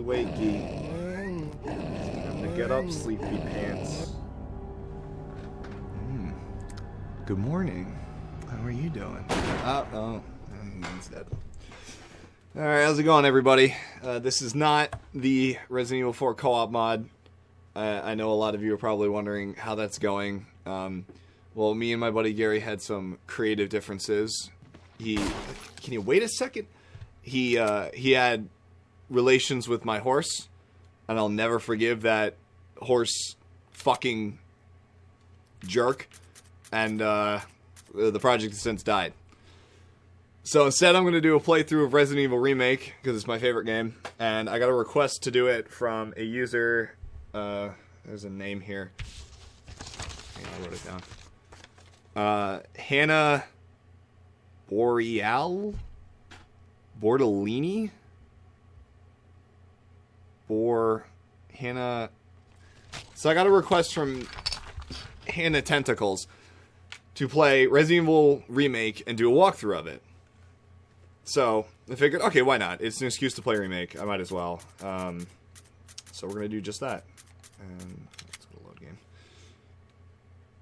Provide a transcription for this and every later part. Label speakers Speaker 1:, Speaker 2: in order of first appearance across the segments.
Speaker 1: wakey. Time to get up, sleepy pants. Good morning. How are you doing? He's dead. Alright, how's it going, everybody? This is not the Resident Evil 4 Co-op mod. I know a lot of you are probably wondering how that's going. Well, me and my buddy Gary had some creative differences. Can you wait a second? He had relations with my horse, and I'll never forgive that horse fucking jerk. And the project has since died. So instead, I'm going to do a playthrough of Resident Evil REmake, because it's my favorite game. And I got a request to do it from a user. There's a name here. I wrote it down. Hannah Bordellini? Hannah. So I got a request from Hannah Tentacles to play Resident Evil REmake and do a walkthrough of it. So I figured, okay, why not? It's an excuse to play REmake. I might as well. So we're gonna do just that. And let's go to load game.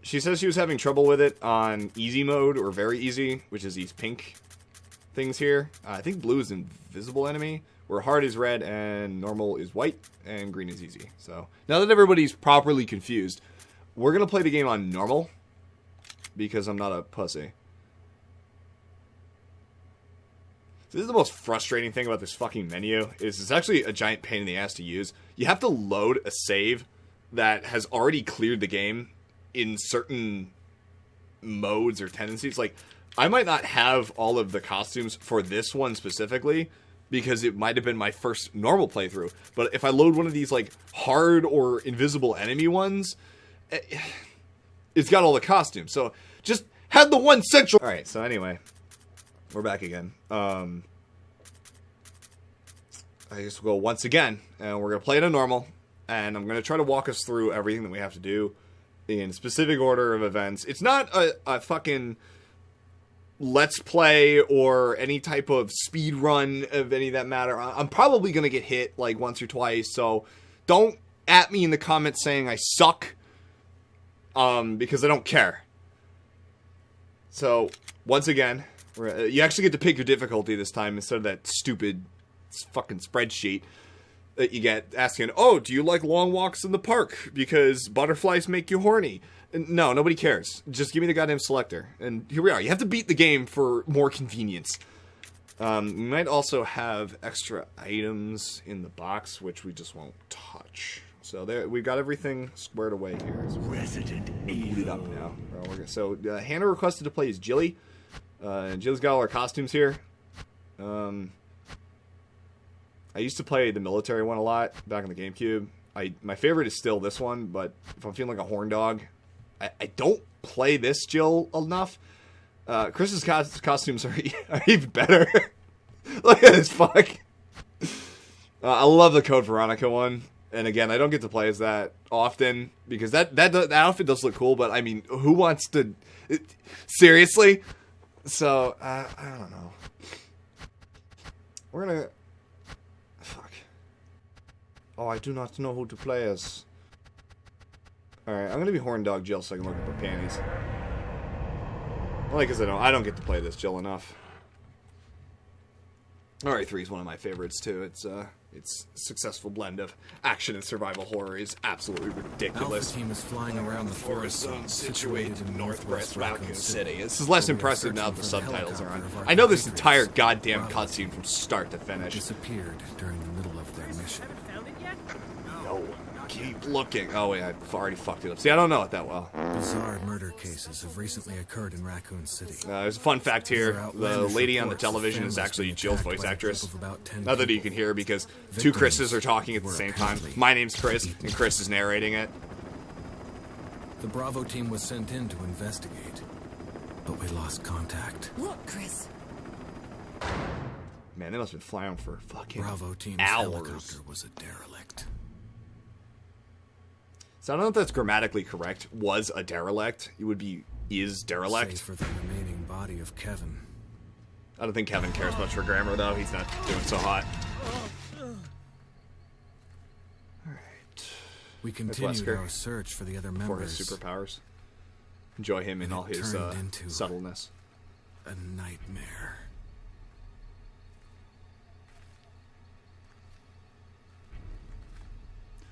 Speaker 1: She says she was having trouble with it on easy mode or very easy, which is these pink things here. I think blue is invisible enemy, where hard is red and normal is white and green is easy. So now that everybody's properly confused, we're gonna play the game on normal because I'm not a pussy. This is the most frustrating thing about this fucking menu, is it's actually a giant pain in the ass to use. You have to load a save that has already cleared the game in certain modes or tendencies. Like, I might not have all of the costumes for this one specifically, because it might have been my first normal playthrough. But if I load one of these, like, hard or invisible enemy ones, it's got all the costumes. So, just have the one central... Alright, so anyway... We're back again. I guess we'll go once again, and we're going to play it on normal, and I'm going to try to walk us through everything that we have to do in specific order of events. It's not a fucking let's play or any type of speed run of any of that matter. I'm probably going to get hit like once or twice, so don't at me in the comments saying I suck, because I don't care. So, once again... You actually get to pick your difficulty this time instead of that stupid fucking spreadsheet that you get asking, oh, do you like long walks in the park because butterflies make you horny? And no, nobody cares. Just give me the goddamn selector. And here we are. You have to beat the game for more convenience. We might also have extra items in the box, which we just won't touch. So there, we've got everything squared away here. So Resident Evil up now. So Hannah requested to play as Jilly. Jill's got all her costumes here. I used to play the military one a lot back on the GameCube. My favorite is still this one, but if I'm feeling like a horn dog, I don't play this Jill enough. Chris's costumes are even better. Look at this fuck. I love the Code Veronica one. And again, I don't get to play as that often because that outfit does look cool, but I mean, who wants to... Seriously? So, I don't know. We're gonna... Fuck. Oh, I do not know who to play as. Alright, I'm gonna be Horn Dog Jill so I can look at my panties. Only because I don't get to play this Jill enough. RE3 is one of my favorites, too. It's a successful blend of action and survival horror is absolutely ridiculous.
Speaker 2: Alpha team is flying around the forest zone situated in northwest Raccoon City.
Speaker 1: This is less impressive now that the subtitles are on. I know this entire goddamn cutscene from start to finish.
Speaker 2: Disappeared during the middle of their mission.
Speaker 1: No. Keep looking. Oh, wait, I've already fucked it up. See, I don't know it that well.
Speaker 2: Bizarre murder cases have recently occurred in Raccoon City.
Speaker 1: There's a fun fact here. The lady on the television is actually Jill's voice actress. Not that you can hear because two Chris's are talking at the same time. My name's Chris, and Chris is narrating it.
Speaker 2: The Bravo team was sent in to investigate, but we lost contact.
Speaker 3: Look, Chris.
Speaker 1: Man, they must have been flying for fucking
Speaker 2: Bravo team's
Speaker 1: hours.
Speaker 2: helicopter was a derelict.
Speaker 1: So I don't know if that's grammatically correct. Was a derelict. It would be is derelict.
Speaker 2: Save for the remaining body of Kevin.
Speaker 1: I don't think Kevin cares much for grammar, though. He's not doing so hot.
Speaker 2: We continued our search for the other
Speaker 1: for
Speaker 2: members.
Speaker 1: his superpowers. Enjoy him in all his subtleness.
Speaker 2: A nightmare.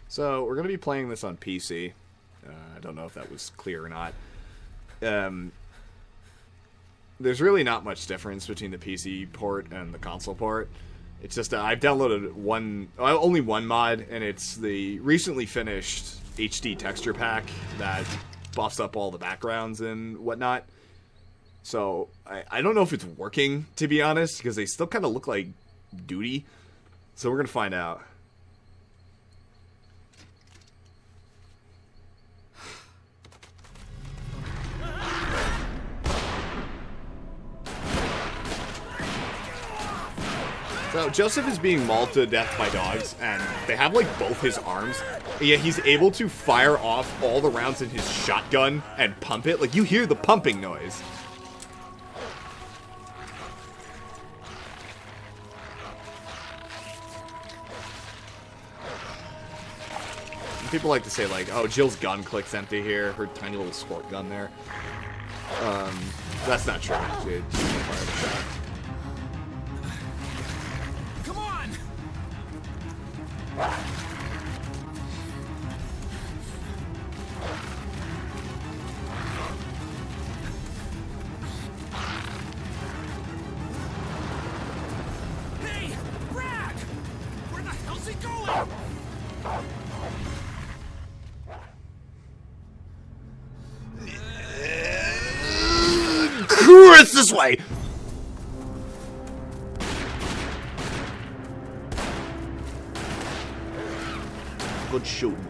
Speaker 1: So we're going to be playing this on PC. I don't know if that was clear or not. There's really not much difference between the PC port and the console port. It's just I've downloaded only one mod, and it's the recently finished HD texture pack that buffs up all the backgrounds and whatnot. So I don't know if it's working, to be honest, because they still kind of look like duty. So we're going to find out. So Joseph is being mauled to death by dogs, and they have like both his arms, and yet he's able to fire off all the rounds in his shotgun and pump it. Like, you hear the pumping noise. And people like to say like, oh, Jill's gun clicks empty here, her tiny little squirt gun there. That's not true. She fired a shot.
Speaker 2: Hey, Brad! Where the hell's he going?
Speaker 1: Chris, this way! Good shooting.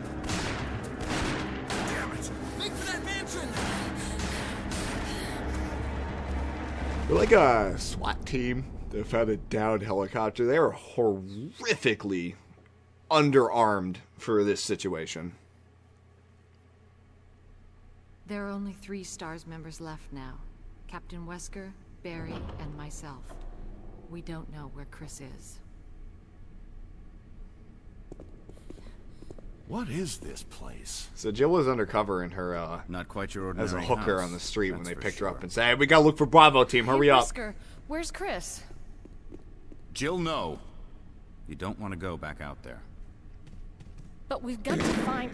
Speaker 2: Damn it! Make for that mansion!
Speaker 1: We're like a SWAT team that found a downed helicopter. They are horrifically underarmed for this situation.
Speaker 3: There are only 3 STARS members left now. Captain Wesker, Barry, and myself. We don't know where Chris is.
Speaker 4: What is this place?
Speaker 1: So Jill was undercover in her,
Speaker 4: Not quite your ordinary
Speaker 1: as a hooker
Speaker 4: house,
Speaker 1: on the street when
Speaker 4: that's
Speaker 1: they
Speaker 4: for
Speaker 1: picked her up
Speaker 4: sure.
Speaker 1: and said, hey, we gotta look for Bravo team, hurry up.
Speaker 3: Wesker, where's Chris?
Speaker 4: Jill, no. You don't want to go back out there.
Speaker 3: But we've got to find...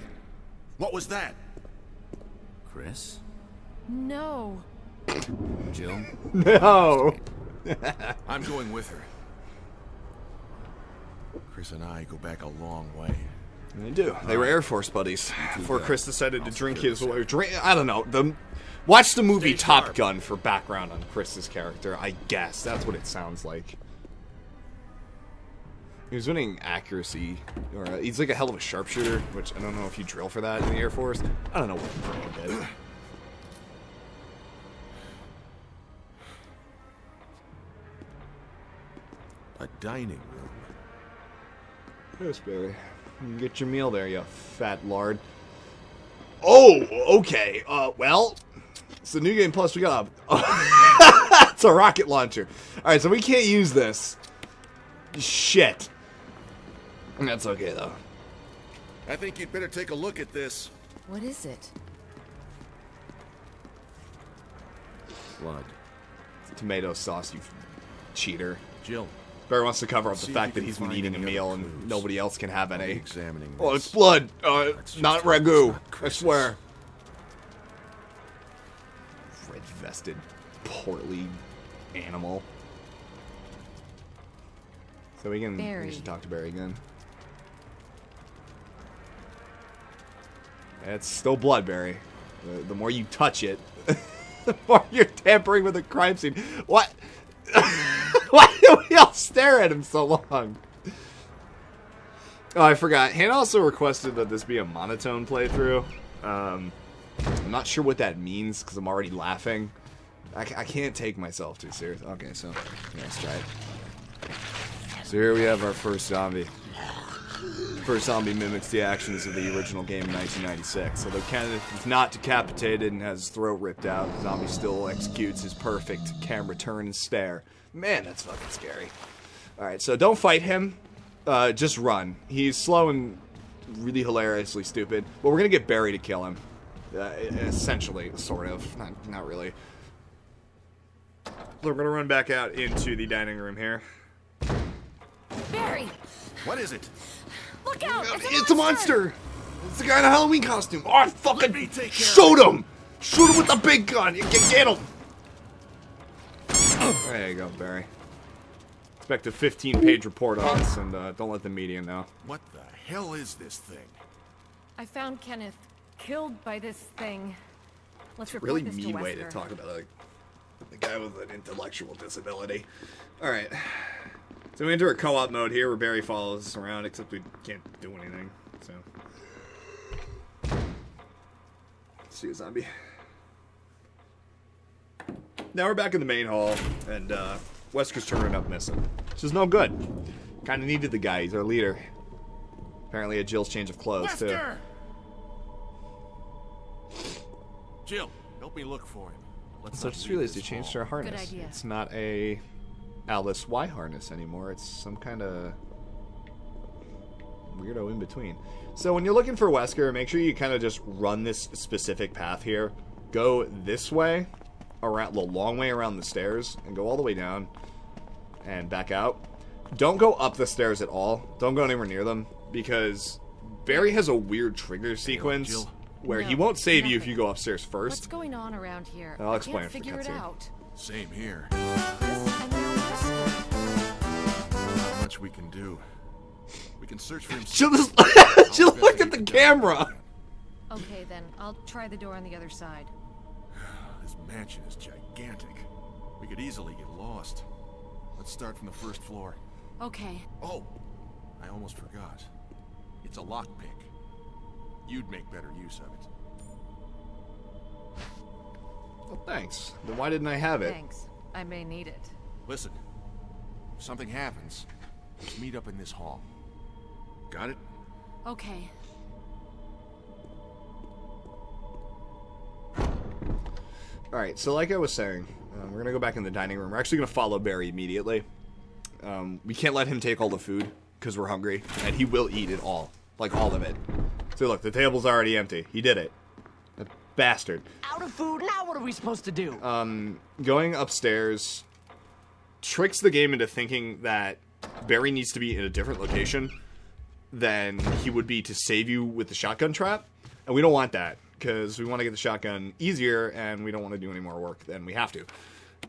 Speaker 4: What was that? Chris?
Speaker 3: No.
Speaker 4: Jill?
Speaker 1: No!
Speaker 5: I'm going with her. Chris and I go back a long way.
Speaker 1: They do. They were Air Force buddies before Chris decided to drink his way. I don't know. Watch the movie Top Gun for background on Chris's character, I guess. That's what it sounds like. He was winning accuracy, or he's like a hell of a sharpshooter, which I don't know if you drill for that in the Air Force. I don't know what he did.
Speaker 5: A dining room.
Speaker 1: Yes, Barry. You can get your meal there, you fat lard. Oh, okay. Well, it's the New Game Plus. We got it's a rocket launcher. All right, so we can't use this. Shit. That's okay, though.
Speaker 5: I think you'd better take a look at this.
Speaker 3: What is it?
Speaker 5: Blood.
Speaker 1: Tomato sauce, you cheater.
Speaker 5: Jill.
Speaker 1: Barry wants to cover up the
Speaker 5: See if
Speaker 1: fact
Speaker 5: you
Speaker 1: that
Speaker 5: can
Speaker 1: he's been
Speaker 5: find
Speaker 1: eating a
Speaker 5: any other
Speaker 1: meal and
Speaker 5: clues.
Speaker 1: nobody else can have
Speaker 5: I'll be
Speaker 1: any.
Speaker 5: examining
Speaker 1: Oh,
Speaker 5: this.
Speaker 1: it's blood.
Speaker 5: That's
Speaker 1: Not
Speaker 5: just
Speaker 1: ragu.
Speaker 5: not
Speaker 1: I
Speaker 5: Chris's.
Speaker 1: swear. Red-vested, portly animal. So we
Speaker 3: Barry.
Speaker 1: should talk to Barry again. It's still blood, Barry. The more you touch it, the more you're tampering with a crime scene. What? Why do we all stare at him so long? Oh, I forgot. Hannah also requested that this be a monotone playthrough. I'm not sure what that means because I'm already laughing. I can't take myself too serious. Okay, so yeah, let's try it. So here we have our first zombie. First zombie mimics the actions of the original game in 1996. Although Kenneth is not decapitated and has his throat ripped out, the zombie still executes his perfect camera turn and stare. Man, that's fucking scary. Alright, so don't fight him. Just run. He's slow and really hilariously stupid. But we're gonna get Barry to kill him. Essentially, sort of. Not really. So we're gonna run back out into the dining room here.
Speaker 3: Barry!
Speaker 5: What is it?
Speaker 3: Look out!
Speaker 1: It's a monster! It's the guy in a Halloween costume! Oh, I fucking
Speaker 5: me take care
Speaker 1: shoot him! Shoot him with the big gun! You can get him! There you go, Barry. Expect a 15-page report on this, and don't let the media know.
Speaker 5: What the hell is this thing?
Speaker 6: I found Kenneth killed by this thing. Let's report
Speaker 1: Really
Speaker 6: this to
Speaker 1: mean way to
Speaker 6: Wesker.
Speaker 1: talk about a guy with an intellectual disability. Alright. So we enter a co-op mode here where Barry follows us around, except we can't do anything, so. Let's see a zombie. Now we're back in the main hall, and Wesker's turning up missing. Which is no good. Kinda needed the guy, he's our leader. Apparently a Jill's change of clothes, too.
Speaker 5: Wesker! Jill, help me look for him. Let's
Speaker 1: So I
Speaker 5: not
Speaker 1: just
Speaker 5: leave
Speaker 1: realized
Speaker 5: this
Speaker 1: he changed
Speaker 5: hall.
Speaker 1: our harness.
Speaker 3: Good idea.
Speaker 1: It's not a Alice Y harness anymore. It's some kind of weirdo in between. So when you're looking for Wesker, make sure you kind of just run this specific path here. Go this way, around the long way around the stairs, and go all the way down and back out. Don't go up the stairs at all. Don't go anywhere near them, because Barry has a weird trigger sequence
Speaker 5: Jill?
Speaker 1: where he
Speaker 3: No,
Speaker 1: wont save you if
Speaker 3: nothing.
Speaker 1: you go upstairs
Speaker 3: What's
Speaker 1: first.
Speaker 3: going on around here?
Speaker 1: I'll
Speaker 3: I
Speaker 1: explain
Speaker 3: can't
Speaker 1: it for
Speaker 3: figure it
Speaker 1: cutscene.
Speaker 3: out.
Speaker 5: Same here.
Speaker 3: This and now
Speaker 5: Not much we can do. We can search for him.
Speaker 1: She'll just she'll look at the camera.
Speaker 3: Okay, then. I'll try the door on the other side.
Speaker 5: This mansion is gigantic. We could easily get lost. Let's start from the first floor.
Speaker 3: Okay.
Speaker 5: Oh, I almost forgot. It's a lockpick. You'd make better use of it.
Speaker 1: Well, thanks. Then why didn't I have it?
Speaker 3: Thanks. I may need it.
Speaker 5: Listen, if something happens, let's meet up in this hall. Got it?
Speaker 3: Okay.
Speaker 1: Alright, so like I was saying, we're going to go back in the dining room. We're actually going to follow Barry immediately. We can't let him take all the food, because we're hungry, and he will eat it all. Like, all of it. So look, the table's already empty. He did it. That bastard.
Speaker 7: Out of food, now what are we supposed to do?
Speaker 1: Going upstairs tricks the game into thinking that Barry needs to be in a different location than he would be to save you with the shotgun trap. And we don't want that, because we want to get the shotgun easier, and we don't want to do any more work than we have to.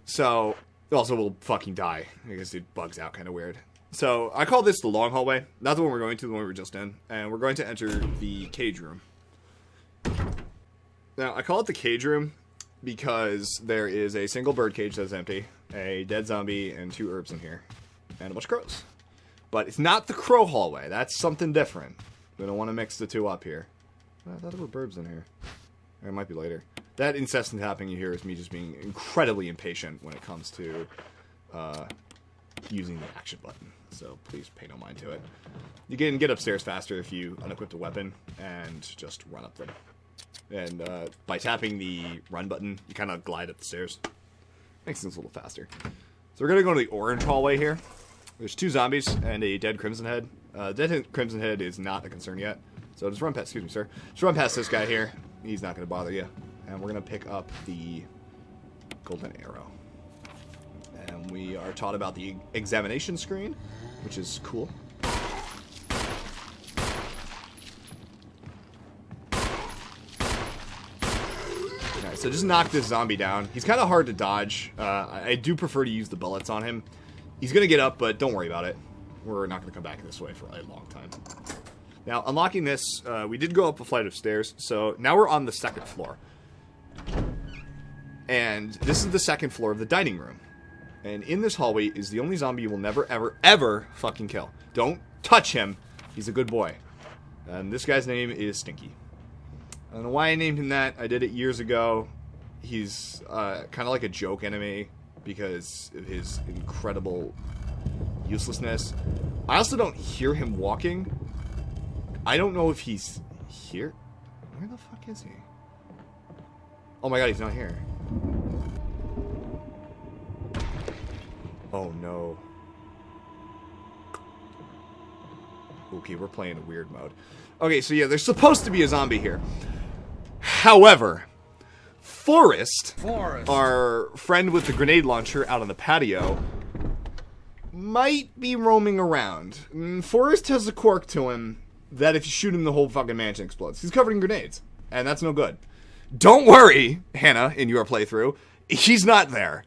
Speaker 1: So, also we'll fucking die, because it bugs out kind of weird. So, I call this the long hallway. Not the one we're going to, the one we were just in. And we're going to enter the cage room. Now, I call it the cage room because there is a single bird cage that's empty, a dead zombie, and 2 herbs in here. And a bunch of crows. But it's not the crow hallway. That's something different. We don't want to mix the two up here. I thought there were birds in here. Or it might be later. That incessant tapping you hear is me just being incredibly impatient when it comes to using the action button. So please pay no mind to it. You can get upstairs faster if you unequip a weapon and just run up them. And by tapping the run button, you kind of glide up the stairs. Makes things a little faster. So we're going to go to the orange hallway here. There's 2 zombies and a dead Crimson Head. Dead Crimson Head is not a concern yet. So just run past, excuse me, sir. Just run past this guy here. He's not going to bother you. And we're going to pick up the golden arrow. And we are taught about the examination screen, which is cool. Alright, so just knock this zombie down. He's kind of hard to dodge. I do prefer to use the bullets on him. He's going to get up, but don't worry about it. We're not going to come back this way for a long time. Now, unlocking this, we did go up a flight of stairs, so now we're on the 2nd floor. And this is the 2nd floor of the dining room. And in this hallway is the only zombie you will never, ever, ever fucking kill. Don't touch him. He's a good boy. And this guy's name is Stinky. I don't know why I named him that. I did it years ago. He's kind of like a joke enemy because of his incredible uselessness. I also don't hear him walking. I don't know if he's here. Where the fuck is he? Oh my god, he's not here. Oh no. Okay, we're playing a weird mode. Okay, so yeah, there's supposed to be a zombie here. However, Forrest, our friend with the grenade launcher out on the patio, might be roaming around. Forrest has a quirk to him that if you shoot him, the whole fucking mansion explodes. He's covered in grenades, and that's no good. Don't worry, Hannah, in your playthrough. He's not there.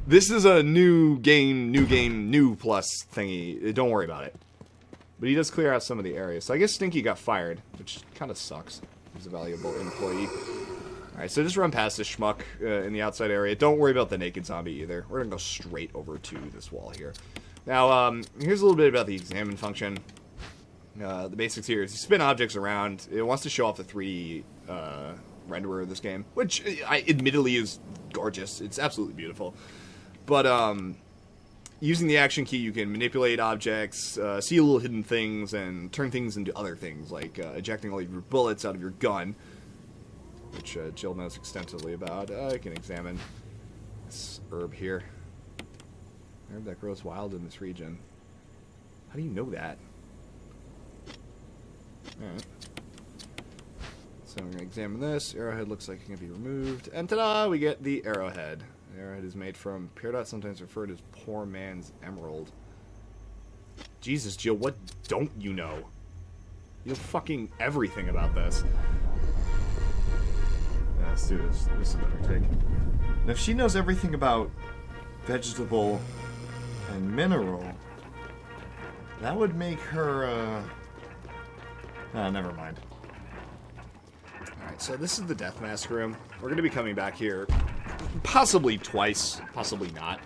Speaker 1: This is a new game, new plus thingy. Don't worry about it. But he does clear out some of the areas. So I guess Stinky got fired, which kind of sucks. He's a valuable employee. Alright, so just run past this schmuck in the outside area. Don't worry about the naked zombie either. We're going to go straight over to this wall here. Now, here's a little bit about the examine function. The basics here is you spin objects around. It wants to show off the 3D renderer of this game, which admittedly is gorgeous. It's absolutely beautiful. But using the action key, you can manipulate objects, see little hidden things, and turn things into other things, like ejecting all of your bullets out of your gun, which Jill knows extensively about. I can examine this herb here. Herb that grows wild in this region. How do you know that? Alright. So we're going to examine this. Arrowhead looks like it can be removed. And ta-da! We get the arrowhead. The arrowhead is made from peridot, sometimes referred as poor man's emerald. Jesus, Jill, what don't you know? You know fucking everything about this. Yeah, let's do this. This is a better take. And if she knows everything about vegetable and mineral, that would make her, never mind. Alright, so this is the Death Mask room. We're going to be coming back here possibly twice, possibly not.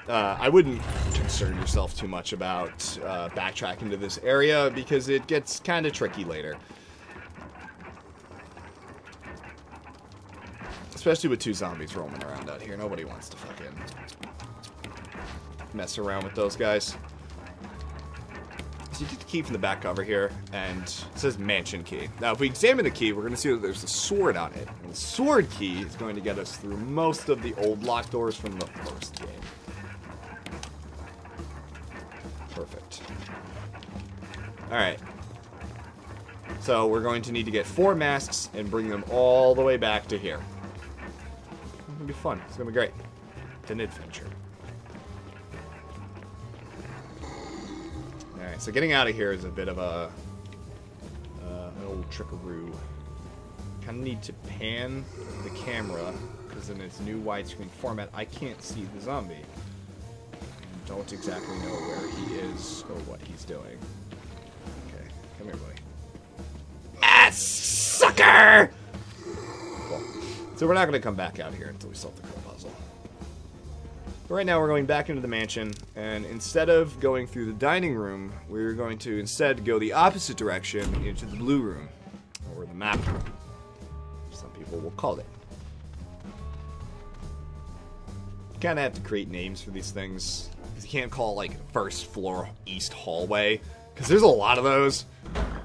Speaker 1: I wouldn't concern yourself too much about backtracking to this area because it gets kind of tricky later. Especially with 2 zombies roaming around out here. Nobody wants to fucking mess around with those guys. So you get the key from the back cover here, and it says mansion key. Now, if we examine the key, we're going to see that there's a sword on it. And the sword key is going to get us through most of the old lock doors from the first game. Perfect. Alright. So we're going to need to get 4 masks and bring them all the way back to here. It's going to be fun. It's going to be great. It's an adventure. Alright, so getting out of here is a bit of an old trickaroo. Kind of need to pan the camera, because in its new widescreen format, I can't see the zombie. And don't exactly know where he is or what he's doing. Okay, come here, buddy. Ah, sucker! Cool. So we're not going to come back out here until we solve the crow puzzle. But right now we're going back into the mansion, and instead of going through the dining room, we're going to instead go the opposite direction into the blue room, or the map room. Some people will call it. You kind of have to create names for these things, because you can't call it like first floor east hallway, because there's a lot of those.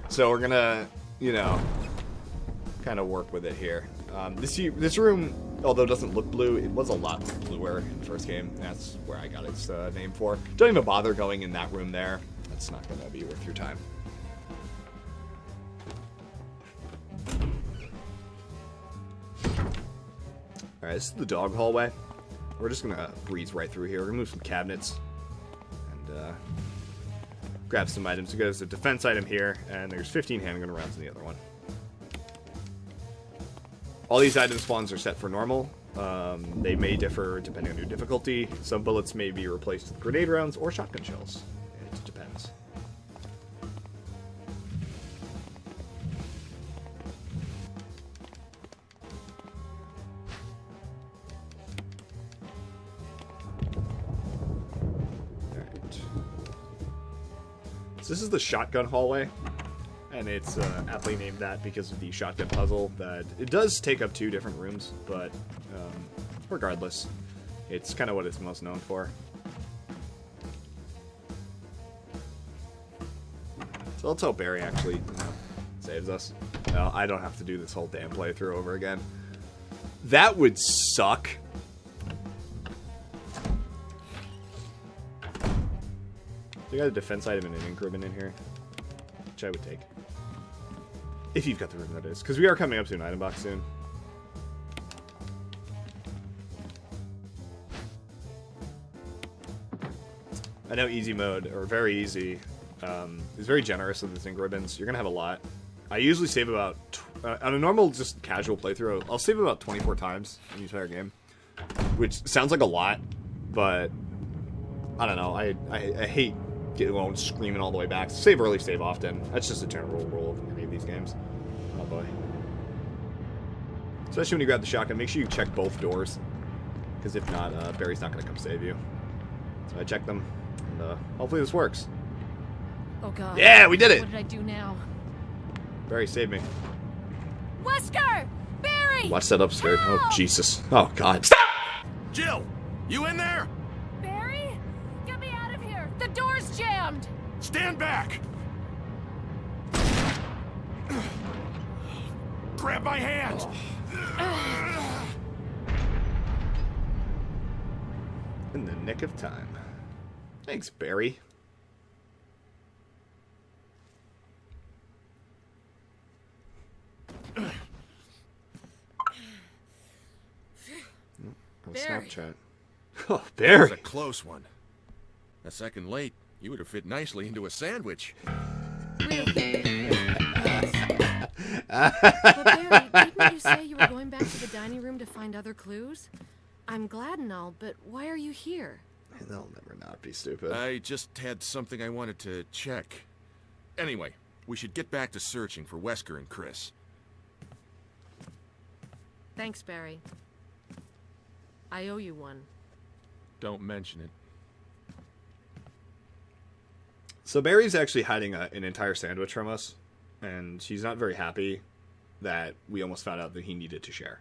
Speaker 1: So we're gonna, you know, kind of work with it here. This room, although it doesn't look blue, it was a lot bluer in the first game. That's where I got its name for. Don't even bother going in that room there. That's not going to be worth your time. Alright, this is the dog hallway. We're just going to breeze right through here. We're going to move some cabinets and grab some items. So there's a defense item here, and there's 15 handgun rounds in the other one. All these item spawns are set for normal. They may differ depending on your difficulty. Some bullets may be replaced with grenade rounds or shotgun shells. It depends. Alright. So this is the shotgun hallway. And it's aptly named that because of the shotgun puzzle. That it does take up 2 different rooms, but regardless, it's kind of what it's most known for. So let's hope Barry actually, saves us. No, I don't have to do this whole damn playthrough over again. That would suck. We got a defense item and an ink ribbon in here. which I would take. If you've got the room, that is. Because we are coming up to an item box soon. I know easy mode, or very easy, is very generous with the zinc ribbons. You're going to have a lot. I usually save about, on a normal, just casual playthrough, I'll save about 24 times in the entire game. Which sounds like a lot, but I don't know. I hate getting alone screaming all the way back. Save early, save often. That's just a general rule of any of these games. Oh boy. Especially when you grab the shotgun, make sure you check both doors. Because if not, Barry's not going to come save you. So I checked them, and hopefully this works.
Speaker 6: Oh god.
Speaker 1: Yeah, we did it!
Speaker 6: What did I do now?
Speaker 1: Barry, save me.
Speaker 6: Wesker! Barry!
Speaker 1: Watch that upstairs. Oh,
Speaker 6: Help!
Speaker 1: Jesus. Oh, God. Stop!
Speaker 5: Jill! You in there?
Speaker 6: Barry? Get me out of here! The door's jammed!
Speaker 5: Stand back! Grab my hand!
Speaker 1: In the nick of time. Thanks, Barry.
Speaker 6: Barry.
Speaker 1: Snapchat. Oh,
Speaker 5: That was
Speaker 1: Barry.
Speaker 5: a close one. A second late, you would have fit nicely into a sandwich.
Speaker 6: Really? But Barry, didn't you say you were going back to the dining room to find other clues? I'm glad and all, but why are you here?
Speaker 1: They'll never not be stupid.
Speaker 5: I just had something I wanted to check. Anyway, we should get back to searching for Wesker and Chris.
Speaker 6: Thanks, Barry. I owe you one.
Speaker 5: Don't mention it.
Speaker 1: So Barry's actually hiding an entire sandwich from us, and she's not very happy that we almost found out that he needed to share.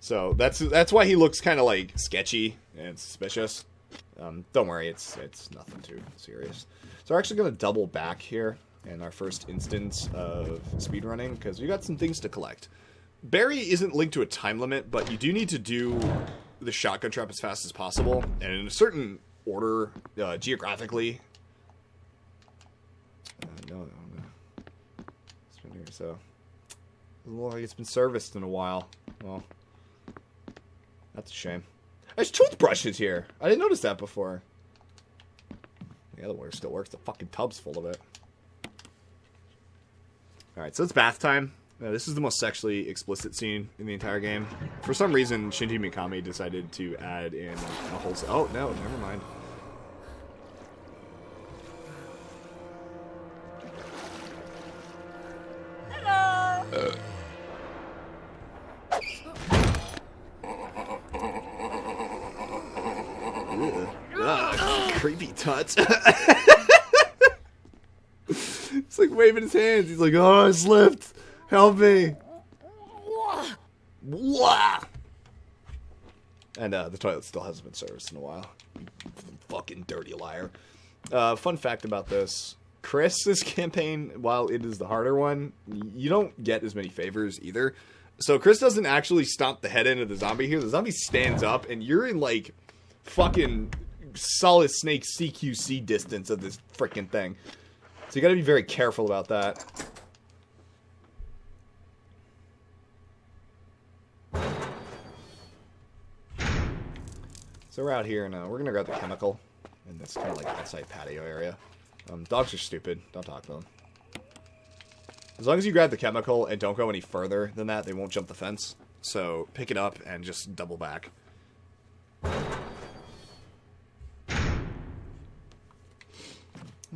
Speaker 1: So that's why he looks kind of like sketchy and suspicious. Don't worry, it's nothing too serious. So we're actually going to double back here in our first instance of speedrunning because we got some things to collect. Barry isn't linked to a time limit, but you do need to do the shotgun trap as fast as possible, and in a certain order, geographically. No, it's been here, so it doesn't look like it's been serviced in a while. Well, that's a shame. There's toothbrushes here. I didn't notice that before. The other one still works. The fucking tub's full of it. Alright, so it's bath time. This is the most sexually explicit scene in the entire game. For some reason, Shinji Mikami decided to add in a whole... Oh, no, never mind. Creepy tuts. It's like waving his hands. He's like, oh, I slipped. Help me. Wah! And the toilet still hasn't been serviced in a while. Fucking dirty liar. Fun fact about this. Chris's campaign, while it is the harder one, you don't get as many favors either. So Chris doesn't actually stomp the head into the zombie here. The zombie stands up, and you're in, like, fucking Solid Snake CQC distance of this freaking thing. So you gotta be very careful about that. So we're out here, and we're gonna grab the chemical in this kind of like outside patio area. Dogs are stupid. Don't talk to them. As long as you grab the chemical and don't go any further than that, they won't jump the fence. So pick it up and just double back.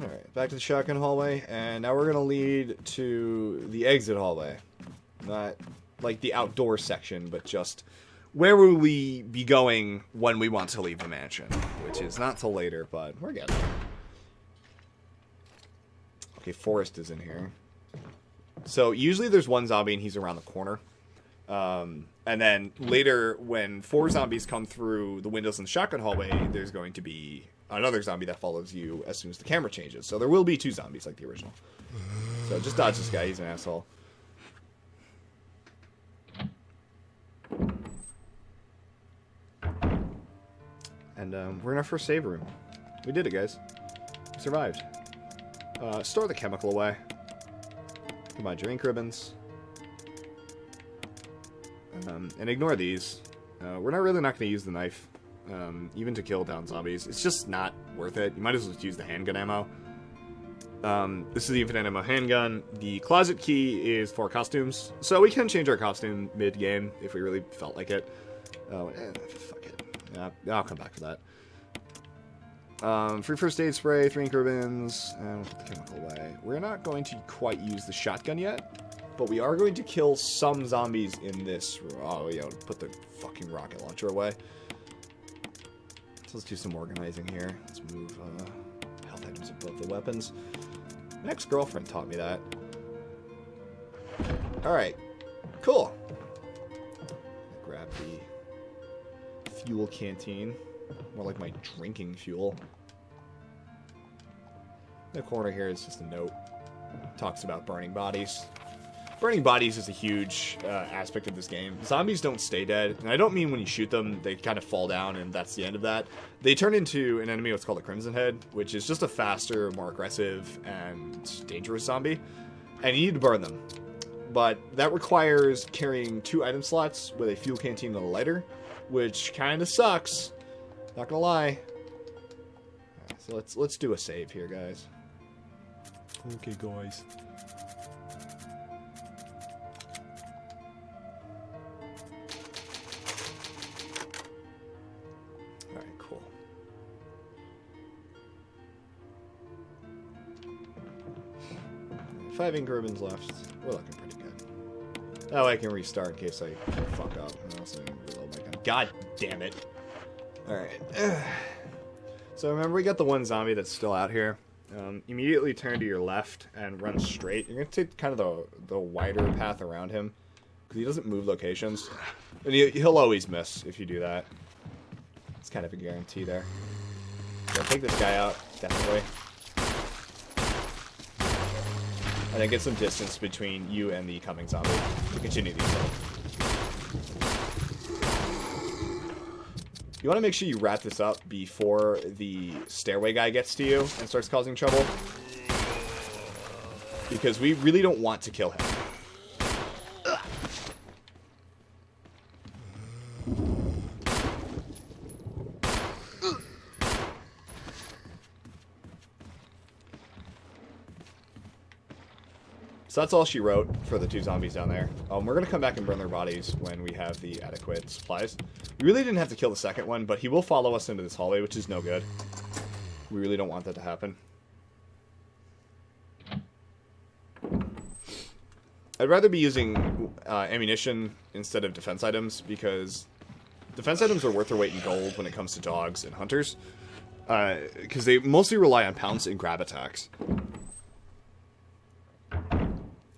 Speaker 1: Alright, back to the shotgun hallway, and now we're gonna lead to the exit hallway. Not like the outdoor section, but just where will we be going when we want to leave the mansion, which is not till later, but we're getting there. Okay, Forrest is in here. So usually there's one zombie and he's around the corner. And then later, when 4 zombies come through the windows in the shotgun hallway, there's going to be another zombie that follows you as soon as the camera changes. So there will be 2 zombies like the original. So just dodge this guy, he's an asshole. And we're in our first save room. We did it, guys. We survived. Store the chemical away. Come on, drink ribbons. And ignore these. We're not really not going to use the knife, even to kill down zombies. It's just not worth it. You might as well just use the handgun ammo. This is the infinite ammo handgun. The closet key is for costumes, so we can change our costume mid-game if we really felt like it. Fuck it. I'll come back for that. Free first aid spray, 3 ink ribbons, and we'll put the chemical away. We're not going to quite use the shotgun yet, but we are going to kill some zombies in this. Oh, yeah, put the fucking rocket launcher away. So let's do some organizing here. Let's move health items above the weapons. My ex-girlfriend taught me that. Alright, cool. Grab the fuel canteen. More like my drinking fuel. In the corner here is just a note. Talks about burning bodies. Burning bodies is a huge aspect of this game. Zombies don't stay dead, and I don't mean when you shoot them, they kind of fall down and that's the end of that. They turn into an enemy what's called a Crimson Head, which is just a faster, more aggressive, and dangerous zombie, and you need to burn them. But that requires carrying 2 item slots with a fuel canteen and a lighter, which kind of sucks. Not gonna lie. Alright, so let's do a save here, guys. Okay, guys. Alright, cool. Five ink ribbons left. We're looking pretty good. That way I can restart in case I fuck up. God damn it. Alright. So remember, we got the one zombie that's still out here. Immediately turn to your left and run straight. You're going to take kind of the wider path around him, because he doesn't move locations. And he'll always miss if you do that. It's kind of a guarantee there. So take this guy out, definitely. And then get some distance between you and the coming zombie to continue the assault. You want to make sure you wrap this up before the stairway guy gets to you and starts causing trouble. Because we really don't want to kill him. So that's all she wrote for the 2 zombies down there. We're going to come back and burn their bodies when we have the adequate supplies. We really didn't have to kill the second one, but he will follow us into this hallway, which is no good. We really don't want that to happen. I'd rather be using ammunition instead of defense items, because defense items are worth their weight in gold when it comes to dogs and hunters. Because they mostly rely on pounce and grab attacks.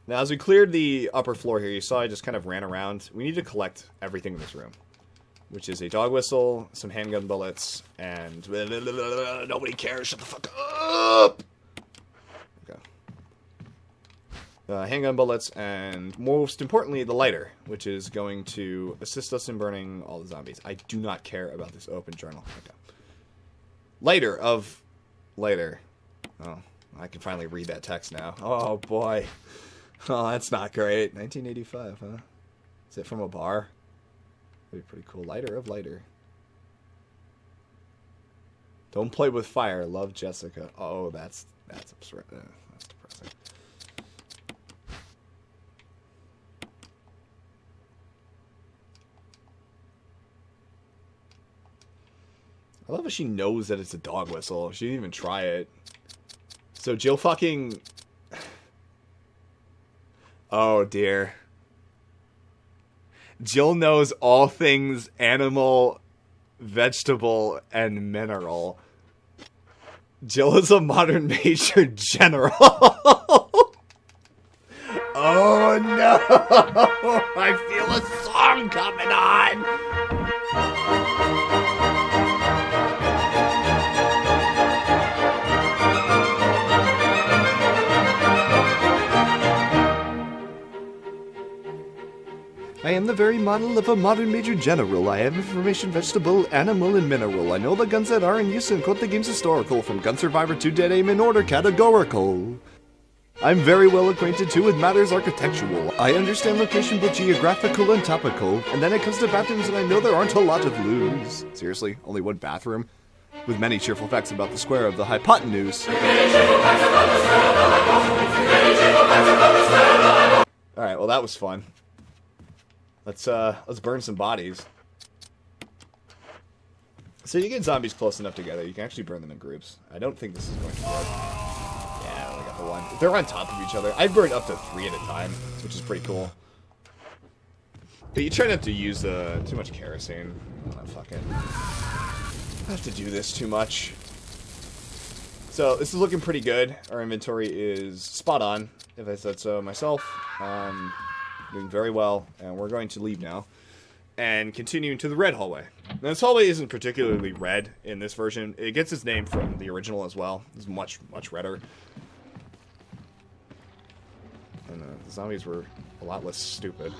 Speaker 1: Now, as we cleared the upper floor here, you saw I just kind of ran around. We need to collect everything in this room, which is a dog whistle, some handgun bullets, and nobody cares. Shut the fuck up. Okay. Handgun bullets, and most importantly, the lighter, which is going to assist us in burning all the zombies. I do not care about this open journal. Okay. Lighter of later. Oh, I can finally read that text now. Oh boy. Oh, that's not great. 1985, huh? Is it from a bar? That'd be pretty cool. Lighter of lighter. Don't play with fire. Love, Jessica. Oh, that's absurd. That's depressing. I love how she knows that it's a dog whistle. She didn't even try it. So Jill fucking... Oh, dear. Jill knows all things animal, vegetable, and mineral. Jill is a modern major general. Oh, no. I feel a song coming on. I am the very model of a modern major general. I have information, vegetable, animal, and mineral. I know the guns that are in use and quote the game's historical, from Gun Survivor to Dead Aim in order categorical. I'm very well acquainted too with matters architectural. I understand location both geographical and topical. And then it comes to bathrooms and I know there aren't a lot of loos. Seriously, only one bathroom? With many cheerful facts about the square of the hypotenuse. Alright, well that was fun. Let's burn some bodies. So you get zombies close enough together, you can actually burn them in groups. I don't think this is going to work. Yeah, I only got the one. If they're on top of each other, I've burned up to 3 at a time, which is pretty cool. But you try not to use too much kerosene. I have to do this too much. So this is looking pretty good. Our inventory is spot on, if I said so myself. Doing very well, and we're going to leave now and continue to the red hallway. Now, this hallway isn't particularly red in this version. It gets its name from the original as well. It's much, much redder. And the zombies were a lot less stupid.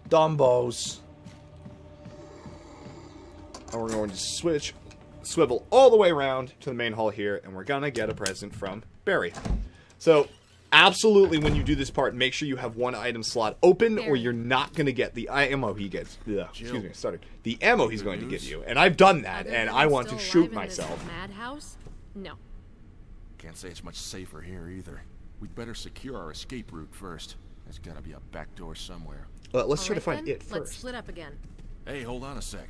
Speaker 1: Dumbos. And we're going to swivel all the way around to the main hall here, and we're gonna get a present from Barry. So, absolutely, when you do this part, make sure you have one item slot open, Barry, or you're not gonna get the ammo he gets. Excuse me, sorry. The ammo he's going to give you, and I've done that, and I want to shoot myself.
Speaker 6: Madhouse? No.
Speaker 5: Can't say it's much safer here either. We'd better secure our escape route first. There's gotta be a back door somewhere.
Speaker 1: Let's try to find it first.
Speaker 6: Let's split up again.
Speaker 5: Hey, hold on a sec.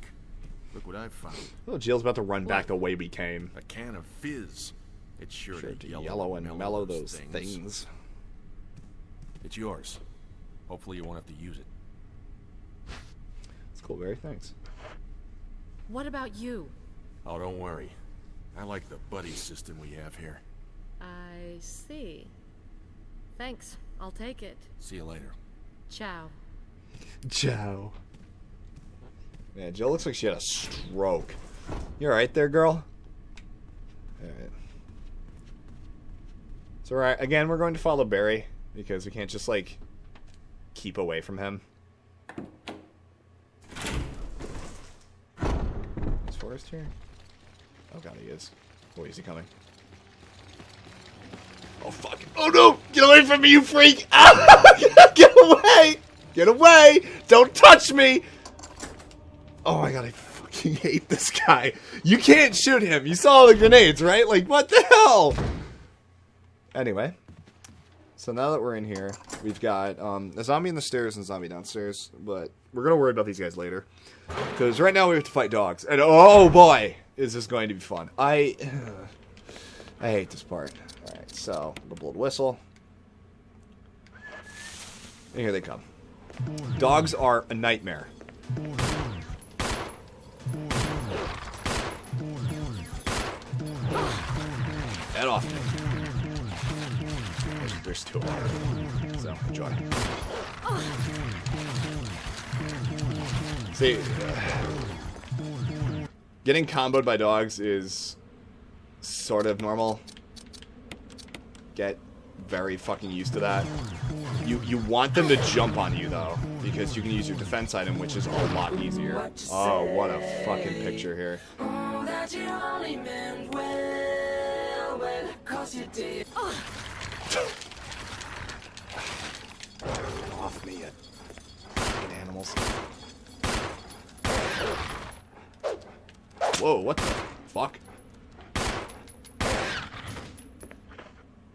Speaker 5: Look what I've found.
Speaker 1: Oh, Jill's about to run back the way we came.
Speaker 5: A can of fizz. It's sure to
Speaker 1: yellow and mellow those things.
Speaker 5: It's yours. Hopefully you won't have to use it.
Speaker 1: It's cool, Barry. Thanks.
Speaker 6: What about you?
Speaker 5: Oh, don't worry. I like the buddy system we have here.
Speaker 6: I see. Thanks. I'll take it.
Speaker 5: See you later.
Speaker 6: Ciao.
Speaker 1: Ciao. Yeah, Jill looks like she had a stroke. You alright there, girl? Alright. So, right, again, we're going to follow Barry, because we can't just, like, keep away from him. Is Forrest here? Oh god, he is. Boy, is he coming. Oh, fuck. Oh, no! Get away from me, you freak! Get away! Get away! Don't touch me! Oh my god, I fucking hate this guy. You can't shoot him. You saw the grenades, right? Like, what the hell? Anyway. So now that we're in here, we've got a zombie in the stairs and a zombie downstairs. But we're going to worry about these guys later. Because right now we have to fight dogs. And oh boy, is this going to be fun. I hate this part. Alright, so, the blow the whistle. And here they come. Dogs are a nightmare. Head off. There's 2 of them. So, enjoy. See, getting comboed by dogs is sort of normal. Get very fucking used to that. You want them to jump on you, though, because you can use your defense item, which is a lot easier. Oh, what a fucking picture here. Off me, you fucking animals. Whoa, what the fuck?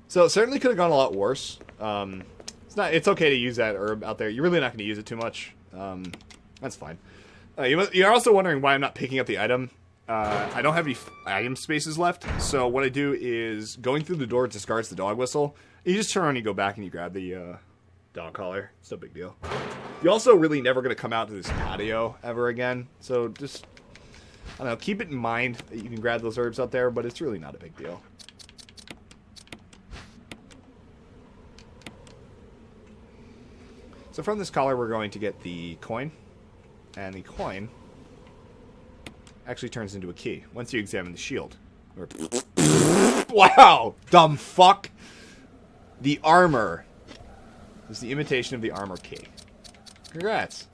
Speaker 1: So it certainly could have gone a lot worse. It's okay to use that herb out there. You're really not going to use it too much. That's fine. You're also wondering why I'm not picking up the item. I don't have any item spaces left, so what I do is going through the door discards the dog whistle. You just turn around and you go back and you grab the dog collar. It's no big deal. You're also really never going to come out to this patio ever again, so just, I don't know, keep it in mind that you can grab those herbs out there, but it's really not a big deal. So from this collar, we're going to get the coin, and the coin actually turns into a key once you examine the shield. Wow, dumb fuck. The armor is the imitation of the armor key. Congrats.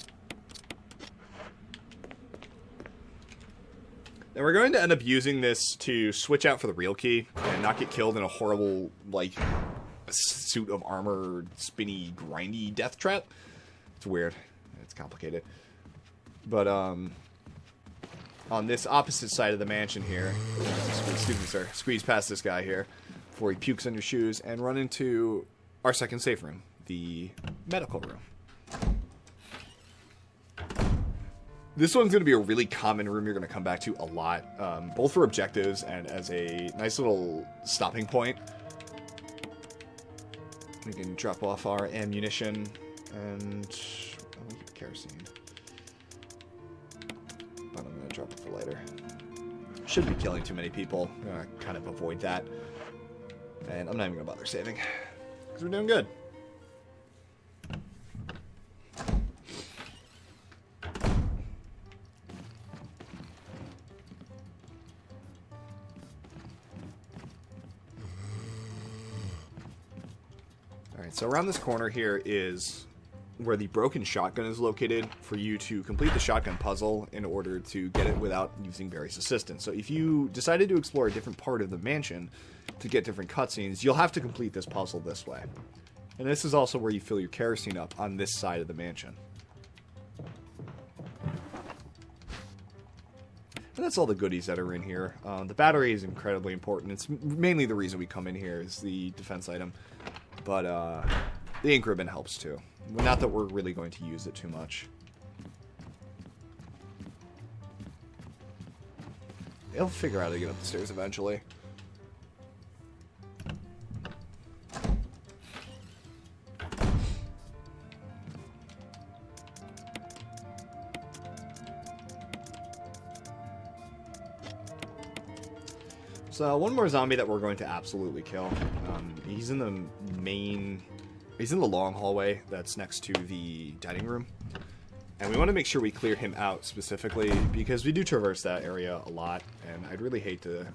Speaker 1: And we're going to end up using this to switch out for the real key and not get killed in a horrible, like, suit of armor, spinny, grindy death trap. It's weird. It's complicated. But, on this opposite side of the mansion here, squeeze past this guy here before he pukes on your shoes and run into our second safe room, the medical room. This one's going to be a really common room you're going to come back to a lot, both for objectives and as a nice little stopping point. We can drop off our ammunition and kerosene. But I'm going to drop it for later. Shouldn't be killing too many people. I'm going to kind of avoid that. And I'm not even going to bother saving, because we're doing good. Alright, so around this corner here is where the broken shotgun is located for you to complete the shotgun puzzle in order to get it without using Barry's assistance. So if you decided to explore a different part of the mansion to get different cutscenes, you'll have to complete this puzzle this way. And this is also where you fill your kerosene up on this side of the mansion. And that's all the goodies that are in here. The battery is incredibly important. It's mainly the reason we come in here is the defense item. But the ink ribbon helps too. Not that we're really going to use it too much. They'll figure out how to get up the stairs eventually. So one more zombie that we're going to absolutely kill. He's in the long hallway that's next to the dining room. And we want to make sure we clear him out specifically because we do traverse that area a lot. And I'd really hate to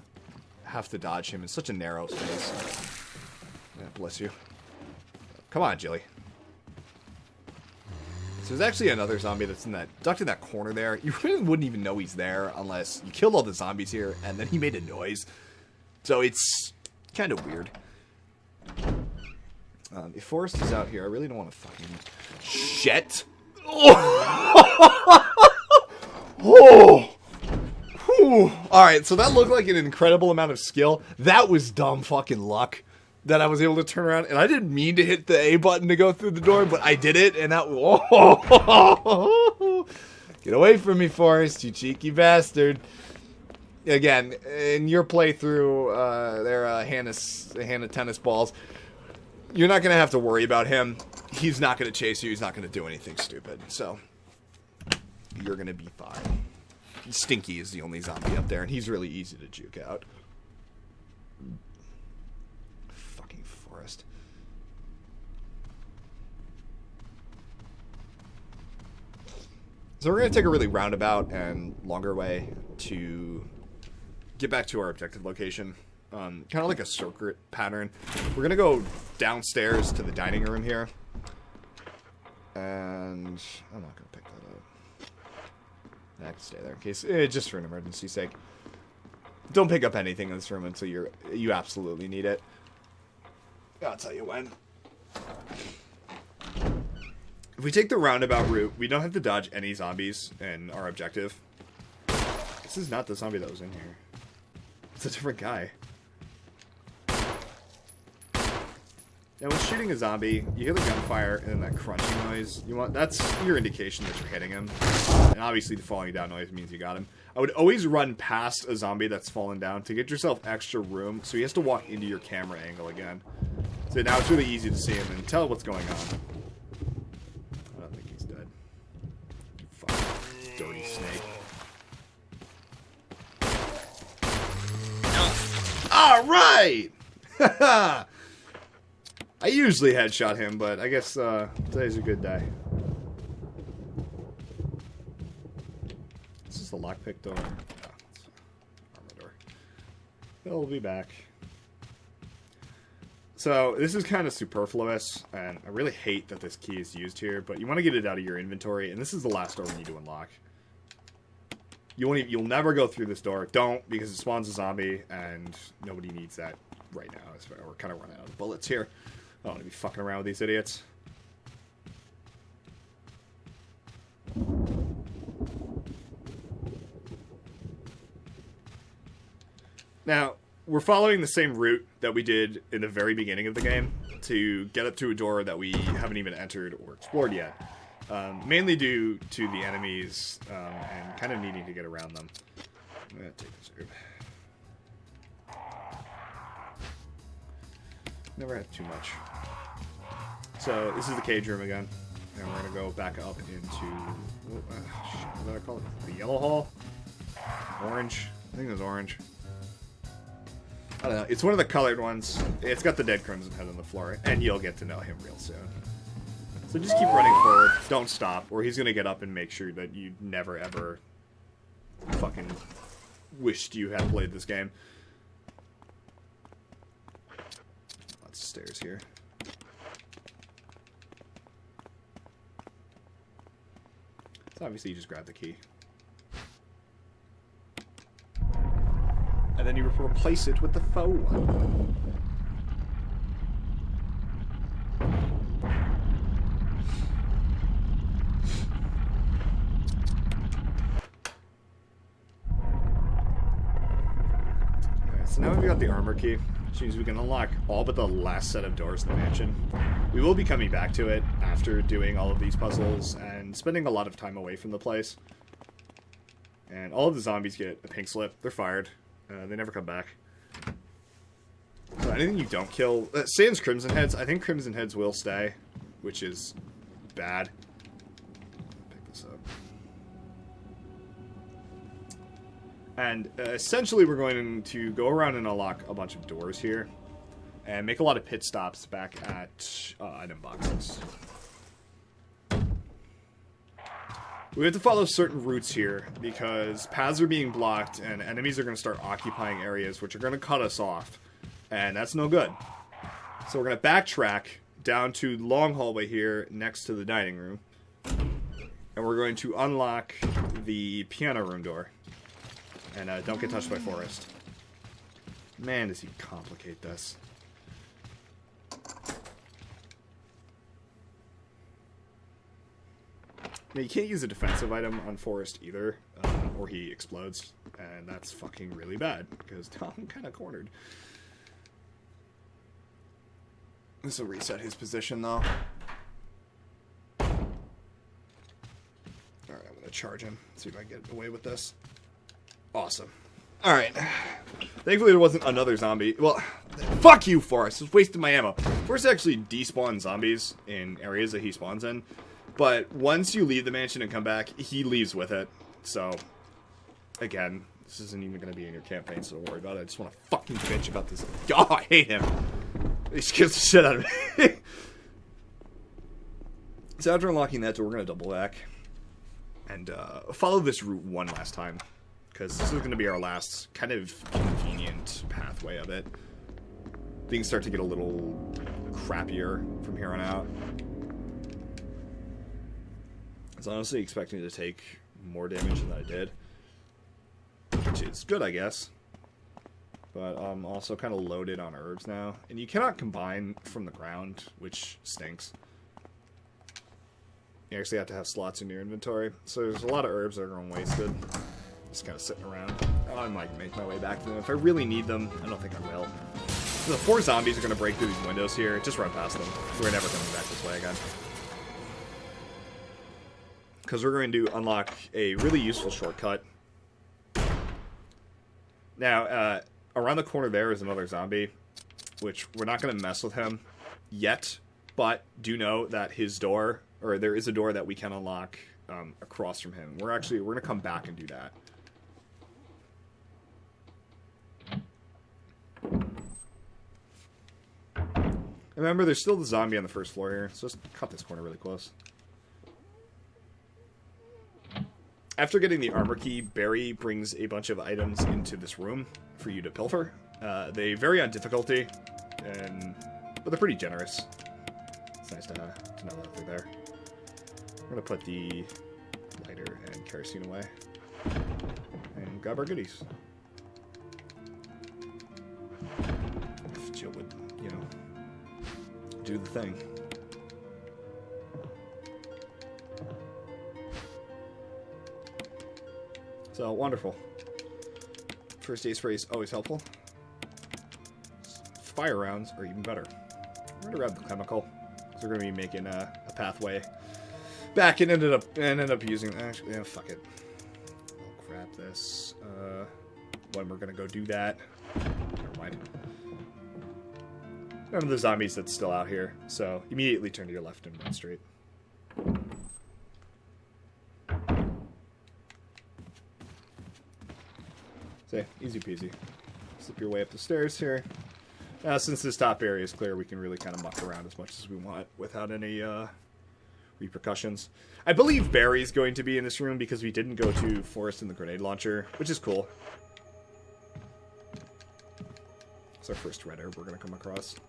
Speaker 1: have to dodge him in such a narrow space. Yeah, bless you. Come on, Jilly. So there's actually another zombie that's ducked in that corner there. You really wouldn't even know he's there unless you killed all the zombies here and then he made a noise. So it's kind of weird. If Forrest is out here, I really don't want to fucking... Shit! Oh! Alright, so that looked like an incredible amount of skill. That was dumb fucking luck that I was able to turn around. And I didn't mean to hit the A button to go through the door, but I did it, and that... Oh! Get away from me, Forrest, you cheeky bastard. Again, in your playthrough, they're Hannah tennis balls. You're not going to have to worry about him. He's not going to chase you. He's not going to do anything stupid. So, you're going to be fine. Stinky is the only zombie up there, and he's really easy to juke out. Fucking Forrest. So we're going to take a really roundabout and longer way to get back to our objective location. Kind of like a circuit pattern. We're going to go downstairs to the dining room here. And I'm not going to pick that up. I can stay there in case, just for an emergency sake. Don't pick up anything in this room until you absolutely need it. I'll tell you when. If we take the roundabout route, we don't have to dodge any zombies in our objective. This is not the zombie that was in here. It's a different guy. Now, when shooting a zombie, you hear the gunfire and then that crunching noise. That's your indication that you're hitting him. And obviously, the falling down noise means you got him. I would always run past a zombie that's fallen down to get yourself extra room, so he has to walk into your camera angle again. So now it's really easy to see him and tell what's going on. I don't think he's dead. You fucking dirty snake. All right! I usually headshot him, but I guess today's a good day. Is this the lockpick door? No, it's armor door. He'll be back. So this is kind of superfluous, and I really hate that this key is used here, but you want to get it out of your inventory, and this is the last door we need to unlock. You'll never go through this door. Don't, because it spawns a zombie, and nobody needs that right now. We're kind of running out of bullets here. I don't want to be fucking around with these idiots. Now, we're following the same route that we did in the very beginning of the game to get up to a door that we haven't even entered or explored yet. Mainly due to the enemies and kind of needing to get around them. I'm going to take this herb. Never had too much. So, this is the cage room again. And we're going to go back up into... what did I call it? The yellow hall? Orange? I think it was orange. I don't know. It's one of the colored ones. It's got the dead Crimson Head on the floor. And you'll get to know him real soon. So just keep running forward. Don't stop. Or he's going to get up and make sure that you never, ever fucking wished you had played this game. Lots of stairs here. So obviously you just grab the key. And then you replace it with the faux one. Alright, so now we've got the armor key, which means we can unlock all but the last set of doors in the mansion. We will be coming back to it after doing all of these puzzles and spending a lot of time away from the place. And all of the zombies get a pink slip. They're fired. They never come back. So anything you don't kill... sans Crimson Heads. I think Crimson Heads will stay, which is bad. Pick this up. And essentially we're going to go around and unlock a bunch of doors here. And make a lot of pit stops back at item boxes. We have to follow certain routes here because paths are being blocked and enemies are going to start occupying areas which are going to cut us off. And that's no good. So we're going to backtrack down to the long hallway here next to the dining room. And we're going to unlock the piano room door. And don't get touched by Forrest. Man, does he complicate this. Now, you can't use a defensive item on Forrest either, or he explodes, and that's fucking really bad, because now I'm kind of cornered. This will reset his position, though. Alright, I'm going to charge him, see if I can get away with this. Awesome. Alright. Thankfully there wasn't another zombie. Well, fuck you, Forrest. It's wasting my ammo. Forrest actually despawns zombies in areas that he spawns in. But once you leave the mansion and come back, he leaves with it. So, again, this isn't even going to be in your campaign, so don't worry about it. I just want to fucking bitch about this. Oh, I hate him. He scares the shit out of me. So after unlocking that door, we're going to double back. And follow this route one last time. Because this is going to be our last kind of convenient pathway of it. Things start to get a little crappier from here on out. I was honestly expecting to take more damage than I did. Which is good, I guess. But I'm also kind of loaded on herbs now. And you cannot combine from the ground, which stinks. You actually have to have slots in your inventory. So there's a lot of herbs that are going wasted. Just kind of sitting around. I might make my way back to them. If I really need them, I don't think I will. The 4 zombies are going to break through these windows here. Just run past them. We're never coming back this way again. Because we're going to unlock a really useful shortcut. Now, around the corner there is another zombie, which we're not going to mess with him yet, but do know that his door, or there is a door that we can unlock across from him. We're going to come back and do that. Remember, there's still the zombie on the first floor here, so just cut this corner really close. After getting the armor key, Barry brings a bunch of items into this room for you to pilfer. They vary on difficulty, and but they're pretty generous. It's nice to know that they're there. We're gonna put the lighter and kerosene away and grab our goodies. If Jill would, you know, do the thing. So, wonderful. First aid spray is always helpful. Fire rounds are even better. We're gonna grab the chemical, because we're gonna be making a pathway back and ended up using. Actually, yeah, fuck it. I'll grab this. When we're gonna go do that. Never mind. None of the zombies that's still out here, so immediately turn to your left and run straight. So, easy peasy. Slip your way up the stairs here. Since this top area is clear, we can really kind of muck around as much as we want without any repercussions. I believe Barry's going to be in this room because we didn't go to Forest in the grenade launcher, which is cool. It's our first red herb we're going to come across. So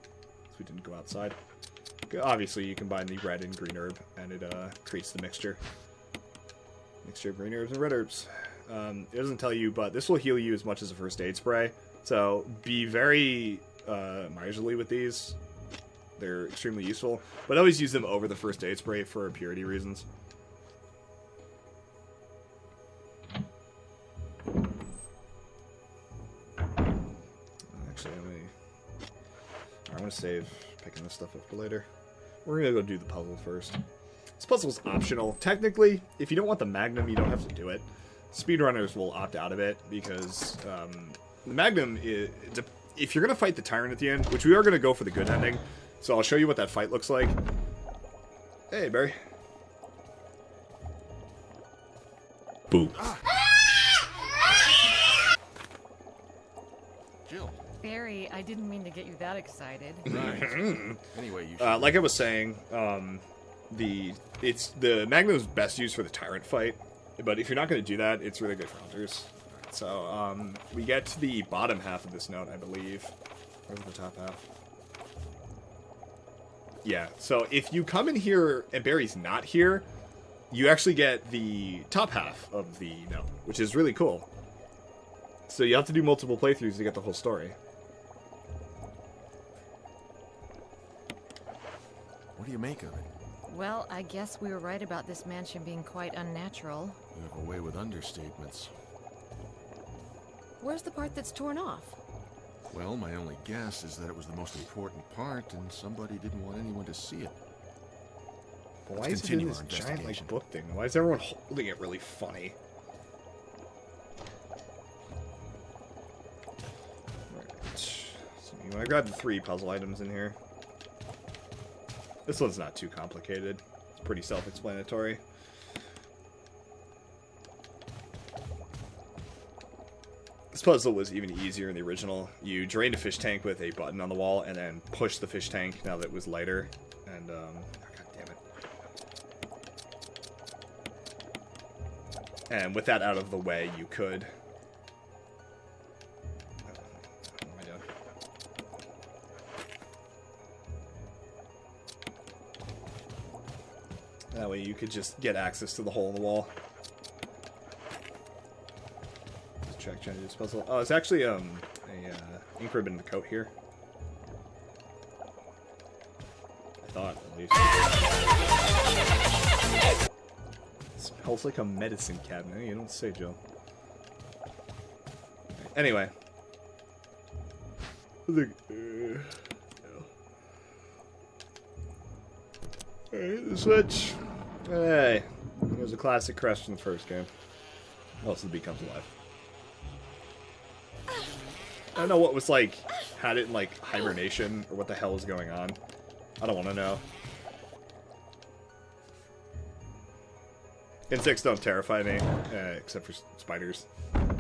Speaker 1: we didn't go outside. Obviously, you combine the red and green herb, and it creates the mixture. Mixture of green herbs and red herbs. It doesn't tell you, but this will heal you as much as a first aid spray. So be very miserly with these. They're extremely useful, but always use them over the first aid spray for purity reasons. Actually, I'm going to save picking this stuff up for later. We're going to go do the puzzle first. This puzzle's optional. Technically, if you don't want the Magnum, you don't have to do it. Speedrunners will opt out of it because the Magnum, if you're going to fight the Tyrant at the end, which we are going to go for the good ending, so I'll show you what that fight looks like. Hey, Barry. Boo.
Speaker 5: Jill.
Speaker 3: Barry, I didn't mean to get you that excited.
Speaker 5: Right. Anyway, you should...
Speaker 1: Like I was saying, the Magnum's best used for the Tyrant fight, but if you're not going to do that, it's really good for hunters. So, we get to the bottom half of this note, I believe. Or the top half. Yeah, so if you come in here and Barry's not here, you actually get the top half of the note, which is really cool. So you have to do multiple playthroughs to get the whole story.
Speaker 5: What do you make of it?
Speaker 3: Well, I guess we were right about this mansion being quite unnatural.
Speaker 5: You have a way with understatements.
Speaker 6: Where's the part that's torn off?
Speaker 5: Well, my only guess is that it was the most important part, and somebody didn't want anyone to see it.
Speaker 1: But why
Speaker 5: Let's
Speaker 1: is it in
Speaker 5: continue
Speaker 1: this
Speaker 5: our
Speaker 1: giant,
Speaker 5: investigation.
Speaker 1: like, book thing? Why is everyone holding it really funny? Alright. So you want to grab the 3 puzzle items in here. This one's not too complicated. It's pretty self-explanatory. This puzzle was even easier in the original. You drained a fish tank with a button on the wall and then pushed the fish tank now that it was lighter. And, oh, god damn it. And with that out of the way, you could... What am I doing? That way you could just get access to the hole in the wall. Trying to do this puzzle. Oh, it's actually a ink ribbon in the coat here. I thought, at least. It smells like a medicine cabinet. You don't say, Joe. Anyway. Alright, the switch. Hey. It was a classic crash from the first game. Also, the bee comes alive. I don't know what was like, had it in like hibernation or what the hell is going on. I don't want to know. Insects don't terrify me, except for spiders,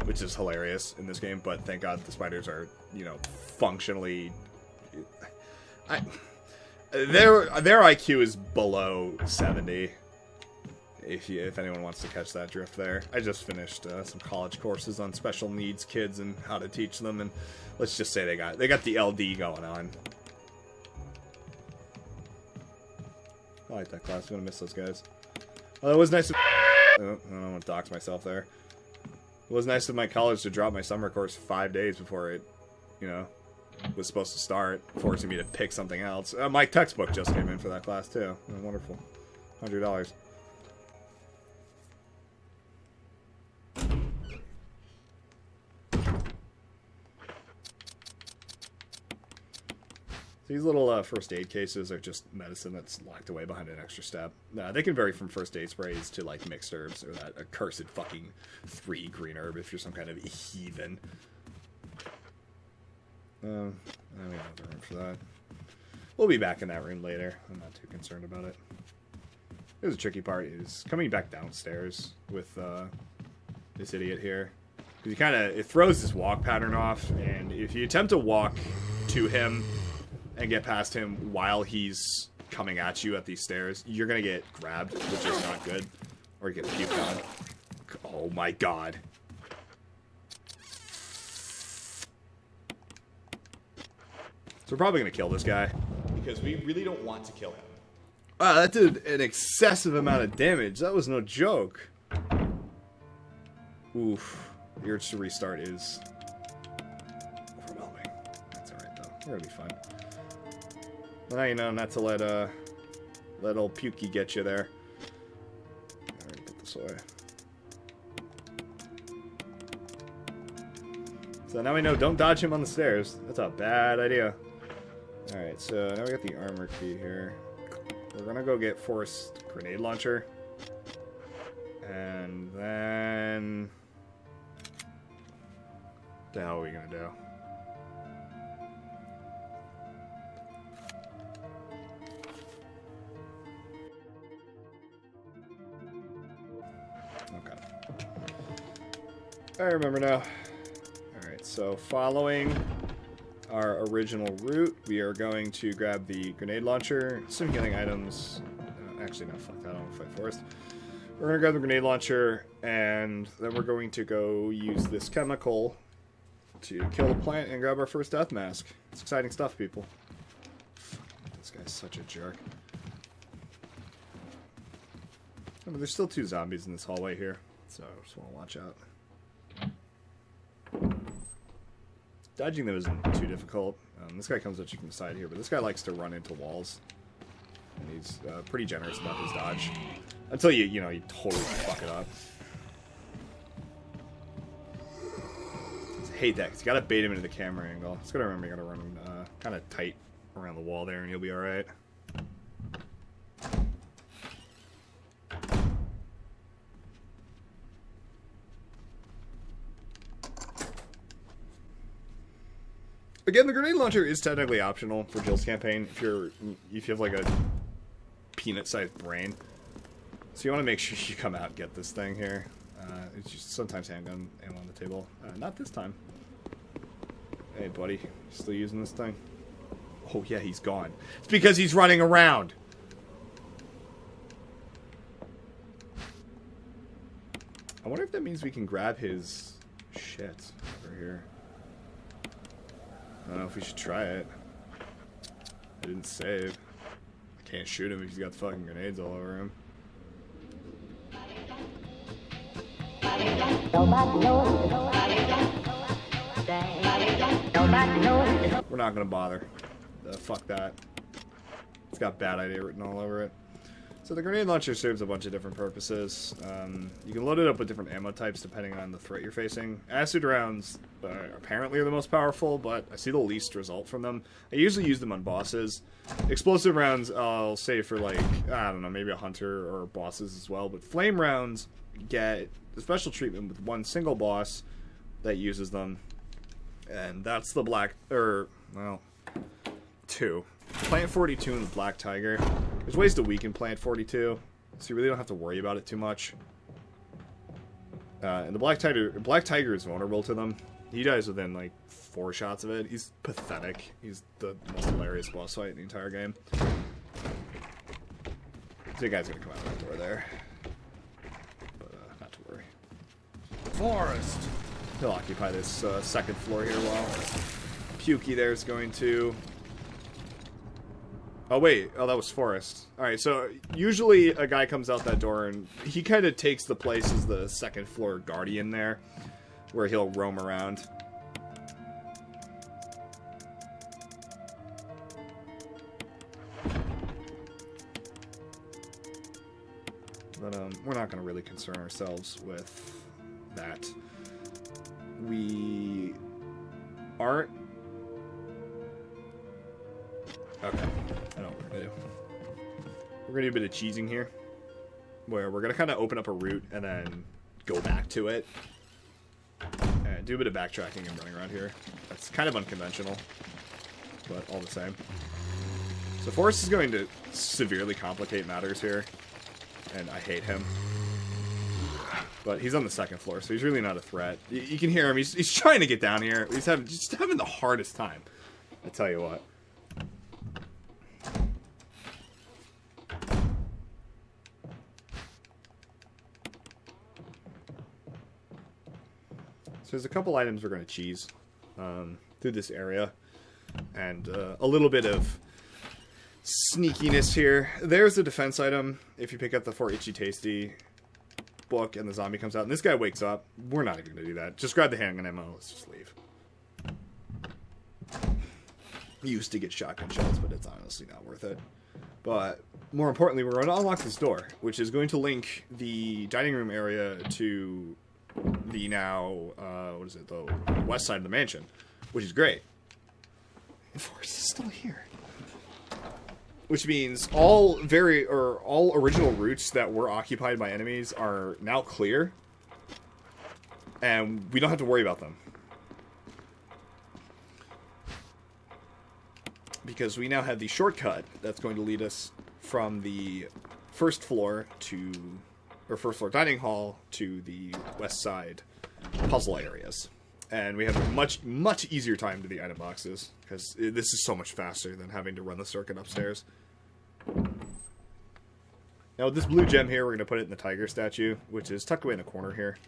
Speaker 1: which is hilarious in this game, but thank God the spiders are, you know, functionally... Their IQ is below 70. If anyone wants to catch that drift there. I just finished some college courses on special needs kids and how to teach them, and let's just say they got the LD going on. I like that class. I'm gonna miss those guys. Oh, it was nice. Oh, I don't want to dox myself there. It was nice of my college to drop my summer course 5 days before it, you know, was supposed to start, forcing me to pick something else. My textbook just came in for that class too. Oh, wonderful. $100. These little first aid cases are just medicine that's locked away behind an extra step. They can vary from first aid sprays to like mixed herbs or that accursed fucking 3 green herb if you're some kind of heathen. We don't have the room for that. We'll be back in that room later. I'm not too concerned about it. Here's the tricky part is coming back downstairs with this idiot here. Because it throws this walk pattern off, and if you attempt to walk to him and get past him while he's coming at you at these stairs, you're gonna get grabbed, which is not good. Or get puked on. Oh my god. So we're probably gonna kill this guy. Because we really don't want to kill him. Wow, that did an excessive amount of damage. That was no joke. Oof. The urge to restart is overwhelming. That's alright though. We're gonna be fine. Well, now you know not to let old Pukey get you there. Alright, put this away. So now we know don't dodge him on the stairs. That's a bad idea. Alright, so now we got the armor key here. We're gonna go get forced grenade launcher. And then what the hell are we gonna do? I remember now. Alright, so following our original route, we are going to grab the grenade launcher, some healing items. Actually, no, fuck that, I don't want to fight forest. We're going to grab the grenade launcher, and then we're going to go use this chemical to kill the plant and grab our first death mask. It's exciting stuff, people. This guy's such a jerk. Oh, but there's still 2 zombies in this hallway here, so I just want to watch out. Dodging them isn't too difficult. This guy comes at you from the side here, but this guy likes to run into walls. And he's pretty generous about his dodge. Until you totally fuck it up. I hate that, because you gotta bait him into the camera angle. Just gotta remember you gotta run kind of tight around the wall there, and you'll be alright. Again, the grenade launcher is technically optional for Jill's campaign if you have like a peanut-sized brain. So you want to make sure you come out and get this thing here. It's just sometimes handgun ammo on the table. Not this time. Hey, buddy, you still using this thing? Oh yeah, he's gone. It's because he's running around. I wonder if that means we can grab his shit over here. I don't know if we should try it. I didn't save. I can't shoot him if he's got fucking grenades all over him. We're not gonna bother. Fuck that. It's got bad idea written all over it. So the grenade launcher serves a bunch of different purposes. You can load it up with different ammo types depending on the threat you're facing. Acid rounds apparently are the most powerful, but I see the least result from them. I usually use them on bosses. Explosive rounds I'll save for, like, I don't know, maybe a hunter or bosses as well. But flame rounds get a special treatment with one single boss that uses them. And that's the well, 2. Plant 42 and the Black Tiger. There's ways to weaken Plant 42, so you really don't have to worry about it too much. And the Black Tiger is vulnerable to them. He dies within like 4 shots of it. He's pathetic. He's the most hilarious boss fight in the entire game. The guy's gonna come out of the door there, but not to worry.
Speaker 5: Forest.
Speaker 1: He'll occupy this second floor here while Pukey there is going to Oh, wait. Oh, that was Forest. Alright, so usually a guy comes out that door and he kind of takes the place as the second floor guardian there, where he'll roam around. But we're not going to really concern ourselves with that. We aren't... Okay, I know what we're going to do. We're going to do a bit of cheesing here, where we're going to kind of open up a route and then go back to it. And do a bit of backtracking and running around here. That's kind of unconventional, but all the same. So Forrest is going to severely complicate matters here, and I hate him. But he's on the second floor, so he's really not a threat. You can hear him. He's trying to get down here. He's just having the hardest time. I tell you what. So there's a couple items we're going to cheese through this area. And a little bit of sneakiness here. There's the defense item. If you pick up the For Itchy Tasty book and the zombie comes out and this guy wakes up, we're not even going to do that. Just grab the handgun ammo. Let's just leave. We used to get shotgun shells, but it's honestly not worth it. But more importantly, we're going to unlock this door, which is going to link the dining room area to the now, the west side of the mansion, which is great. And Forrest is still here. Which means all original routes that were occupied by enemies are now clear. And we don't have to worry about them. Because we now have the shortcut that's going to lead us from the first floor dining hall to the west side puzzle areas. And we have a much, much easier time to the item boxes, because this is so much faster than having to run the circuit upstairs. Now, this blue gem here, we're going to put it in the tiger statue, which is tucked away in the corner here.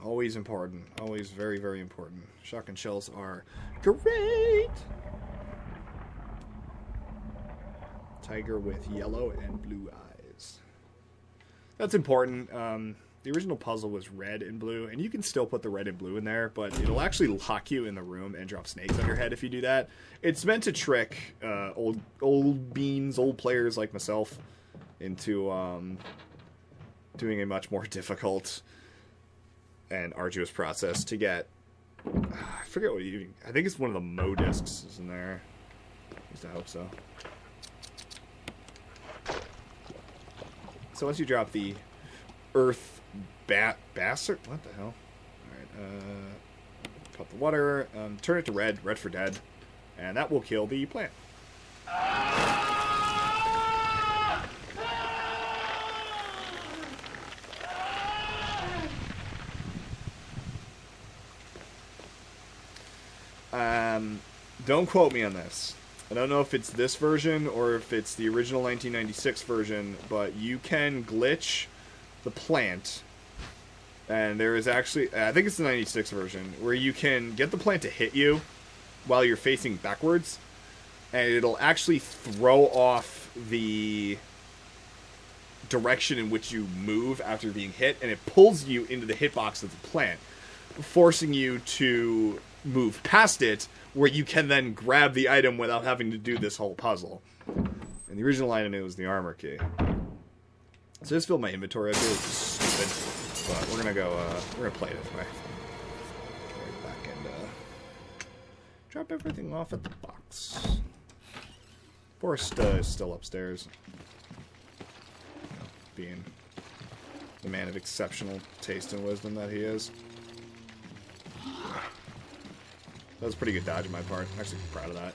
Speaker 1: Always important. Always very, very important. Shotgun shells are great! Tiger with yellow and blue eyes. That's important. The original puzzle was red and blue, and you can still put the red and blue in there, but it'll actually lock you in the room and drop snakes on your head if you do that. It's meant to trick old players like myself into doing a much more difficult and arduous process to get. I forget what I think it's one of the Mo discs is in there. At least I hope so. So once you drop the Earth Bastard, what the hell? Alright, put the water, turn it to red for dead, and that will kill the plant. Don't quote me on this. I don't know if it's this version or if it's the original 1996 version, but you can glitch the plant. And there is actually, I think it's the 96 version, where you can get the plant to hit you while you're facing backwards. And it'll actually throw off the direction in which you move after being hit, and it pulls you into the hitbox of the plant, forcing you to move past it, where you can then grab the item without having to do this whole puzzle. And the original item, it was the armor key. So I just filled my inventory up here, which is stupid. But we're gonna go, we're gonna play it anyway. Carry it back and, drop everything off at the box. Forrest is still upstairs. Being the man of exceptional taste and wisdom that he is. That was a pretty good dodge on my part. I'm actually proud of that.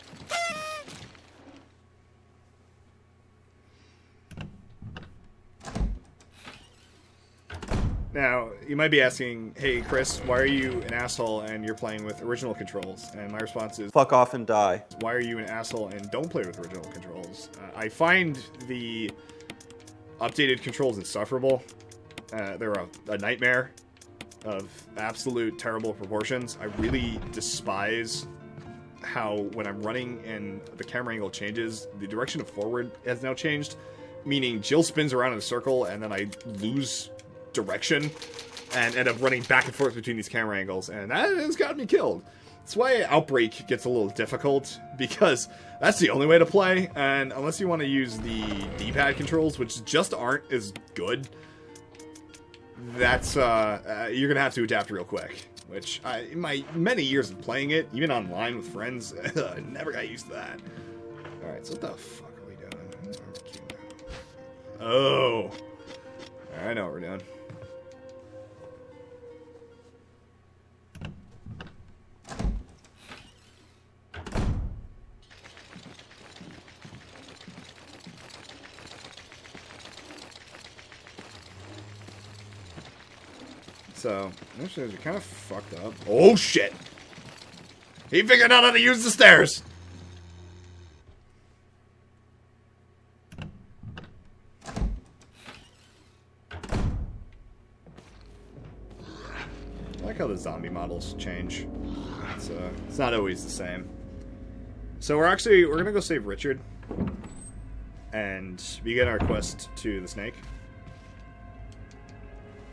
Speaker 1: Now, you might be asking, hey, Chris, why are you an asshole and you're playing with original controls? And my response is,
Speaker 8: Fuck off and die.
Speaker 1: why are you an asshole and don't play with original controls? I find the updated controls insufferable. They're a nightmare of absolute terrible proportions. I really despise how when I'm running and the camera angle changes, the direction of forward has now changed, meaning Jill spins around in a circle and then I lose direction and end up running back and forth between these camera angles, and that has got me killed. That's why Outbreak gets a little difficult, because that's the only way to play, and unless you want to use the D-pad controls, which just aren't as good, that's you're gonna have to adapt real quick. Which in my many years of playing it, even online with friends, I never got used to that. All right, so what the fuck are we doing? Oh, I know what we're doing. So, actually, they're kind of fucked up. Oh, shit! He figured out how to use the stairs! I like how the zombie models change. It's not always the same. So we're gonna go save Richard. And begin our quest to the snake.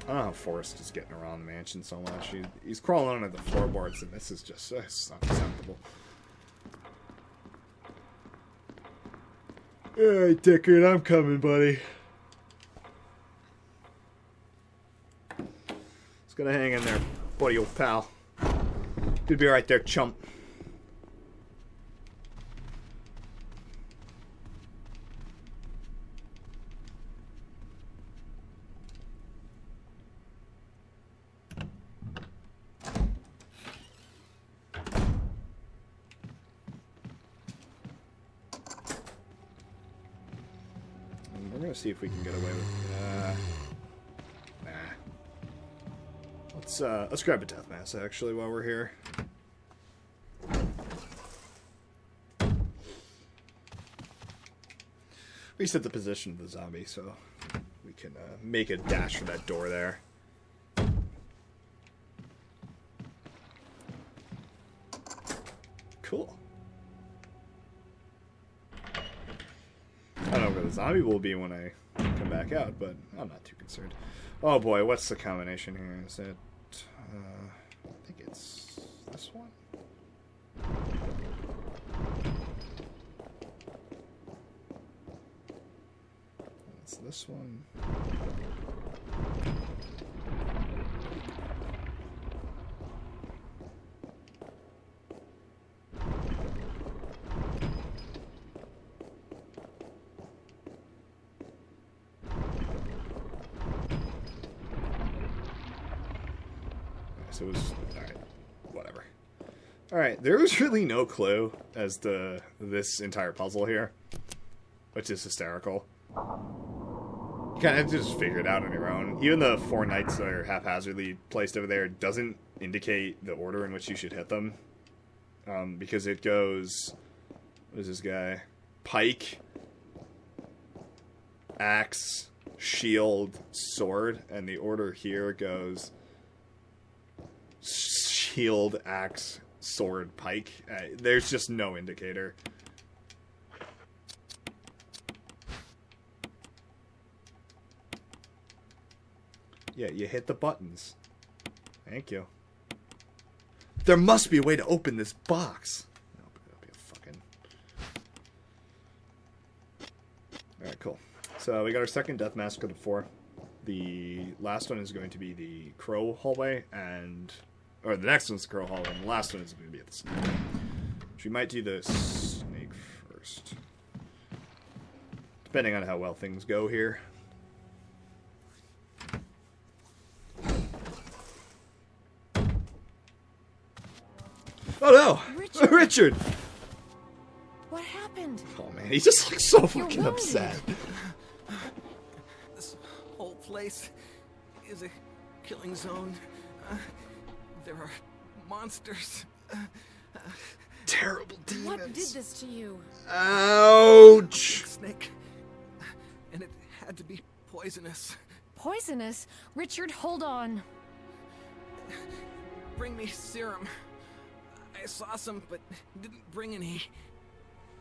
Speaker 1: I don't know how Forrest is getting around the mansion so much. He's crawling under the floorboards, and this is just it's not acceptable. Alright, Dickard, I'm coming, buddy. Just gonna hang in there, buddy old pal. Good to be right there, chump. We're gonna see if we can get away with. Nah. Let's grab a death mask actually while we're here. Reset the position of the zombie so we can make a dash for that door there. Cool. I don't know where the zombie will be when I come back out, but I'm not too concerned. Oh boy, what's the combination here? Is it... I think it's this one? It's this one. So it was... Alright. Whatever. Alright, there was really no clue as to this entire puzzle here. Which is hysterical. You kind of have to just figure it out on your own. Even the 4 knights that are haphazardly placed over there doesn't indicate the order in which you should hit them. Because it goes... What is this guy? Pike. Axe. Shield. Sword. And the order here goes... Shield, axe, sword, pike. There's just no indicator. Yeah, you hit the buttons. Thank you. There must be a way to open this box. That'll be a fucking... Alright, cool. So we got our second death mask of the 4. The last one is going to be the crow hallway, and... Or the next one's the crow hallway, and the last one is going to be at the snake. Which we might do the snake first. Depending on how well things go here. Oh no!
Speaker 6: Richard!
Speaker 1: Richard!
Speaker 6: What happened?
Speaker 1: Oh man, he just looks so
Speaker 6: You're
Speaker 1: fucking
Speaker 6: wounded.
Speaker 1: upset.
Speaker 2: This whole place is a killing zone. There are monsters.
Speaker 1: Terrible demons.
Speaker 6: What did this to you?
Speaker 1: Ouch!
Speaker 2: Snake. And it had to be poisonous.
Speaker 6: Poisonous? Richard, hold on.
Speaker 2: Bring me serum. I saw some, but didn't bring any.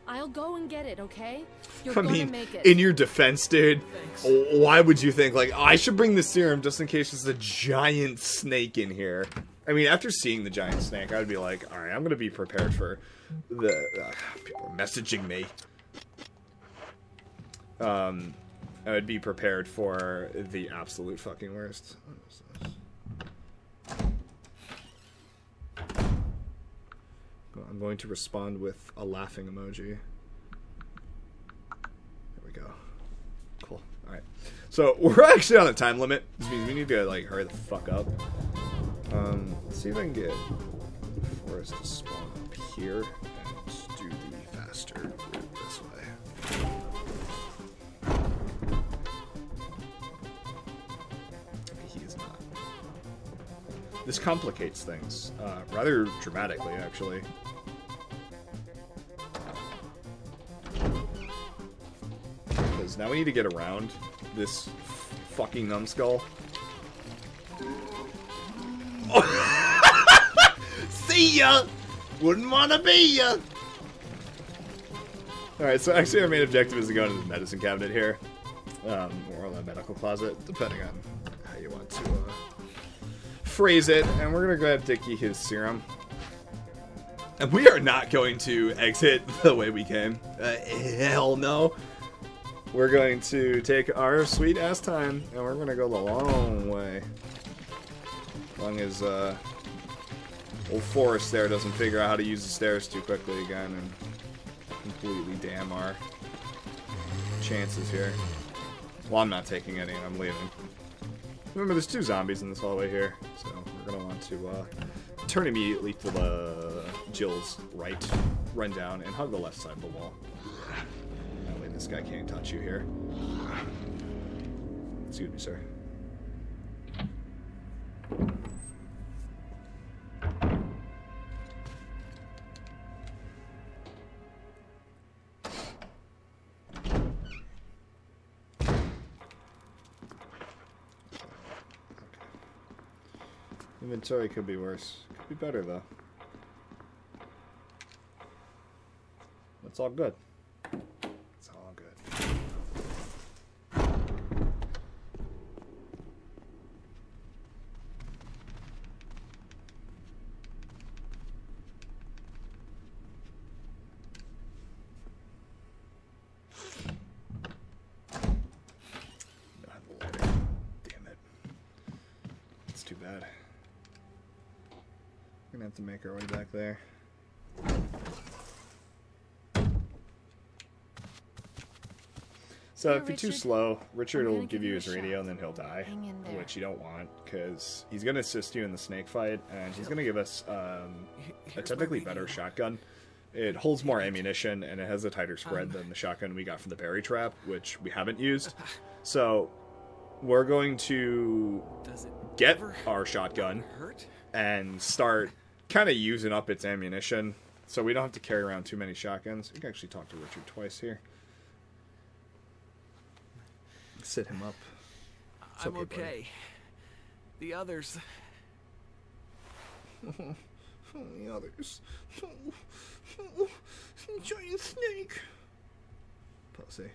Speaker 6: I'll go and get it, okay? You're
Speaker 1: I
Speaker 6: gonna
Speaker 1: mean,
Speaker 6: make it.
Speaker 1: in your defense, dude,
Speaker 2: Thanks.
Speaker 1: why would you think, like, I should bring the serum just in case there's a giant snake in here? I mean, after seeing the giant snake, I'd be like, alright, I'm gonna be prepared for the... people are messaging me. I would be prepared for the absolute fucking worst. I'm going to respond with a laughing emoji. There we go. Cool. Alright. So, we're actually on a time limit. This means we need to, like, hurry the fuck up. Let's see if I can get Forrest to spawn up here and do the faster route this way. He is not. This complicates things, rather dramatically, actually. Because now we need to get around this fucking numbskull. See ya! Wouldn't wanna be ya! Alright, so actually our main objective is to go into the medicine cabinet here. Or the medical closet, depending on how you want to phrase it. And we're gonna go ahead and Dickie his serum. And we are not going to exit the way we came. Hell no. We're going to take our sweet ass time, and we're gonna go the long way. As long as old Forrest there doesn't figure out how to use the stairs too quickly again and completely damn our chances here. Well, I'm not taking any, and I'm leaving. Remember, there's 2 zombies in this hallway here, so we're gonna want to turn immediately to the Jill's right, run down, and hug the left side of the wall. That way this guy can't touch you here. Excuse me, sir. Inventory could be worse. Could be better, though. It's all good. It's all good. No, I have the lighter. Damn it. It's too bad. We're gonna have to make our way back there. So
Speaker 6: Here,
Speaker 1: if you're too
Speaker 6: Richard.
Speaker 1: slow, Richard
Speaker 6: I'm
Speaker 1: will
Speaker 6: gonna
Speaker 1: give
Speaker 6: give
Speaker 1: you
Speaker 6: you
Speaker 1: his
Speaker 6: a
Speaker 1: radio
Speaker 6: shot.
Speaker 1: and then he'll die,
Speaker 6: Hang in there.
Speaker 1: which you don't want because he's gonna assist you in the snake fight, and he's gonna give us a
Speaker 2: Here's
Speaker 1: technically
Speaker 2: my
Speaker 1: better
Speaker 2: radio.
Speaker 1: shotgun. It holds more ammunition and it has a tighter spread than the shotgun we got from the berry trap, which we haven't used. So we're going to
Speaker 2: Does it
Speaker 1: get
Speaker 2: ever
Speaker 1: our shotgun
Speaker 2: hurt?
Speaker 1: and start kind of using up its ammunition, so we don't have to carry around too many shotguns. We can actually talk to Richard twice here. Sit him up. It's
Speaker 2: I'm
Speaker 1: okay, buddy.
Speaker 2: okay. The others.
Speaker 1: The others. Giant snake. Pussy.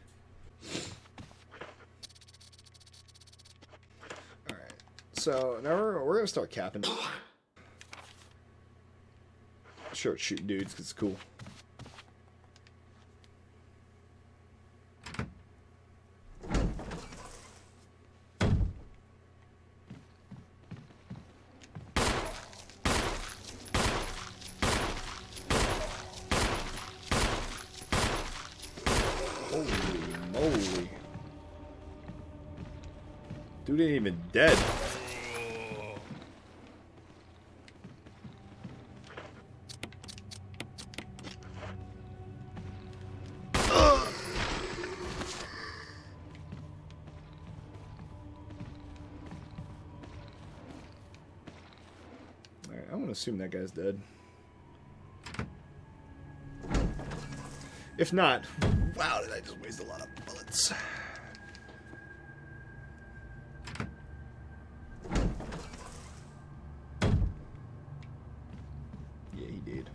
Speaker 1: Alright. So now we're gonna start capping. Sure, shoot dudes, 'cause it's cool. Holy moly. Dude ain't even dead. Alright, I want to assume that guy's dead. If not, wow, did I just waste a lot of bullets. Yeah, he did.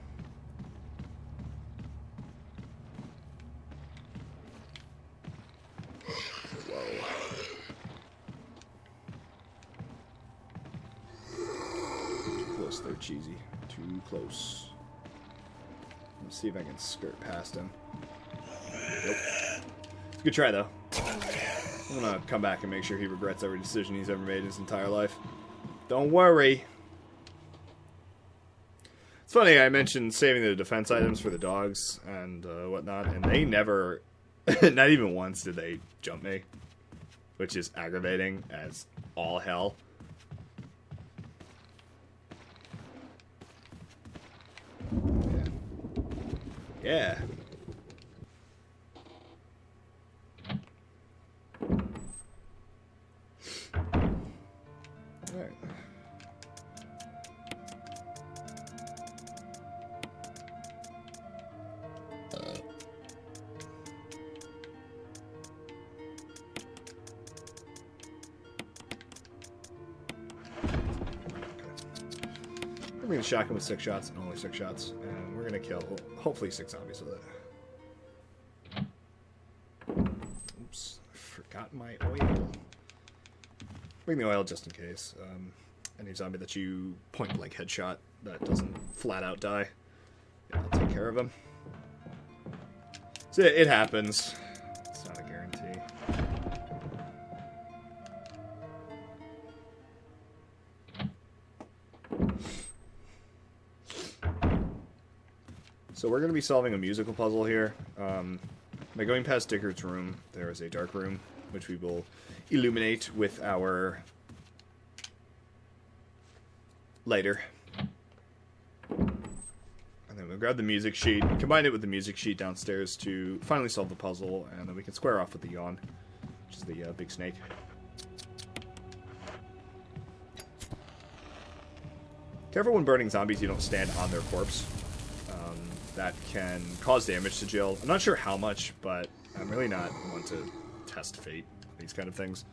Speaker 1: Whoa. Too close there, Cheesy. Too close. Let's see if I can skirt past him. Nope. It's a good try, though. I'm gonna come back and make sure he regrets every decision he's ever made in his entire life. Don't worry. It's funny, I mentioned saving the defense items for the dogs and whatnot, and they never, not even once did they jump me, which is aggravating as all hell. Yeah. Alright. We're going to shotgun with 6 shots and only 6 shots, and we're going to kill hopefully 6 zombies with it. Oops, I forgot my oil. Bring the oil just in case. Any zombie that you point blank headshot that doesn't flat out die, yeah, I'll take care of him. So it happens. It's not a guarantee. So we're going to be solving a musical puzzle here. By going past Dicker's room, there is a dark room, which we will illuminate with our lighter. And then we'll grab the music sheet, combine it with the music sheet downstairs to finally solve the puzzle, and then we can square off with the yawn, which is the big snake. Careful when burning zombies, you don't stand on their corpse. That can cause damage to Jill. I'm not sure how much, but I'm really not one to test fate, these kind of things.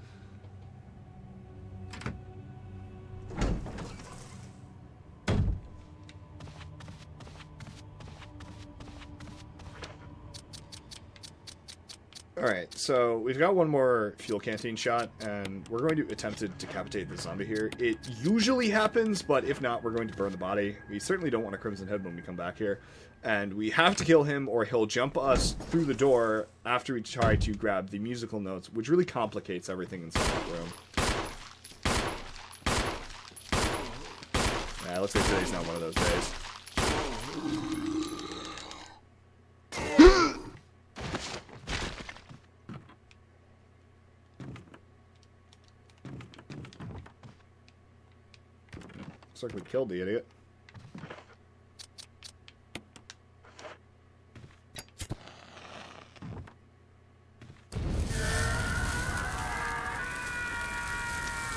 Speaker 1: Alright, so we've got one more fuel canteen shot, and we're going to attempt to decapitate the zombie here. It usually happens, but if not, we're going to burn the body. We certainly don't want a Crimson Head when we come back here. And we have to kill him, or he'll jump us through the door after we try to grab the musical notes, which really complicates everything inside that room. Yeah, looks like today's not one of those days. Looks like we killed the idiot.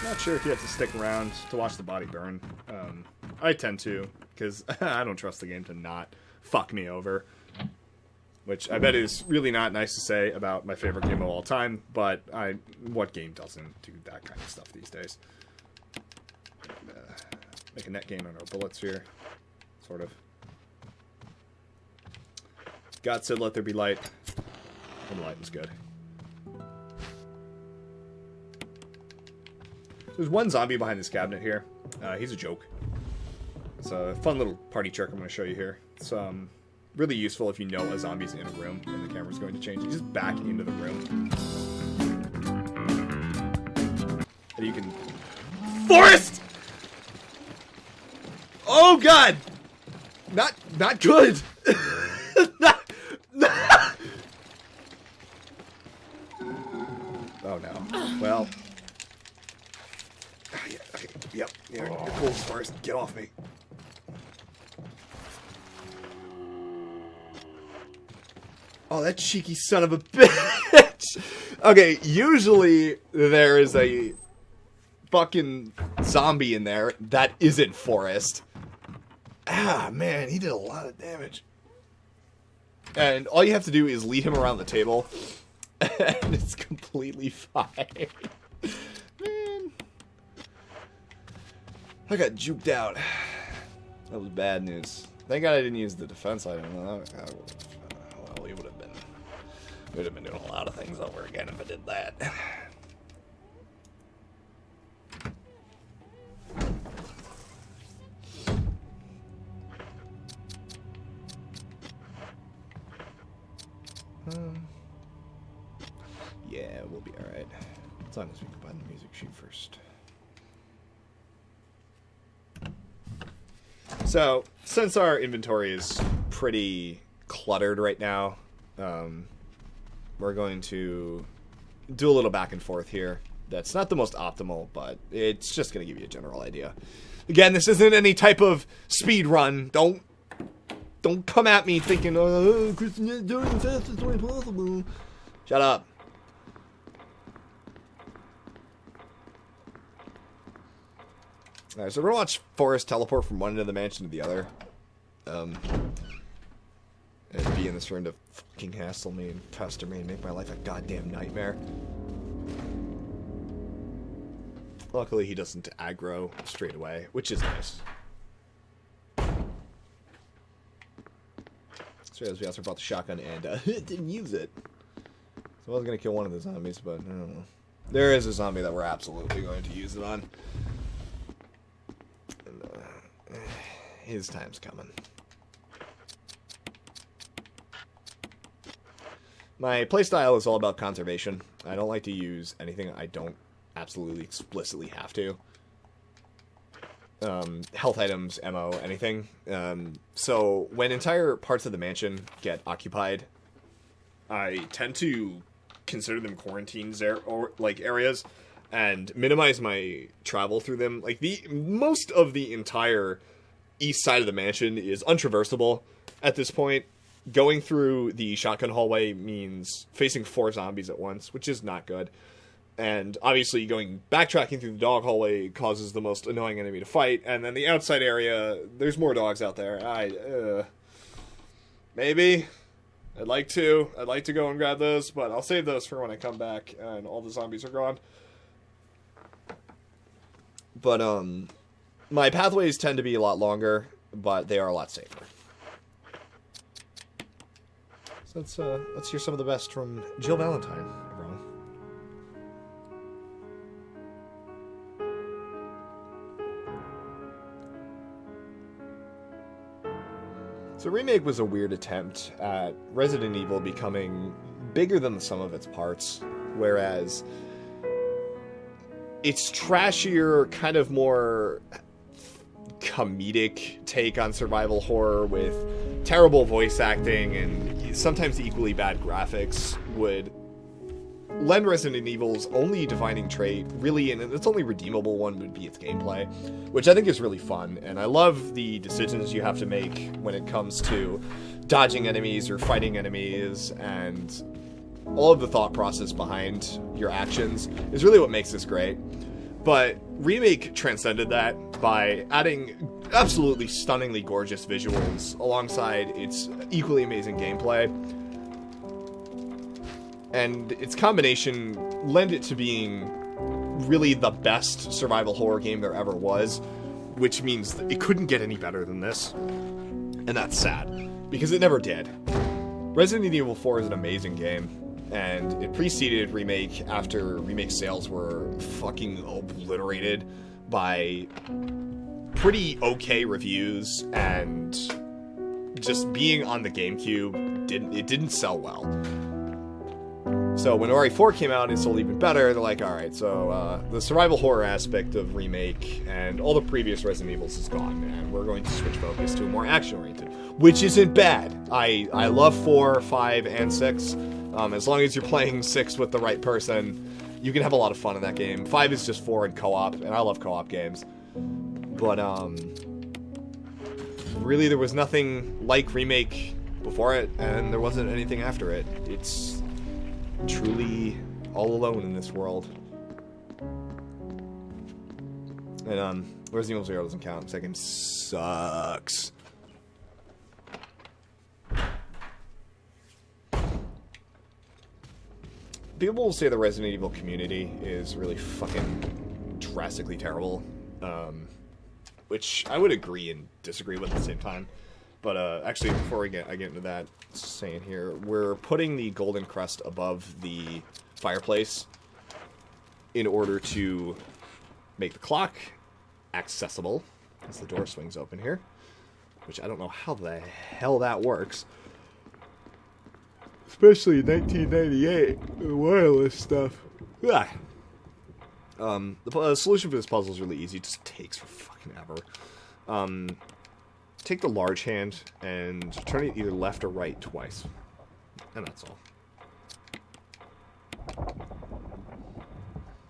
Speaker 1: Not sure if you have to stick around to watch the body burn. I tend to, because I don't trust the game to not fuck me over. Which I bet is really not nice to say about my favorite game of all time, but what game doesn't do that kind of stuff these days? Make a net gain on our bullets here. Sort of. God said let there be light. And the light was good. There's one zombie behind this cabinet here. He's a joke. It's a fun little party trick I'm going to show you here. It's really useful if you know a zombie's in a room and the camera's going to change. You just back into the room. And you can... Forrest! Oh god! Not good! Oh no. Well... Yeah, okay, yep, you're cool, Forrest. Get off me. Oh, that cheeky son of a bitch! Okay, usually there is a fucking zombie in there that isn't Forrest. Ah, man, he did a lot of damage. And all you have to do is lead him around the table, and it's completely fine. Man. I got juked out. That was bad news. Thank God I didn't use the defense item. Well, we would have been doing a lot of things over again if I did that. Yeah, we'll be alright. As long as we can find the music sheet first. So, since our inventory is pretty cluttered right now, we're going to do a little back and forth here. That's not the most optimal, but it's just going to give you a general idea. Again, this isn't any type of speed run. Don't come at me thinking, oh, Christian is doing the fastest way possible. Shut up. Alright, so we're gonna watch Forrest teleport from one end of the mansion to the other. And be in this room to fucking hassle me and pester me and make my life a goddamn nightmare. Luckily, he doesn't aggro straight away, which is nice. Straight as we also brought the shotgun and didn't use it. So I was gonna kill one of the zombies, but I don't know. There is a zombie that we're absolutely going to use it on. And, his time's coming. My playstyle is all about conservation. I don't like to use anything I don't absolutely explicitly have to. Health items, ammo, anything. So when entire parts of the mansion get occupied, I tend to consider them quarantines areas and minimize my travel through them. Like most of the entire east side of the mansion is untraversable at this point. Going through the shotgun hallway means facing 4 zombies at once, which is not good. And obviously backtracking through the dog hallway causes the most annoying enemy to fight. And then the outside area, there's more dogs out there. Maybe. I'd like to go and grab those, but I'll save those for when I come back and all the zombies are gone. But, my pathways tend to be a lot longer, but they are a lot safer. So let's hear some of the best from Jill Valentine, everyone. So Remake was a weird attempt at Resident Evil becoming bigger than the sum of its parts, whereas its trashier, kind of more comedic take on survival horror with terrible voice acting and sometimes equally bad graphics would lend Resident Evil's only defining trait, really, and its only redeemable one would be its gameplay, which I think is really fun, and I love the decisions you have to make when it comes to dodging enemies or fighting enemies, and all of the thought process behind your actions is really what makes this great. But Remake transcended that by adding absolutely stunningly gorgeous visuals alongside its equally amazing gameplay. And its combination lent it to being really the best survival horror game there ever was, which means that it couldn't get any better than this. And that's sad, because it never did. Resident Evil 4 is an amazing game, and it preceded Remake after Remake sales were fucking obliterated by pretty okay reviews, and just being on the GameCube didn't sell well. So when RE4 came out, it sold even better. They're like, alright, so the survival horror aspect of Remake and all the previous Resident Evils is gone, and we're going to switch focus to a more action-oriented, which isn't bad. I love 4, 5, and 6. As long as you're playing 6 with the right person, you can have a lot of fun in that game. 5 is just 4 in co-op, and I love co-op games. But, really there was nothing like Remake before it, and there wasn't anything after it. It's truly all alone in this world. And Resident Evil 0 doesn't count. Second sucks. people will say the Resident Evil community is really fucking drastically terrible, which I would agree and disagree with at the same time. But actually, before I get into that, saying here, we're putting the golden crest above the fireplace in order to make the clock accessible as the door swings open here, which I don't know how the hell that works. Especially in 1998, the wireless stuff. Ah. The solution for this puzzle is really easy. It just takes for fucking ever. Take the large hand and turn it either left or right twice. And that's all.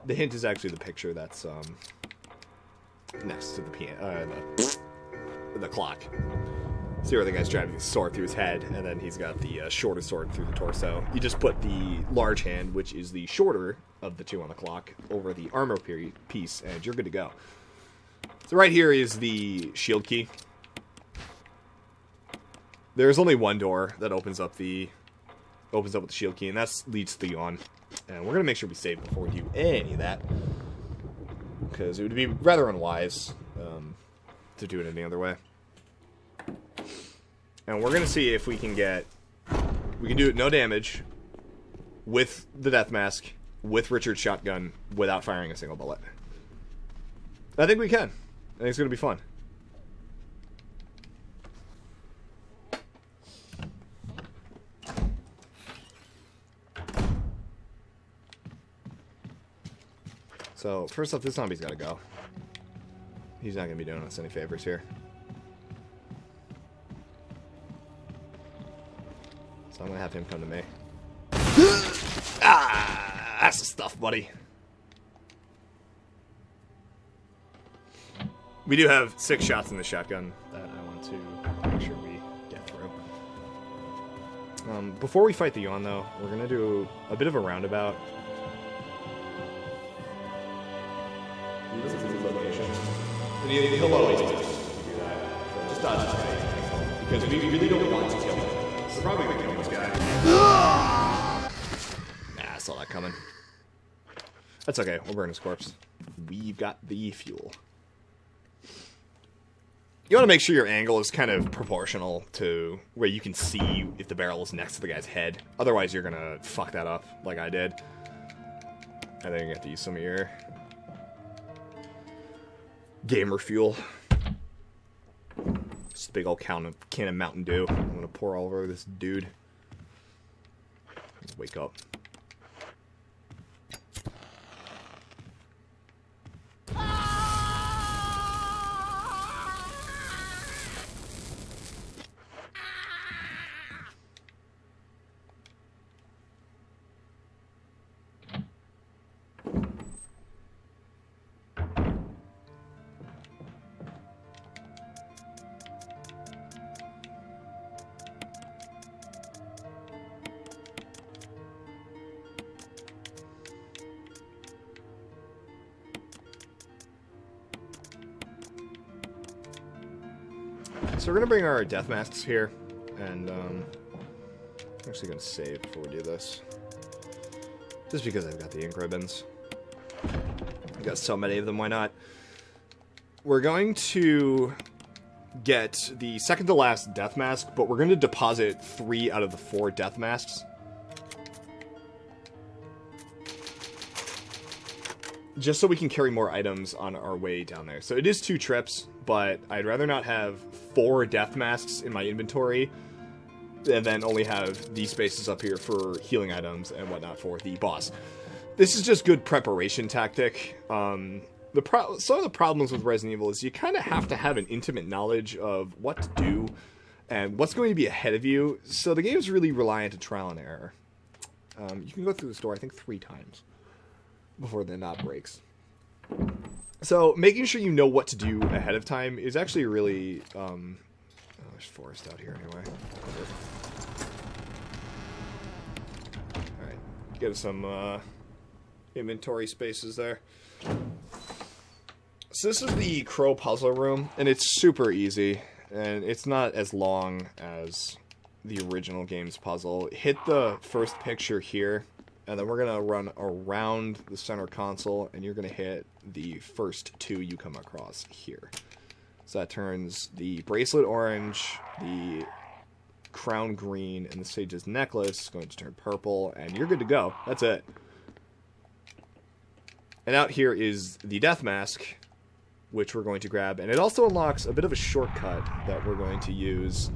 Speaker 1: The hint is actually the picture that's next to the piano, the clock. See where the guy's driving his sword through his head, and then he's got the shorter sword through the torso. You just put the large hand, which is the shorter of the two on the clock, over the armor piece, and you're good to go. So right here is the shield key. There's only one door that opens up with the shield key, and that leads to the yawn. And we're gonna make sure we save before we do any of that, because it would be rather unwise to do it any other way. And we're gonna see if we can do it no damage with the death mask, with Richard's shotgun, without firing a single bullet. I think we can. I think it's gonna be fun. So, first off, this zombie's gotta go. He's not gonna be doing us any favors here. So I'm gonna have him come to me. Ah! That's the stuff, buddy. We do have 6 shots in the shotgun that I want to make sure we get through. Before we fight the yawn, though, we're gonna do a bit of a roundabout. He'll always do that. So just dodge this guy. Because we really don't want to kill him. So probably gonna kill this guy. I saw that coming. That's okay, we'll burn his corpse. We've got the fuel. You want to make sure your angle is kind of proportional to where you can see if the barrel is next to the guy's head. Otherwise, you're gonna fuck that up, like I did. I think you have to use some of your gamer fuel. Just a big old can of Mountain Dew. I'm gonna pour all over this dude. Let's wake up. So we're gonna bring our death masks here, and I'm actually gonna save before we do this, just because I've got the ink ribbons. I've got so many of them. Why not? We're going to get the second to last death mask, but we're going to deposit 3 out of the 4 death masks. Just so we can carry more items on our way down there. So it is 2 trips, but I'd rather not have 4 death masks in my inventory and then only have these spaces up here for healing items and whatnot for the boss. This is just good preparation tactic. Some of the problems with Resident Evil is you kind of have to have an intimate knowledge of what to do and what's going to be ahead of you. So the game is really reliant on trial and error. You can go through the store, I think, 3 times before the knot breaks. So making sure you know what to do ahead of time is actually really there's forest out here anyway. Alright, get some inventory spaces there. So this is the crow puzzle room, and it's super easy, and it's not as long as the original game's puzzle. Hit the first picture here and then we're going to run around the center console, and you're going to hit the first 2 you come across here. So that turns the bracelet orange, the crown green, and the sage's necklace going to turn purple, and you're good to go. That's it. And out here is the death mask, which we're going to grab, and it also unlocks a bit of a shortcut that we're going to use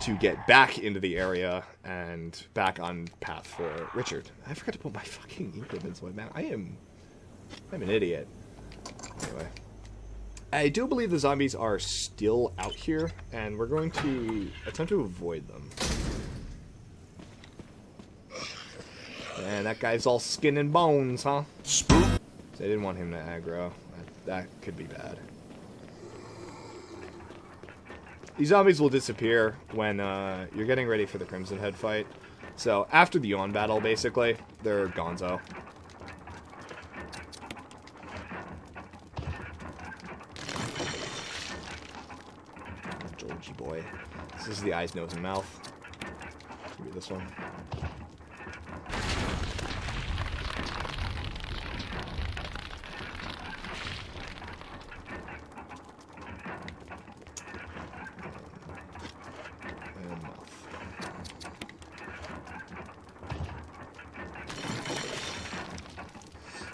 Speaker 1: to get back into the area and back on path for Richard. I forgot to put my fucking equipment away, man. I'm an idiot. Anyway. I do believe the zombies are still out here, and we're going to attempt to avoid them. And that guy's all skin and bones, huh?
Speaker 5: Spook.
Speaker 1: I didn't want him to aggro. That could be bad. These zombies will disappear when you're getting ready for the Crimson Head fight. So after the yawn battle, basically, they're gonzo. Georgie boy. This is the eyes, nose, and mouth. Give me this one.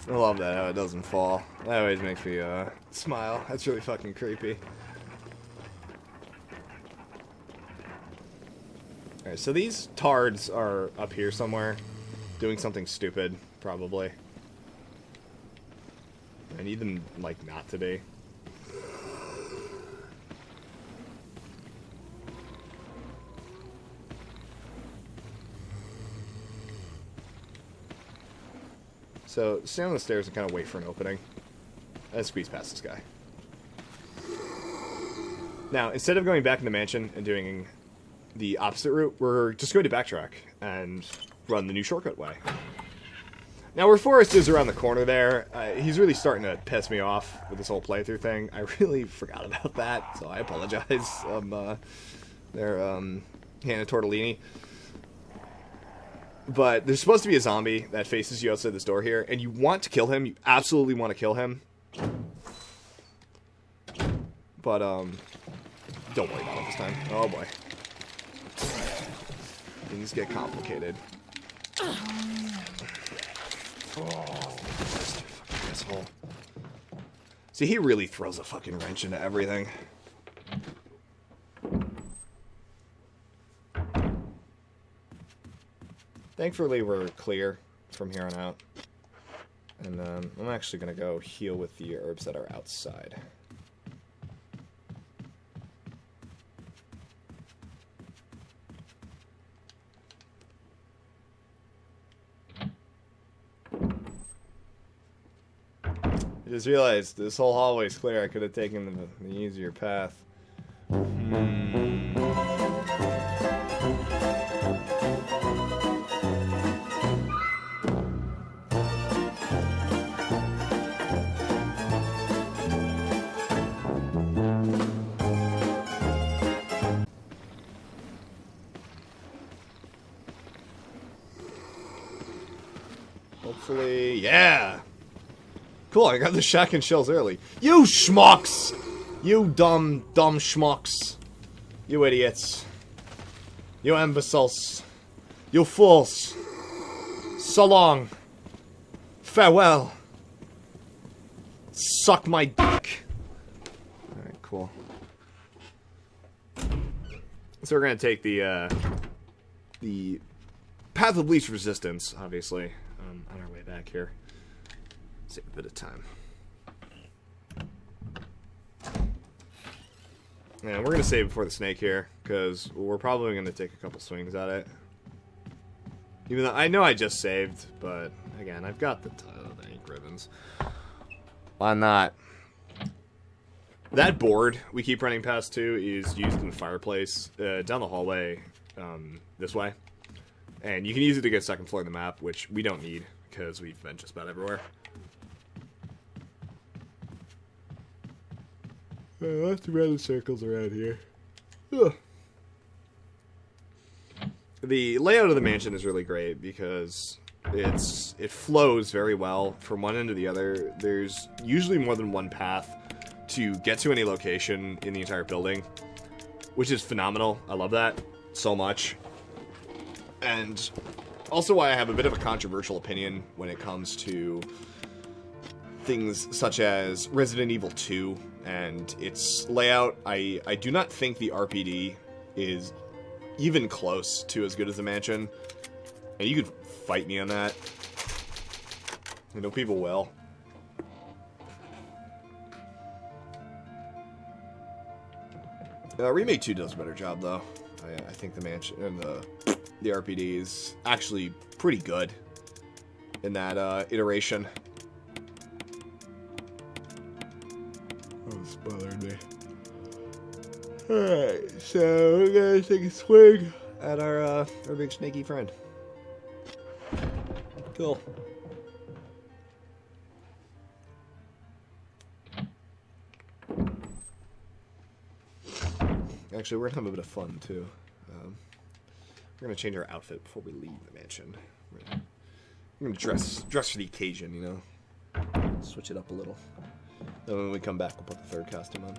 Speaker 1: I love that, how it doesn't fall. That always makes me smile. That's really fucking creepy. Alright, so these tards are up here somewhere, doing something stupid, probably. I need them, like, not to be. So, stand on the stairs and kind of wait for an opening. And squeeze past this guy. Now, instead of going back in the mansion and doing the opposite route, we're just going to backtrack and run the new shortcut way. Now, where Forrest is around the corner there, he's really starting to piss me off with this whole playthrough thing. I really forgot about that, so I apologize. Hannah Tortellini. But there's supposed to be a zombie that faces you outside this door here, and you want to kill him. You absolutely want to kill him. But, don't worry about it this time. Oh, boy. Things get complicated. Oh, fucking asshole. See, he really throws a fucking wrench into everything. Thankfully, we're clear from here on out. And I'm actually going to go heal with the herbs that are outside. I just realized this whole hallway's clear. I could have taken the easier path. Hopefully, yeah! Cool, I got the shotgun shells early. You schmucks! You dumb schmucks. You idiots. You imbeciles. You fools. So long. Farewell. Suck my dick. Alright, cool. So we're gonna take the path of least resistance, obviously, on our way back here. Save a bit of time. Yeah, we're gonna save before the snake here, because we're probably gonna take a couple swings at it. Even though I know I just saved, but again, I've got the ink ribbons. Why not? That board we keep running past too is used in the fireplace down the hallway this way, and you can use it to get second floor of the map, which we don't need because we've been just about everywhere. Lots of random circles around here. Ugh. the layout of the mansion is really great because it flows very well from one end to the other. There's usually more than one path to get to any location in the entire building, which is phenomenal. I love that so much. And also why I have a bit of a controversial opinion when it comes to things such as Resident Evil 2 and its layout. I do not think the RPD is even close to as good as the mansion. And you could fight me on that. I know people will. Remake 2 does a better job, though. I think the mansion and the RPD is actually pretty good in that iteration. Oh, this bothered me. Alright, so we're gonna take a swing at our big snaky friend. Cool. Actually, we're gonna have a bit of fun too. We're gonna change our outfit before we leave the mansion. We're gonna dress for the occasion, you know. Switch it up a little. Then when we come back, we'll put the third costume on.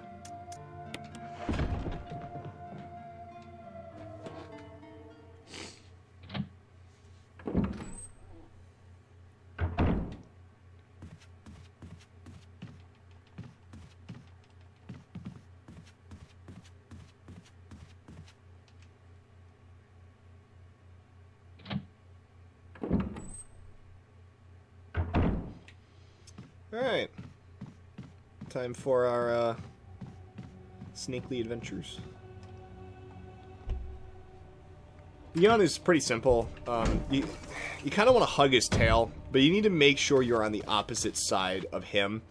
Speaker 1: Alright. Time for our snakely adventures. Leon is pretty simple. You kind of want to hug his tail, but you need to make sure you're on the opposite side of him,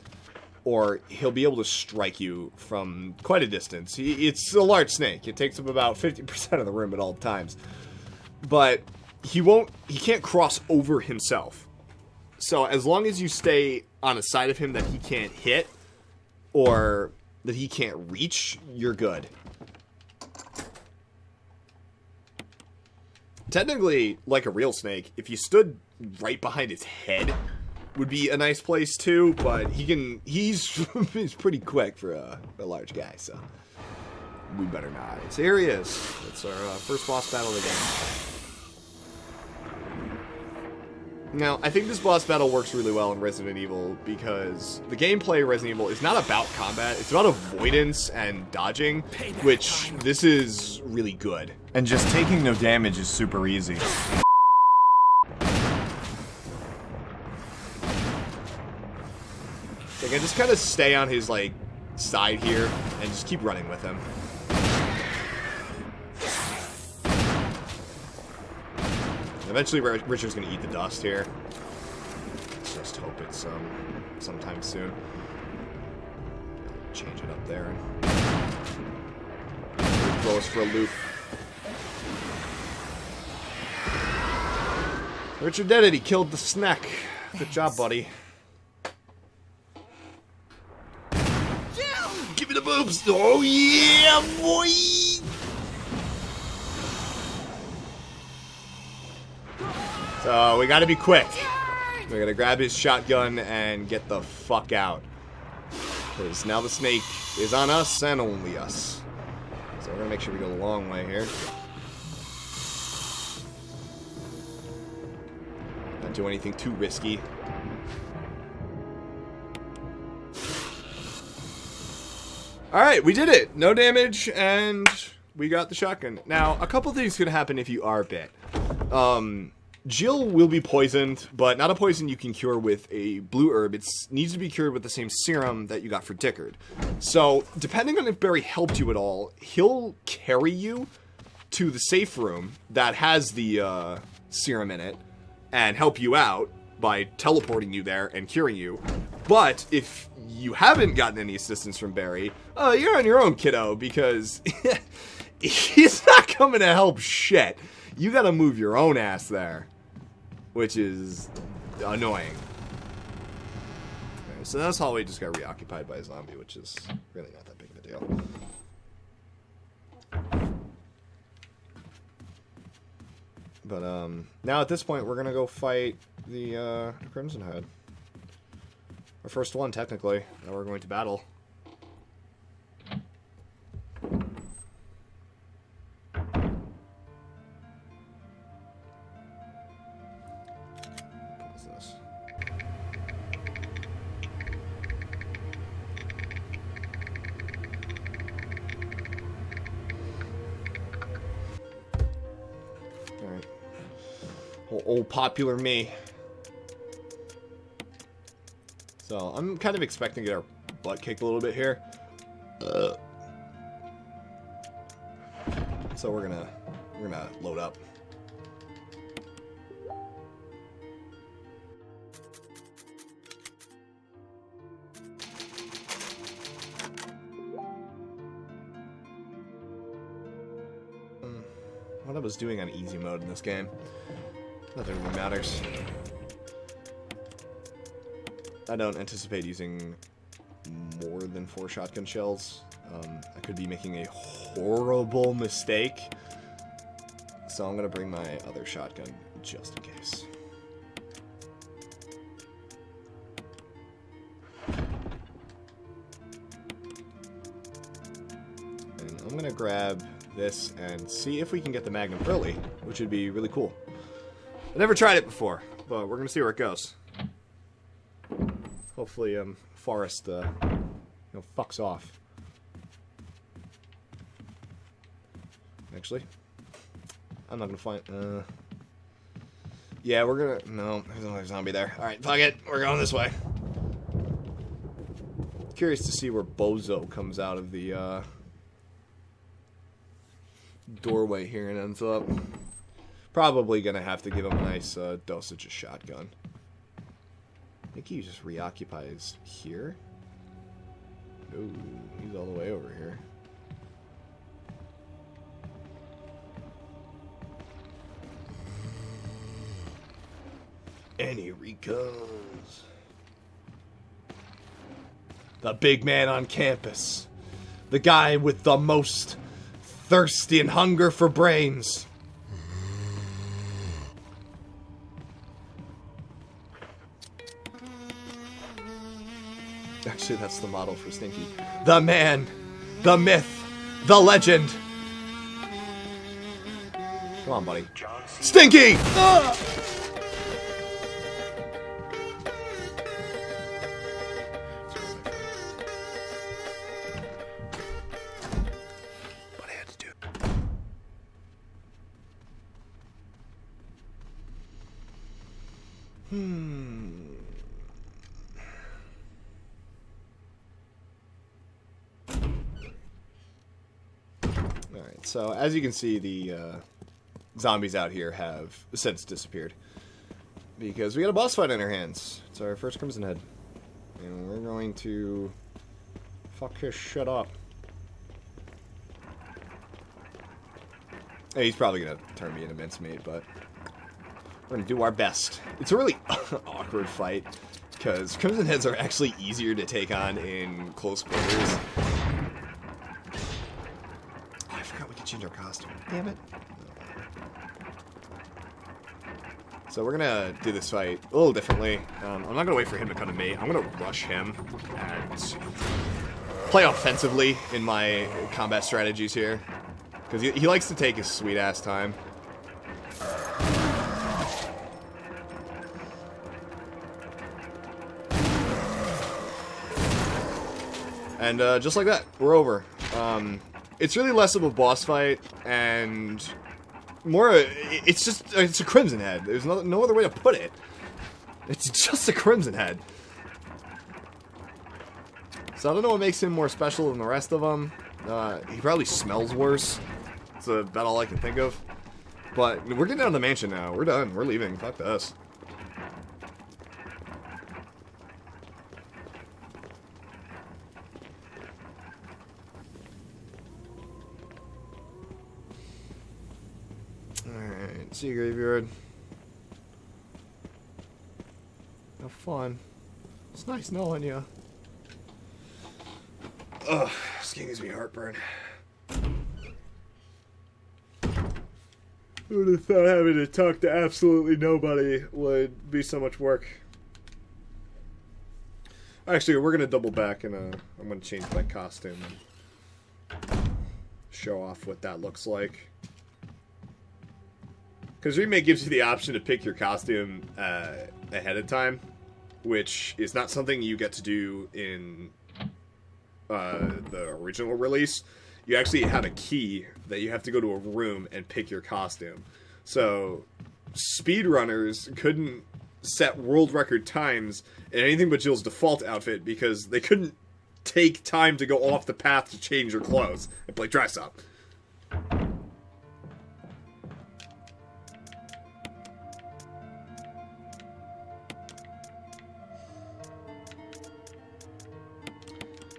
Speaker 1: or he'll be able to strike you from quite a distance. It's a large snake. It takes up about 50% of the room at all times. But he can't cross over himself. So as long as you stay on a side of him that he can't hit, or that he can't reach, you're good. Technically, like a real snake, if you stood right behind his head, would be a nice place too, but he's pretty quick for a large guy, so we better not. So here he is. It's our first boss battle of the game. Now, I think this boss battle works really well in Resident Evil because the gameplay of Resident Evil is not about combat, it's about avoidance and dodging, which this is really good.
Speaker 8: And just taking no damage is super easy.
Speaker 1: Like, I just kind of stay on his, like, side here and just keep running with him. Eventually, Richard's gonna eat the dust here. Let's just hope it's sometime soon. Change it up there and throw us for a loop. Richard did it. He killed the snack. Good job, buddy. Give me the boobs. Oh yeah, boy. So, we gotta be quick. We're gonna grab his shotgun and get the fuck out. Because now the snake is on us and only us. So we're gonna make sure we go the long way here. Not do anything too risky. Alright, we did it! No damage, and we got the shotgun. Now, a couple things could happen if you are bit. Jill will be poisoned, but not a poison you can cure with a blue herb. It needs to be cured with the same serum that you got for Dickard. So, depending on if Barry helped you at all, he'll carry you to the safe room that has the serum in it and help you out by teleporting you there and curing you. But if you haven't gotten any assistance from Barry, you're on your own, kiddo, because he's not coming to help shit. You gotta move your own ass there, which is annoying. Okay, so this hallway just got reoccupied by a zombie, which is really not that big of a deal. But now at this point, we're gonna go fight the Crimson Head. Our first one, technically, that we're going to battle. What's this? Alright. Old popular me. So, I'm kind of expecting to get our butt kicked a little bit here. So we're gonna load up. What I was doing on easy mode in this game. Nothing really matters. I don't anticipate using more than 4 shotgun shells. I could be making a horrible mistake. So I'm going to bring my other shotgun just in case. And I'm going to grab this and see if we can get the Magnum early, which would be really cool. I never tried it before, but we're going to see where it goes. Hopefully, Forrest, fucks off. Actually, I'm not gonna find. Yeah, we're gonna. No, there's another zombie there. All right, fuck it. We're going this way. Curious to see where Bozo comes out of the doorway here and ends up. Probably gonna have to give him a nice dosage of shotgun. I think he just reoccupies here. Ooh, he's all the way over here. And here he comes. The big man on campus. The guy with the most thirsty and hunger for brains. Actually, that's the model for Stinky. The man, the myth, the legend. Come on, buddy. Stinky! Ah! What I had to do. Alright, so as you can see, the zombies out here have since disappeared. Because we got a boss fight in our hands. It's our first Crimson Head. And we're going to fuck his shit up. Hey, he's probably going to turn me into mincemeat, but we're going to do our best. It's a really awkward fight, because Crimson Heads are actually easier to take on in close quarters. Oh, I forgot we could change our costume. Damn it. So we're going to do this fight a little differently. I'm not going to wait for him to come to me. I'm going to rush him and play offensively in my combat strategies here. Because he likes to take his sweet-ass time. And just like that, we're over. It's really less of a boss fight, and more, it's a Crimson Head. There's no other way to put it. It's just a Crimson Head. So I don't know what makes him more special than the rest of them. He probably smells worse. That's about all I can think of. But we're getting out of the mansion now. We're done. We're leaving. Fuck this. Alright, see you, Graveyard. Have fun. It's nice knowing you. Ugh, this game gives me heartburn. I would have thought having to talk to absolutely nobody would be so much work. Actually, we're gonna double back and I'm gonna change my costume and show off what that looks like. Because Remake gives you the option to pick your costume ahead of time, which is not something you get to do in the original release. You actually have a key that you have to go to a room and pick your costume. So speedrunners couldn't set world record times in anything but Jill's default outfit because they couldn't take time to go off the path to change their clothes and play dress up.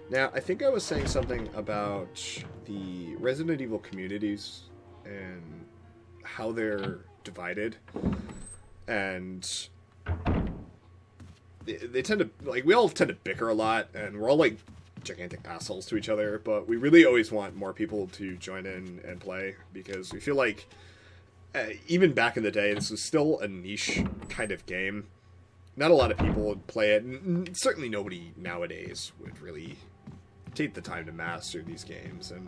Speaker 1: Now, I think I was saying something about the Resident Evil communities and how they're divided. And they tend to, like, we all tend to bicker a lot, and we're all, like, gigantic assholes to each other, but we really always want more people to join in and play, because we feel like, even back in the day, this was still a niche kind of game. Not a lot of people would play it, and certainly nobody nowadays would really take the time to master these games, and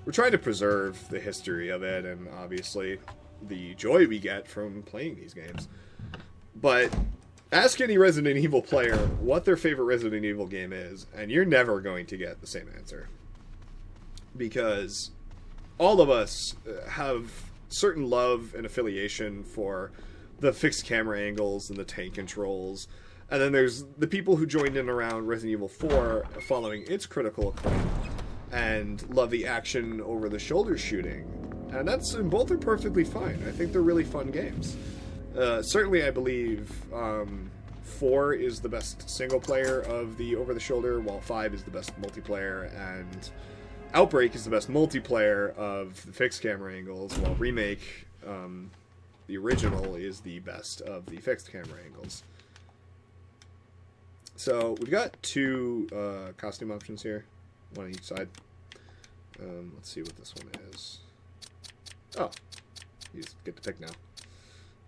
Speaker 1: we're trying to preserve the history of it, and obviously the joy we get from playing these games. But ask any Resident Evil player what their favorite Resident Evil game is, and you're never going to get the same answer. Because all of us have certain love and affiliation for the fixed camera angles and the tank controls. And then there's the people who joined in around Resident Evil 4 following its critical acclaim and love the action over the shoulder shooting. And and both are perfectly fine. I think they're really fun games. Certainly, I believe 4 is the best single player of the over-the-shoulder, while 5 is the best multiplayer, and Outbreak is the best multiplayer of the fixed camera angles, while Remake, the original, is the best of the fixed camera angles. So we've got two costume options here, one on each side. Let's see what this one is. Oh, you just get to pick now.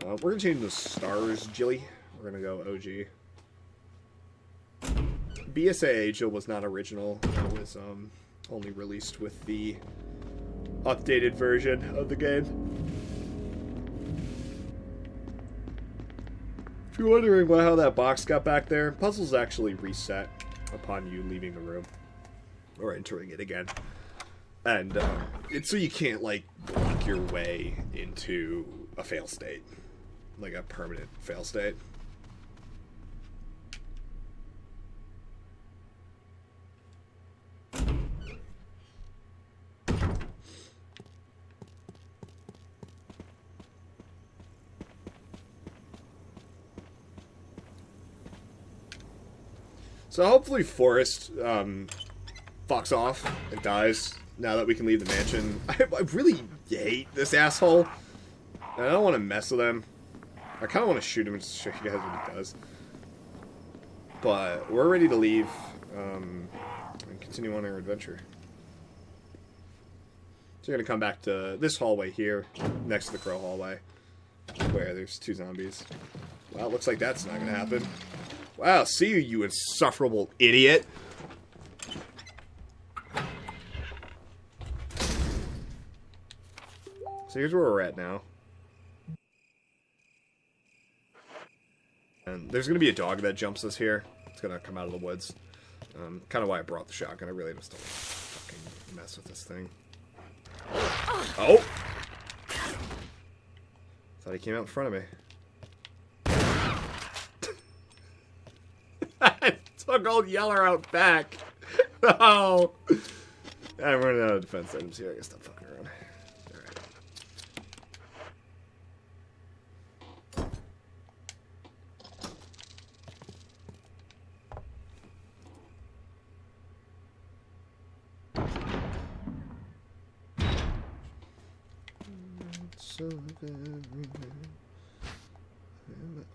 Speaker 1: We're going to change the stars, Jilly. We're going to go OG. BSA Jill was not original. It was only released with the updated version of the game. If you're wondering how that box got back there, puzzles actually reset upon you leaving the room. Or entering it again. And it's so you can't, like, block your way into a fail state. Like a permanent fail state. So hopefully Forrest fucks off and dies now that we can leave the mansion. I really hate this asshole. And I don't want to mess with him. I kind of want to shoot him and show you guys what he does. But we're ready to leave and continue on our adventure. So we're going to come back to this hallway here, next to the crow hallway, where there's two zombies. Well, it looks like that's not going to happen. Wow, see you, you insufferable idiot. So here's where we're at now. And there's going to be a dog that jumps us here. It's going to come out of the woods. Kind of why I brought the shotgun. I really just don't fucking mess with this thing. Oh! Thought he came out in front of me. I took old Yeller out back. Oh! I'm running out of defense items here. I gotta stop fucking around. Alright.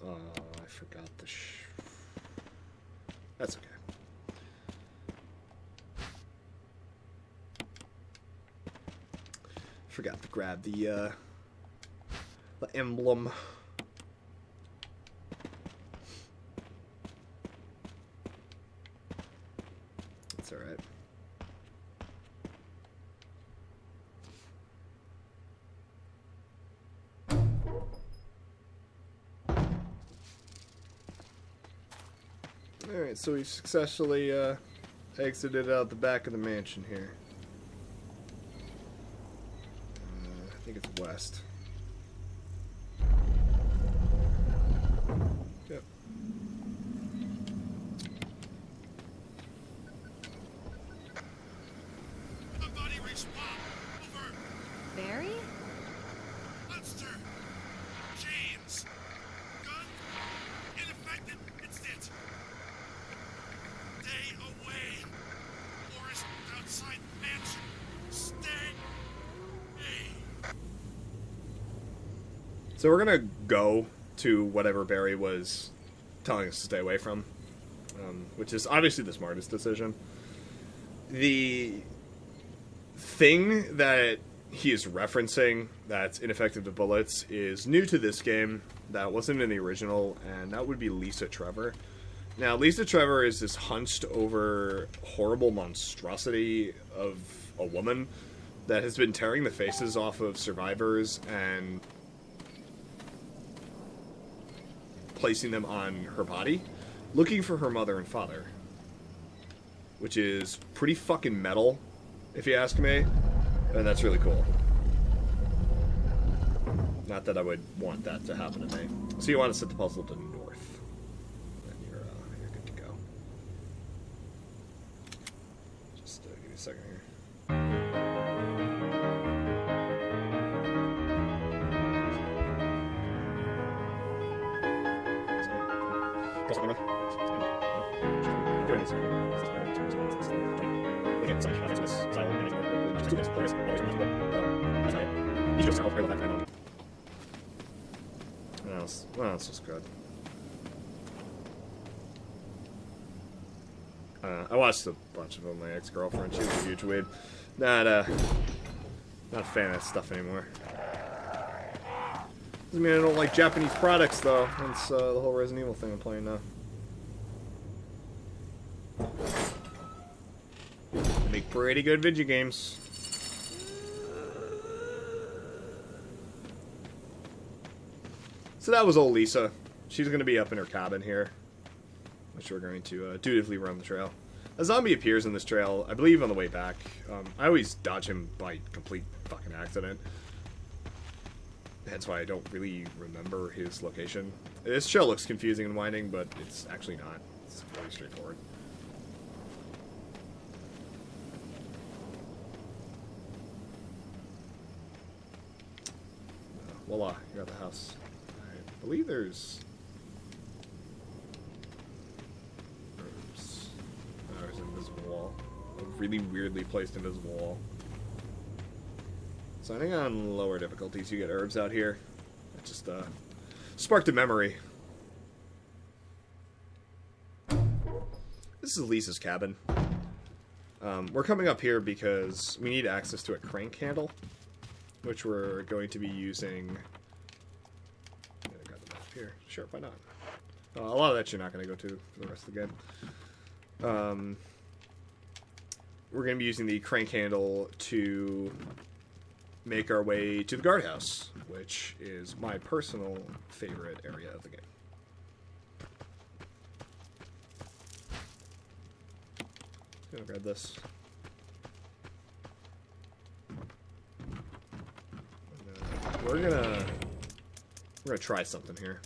Speaker 1: Oh, I forgot the That's okay. Forgot to grab the The emblem. That's alright. Alright, so we've successfully exited out the back of the mansion here. I think it's west. Yep.
Speaker 5: Somebody respond. Over.
Speaker 3: Barry?
Speaker 5: Monster. James. Gun. Ineffective. Instant. Stay away. Forest outside mansion. Stay. Hey.
Speaker 1: So we're gonna go to whatever Barry was telling us to stay away from, which is obviously the smartest decision. The thing that he is referencing that's ineffective to bullets is new to this game. That wasn't in the original, and that would be Lisa Trevor. Now, Lisa Trevor is this hunched over horrible monstrosity of a woman that has been tearing the faces off of survivors and placing them on her body, looking for her mother and father. Which is pretty fucking metal, if you ask me. And that's really cool. Not that I would want that to happen to me. So you want to set the puzzle to north. And you're good to go. Just give me a second here. Well, that's just good. I watched a bunch of them. My ex-girlfriend, she was a huge weeb. Not a fan of that stuff anymore. Doesn't mean I don't like Japanese products, though. That's the whole Resident Evil thing I'm playing now. They make pretty good video games. So that was old Lisa. She's going to be up in her cabin here, which we're going to dutifully run the trail. A zombie appears in this trail, I believe on the way back. I always dodge him by complete fucking accident. That's why I don't really remember his location. This trail looks confusing and winding, but it's actually not. It's very straightforward. Voila, you're at the house. I believe there's herbs. There's an invisible wall. A really weirdly placed invisible wall. So I think on lower difficulties you get herbs out here. It just sparked a memory. This is Lisa's cabin. We're coming up here because we need access to a crank handle, which we're going to be using. I got the map here. Sure, why not? A lot of that you're not going to go to for the rest of the game. We're going to be using the crank handle to make our way to the guardhouse, which is my personal favorite area of the game. Gonna grab this. We're gonna try something here.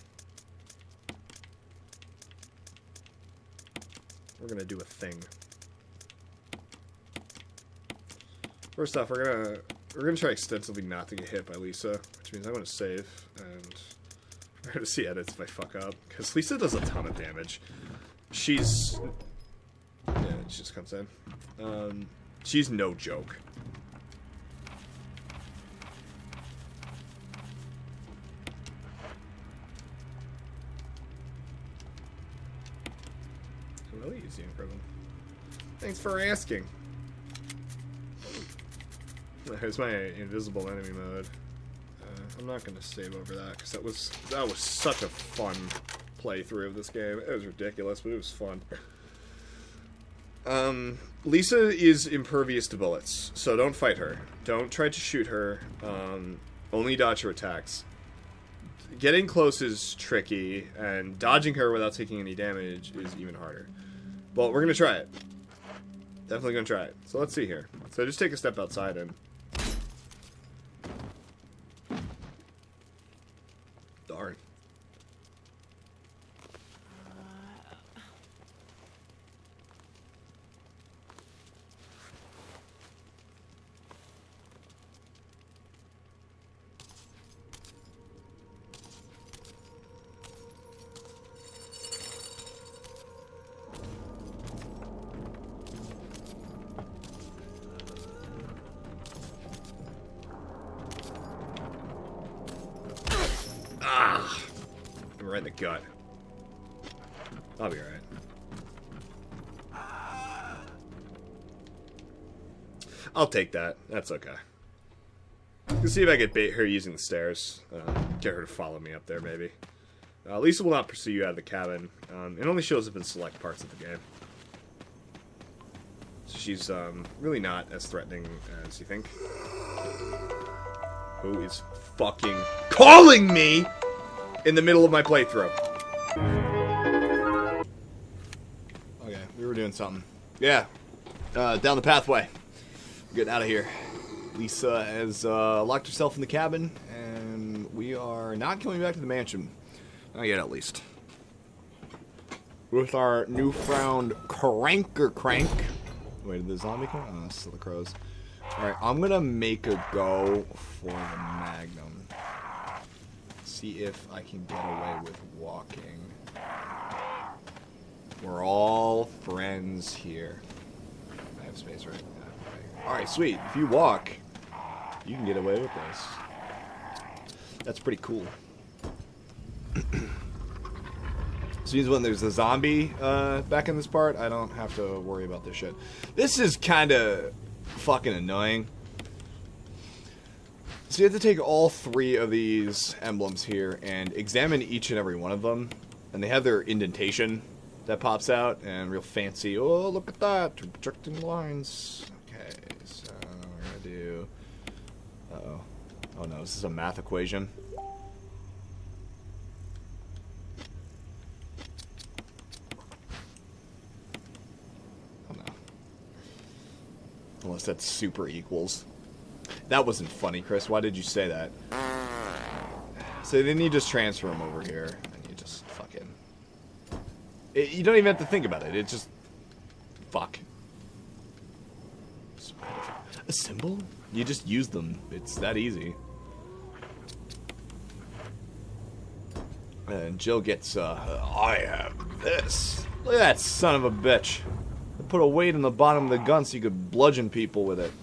Speaker 1: We're gonna do a thing. First off, we're gonna try extensively not to get hit by Lisa, which means I'm gonna save, and we're gonna see edits if I fuck up, because Lisa does a ton of damage. She's... yeah, she just comes in. She's no joke. Really easy in prison. Thanks for asking. There's my invisible enemy mode. I'm not gonna save over that because that was such a fun playthrough of this game. It was ridiculous, but it was fun. Lisa is impervious to bullets, so don't fight her. Don't try to shoot her. Only dodge her attacks. Getting close is tricky, and dodging her without taking any damage is even harder. But we're gonna try it. Definitely gonna try it. So let's see here. So just take a step outside and... Darn. Right in the gut. I'll be alright. I'll take that. That's okay. Let's see if I can bait her using the stairs. Get her to follow me up there, maybe. Lisa will not pursue you out of the cabin. It only shows up in select parts of the game. So she's really not as threatening as you think. Who is fucking calling me in the middle of my playthrough? Okay, we were doing something. Yeah. Down the pathway. Getting out of here. Lisa has locked herself in the cabin, and we are not coming back to the mansion. Not yet, at least. With our newfound cranker crank. Wait, did the zombie come? Oh, it's still the crows. Alright, I'm gonna make a go for the Magnum. See if I can get away with walking. We're all friends here. I have space, right? Yeah, alright, sweet. If you walk, you can get away with this. That's pretty cool. This means when there's a zombie back in this part, I don't have to worry about this shit. This is kind of fucking annoying. So you have to take all three of these emblems here and examine each and every one of them. And they have their indentation that pops out, and real fancy. Oh, look at that. Projecting lines. Okay, so we're going to do... Uh-oh. Oh no, this is a math equation. Unless that's super equals. That wasn't funny, Chris. Why did you say that? So then you just transfer them over here, and you just fucking... you don't even have to think about it. It just... Fuck. A symbol? You just use them. It's that easy. And Jill gets, I have this. Look at that son of a bitch. Put a weight in the bottom of the gun so you could bludgeon people with it.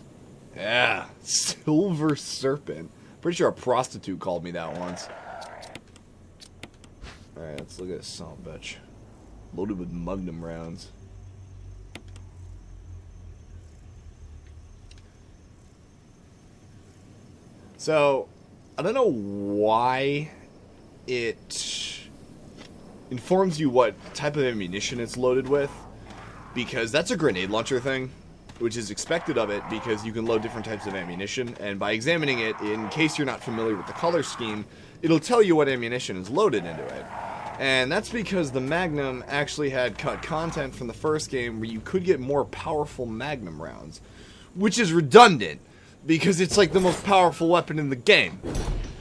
Speaker 1: Yeah, Silver Serpent. Pretty sure a prostitute called me that once. Alright, let's look at this son of a bitch. Loaded with Magnum rounds. So, I don't know why it informs you what type of ammunition it's loaded with. Because that's a grenade launcher thing, which is expected of it because you can load different types of ammunition, and by examining it, in case you're not familiar with the color scheme, it'll tell you what ammunition is loaded into it. And that's because the Magnum actually had cut content from the first game where you could get more powerful Magnum rounds, which is redundant, because it's like the most powerful weapon in the game.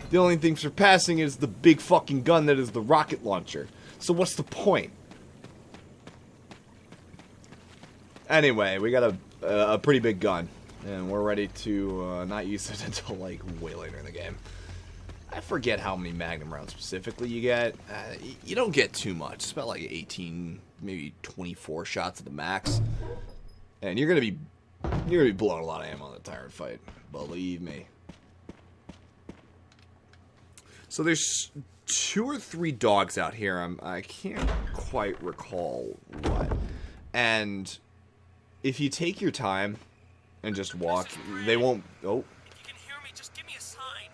Speaker 1: The only thing surpassing is the big fucking gun that is the rocket launcher. So what's the point? Anyway, we got a pretty big gun, and we're ready to not use it until, like, way later in the game. I forget how many Magnum rounds specifically you get. You don't get too much. It's about, like, 18, maybe 24 shots at the max. And you're gonna be blowing a lot of ammo on the tyrant fight. Believe me. So there's 2 or 3 dogs out here. I can't quite recall what. And... if you take your time and just walk, they won't... Oh.
Speaker 7: If you can hear me, just give me a sign.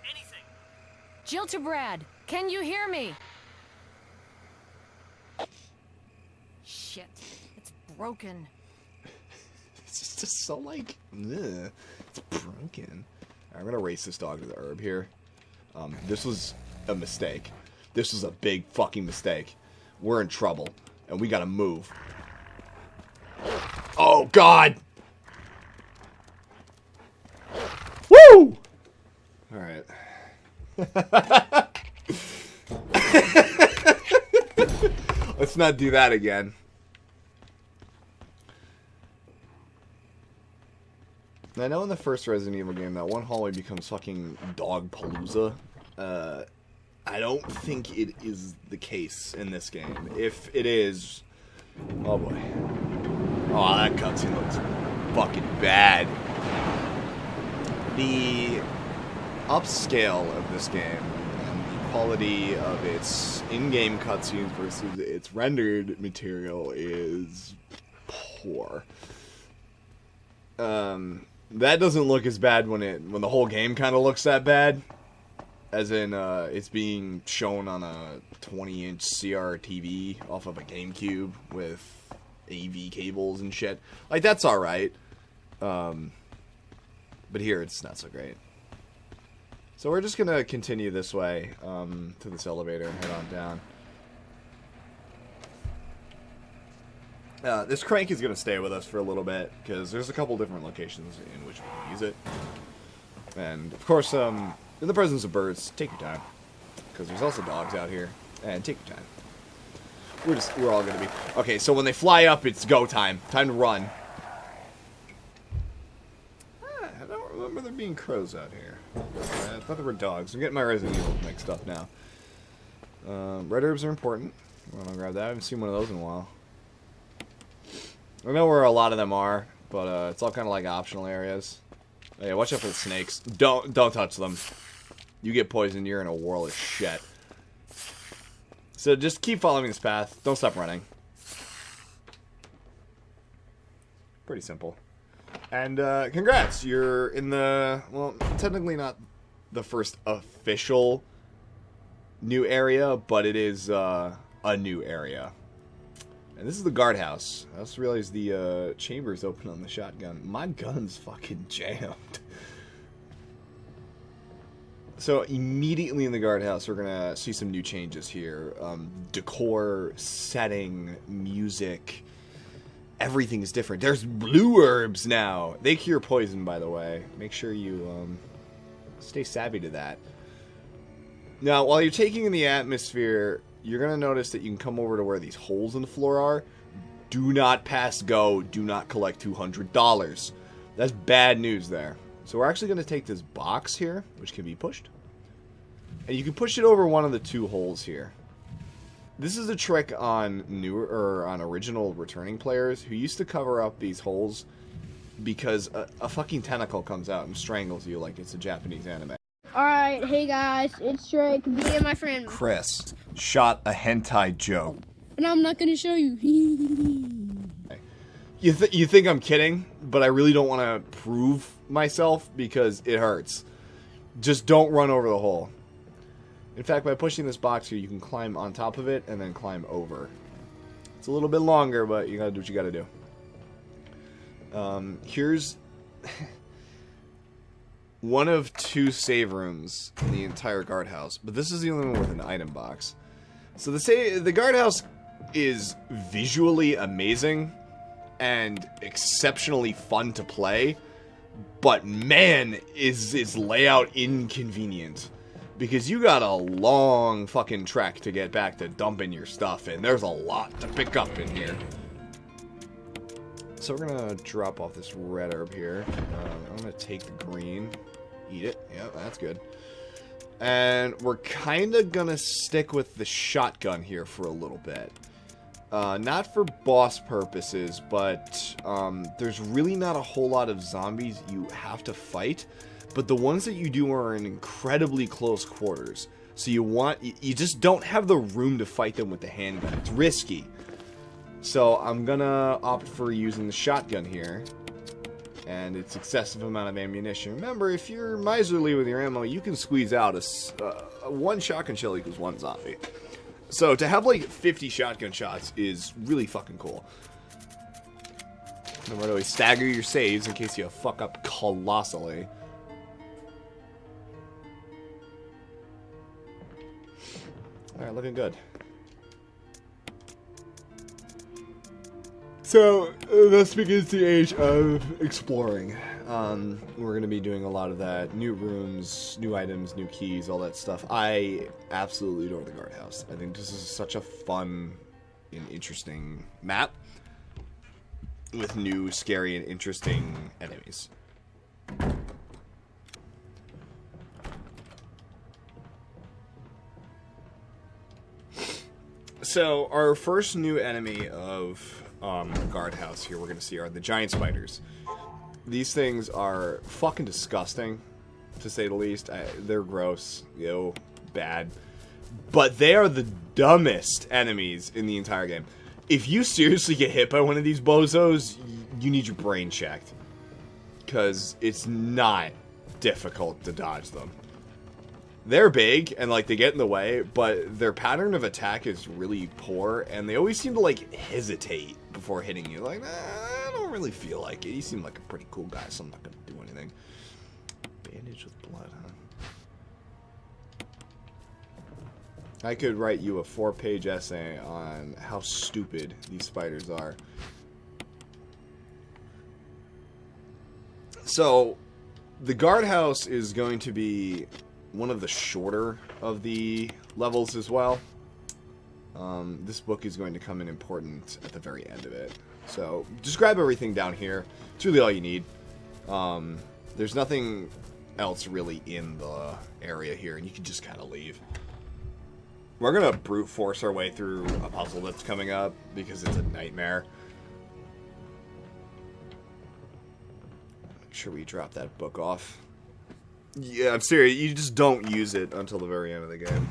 Speaker 7: Anything.
Speaker 6: Jill to Brad. Can you hear me? Shit. It's broken.
Speaker 1: It's just so like, ugh, it's broken. I'm gonna race this dog to the herb here. This was a mistake. This was a big fucking mistake. We're in trouble, and we gotta move. Oh God! Woo! All right. Let's not do that again. I know in the first Resident Evil game that one hallway becomes fucking dog palooza. I don't think it is the case in this game. If it is, oh boy. Oh, that cutscene looks fucking bad. The upscale of this game and the quality of its in-game cutscenes versus its rendered material is poor. That doesn't look as bad when the whole game kind of looks that bad, as in it's being shown on a 20-inch CR TV off of a GameCube with AV cables and shit. Like, that's all right, but here it's not so great. So we're just gonna continue this way to this elevator and head on down. This crank is going to stay with us for a little bit, because there's a couple different locations in which we can use it. And, of course, in the presence of birds, take your time. Because there's also dogs out here. And take your time. We're all going to be... Okay, so when they fly up, it's go time. Time to run. I don't remember there being crows out here. I thought there were dogs. I'm getting my Resident Evil mixed up now. Red herbs are important. I'm going to grab that. I haven't seen one of those in a while. I know where a lot of them are, but it's all kind of like optional areas. Oh, yeah, watch out for the snakes. Don't touch them. You get poisoned, you're in a whirl of shit. So just keep following this path. Don't stop running. Pretty simple. And congrats, you're in the, well, technically not the first official new area, but it is a new area. And this is the guardhouse. I just realized the chamber's open on the shotgun. My gun's fucking jammed. So immediately in the guardhouse, we're gonna see some new changes here. Decor, setting, music, everything is different. There's blue herbs now. They cure poison, by the way. Make sure you stay savvy to that. Now, while you're taking in the atmosphere, you're going to notice that you can come over to where these holes in the floor are. Do not pass go. Do not collect $200. That's bad news there. So we're actually going to take this box here, which can be pushed. And you can push it over one of the two holes here. This is a trick on newer or on original returning players who used to cover up these holes because a fucking tentacle comes out and strangles you like it's a Japanese anime.
Speaker 9: Alright, hey guys, it's Drake, me and my friend
Speaker 8: Chris shot a hentai joke.
Speaker 9: and I'm not gonna show you.
Speaker 1: You think I'm kidding, but I really don't want to prove myself because it hurts. Just don't run over the hole. In fact, by pushing this box here, you can climb on top of it and then climb over. It's a little bit longer, but you gotta do what you gotta do. Here's one of two save rooms in the entire guardhouse, but this is the only one with an item box. So the guardhouse is visually amazing and exceptionally fun to play, but man, is layout inconvenient. Because you got a long fucking trek to get back to dumping your stuff in. There's a lot to pick up in here. So we're gonna drop off this red herb here. I'm gonna take the green, eat it. Yeah, that's good. And we're kind of gonna stick with the shotgun here for a little bit. Not for boss purposes, but there's really not a whole lot of zombies you have to fight. But the ones that you do are in incredibly close quarters. So you just don't have the room to fight them with the handgun. It's risky. So I'm gonna opt for using the shotgun here. and its excessive amount of ammunition. Remember, if you're miserly with your ammo, you can squeeze out one shotgun shell equals one zombie. So to have like 50 shotgun shots is really fucking cool. Remember to always stagger your saves in case you fuck up colossally. Alright, looking good. So, this begins the age of exploring. We're going to be doing a lot of that. New rooms, new items, new keys, all that stuff. I absolutely adore the guardhouse. I think this is such a fun and interesting map with new, scary, and interesting enemies. So, our first new enemy of guardhouse here we're going to see are the giant spiders. These things are fucking disgusting, to say the least. They're gross, bad. But they are the dumbest enemies in the entire game. If you seriously get hit by one of these bozos, you need your brain checked. Because it's not difficult to dodge them. They're big, and, like, they get in the way, but their pattern of attack is really poor, and they always seem to, like, hesitate before hitting you. Like, I don't really feel like it. You seem like a pretty cool guy, so I'm not gonna do anything. Bandage with blood, huh? I could write you a 4-page essay on how stupid these spiders are. So, the guardhouse is going to be one of the shorter of the levels as well. This book is going to come in important at the very end of it. So, just grab everything down here. It's really all you need. There's nothing else really in the area here, and you can just kind of leave. We're going to brute force our way through a puzzle that's coming up, because it's a nightmare. Make sure we drop that book off. Yeah, I'm serious. You just don't use it until the very end of the game.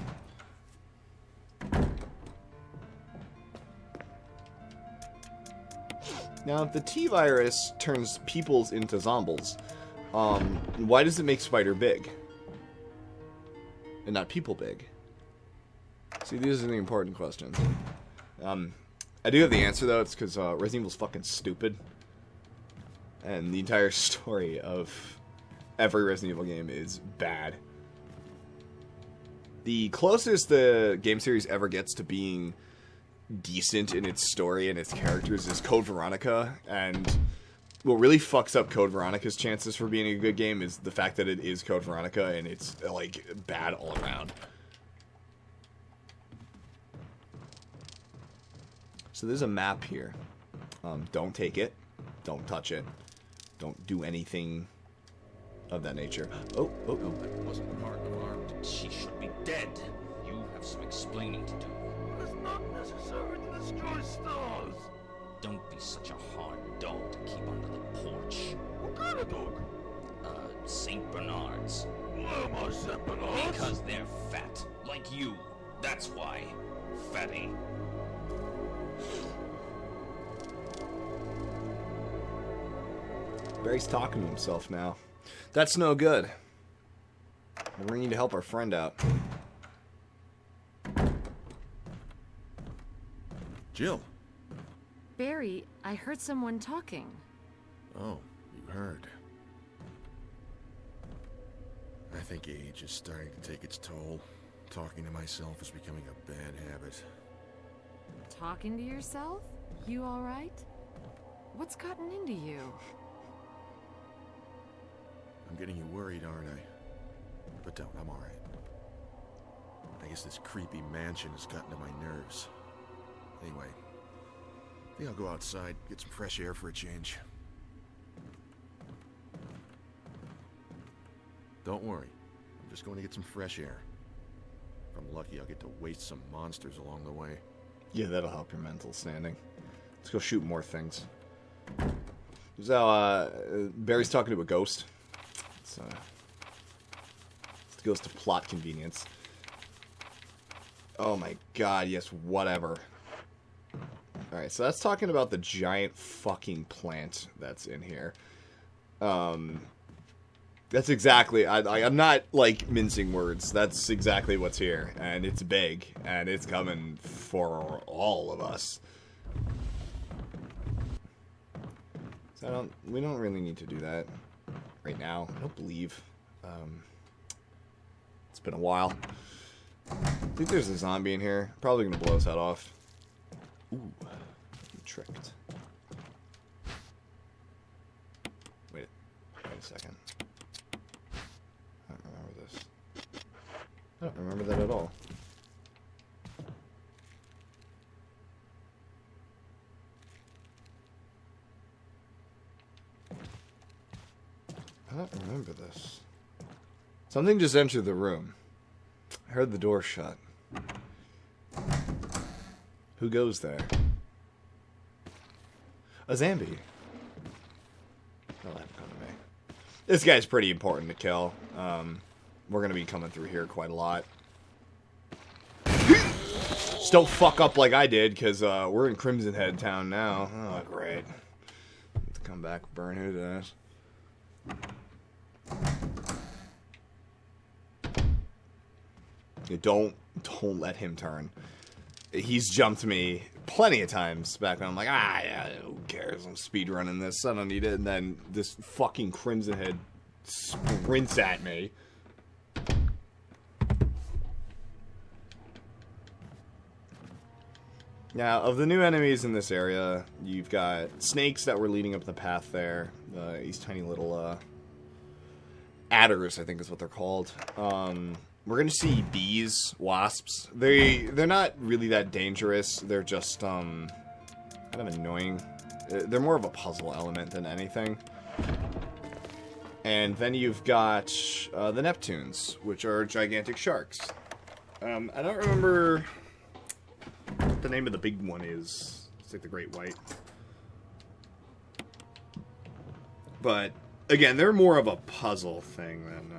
Speaker 1: Now, if the T-virus turns peoples into zombies, why does it make Spider big? And not people big? See, these are the important questions. I do have the answer, though. It's because Resident Evil's fucking stupid. And the entire story of every Resident Evil game is bad. The closest the game series ever gets to being decent in its story and its characters is Code Veronica, and what really fucks up Code Veronica's chances for being a good game is the fact that it is Code Veronica and it's, like, bad all around. So there's a map here. Don't take it. Don't touch it. Don't do anything of that nature. Oh.
Speaker 5: That wasn't part of our...
Speaker 10: She should be dead. You have some explaining to do.
Speaker 11: It's not necessary to destroy stars.
Speaker 10: Don't be such a hard dog to keep under the porch.
Speaker 11: What kind of dog?
Speaker 10: St. Bernards.
Speaker 11: Why am I St. Bernards?
Speaker 10: Because they're fat, like you. That's why. Fatty.
Speaker 1: Barry's talking to himself now. That's no good. We need to help our friend out.
Speaker 5: Jill.
Speaker 3: Barry, I heard someone talking.
Speaker 5: Oh, you heard. I think age is starting to take its toll. Talking to myself is becoming a bad habit.
Speaker 3: Talking to yourself? You alright? What's gotten into you?
Speaker 5: I'm getting you worried, aren't I? But don't, I'm alright. I guess this creepy mansion has gotten to my nerves. Anyway, I think I'll go outside, get some fresh air for a change. Don't worry, I'm just going to get some fresh air. If I'm lucky, I'll get to waste some monsters along the way.
Speaker 1: Yeah, that'll help your mental standing. Let's go shoot more things. So, Barry's talking to a ghost. It's the ghost of plot convenience. Oh my god, yes, whatever. Alright, so that's talking about the giant fucking plant that's in here. That's exactly, I'm not, like, mincing words. That's exactly what's here. And it's big. And it's coming for all of us. So we don't really need to do that right now. I don't believe. It's been a while. I think there's a zombie in here. Probably gonna blow his head off. Ooh, I'm tricked. Wait a second. I don't remember this. I don't remember that at all. I don't remember this. Something just entered the room. I heard the door shut. Who goes there? A zombie. Don't let him come to me. This guy's pretty important to kill. We're gonna be coming through here quite a lot. Just don't fuck up like I did, because we're in Crimson Head Town now. Oh, great. Let's come back, burn his ass. Don't let him turn. He's jumped me plenty of times back when I'm like, yeah, who cares? I'm speedrunning this. I don't need it. And then this fucking Crimson Head sprints at me. Now, of the new enemies in this area, you've got snakes that were leading up the path there. These tiny little adders, I think is what they're called. We're gonna see bees, wasps. They're not really that dangerous. They're just kind of annoying. They're more of a puzzle element than anything. And then you've got the Neptunes, which are gigantic sharks. I don't remember what the name of the big one is. It's like the Great White. But again, they're more of a puzzle thing than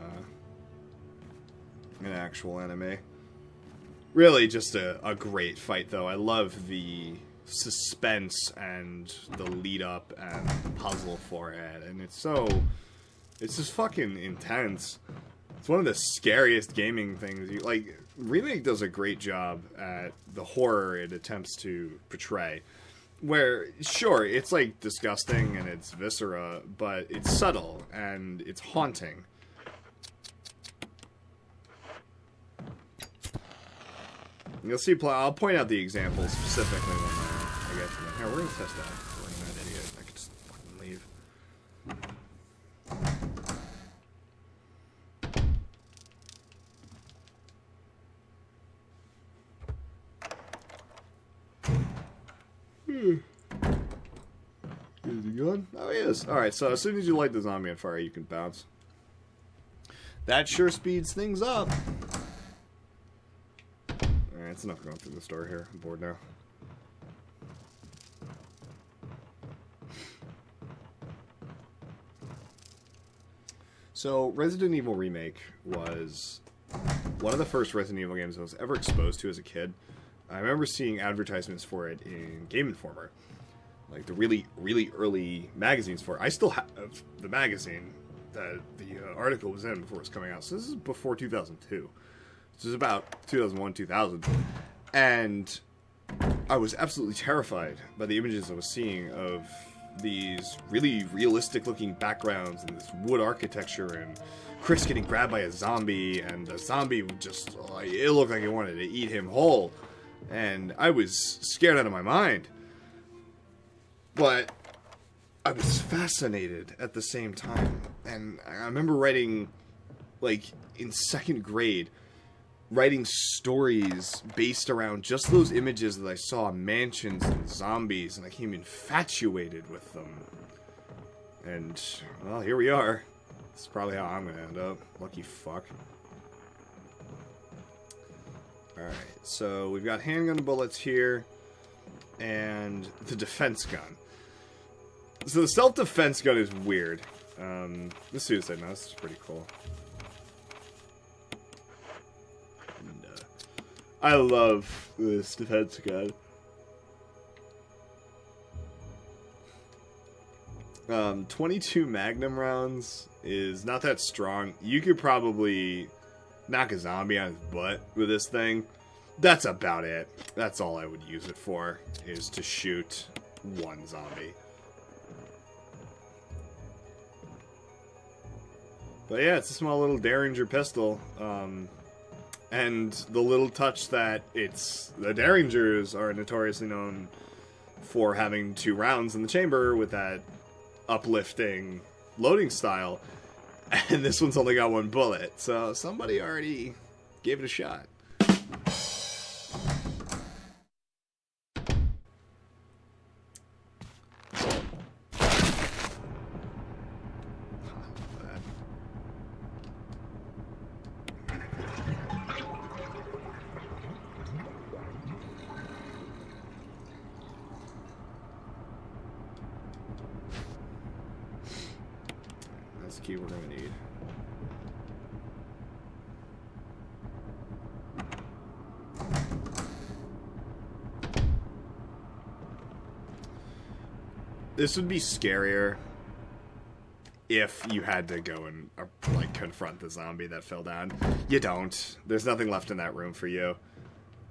Speaker 1: an actual enemy. Really just a great fight, though. I love the suspense and the lead up and the puzzle for it, and it's just fucking intense. It's one of the scariest gaming things. Remake does a great job at the horror it attempts to portray. Where, sure, it's like disgusting and it's viscera, but it's subtle and it's haunting. You'll see, I'll point out the examples specifically when I get to them. Here, we're gonna test that. I'm an idiot. I could just fucking leave. Is he gone? Oh, he is. Alright, so as soon as you light the zombie on fire, you can bounce. That sure speeds things up. Alright, it's enough going through the store here. I'm bored now. So, Resident Evil REmake was one of the first Resident Evil games I was ever exposed to as a kid. I remember seeing advertisements for it in Game Informer. Like the really, really early magazines for it. I still have the magazine that the article was in before it was coming out. So this is before 2002. This is about 2001, 2000. And I was absolutely terrified by the images I was seeing of these really realistic looking backgrounds and this wood architecture and Chris getting grabbed by a zombie and the zombie would just, it looked like it wanted to eat him whole. And I was scared out of my mind. But I was fascinated at the same time. And I remember writing, like, in second grade, writing stories based around just those images that I saw, mansions and zombies, and I became infatuated with them. And, well, here we are. This is probably how I'm gonna end up. Lucky fuck. Alright, so we've got handgun bullets here, and the defense gun. So the self-defense gun is weird. The suicide mouse is pretty cool. And, I love this defense gun. 22 Magnum rounds is not that strong. You could probably knock a zombie on his butt with this thing. That's about it. That's all I would use it for, is to shoot one zombie. But yeah, it's a small little Derringer pistol. And the little touch that the Derringers are notoriously known for having 2 rounds in the chamber with that uplifting loading style, and this one's only got 1 bullet, so somebody already gave it a shot. That's the key we're going to need. This would be scarier if you had to go and like confront the zombie that fell down. You don't. There's nothing left in that room for you.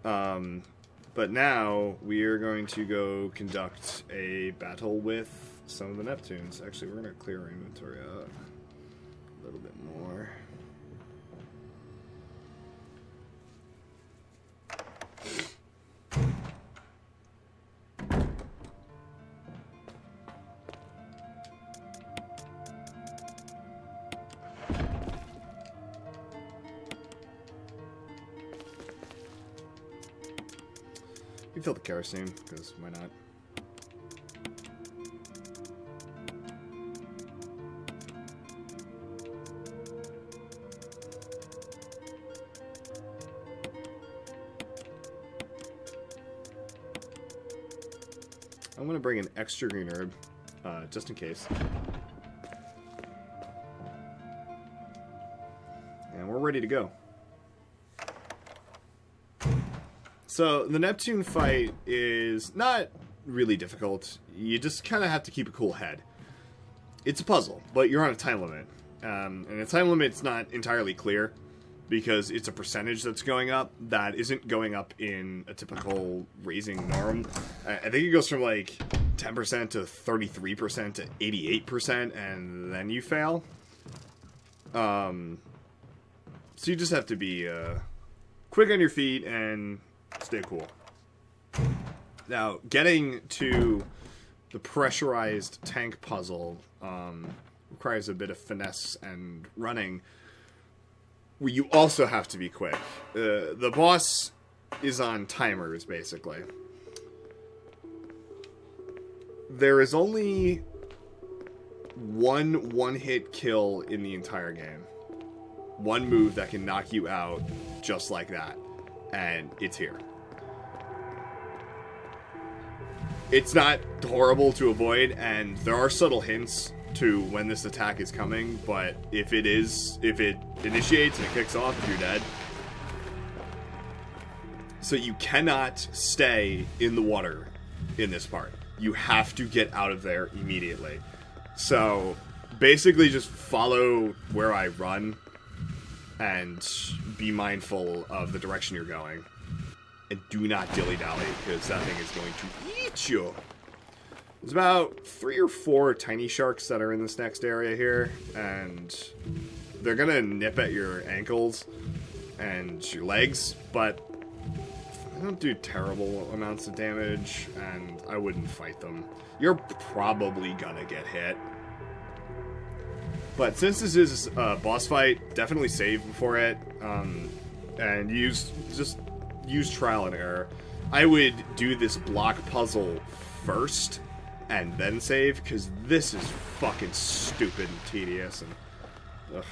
Speaker 1: But now we are going to go conduct a battle with some of the Neptunes. Actually, we're going to clear our inventory out a little bit more. You fill the kerosene, because why not? I'm going to bring an extra green herb, just in case. And we're ready to go. So, the Neptune fight is not really difficult. You just kind of have to keep a cool head. It's a puzzle, but you're on a time limit. And the time limit's not entirely clear, because it's a percentage that's going up that isn't going up in a typical raising norm. I think it goes from like 10% to 33% to 88%, and then you fail. So you just have to be quick on your feet and stay cool. Now, getting to the pressurized tank puzzle requires a bit of finesse and running. You also have to be quick. The boss is on timers, basically. There is only one-hit kill in the entire game. One move that can knock you out just like that. And it's here. It's not horrible to avoid, and there are subtle hints to when this attack is coming, but if it initiates and it kicks off, you're dead. So you cannot stay in the water in this part. You have to get out of there immediately. So basically just follow where I run and be mindful of the direction you're going. And do not dilly-dally, because that thing is going to eat you. There's about 3 or 4 tiny sharks that are in this next area here, and they're gonna nip at your ankles and your legs, but they don't do terrible amounts of damage, and I wouldn't fight them. You're probably gonna get hit. But since this is a boss fight, definitely save before it, and use trial and error. I would do this block puzzle first, and then save, because this is fucking stupid and tedious, and ugh.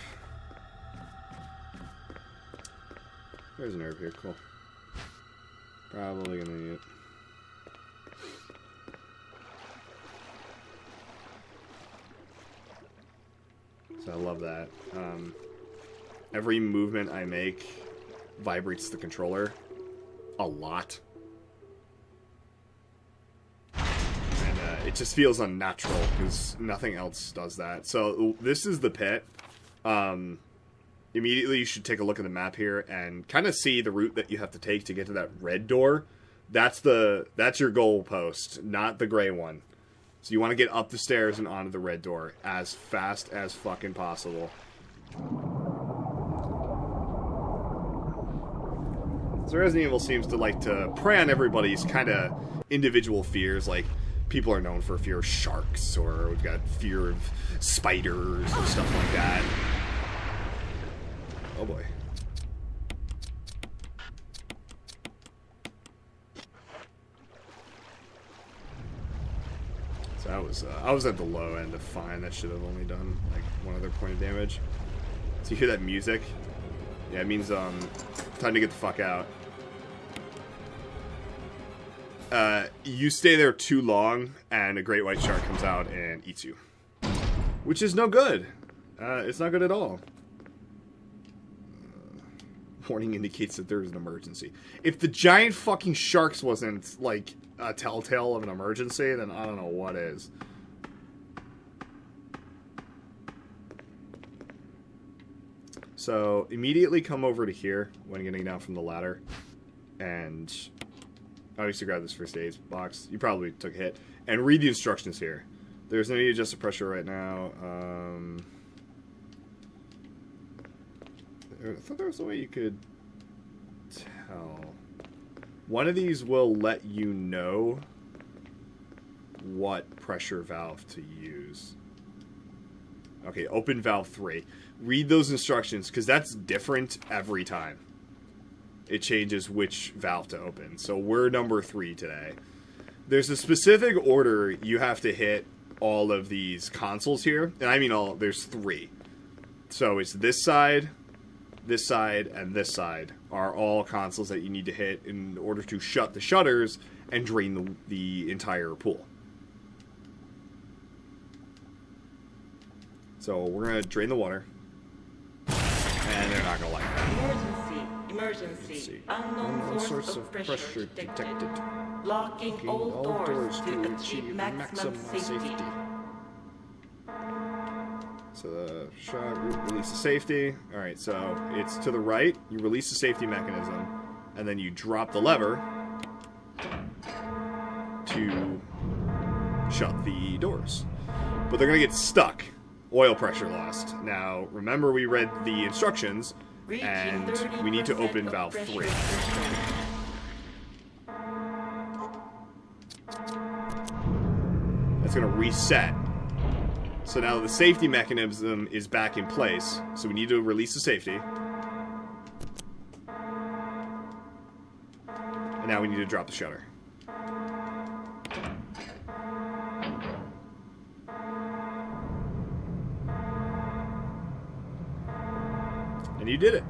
Speaker 1: There's an herb here, cool. Probably gonna need it. So I love that. Every movement I make vibrates the controller a lot. And just feels unnatural because nothing else does that. So this is the pit. Immediately you should take a look at the map here and kind of see the route that you have to take to get to that red door. That's your goal post, not the gray one. So you want to get up the stairs and onto the red door as fast as fucking possible. So Resident Evil seems to like to prey on everybody's kind of individual fears. Like, people are known for fear of sharks, or we've got fear of spiders and stuff like that. Oh boy. So I was at the low end of fine. That should have only done like 1 other point of damage. So you hear that music? Yeah, it means time to get the fuck out. You stay there too long, and a great white shark comes out and eats you, which is no good. It's not good at all. Warning indicates that there is an emergency. If the giant fucking sharks wasn't like a telltale of an emergency, then I don't know what is. So immediately come over to here when getting down from the ladder, and obviously grab this first aid box. You probably took a hit, and read the instructions here. There's no need to adjust the pressure right now. I thought there was a way you could tell. One of these will let you know what pressure valve to use. Okay, open valve 3. Read those instructions, because that's different every time. It changes which valve to open. So we're number 3 today. There's a specific order you have to hit all of these consoles here. And I mean all, there's 3. So it's this side, and this side are all consoles that you need to hit in order to shut the shutters and drain the entire pool. So we're going to drain the water. And they're not going to like that.
Speaker 12: Emergency. Unknown source of pressure detected. Locking all doors to achieve maximum safety.
Speaker 1: So the shot, release the safety. Alright, so it's to the right. You release the safety mechanism. And then you drop the lever to shut the doors. But they're going to get stuck. Oil pressure lost. Now, remember we read the instructions, and we need to open valve 3. That's going to reset. So now the safety mechanism is back in place, so we need to release the safety. And now we need to drop the shutter. And you did it.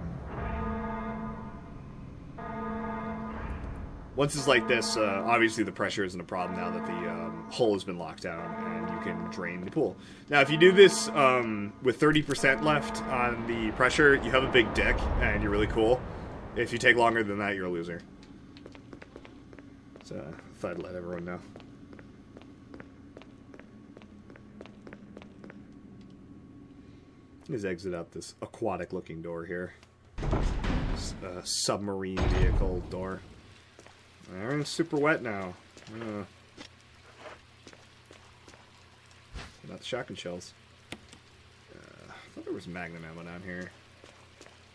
Speaker 1: Once it's like this, obviously the pressure isn't a problem now that the hole has been locked down and you can drain the pool. Now, if you do this with 30% left on the pressure, you have a big dick and you're really cool. If you take longer than that, you're a loser. So I thought I'd let everyone know. Let's exit out this aquatic-looking door here. Submarine vehicle door. Everything's super wet now. Not the shotgun shells. I thought there was magnum ammo down here.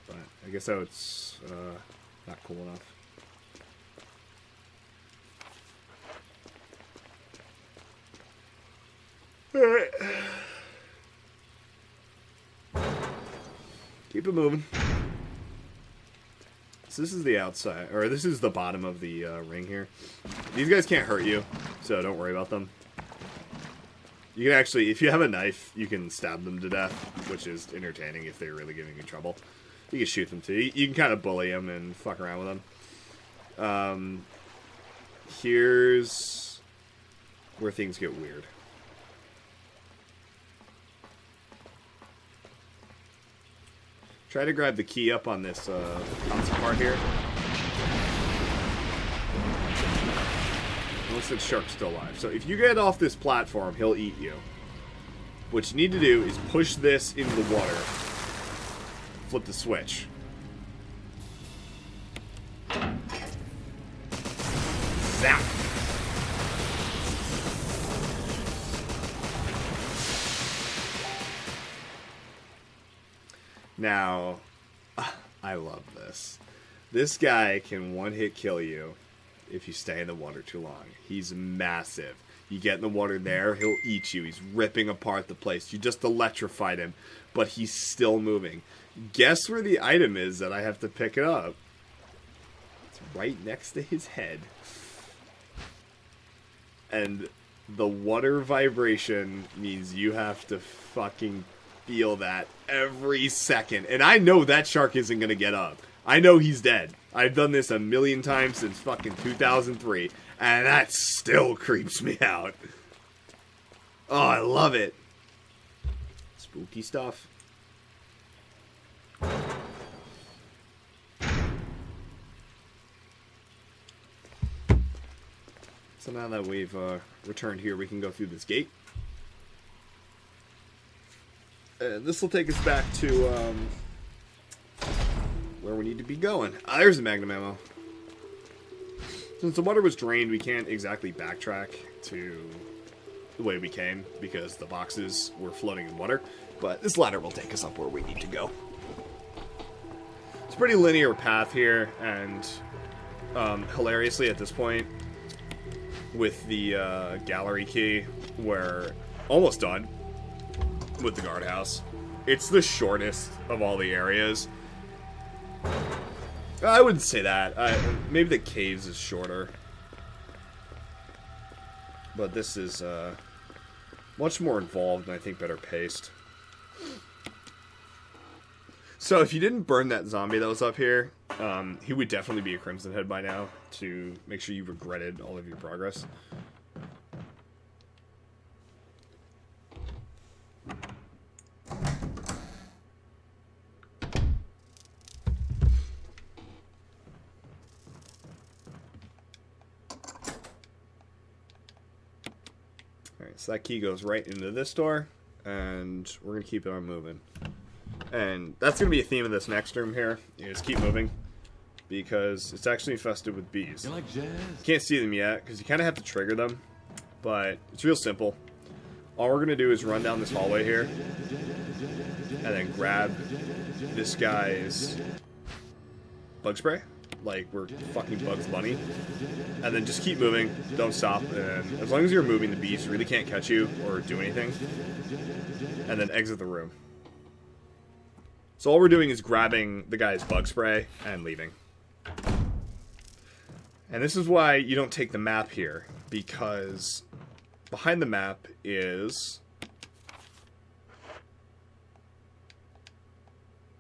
Speaker 1: But I guess that's not cool enough. Alright. Keep it moving. So this is the outside, or this is the bottom of the ring here. These guys can't hurt you, so don't worry about them. You can actually, if you have a knife, you can stab them to death, which is entertaining if they're really giving you trouble. You can shoot them too. You can kind of bully them and fuck around with them. Here's where things get weird. Try to grab the key up on this console part here. once the shark's still alive. So if you get off this platform, he'll eat you. What you need to do is push this into the water. Flip the switch. Zap! Now, I love this. This guy can one-hit kill you if you stay in the water too long. He's massive. You get in the water there, he'll eat you. He's ripping apart the place. You just electrified him, but he's still moving. Guess where the item is that I have to pick it up? It's right next to his head. And the water vibration means you have to fucking feel that every second. And I know that shark isn't going to get up. I know he's dead. I've done this a million times since fucking 2003. And that still creeps me out. Oh, I love it. Spooky stuff. So now that we've returned here, we can go through this gate. And this will take us back to where we need to be going. Ah, there's the magnum ammo. Since the water was drained, we can't exactly backtrack to the way we came because the boxes were floating in water. But this ladder will take us up where we need to go. It's a pretty linear path here, and hilariously at this point, with the gallery key, we're almost done with the guardhouse. It's the shortest of all the areas. I wouldn't say that. Maybe the caves is shorter. But this is much more involved and I think better paced. So if you didn't burn that zombie that was up here, he would definitely be a Crimson Head by now to make sure you regretted all of your progress. Alright, so that key goes right into this door, and we're going to keep it on moving. And that's going to be a theme of this next room here, is keep moving, because it's actually infested with bees. You like jazz? You can't see them yet, because you kind of have to trigger them, but it's real simple. All we're going to do is run down this hallway here, and then grab this guy's bug spray, like we're fucking Bugs Bunny, and then just keep moving, don't stop, and as long as you're moving, the bees really can't catch you or do anything, and then exit the room. So all we're doing is grabbing the guy's bug spray and leaving. And this is why you don't take the map here, because behind the map is...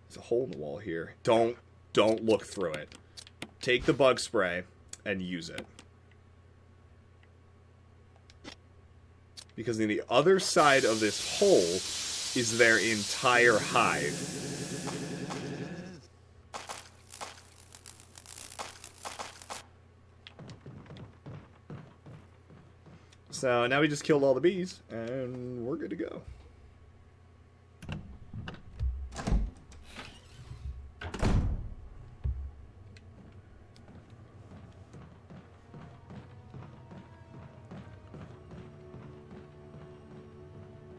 Speaker 1: there's a hole in the wall here. Don't look through it. Take the bug spray and use it. Because on the other side of this hole is their entire hive. So now we just killed all the bees, and we're good to go.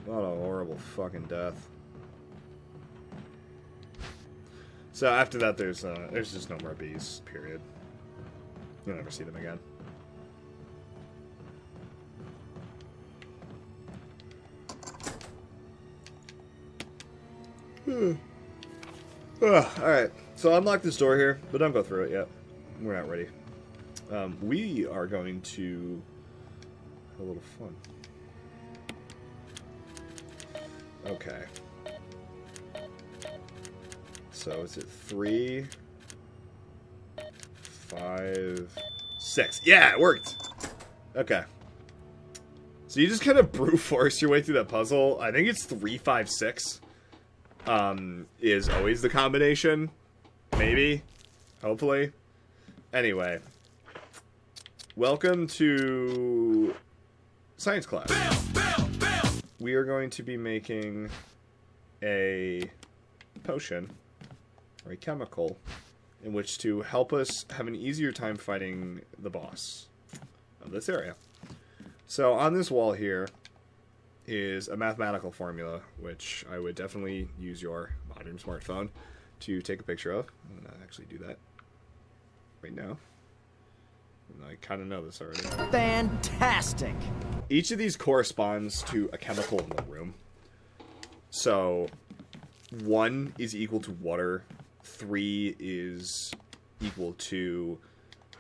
Speaker 1: What a horrible fucking death. So after that, there's just no more bees, period. You'll never see them again. Alright, so unlock this door here, but don't go through it yet. We're not ready. We are going to have a little fun. Okay. So is it 3, 5, 6? Yeah, it worked! Okay. So you just kind of brute force your way through that puzzle. I think it's 3, 5, 6. Is always the combination. Maybe. Hopefully. Anyway. welcome to science class. We are going to be making a potion, or a chemical, in which to help us have an easier time fighting the boss of this area. So on this wall here is a mathematical formula, which I would definitely use your modern smartphone to take a picture of. I'm going to actually do that right now. I kind of know this already.
Speaker 7: Fantastic!
Speaker 1: Each of these corresponds to a chemical in the room. So 1 is equal to water, 3 is equal to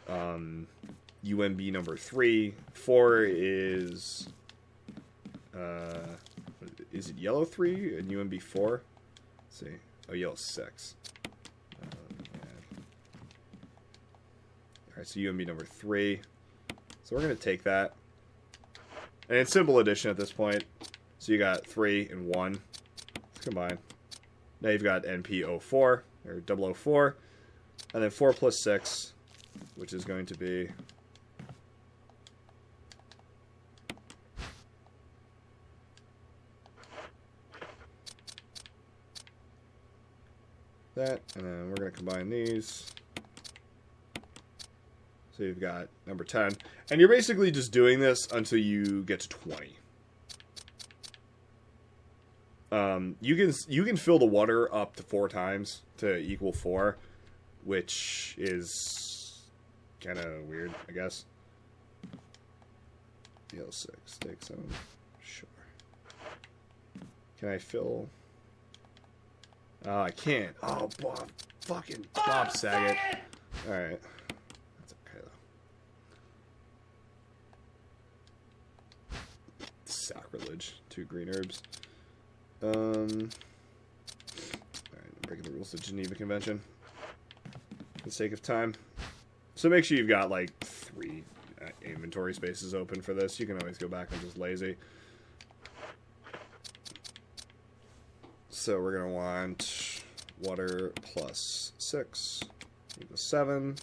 Speaker 1: UMB number 3, 4 is it yellow 3 and UMB 4? Let's see. Oh, yellow 6. Alright, so UMB number 3. So we're going to take that. And it's simple addition at this point. So you got 3 and 1. Let's combine. Now you've got NP04, or 004. And then 4 plus 6, which is going to be... that, and then we're going to combine these. So you've got number 10. And you're basically just doing this until you get to 20. You can fill the water up to 4 times to equal 4, which is kind of weird, I guess. Yellow 6, take 7. Sure. Can I fill... Oh, I can't. Oh, Bob. Fucking Bob Saget. Alright. That's okay, though. Sacrilege. 2 green herbs. Alright, breaking the rules of the Geneva Convention. For the sake of time. So make sure you've got, like, 3 inventory spaces open for this. You can always go back and just lazy. So we're going to want water plus 6 equals 7.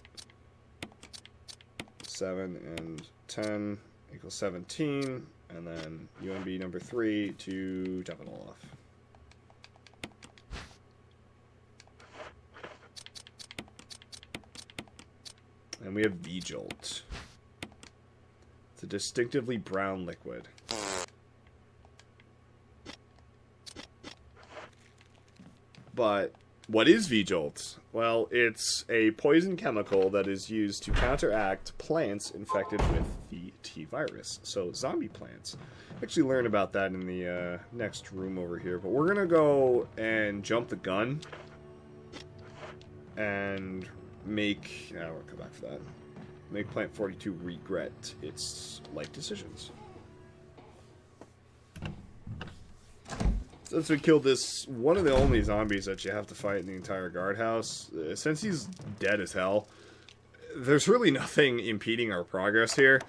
Speaker 1: 7 and 10 equals 17. And then UMB number 3 to top it all off. And we have V-Jolt. It's a distinctively brown liquid. But what is V-Jolt? Well, it's a poison chemical that is used to counteract plants infected with the T-virus. So zombie plants. Actually learn about that in the next room over here. But we're going to go and jump the gun. And make... we'll come back for that. Make Plant 42 regret its life decisions. Since we killed this, one of the only zombies that you have to fight in the entire guardhouse, since he's dead as hell, there's really nothing impeding our progress here.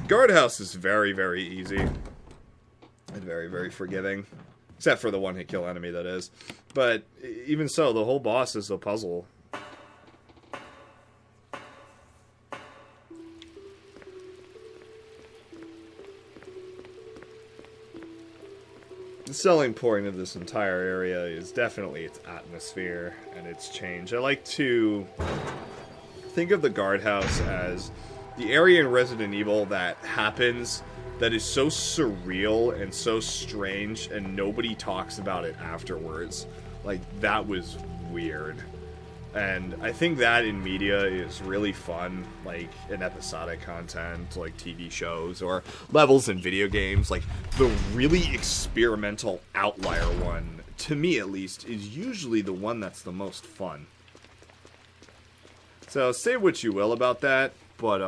Speaker 1: Guardhouse is very, very easy. And very, very forgiving. Except for the one-hit kill enemy, that is. But even so, the whole boss is a puzzle. The selling point of this entire area is definitely its atmosphere and its change. I like to think of the guardhouse as the area in Resident Evil that happens that is so surreal and so strange and nobody talks about it afterwards. Like, that was weird. And I think that in media is really fun, like in episodic content, like TV shows or levels in video games. Like, the really experimental outlier one, to me at least, is usually the one that's the most fun. So say what you will about that, but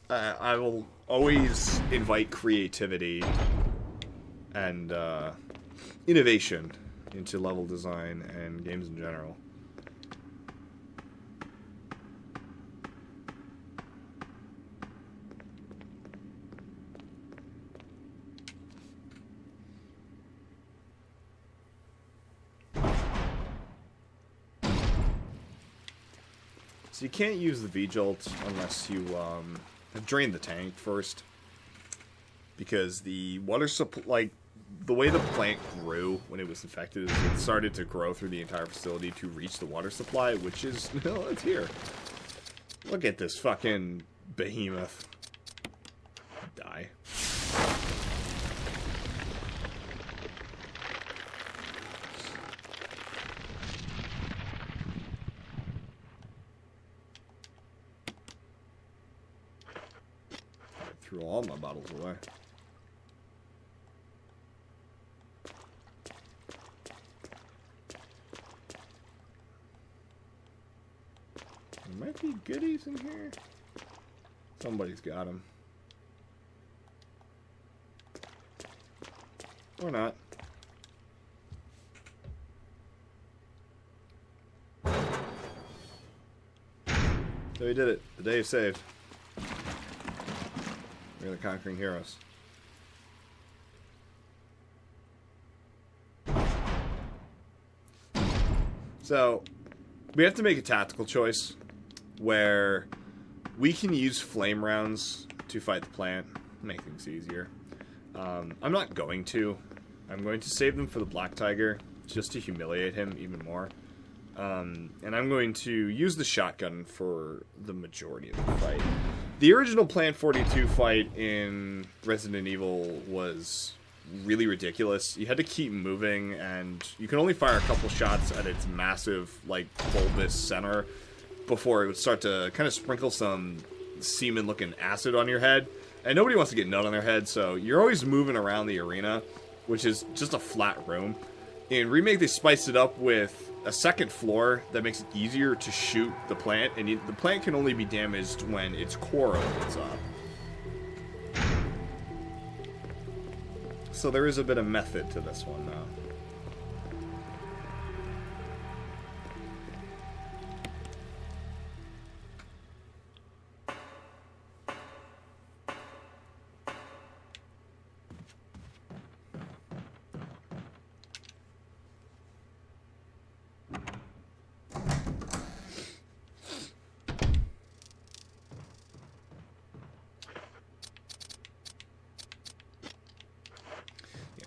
Speaker 1: I will always invite creativity and innovation into level design and games in general. So you can't use the V-Jolt unless you have drained the tank first. Because the water supply, like, the way the plant grew when it was infected is it started to grow through the entire facility to reach the water supply, which is, well, it's here. Look at this fucking behemoth. Die. Threw all my bottles away. There might be goodies in here. Somebody's got them. Or not. So we did it. The day is saved. We're the conquering heroes. So, we have to make a tactical choice where we can use flame rounds to fight the plant, make things easier. I'm not going to. I'm going to save them for the Black Tiger, just to humiliate him even more. And I'm going to use the shotgun for the majority of the fight. The original Plant 42 fight in Resident Evil was really ridiculous. You had to keep moving, and you can only fire a couple shots at its massive, like, bulbous center before it would start to kind of sprinkle some semen-looking acid on your head. And nobody wants to get nut on their head, so you're always moving around the arena, which is just a flat room. In Remake, they spiced it up with a second floor that makes it easier to shoot the plant, and the plant can only be damaged when its core opens up. So there is a bit of method to this one now.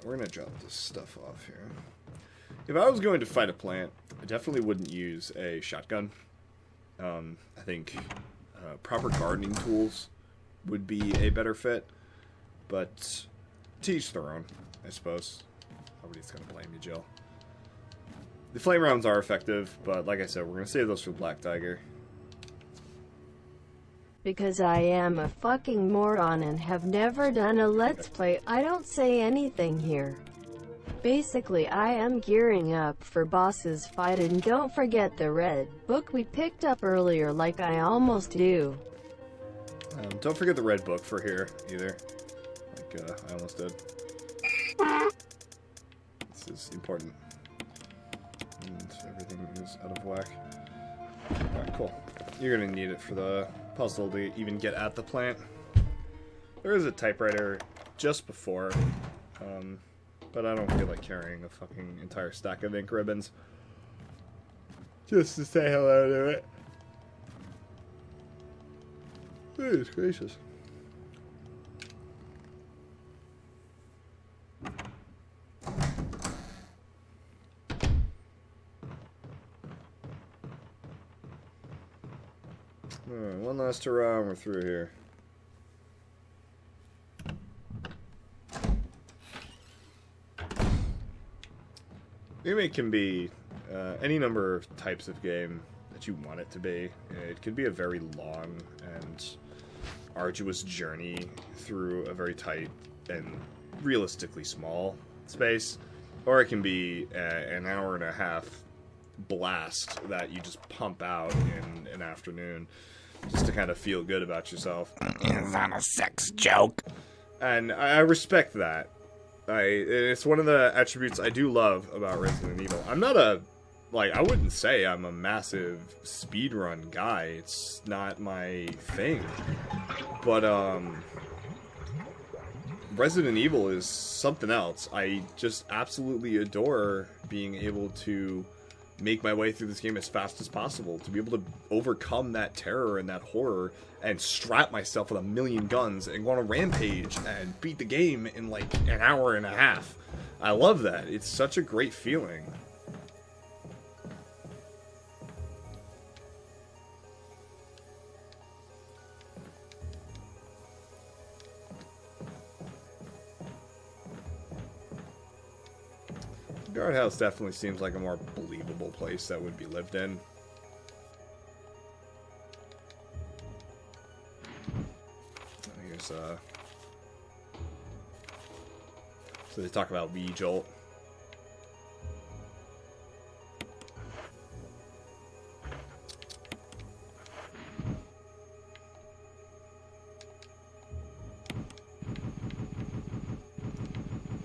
Speaker 1: We're gonna drop this stuff off here. If I was going to fight a plant, I definitely wouldn't use a shotgun. I think proper gardening tools would be a better fit, but to each their own, I suppose. Nobody's gonna blame you, Jill. The flame rounds are effective, but like I said, we're gonna save those for Black Tiger.
Speaker 13: Because I am a fucking moron and have never done a Let's Play, I don't say anything here. Basically, I am gearing up for boss's fight, and don't forget the red book we picked up earlier like I almost do.
Speaker 1: Don't forget the red book for here, either. Like, I almost did. This is important. And everything is out of whack. Alright, cool. You're gonna need it for the puzzle to even get at the plant. There is a typewriter just before, but I don't feel like carrying a fucking entire stack of ink ribbons just to say hello to it. Goodness gracious. Alright, one last hurrah and we're through here. Remake can be any number of types of game that you want it to be. It could be a very long and arduous journey through a very tight and realistically small space, or it can be an hour and a half blast that you just pump out in an afternoon just to kind of feel good about yourself.
Speaker 14: Is that a sex joke?
Speaker 1: And I respect that. It's one of the attributes I do love about Resident Evil. I'm not a, I wouldn't say I'm a massive speedrun guy. It's not my thing. But, Resident Evil is something else. I just absolutely adore being able to make my way through this game as fast as possible, to be able to overcome that terror and that horror and strap myself with 1,000,000 guns and go on a rampage and beat the game in like an hour and a half. I love that. It's such a great feeling. Guardhouse definitely seems like a more believable place that would be lived in. Here's so they talk about Vigil.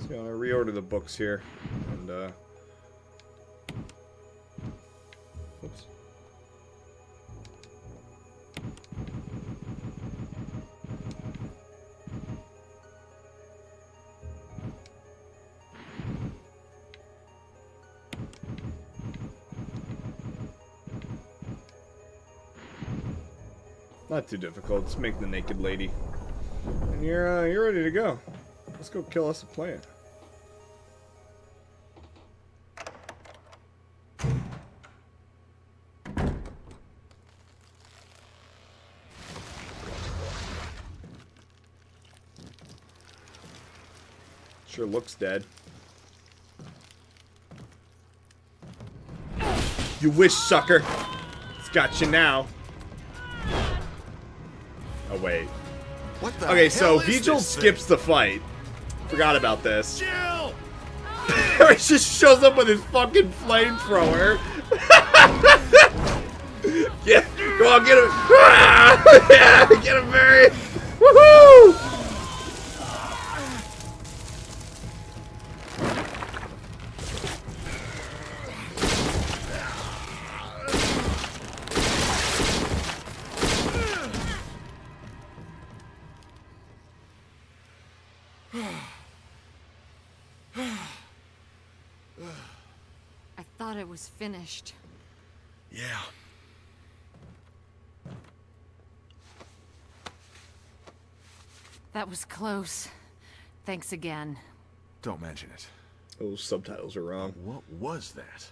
Speaker 1: So I'm gonna reorder the books here. Oops. Not too difficult. Just make the naked lady, and you're ready to go. Let's go kill us a plant. Sure looks dead. You wish, sucker. It's got you now. Oh, wait.
Speaker 5: What the
Speaker 1: okay, so
Speaker 5: hell is
Speaker 1: Vigil
Speaker 5: this
Speaker 1: skips the fight. Forgot about this.
Speaker 5: Jill!
Speaker 1: He just shows up with his fucking flamethrower. Yeah, come on, get him. Yeah, get him, Barry. Woohoo!
Speaker 3: I thought it was finished.
Speaker 5: Yeah.
Speaker 3: That was close. Thanks again.
Speaker 5: Don't mention it.
Speaker 1: Those subtitles are wrong.
Speaker 5: What was that?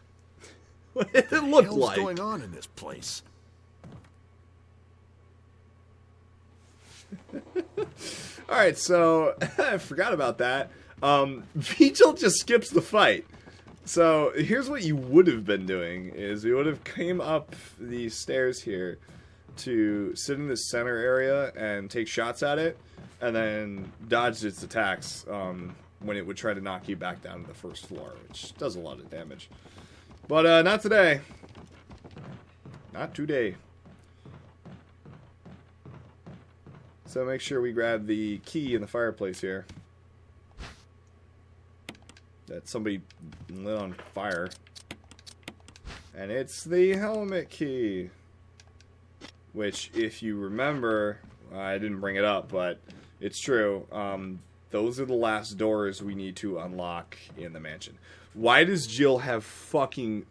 Speaker 1: What did it look
Speaker 5: What's
Speaker 1: like?
Speaker 5: going on in this place?
Speaker 1: Alright, so I forgot about that. Vigil just skips the fight. So here's what you would have been doing is you would have came up the stairs here to sit in the center area and take shots at it, and then dodge its attacks when it would try to knock you back down to the first floor, which does a lot of damage. But not today. Not today. So make sure we grab the key in the fireplace here. That somebody lit on fire. And it's the helmet key. Which, if you remember, I didn't bring it up, but it's true. Those are the last doors we need to unlock in the mansion. Why does Jill have fucking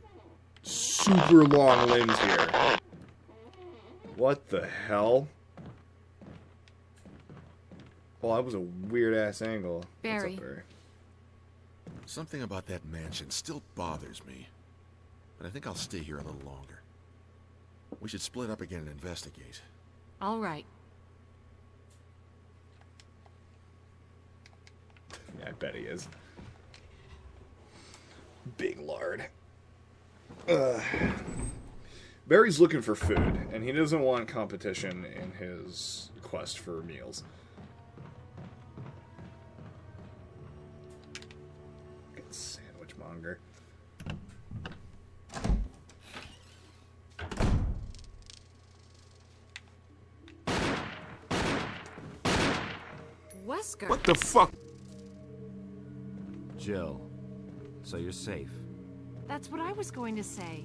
Speaker 1: super long limbs here? What the hell? Well, that was a weird-ass angle.
Speaker 3: Barry.
Speaker 1: What's up, Barry?
Speaker 5: Something about that mansion still bothers me. But I think I'll stay here a little longer. We should split up again and investigate.
Speaker 3: All right.
Speaker 1: Yeah, I bet he is. Big lard. Barry's looking for food, and he doesn't want competition in his quest for meals. Sandwich monger.
Speaker 3: Wesker.
Speaker 5: What the fuck?
Speaker 4: Jill, so you're safe.
Speaker 3: That's what I was going to say.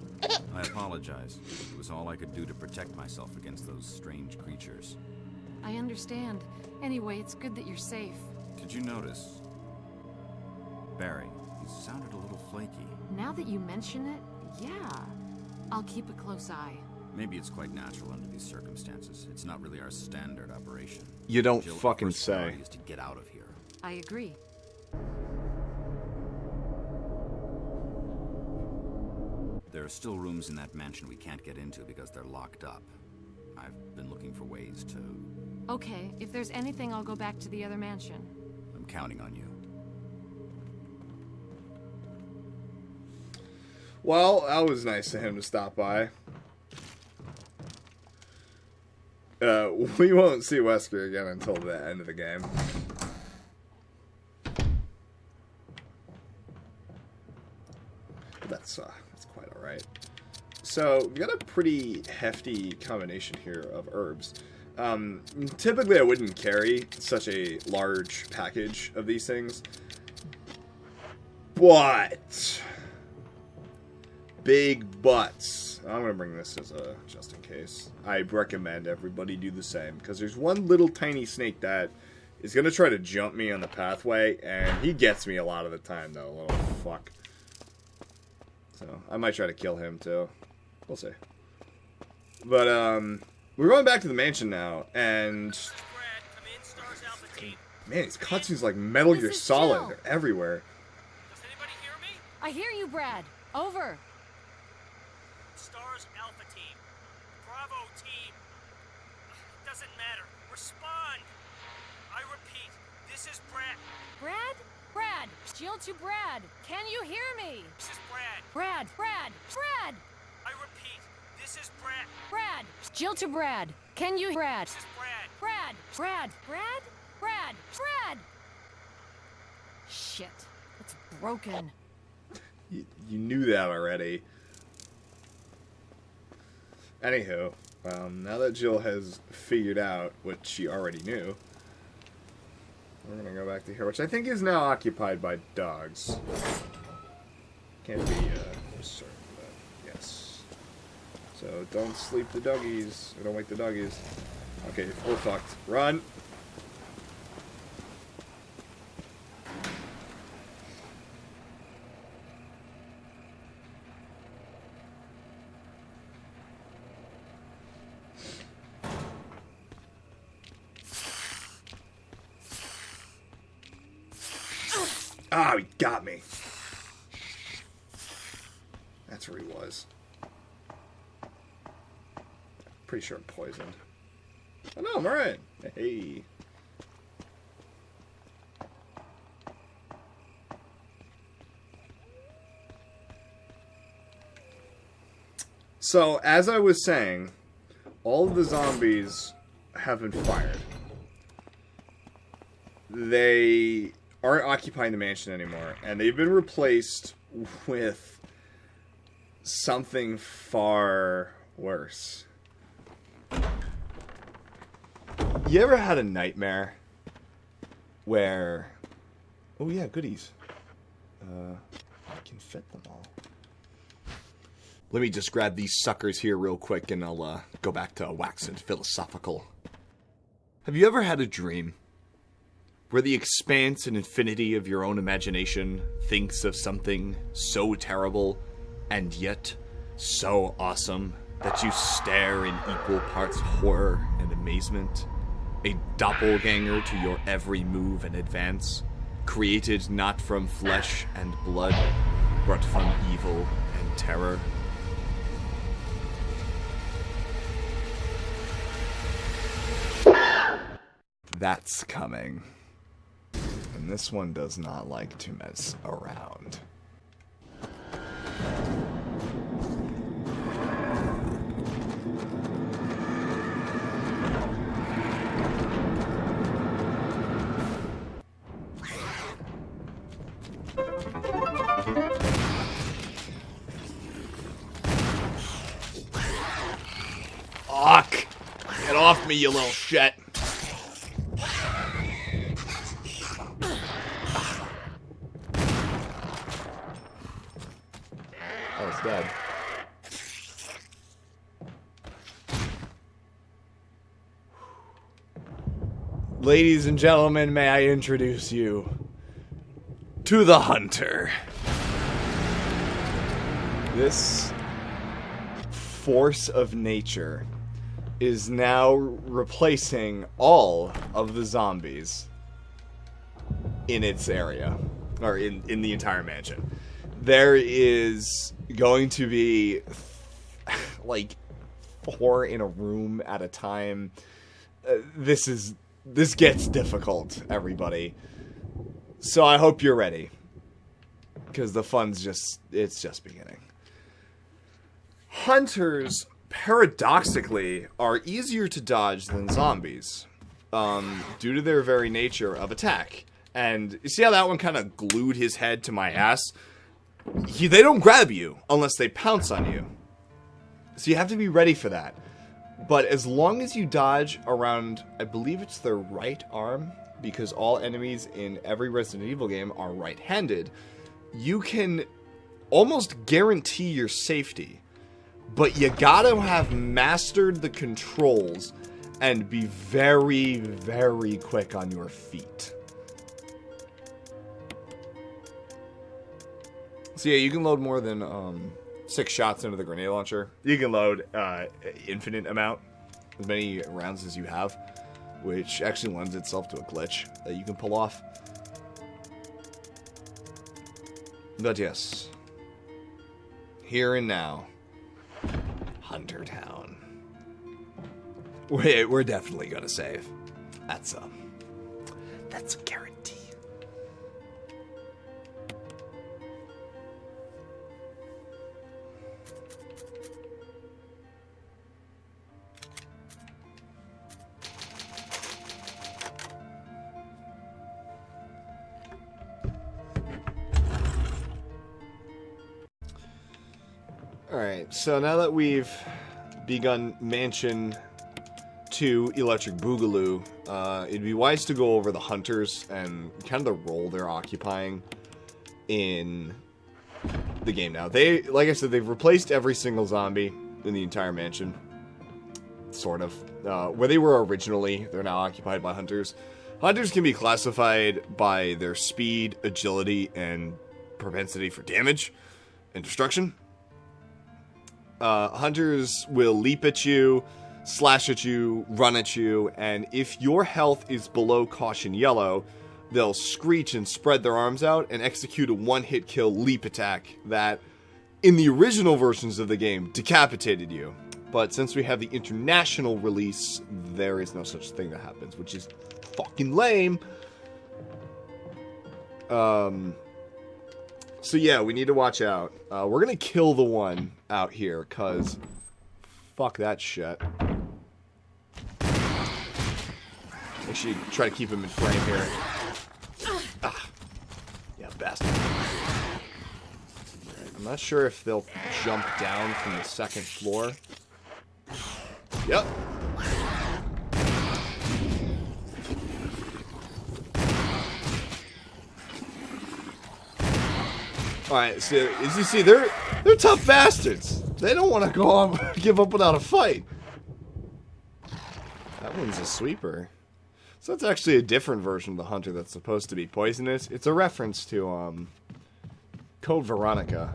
Speaker 4: I apologize. It was all I could do to protect myself against those strange creatures.
Speaker 3: I understand. Anyway, it's good that you're safe.
Speaker 4: Did you notice? Barry, he sounded a little flaky.
Speaker 3: Now that you mention it, Yeah. I'll keep a close eye.
Speaker 4: Maybe it's quite natural under these circumstances. It's not really our standard operation.
Speaker 1: You don't
Speaker 4: Jill,
Speaker 1: fucking
Speaker 4: first
Speaker 1: say.
Speaker 4: priority is to get out of here.
Speaker 3: I agree.
Speaker 4: There are still rooms in that mansion we can't get into because they're locked up. I've been looking for ways to...
Speaker 3: Okay, if there's anything, I'll go back to the other mansion.
Speaker 4: I'm counting on you.
Speaker 1: Well, that was nice of him to stop by. We won't see Wesker again until the end of the game. That's quite alright. So, we got a pretty hefty combination here of herbs. Typically I wouldn't carry such a large package of these things. But... big butts. I'm gonna bring this as a just in case. I recommend everybody do the same, because there's one little tiny snake that is gonna try to jump me on the pathway, and he gets me a lot of the time, though, little fuck. So, I might try to kill him, too. We'll see. But, we're going back to the mansion now, and... man, these cutscenes like Metal Gear Solid.
Speaker 3: Jill.
Speaker 1: They're everywhere.
Speaker 11: Does anybody hear me?
Speaker 3: I hear you, Brad. Over.
Speaker 11: Stars Alpha Team. Bravo Team. Doesn't matter. Respond. I repeat, this is Brad.
Speaker 3: Brad? Brad! Jill to Brad! Can you hear me?
Speaker 11: This is Brad.
Speaker 3: Brad! Brad! Brad!
Speaker 11: I repeat, this is Brad.
Speaker 3: Brad! Jill to Brad! Can you... Brad!
Speaker 11: This is Brad.
Speaker 3: Brad! Brad! Brad! Brad! Brad! Shit. It's broken.
Speaker 1: You knew that already. Anywho, now that Jill has figured out what she already knew, we're gonna go back to here, which I think is now occupied by dogs. Can't be certain, but yes. So don't sleep the doggies, or don't wake the doggies. Okay, we're fucked. Run! Ah, he got me. That's where he was. Pretty sure I'm poisoned. Oh no, I'm alright. Hey. So, as I was saying, all of the zombies have been fired. They aren't occupying the mansion anymore, and they've been replaced with something far worse. You ever had a nightmare where... oh yeah, goodies. I can fit them all. Let me just grab these suckers here real quick, and I'll go back to waxing philosophical. Have you ever had a dream where the expanse and infinity of your own imagination thinks of something so terrible and yet so awesome that you stare in equal parts horror and amazement? A doppelganger to your every move and advance, created not from flesh and blood, but from evil and terror. That's coming. And this one does not like to mess around. Fuck! Get off me, you little shit! Oh, it's dead. Ladies and gentlemen, may I introduce you to the Hunter. This force of nature is now replacing all of the zombies in its area, or in the entire mansion. There is going to be like 4 in a room at a time. This gets difficult, everybody. So I hope you're ready, because the fun's it's just beginning. Hunters, paradoxically, are easier to dodge than zombies, due to their very nature of attack. And you see how that one kind of glued his head to my ass? They don't grab you unless they pounce on you. So you have to be ready for that. But as long as you dodge around, I believe it's their right arm, because all enemies in every Resident Evil game are right-handed, you can almost guarantee your safety. But you gotta have mastered the controls and be very, very quick on your feet. So yeah, you can load more than 6 shots into the grenade launcher. You can load infinite amount, as many rounds as you have, which actually lends itself to a glitch that you can pull off. But yes, here and now, Hunter Town. We're definitely gonna save. That's a guarantee. Alright, so now that we've begun Mansion 2 Electric Boogaloo, it'd be wise to go over the hunters and kind of the role they're occupying in the game now. Like I said, they've replaced every single zombie in the entire mansion. Sort of. Where they were originally, they're now occupied by hunters. Hunters can be classified by their speed, agility, and propensity for damage and destruction. Hunters will leap at you, slash at you, run at you, and if your health is below caution yellow, they'll screech and spread their arms out and execute a one-hit kill leap attack that, in the original versions of the game, decapitated you. But since we have the international release, there is no such thing that happens, which is fucking lame. So yeah, we need to watch out. We're gonna kill the one out here, cause fuck that shit. Actually, try to keep him in frame here. Ah. Yeah, bastard. I'm not sure if they'll jump down from the second floor. Yep. Alright, so as you see, they're tough bastards. They don't want to go on give up without a fight. That one's a sweeper. So that's actually a different version of the hunter that's supposed to be poisonous. It's a reference to Code Veronica,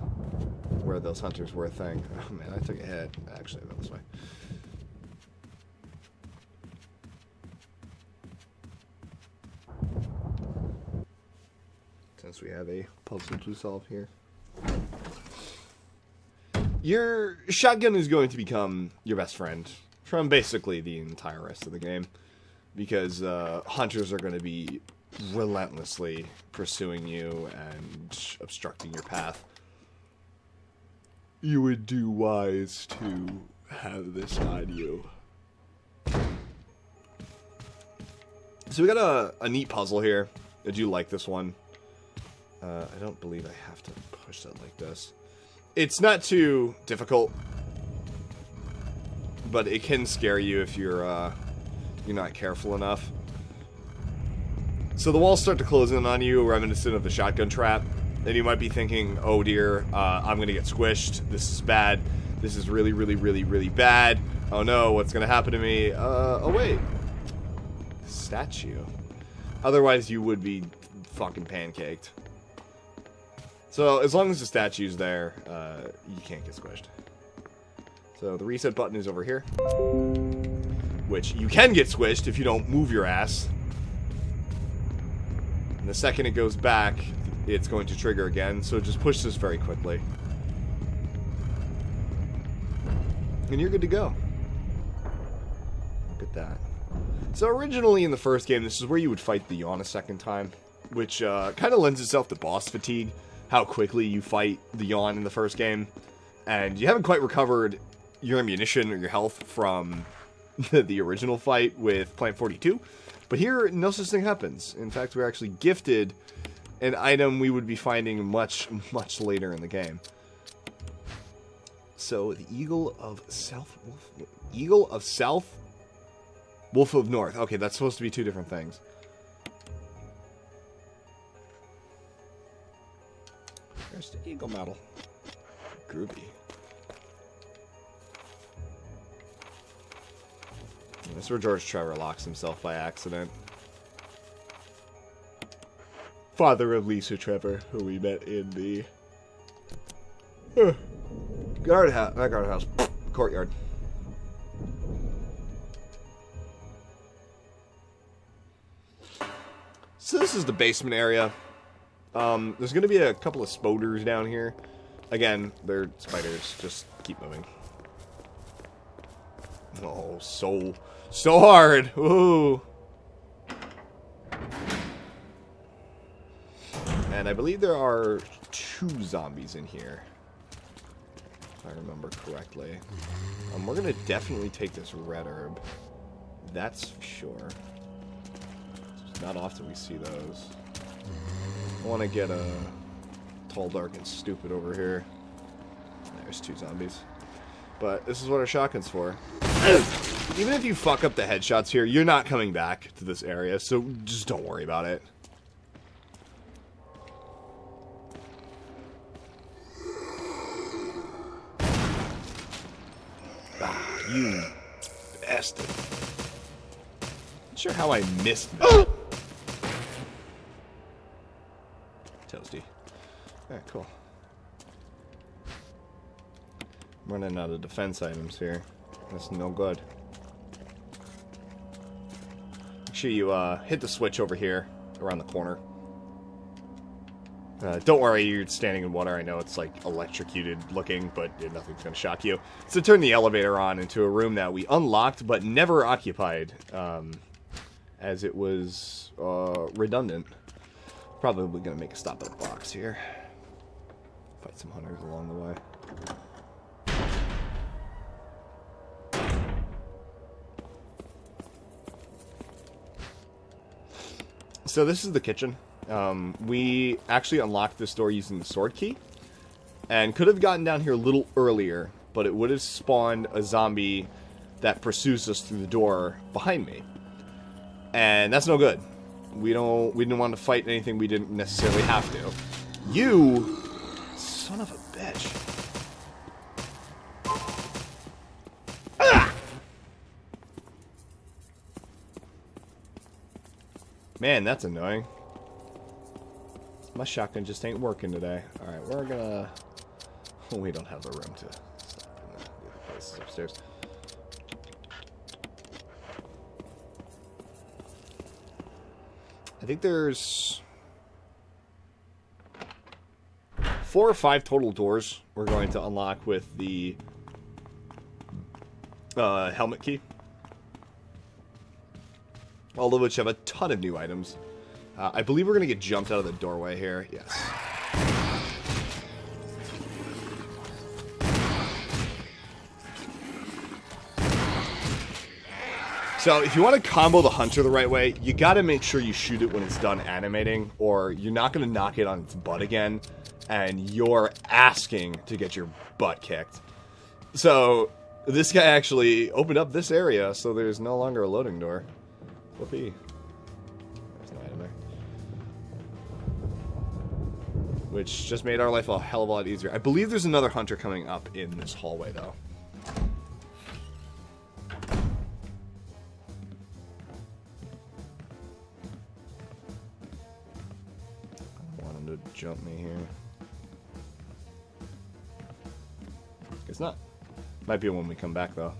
Speaker 1: where those hunters were a thing. Oh man, I took a hit. Actually, I went this way. Since we have a puzzle to solve here. Your shotgun is going to become your best friend from basically the entire rest of the game, because hunters are going to be relentlessly pursuing you and obstructing your path. You would do wise to have this on you. So we got a neat puzzle here. I do like this one. I don't believe I have to push that like this. It's not too difficult, but it can scare you if you're not careful enough. So the walls start to close in on you, reminiscent of the shotgun trap. And you might be thinking, oh dear, I'm gonna get squished. This is bad. This is really, really, really, really bad. Oh no, what's gonna happen to me? Oh wait. Statue. Otherwise you would be fucking pancaked. So as long as the statue's there, you can't get squished. So the reset button is over here, which you can get squished if you don't move your ass. And the second it goes back, it's going to trigger again, so just push this very quickly. And you're good to go. Look at that. So originally in the first game, this is where you would fight the Yawn a second time, which kind of lends itself to boss fatigue, how quickly you fight the Yawn in the first game. And you haven't quite recovered your ammunition or your health from the original fight with Plant 42. But here, no such thing happens. In fact, we're actually gifted an item we would be finding much, much later in the game. So, the Eagle of South... Eagle of South... Wolf of North. Okay, that's supposed to be two different things. There's the Eagle medal. Groovy. This is where George Trevor locks himself by accident. Father of Lisa Trevor, who we met in the... guardhouse. Not guardhouse. Courtyard. So this is the basement area. There's going to be a couple of spoders down here. Again, they're spiders. Just keep moving. Oh, so hard. Ooh. And I believe there are 2 zombies in here, if I remember correctly. We're going to definitely take this red herb. That's for sure. It's not often we see those. I want to get a tall, dark, and stupid over here. There's 2 zombies. But this is what our shotgun's for. Even if you fuck up the headshots here, you're not coming back to this area, so just don't worry about it. Ah, you bastard. Not sure how I missed that. Toasty. Alright, cool. I'm running out of defense items here. That's no good. Make sure you hit the switch over here, around the corner. Don't worry, you're standing in water. I know it's like electrocuted looking, but nothing's going to shock you. So turn the elevator on into a room that we unlocked but never occupied, as it was redundant. Probably going to make a stop at a box here. Fight some hunters along the way. So this is the kitchen. We actually unlocked this door using the sword key. And could have gotten down here a little earlier, but it would have spawned a zombie that pursues us through the door behind me. And that's no good. We didn't want to fight anything we didn't necessarily have to. You son of a bitch. Ah! Man, that's annoying. My shotgun just ain't working today. Alright, we're gonna... Oh, we don't have the room to stop in the other places upstairs. I think there's 4 or 5 total doors we're going to unlock with the helmet key. All of which have a ton of new items. I believe we're going to get jumped out of the doorway here. Yes. So, if you want to combo the hunter the right way, you got to make sure you shoot it when it's done animating, or you're not going to knock it on its butt again, and you're asking to get your butt kicked. So, this guy actually opened up this area, so there's no longer a loading door. Whoopee. There's no item there. Which just made our life a hell of a lot easier. I believe there's another hunter coming up in this hallway, though. I don't want him to jump me here. Guess not. Might be when we come back, though.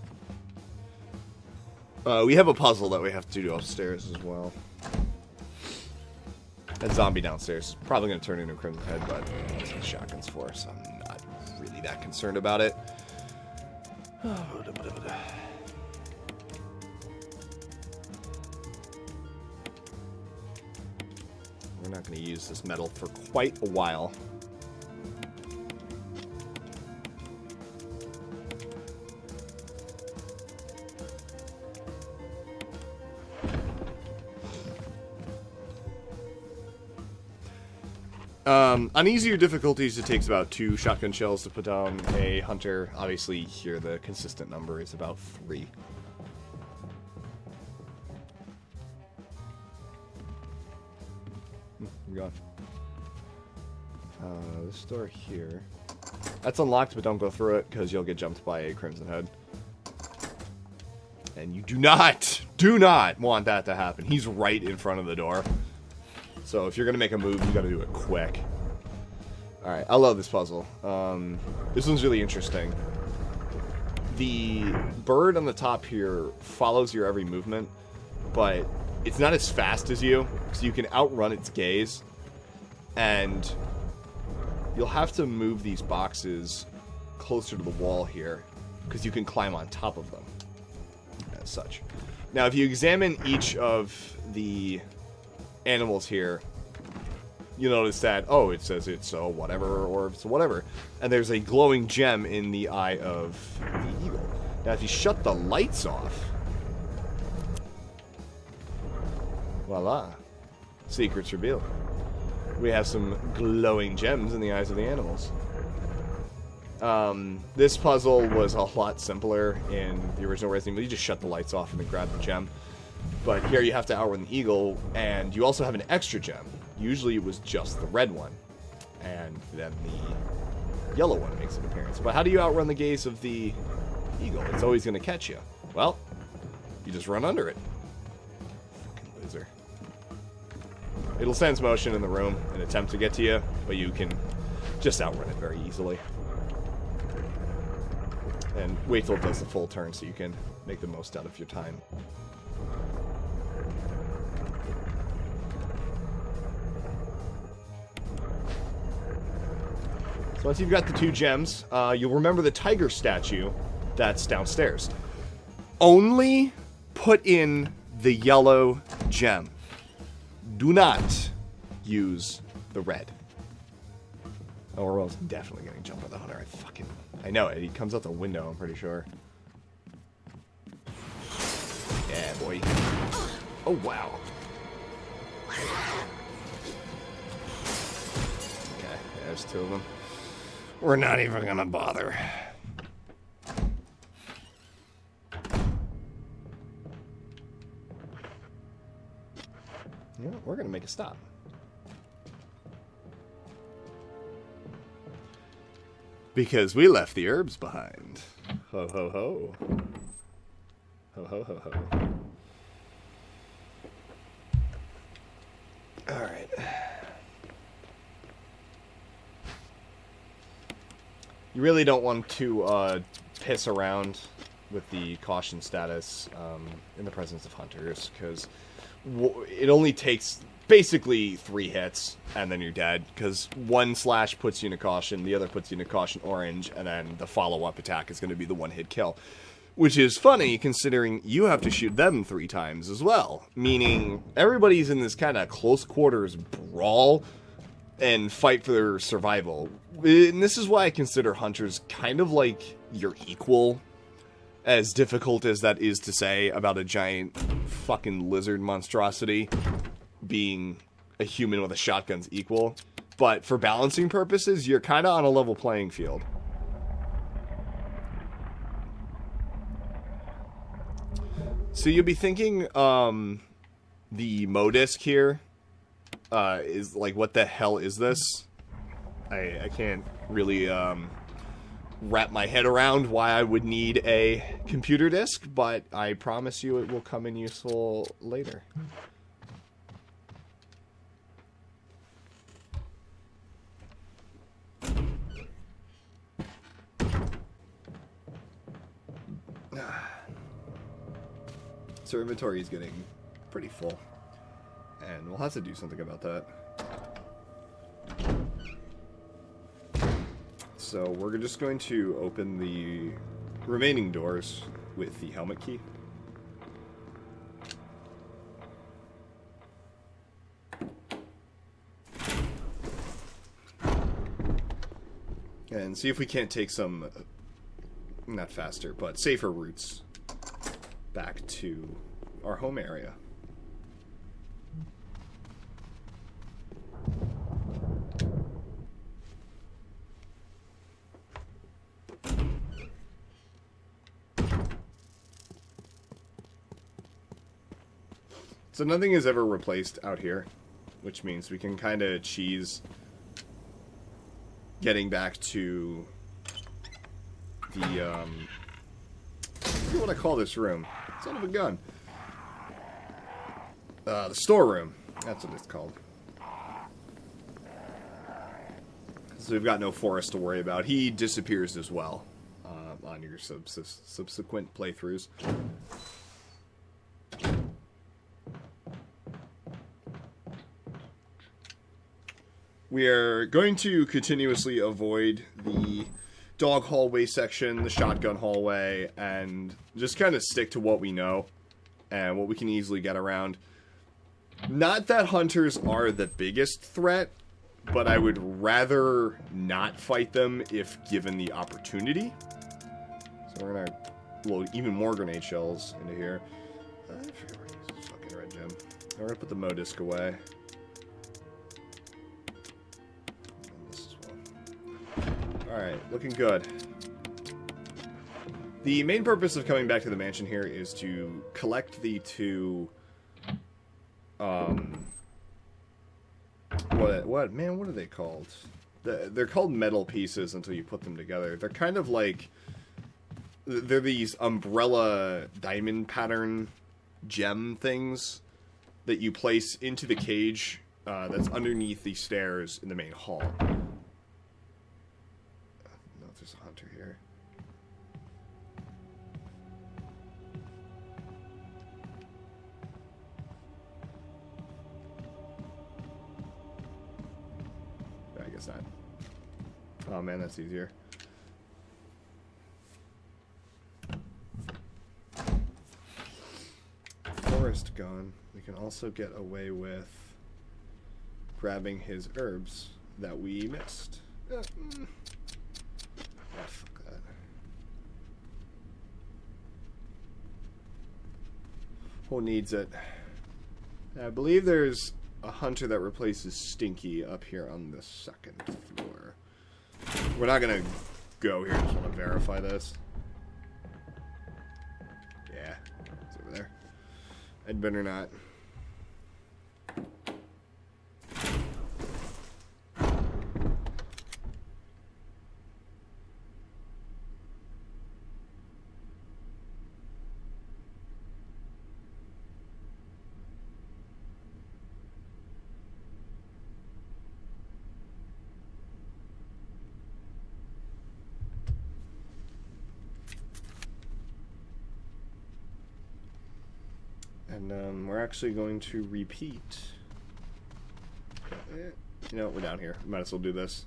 Speaker 1: We have a puzzle that we have to do upstairs as well. That zombie downstairs is probably going to turn into a Crimson Head, but that's what shotgun's for, so I'm not really that concerned about it. We're not going to use this metal for quite a while. On easier difficulties, it takes about 2 shotgun shells to put down a hunter. Obviously, here the consistent number is about 3. I'm gone. This door here. That's unlocked, but don't go through it, because you'll get jumped by a Crimson Head. And you do not want that to happen. He's right in front of the door. So if you're going to make a move, you got to do it quick. Alright, I love this puzzle. This one's really interesting. The bird on the top here follows your every movement, but it's not as fast as you, so you can outrun its gaze. And you'll have to move these boxes closer to the wall here, because you can climb on top of them, as such. Now, if you examine each of the animals here, you notice that, oh, it says it's a whatever, or it's a whatever. And there's a glowing gem in the eye of the eagle. Now, if you shut the lights off, voila, secrets revealed. We have some glowing gems in the eyes of the animals. This puzzle was a lot simpler in the original Resident Evil. You just shut the lights off and then grab the gem. But here you have to outrun the eagle, and you also have an extra gem. Usually it was just the red one, and then the yellow one makes an appearance. But how do you outrun the gaze of the eagle? It's always going to catch you. Well, you just run under it. Fucking loser. It'll sense motion in the room and attempt to get to you, but you can just outrun it very easily. And wait till it does the full turn so you can make the most out of your time. So once you've got the 2 gems, you'll remember the tiger statue that's downstairs. Only put in the yellow gem. Do not use the red. Oh, we're almost definitely getting jumped by the hunter. I know it. He comes out the window, I'm pretty sure. Yeah, boy. Oh, wow. Okay, there's 2 of them. We're not even gonna bother. You know what? We're gonna make a stop. Because we left the herbs behind. Ho ho ho. Ho ho ho ho. Alright. You really don't want to piss around with the caution status in the presence of hunters, because it only takes basically 3 hits, and then you're dead, because 1 slash puts you in a caution, the other puts you in a caution orange, and then the follow-up attack is going to be the 1-hit kill. Which is funny, considering you have to shoot them 3 times as well, meaning everybody's in this kind of close-quarters brawl and fight for their survival. And this is why I consider hunters kind of like your equal, as difficult as that is to say about a giant fucking lizard monstrosity being a human with a shotgun's equal. But for balancing purposes, you're kind of on a level playing field. So you'll be thinking, the Modisc here, is like, what the hell is this? I can't really, wrap my head around why I would need a computer disk, but I promise you it will come in useful later. So our inventory is getting pretty full. And we'll have to do something about that. So we're just going to open the remaining doors with the helmet key. And see if we can't take some, not faster, but safer routes back to our home area. So nothing is ever replaced out here, which means we can kind of cheese getting back to the, what do you want to call this room? Son of a gun. The storeroom. That's what it's called. So we've got no Forrest to worry about. He disappears as well on your subsequent playthroughs. We are going to continuously avoid the dog hallway section, the shotgun hallway, and just kind of stick to what we know and what we can easily get around. Not that hunters are the biggest threat, but I would rather not fight them if given the opportunity. So we're going to load even more grenade shells into here. I forget where to use this fucking red gem. We're going to put the Modisc away. Alright, looking good. The main purpose of coming back to the mansion here is to collect the two, what are they called? They're called metal pieces until you put them together. They're kind of like, they're these umbrella diamond pattern gem things that you place into the cage that's underneath the stairs in the main hall. There's a hunter here. I guess not. Oh man, that's easier. Forest gone. We can also get away with grabbing his herbs that we missed. Fuck that. Who needs it? I believe there's a hunter that replaces Stinky up here on the second floor. We're not gonna go here, just want to verify this. Yeah, it's over there. I'd better not. And we're actually going to repeat. You know, we're down here. Might as well do this.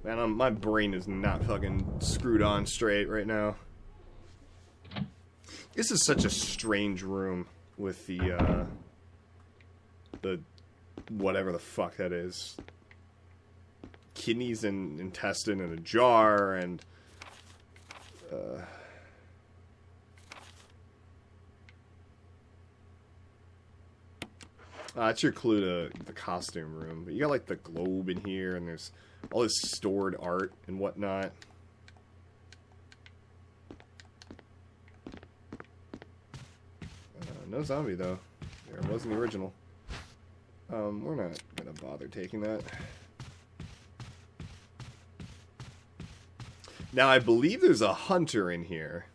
Speaker 1: Man, my brain is not fucking screwed on straight right now. This is such a strange room with the whatever the fuck that is. Kidneys and intestine in a jar, and that's your clue to the costume room. But you got like the globe in here, and there's all this stored art and whatnot. No zombie though. There wasn't the original. We're not gonna bother taking that. Now I believe there's a hunter in here.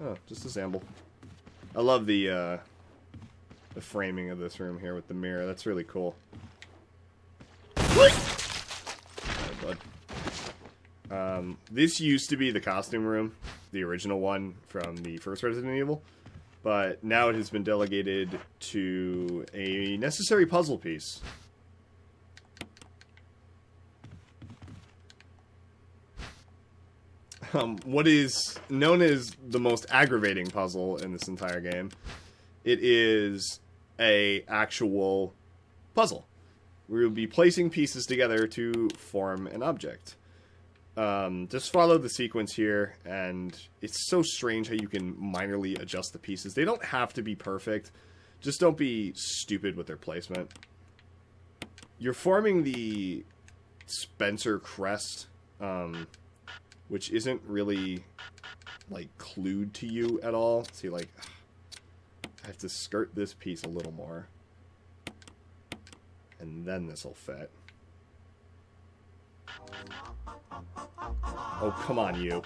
Speaker 1: Oh, just a sample. I love the framing of this room here with the mirror. That's really cool. Right, bud. This used to be the costume room, the original one from the first Resident Evil, but now it has been delegated to a necessary puzzle piece. What is known as the most aggravating puzzle in this entire game. It is a actual puzzle. We will be placing pieces together to form an object. Just follow the sequence here, and it's so strange how you can minorly adjust the pieces. They don't have to be perfect. Just don't be stupid with their placement. You're forming the Spencer crest, which isn't really, like, clued to you at all. See, like, I have to skirt this piece a little more. And then this will fit. Oh, come on, you.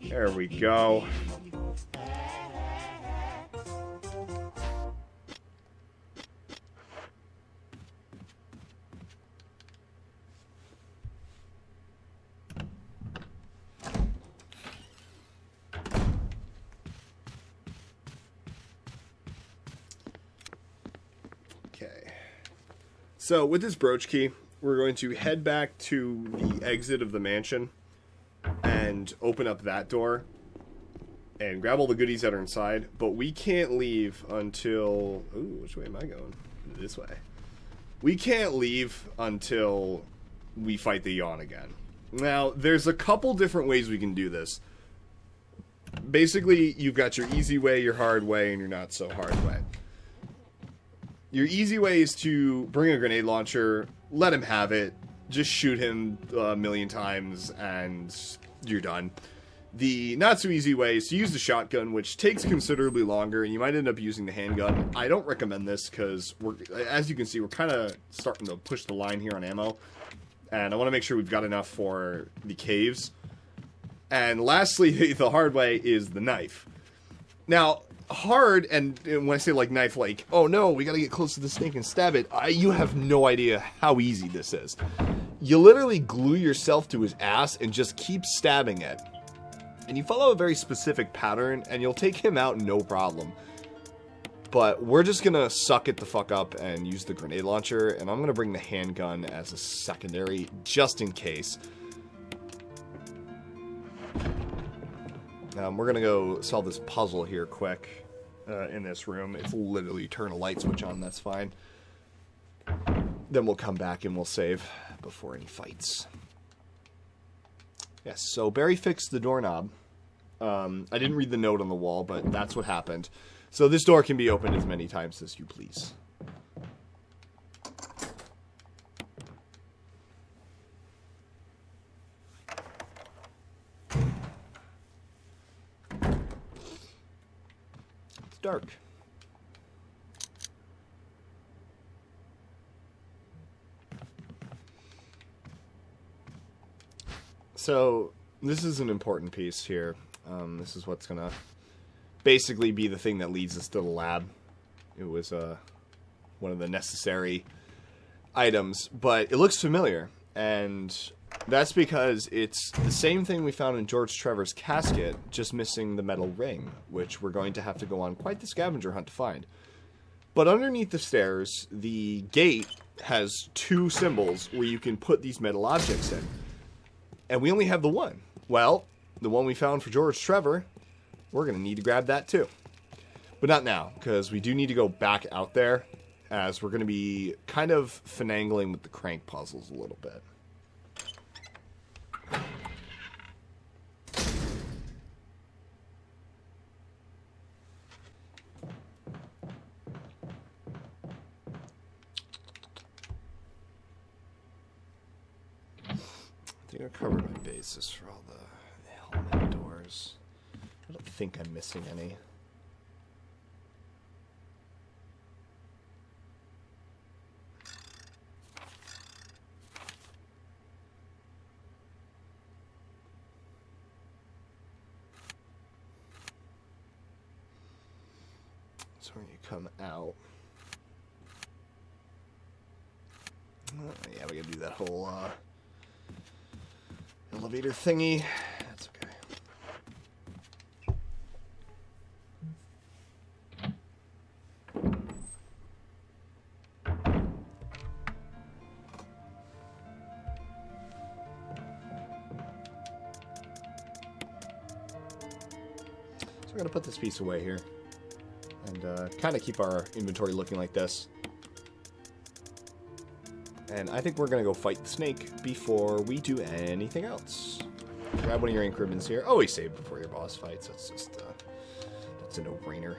Speaker 1: There we go. So, with this brooch key, we're going to head back to the exit of the mansion and open up that door and grab all the goodies that are inside, but we can't leave until... Ooh, which way am I going? This way. We can't leave until we fight the Yawn again. Now, there's a couple different ways we can do this. Basically, you've got your easy way, your hard way, and your not so hard way. Your easy way is to bring a grenade launcher, let him have it, just shoot him a million times, and you're done. The not so easy way is to use the shotgun, which takes considerably longer, and you might end up using the handgun. I don't recommend this because, as you can see, we're kind of starting to push the line here on ammo, and I want to make sure we've got enough for the caves. And lastly, the hard way is the knife. Now, hard, and when I say like knife, like, oh no, we gotta get close to the snake and stab it, you have no idea how easy this is. You literally glue yourself to his ass and just keep stabbing it. And you follow a very specific pattern, and you'll take him out no problem. But we're just gonna suck it the fuck up and use the grenade launcher, and I'm gonna bring the handgun as a secondary, just in case. We're going to go solve this puzzle here quick in this room. It's literally turn a light switch on, that's fine. Then we'll come back and we'll save before any fights. Yes, so Barry fixed the doorknob. I didn't read the note on the wall, but that's what happened. So this door can be opened as many times as you please. Dark. So this is an important piece here. This is what's gonna basically be the thing that leads us to the lab. It was one of the necessary items, but it looks familiar, and that's because it's the same thing we found in George Trevor's casket, just missing the metal ring, which we're going to have to go on quite the scavenger hunt to find. But underneath the stairs, the gate has two symbols where you can put these metal objects in. And we only have the one. Well, the one we found for George Trevor, we're going to need to grab that too. But not now, because we do need to go back out there, as we're going to be kind of finagling with the crank puzzles a little bit. I think I covered my bases for all the helmet doors. I don't think I'm missing any. That's where you come out. Yeah, we gotta do that whole elevator thingy. That's okay. So we're gonna put this piece away here and kind of keep our inventory looking like this. And I think we're going to go fight the snake before we do anything else. Grab one of your ink ribbons here. Always save before your boss fights. That's just, that's a no-brainer.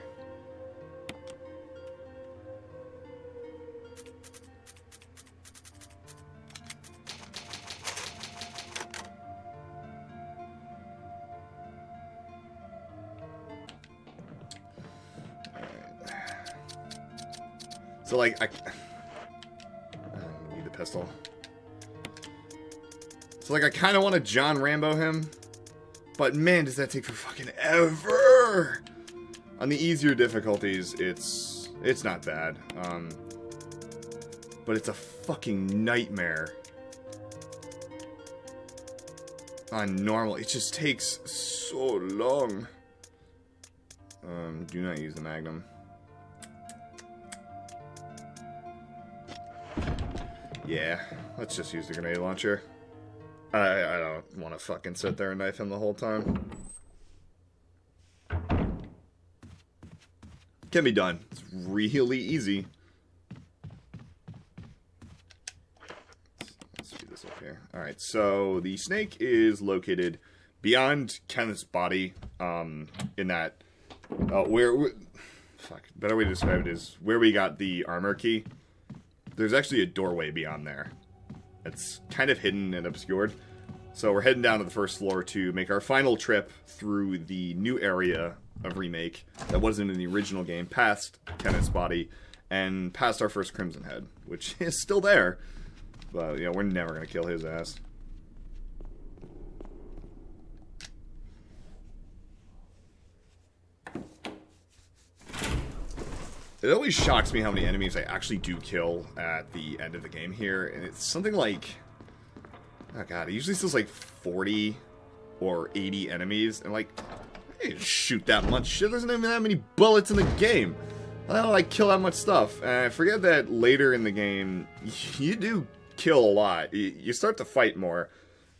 Speaker 1: So, like, I need the pistol. So, like, I kind of want to John Rambo him. But, man, does that take for fucking ever! On the easier difficulties, it's not bad. But it's a fucking nightmare. On normal, it just takes so long. Do not use the Magnum. Yeah, let's just use the grenade launcher. I don't want to fucking sit there and knife him the whole time. Can be done. It's really easy. Let's do this up here. Alright, so the snake is located beyond Kenneth's body, in that, fuck, better way to describe it is where we got the armor key. There's actually a doorway beyond there. It's kind of hidden and obscured. So we're heading down to the first floor to make our final trip through the new area of Remake that wasn't in the original game, past Kenneth's body, and past our first Crimson Head, which is still there. But, you know, we're never going to kill his ass. It always shocks me how many enemies I actually do kill at the end of the game here, and it's something like, oh god, it usually says like 40 or 80 enemies, and like, I didn't shoot that much shit, there's not even that many bullets in the game. How do I kill that much stuff? And I forget that later in the game, you do kill a lot. You start to fight more.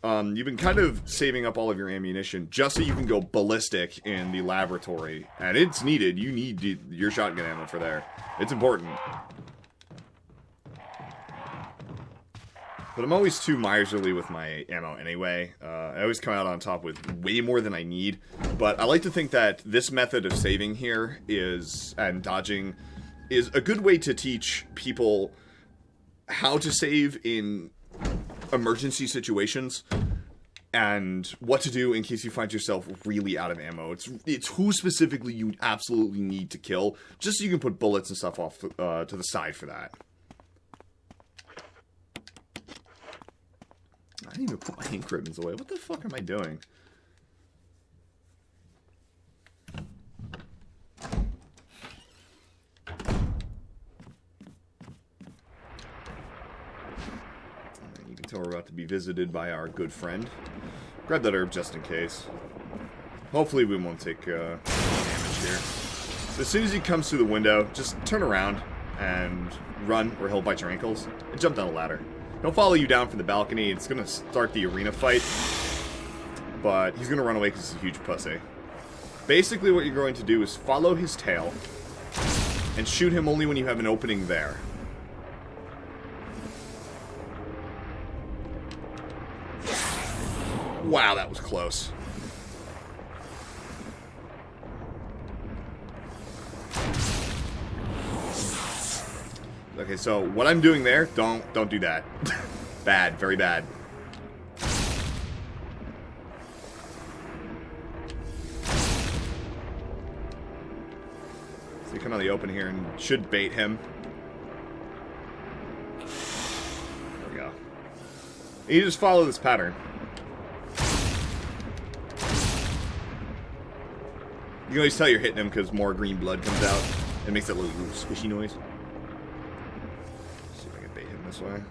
Speaker 1: You've been kind of saving up all of your ammunition just so you can go ballistic in the laboratory. And it's needed. You need your shotgun ammo for there. It's important. But I'm always too miserly with my ammo anyway. I always come out on top with way more than I need. But I like to think that this method of saving here and dodging is a good way to teach people how to save in emergency situations and what to do in case you find yourself really out of ammo. It's who specifically you absolutely need to kill, just so you can put bullets and stuff off to the side for that. I didn't even put my ink ribbons away. What the fuck am I doing? So we're about to be visited by our good friend. Grab that herb just in case. Hopefully we won't take damage here. So as soon as he comes through the window, just turn around and run, or he'll bite your ankles, and jump down the ladder. He'll follow you down from the balcony. It's going to start the arena fight, but he's going to run away because he's a huge pussy. Basically what you're going to do is follow his tail and shoot him only when you have an opening there. Wow, that was close. Okay, so what I'm doing there, don't do that. Bad, very bad. So you come out of the open here and should bait him. There we go. You just follow this pattern. You can always tell you're hitting him because more green blood comes out. It makes that little squishy noise. Let's see if I can bait him this way.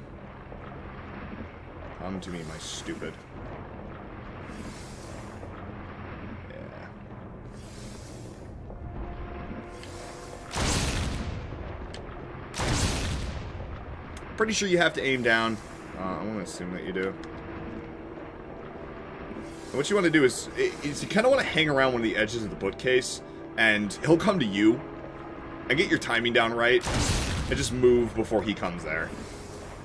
Speaker 1: Come to me, my stupid. Yeah. Pretty sure you have to aim down. I'm going to assume that you do. And what you want to do is you kind of want to hang around one of the edges of the bookcase, and he'll come to you, and get your timing down right, and just move before he comes there.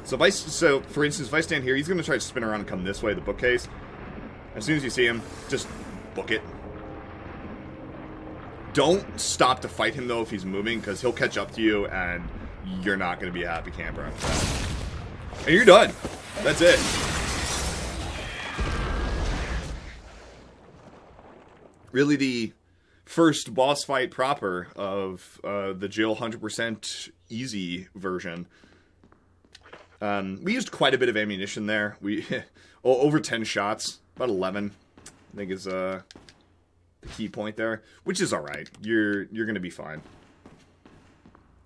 Speaker 1: So for instance, if I stand here, he's going to try to spin around and come this way, the bookcase. As soon as you see him, just book it. Don't stop to fight him, though, if he's moving, because he'll catch up to you, and you're not going to be a happy camper after that. And you're done. That's it. Really, the first boss fight proper of the Jill 100% easy version. We used quite a bit of ammunition there. We over 10 shots, about 11, I think is the key point there, which is all right. You're gonna be fine.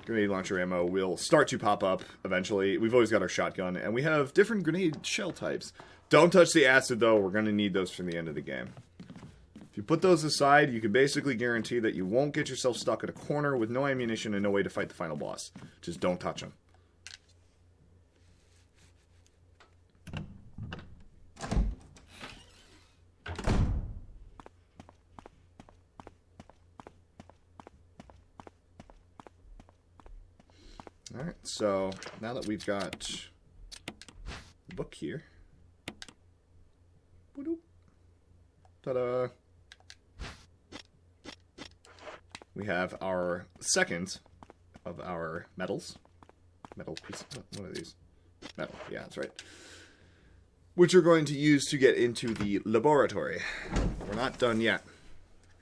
Speaker 1: Grenade launcher ammo will start to pop up eventually. We've always got our shotgun, and we have different grenade shell types. Don't touch the acid though. We're gonna need those for the end of the game. If you put those aside, you can basically guarantee that you won't get yourself stuck in a corner with no ammunition and no way to fight the final boss. Just don't touch them. Alright, so now that we've got the book here. Ta-da! We have our second of our medals. Metal piece. What are these? Metal. Yeah, that's right. Which we're going to use to get into the laboratory. We're not done yet.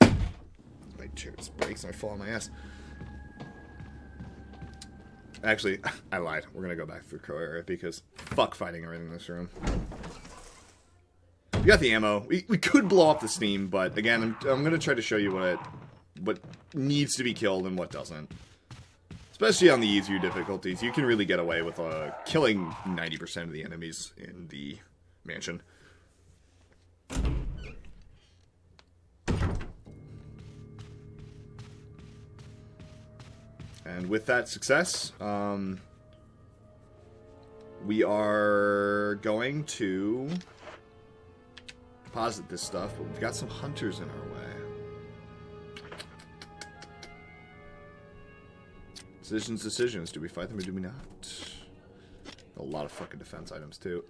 Speaker 1: My chair just breaks and I fall on my ass. Actually, I lied. We're going to go back through Crow area because fuck fighting everything in this room. We got the ammo. We could blow up the steam, but again, I'm going to try to show you what needs to be killed and what doesn't. Especially on the easier difficulties, you can really get away with killing 90% of the enemies in the mansion. And with that success, we are going to deposit this stuff, but we've got some hunters in our way. Decisions. Do we fight them or do we not? A lot of fucking defense items, too.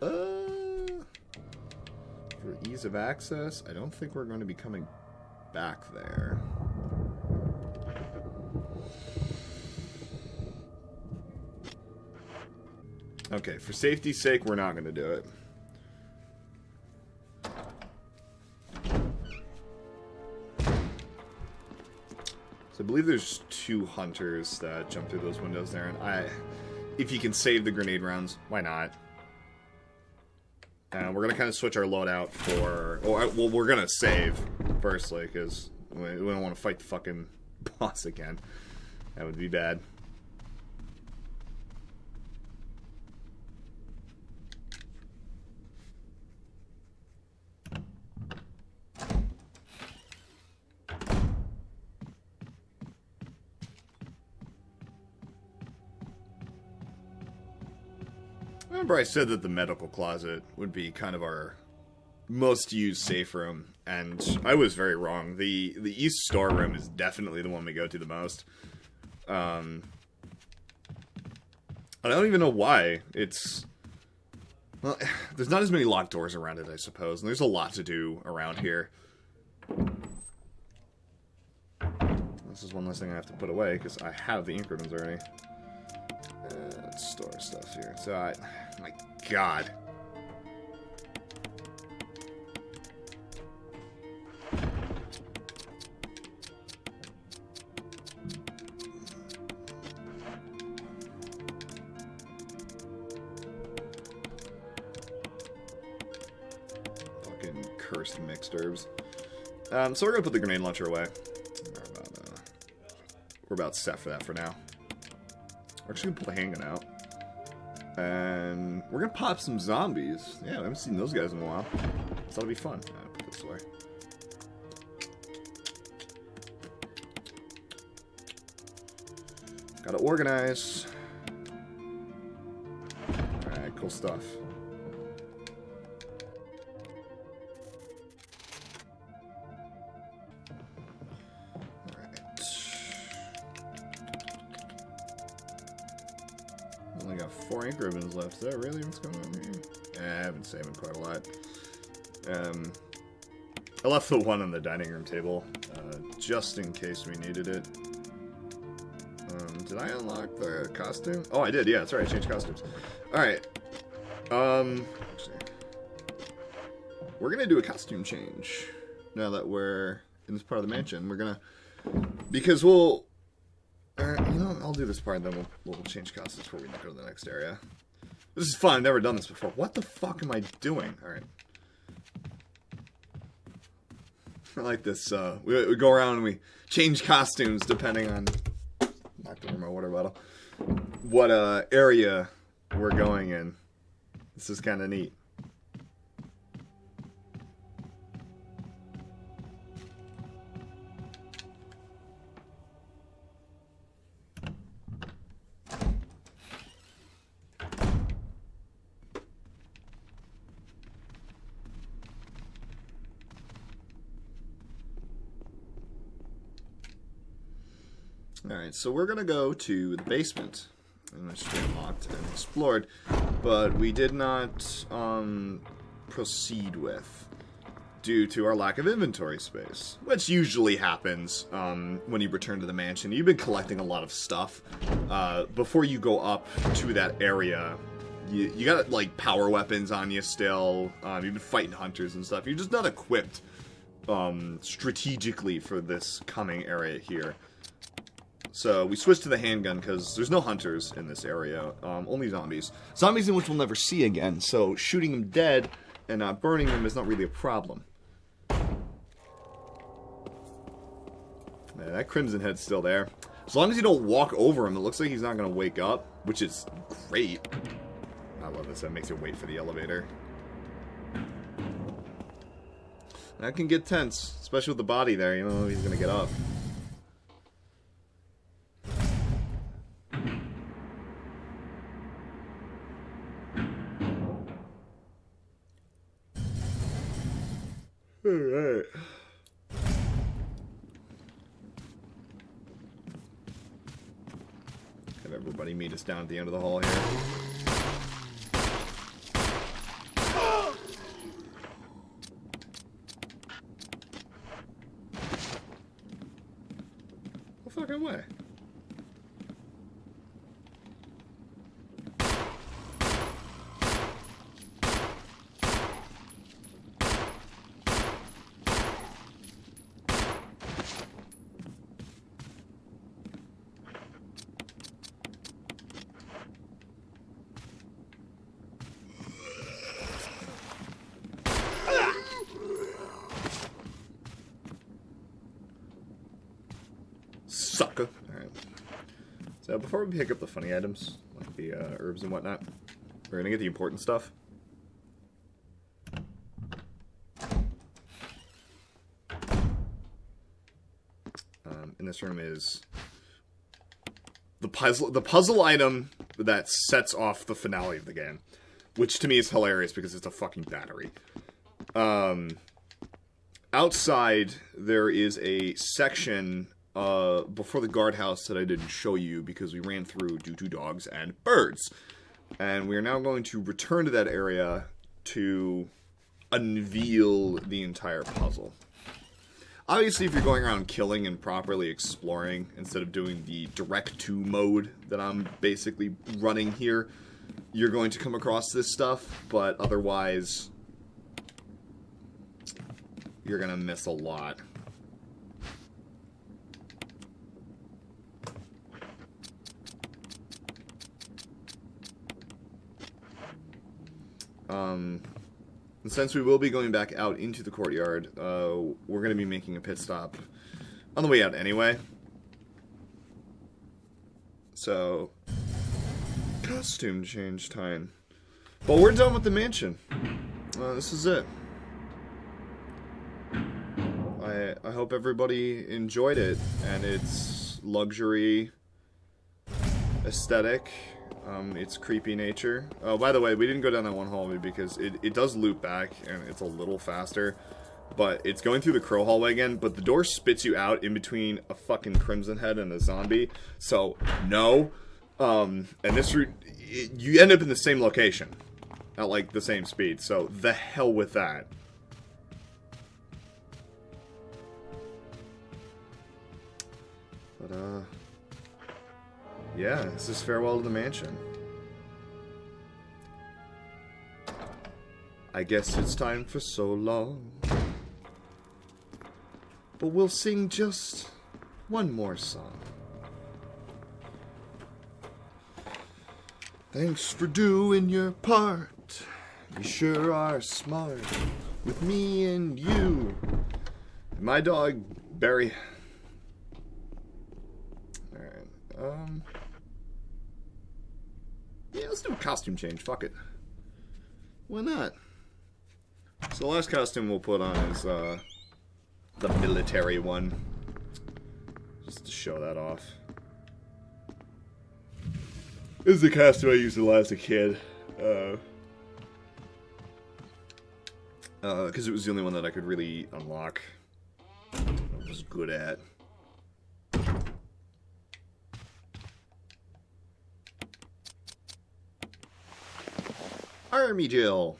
Speaker 1: For ease of access, I don't think we're going to be coming back there. Okay, for safety's sake, we're not going to do it. So I believe there's 2 hunters that jump through those windows there, and if you can save the grenade rounds, why not? And we're going to kind of switch our loadout for... Well, we're going to save, firstly, because we don't want to fight the fucking boss again. That would be bad. Remember I said that the medical closet would be kind of our most used safe room, and I was very wrong. The east storeroom is definitely the one we go to the most. I don't even know why. Well, there's not as many locked doors around it, I suppose, and there's a lot to do around here. This is one less thing I have to put away, because I have the ink ribbons already. Let's store stuff here. So my God. Fucking cursed mixed herbs. So we're gonna put the grenade launcher away. we're about set for that for now. We're actually gonna pull the handgun out. And we're gonna pop some zombies. Yeah, we haven't seen those guys in a while. So that'll be fun. I'll put it this way. Gotta organize. Alright, cool stuff. Alright. Only got 4 ink ribbons left. Is that really what's going on here? Yeah, I've been saving quite a lot. I left the one on the dining room table, just in case we needed it. Did I unlock the costume? Oh, I did, yeah, that's right, I changed costumes. Alright. We're gonna do a costume change. Now that we're in this part of the mansion. We're gonna... Because we'll... you know, I'll do this part, then we'll change costumes before we go to the next area. This is fun, I've never done this before. What the fuck am I doing? Alright. I like this, we go around and we change costumes depending on... Knocked over my water bottle. What area we're going in. This is kind of neat. Alright, so we're gonna go to the basement, and which we unlocked and explored, but we did not proceed with due to our lack of inventory space, which usually happens when you return to the mansion. You've been collecting a lot of stuff. Before you go up to that area, you got like power weapons on you still. You've been fighting hunters and stuff. You're just not equipped strategically for this coming area here. So we switched to the handgun because there's no hunters in this area, only zombies. Zombies in which we'll never see again, so shooting them dead and not burning them is not really a problem. Man, that Crimson Head's still there. As long as you don't walk over him, it looks like he's not going to wake up, which is great. I love this, that makes you wait for the elevator. That can get tense, especially with the body there, you know he's going to get up. Alright. Have everybody meet us down at the end of the hall here. No fucking way. Sucker. Alright. So before we pick up the funny items, like the herbs and whatnot, we're gonna get the important stuff. In this room is the puzzle item that sets off the finale of the game, which to me is hilarious because it's a fucking battery. Outside there is a section before the guardhouse that I didn't show you because we ran through due to dogs and birds. And we are now going to return to that area to unveil the entire puzzle. Obviously, if you're going around killing and properly exploring, instead of doing the direct-to mode that I'm basically running here, you're going to come across this stuff, but otherwise, you're going to miss a lot. And since we will be going back out into the courtyard, we're going to be making a pit stop on the way out anyway. So, costume change time. But we're done with the mansion. This is it. I hope everybody enjoyed it and its luxury aesthetic, its creepy nature. Oh, by the way, we didn't go down that one hallway because it does loop back and it's a little faster. But it's going through the crow hallway again, but the door spits you out in between a fucking Crimson Head and a zombie. So, no. And this route, you end up in the same location. At, like, the same speed. So, the hell with that. But, yeah, this is farewell to the mansion. I guess it's time for so long. But we'll sing just one more song. Thanks for doing your part. You sure are smart. With me and you. And my dog, Barry. Alright, yeah, let's do a costume change. Fuck it. Why not? So the last costume we'll put on is, the military one. Just to show that off. This is the costume I used to last a kid. Because it was the only one that I could really unlock. I was good at. Army Jill.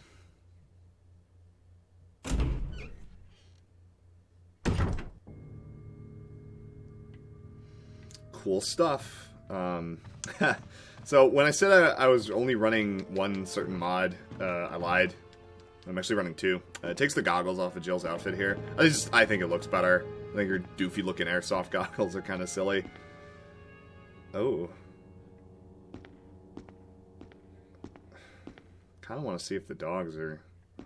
Speaker 1: Cool stuff. So when I said I was only running one certain mod, I lied. I'm actually running two. It takes the goggles off of Jill's outfit here. I think it looks better. I think her doofy looking airsoft goggles are kind of silly. Oh. Kind of want to see if the dogs are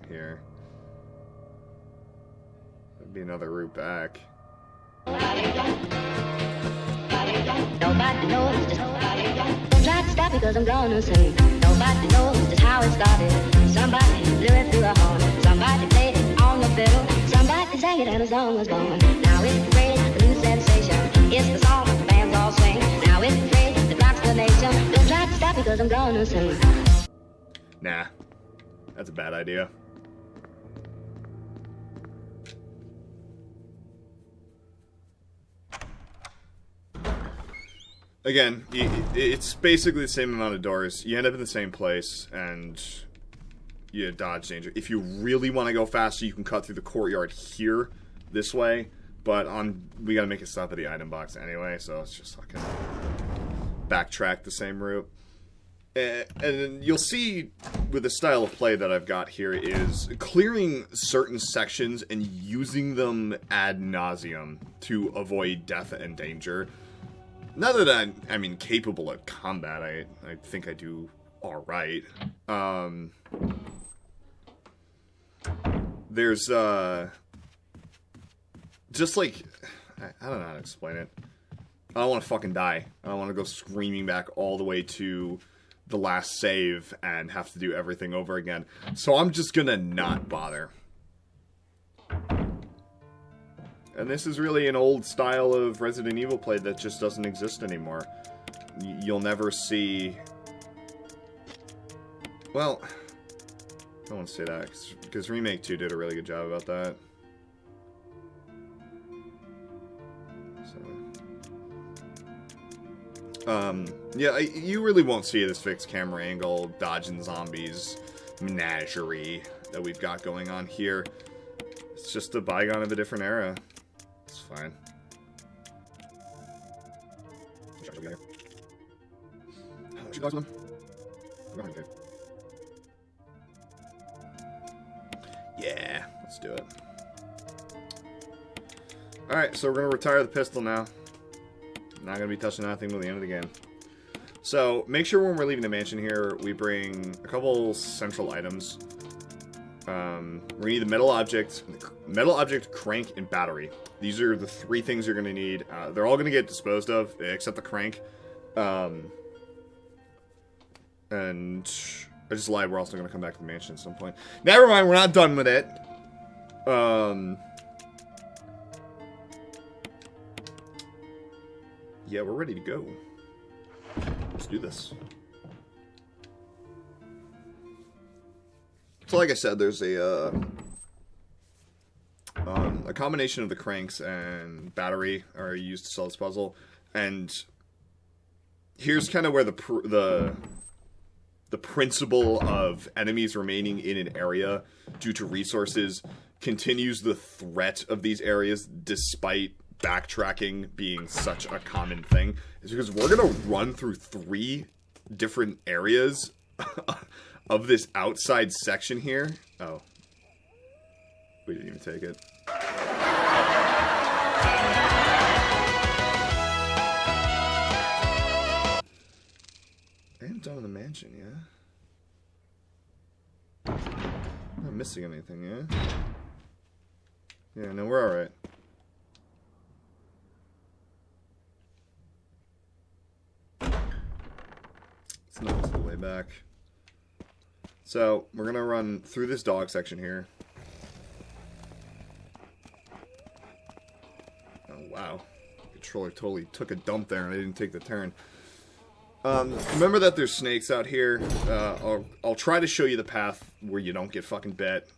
Speaker 1: here. That'd be another route back.
Speaker 15: Nobody knows just don't try to stop because I'm gonna sing. Nobody knows just how it started. Somebody blew it through a horn. Somebody played it on the fiddle. Somebody sang it and the song was gone. Now it's the phrase, the new sensation. It's the song, the bands all swing. Now it's the phrase that rocks the nation. Don't try to stop because I'm gonna sing.
Speaker 1: Nah, that's a bad idea. Again, it's basically the same amount of doors. You end up in the same place, and you dodge danger. If you really want to go faster, you can cut through the courtyard here, this way. But we gotta make a stop at the item box anyway, so let's just fucking backtrack the same route. And you'll see with the style of play that I've got here is clearing certain sections and using them ad nauseum to avoid death and danger. Not that I'm incapable at combat, I think I do alright. There's, just like, I don't know how to explain it. I don't want to fucking die. I don't want to go screaming back all the way to the last save and have to do everything over again. So I'm just gonna not bother. And this is really an old style of Resident Evil play that just doesn't exist anymore. You'll never see... Well, I don't want to say that, because Remake 2 did a really good job about that. So... yeah, you really won't see this fixed camera angle, dodging zombies, menagerie that we've got going on here. It's just a bygone of a different era. It's fine. Yeah, let's do it. Alright, so we're going to retire the pistol now. Not going to be touching that thing till the end of the game. So, make sure when we're leaving the mansion here, we bring a couple central items. We need the metal object, crank, and battery. These are the three things you're going to need. They're all going to get disposed of, except the crank. And I just lied, we're also going to come back to the mansion at some point. Never mind, we're not done with it. Yeah, we're ready to go. Let's do this. So like I said, there's a combination of the cranks and battery are used to solve this puzzle. And here's kind of where the principle of enemies remaining in an area due to resources continues the threat of these areas despite backtracking being such a common thing. Is because we're going to run through 3 different areas of this outside section here. Oh. We didn't even take it. I am done in the mansion, yeah? I'm not missing anything, yeah? Yeah, no, we're alright. It's not the way back. So, we're gonna run through this dog section here. Oh, wow. The controller totally took a dump there and I didn't take the turn. Remember that there's snakes out here. I'll try to show you the path where you don't get fucking bit,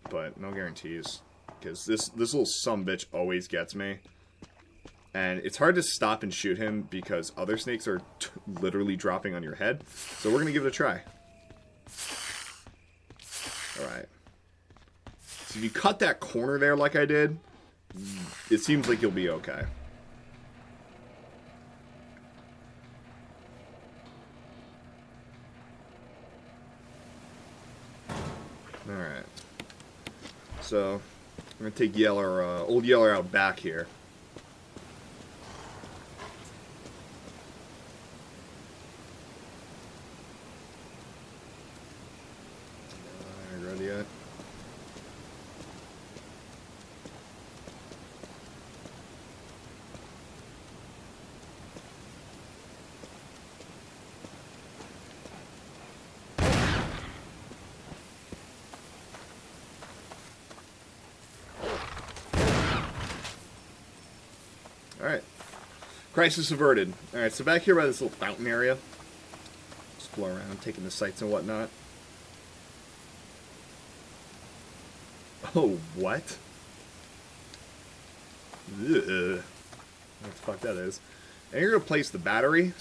Speaker 1: but no guarantees. Because this little sumbitch always gets me. And it's hard to stop and shoot him because other snakes are literally dropping on your head. So we're going to give it a try. Alright. So if you cut that corner there like I did, it seems like you'll be okay. Alright. So, I'm going to take Yeller, Old Yeller out back here. Ready yet? Alright. Crisis averted. Alright, so back here by this little fountain area. Explore around, taking the sights and whatnot. Oh, what? Ugh. What the fuck that is. And you're going to place the battery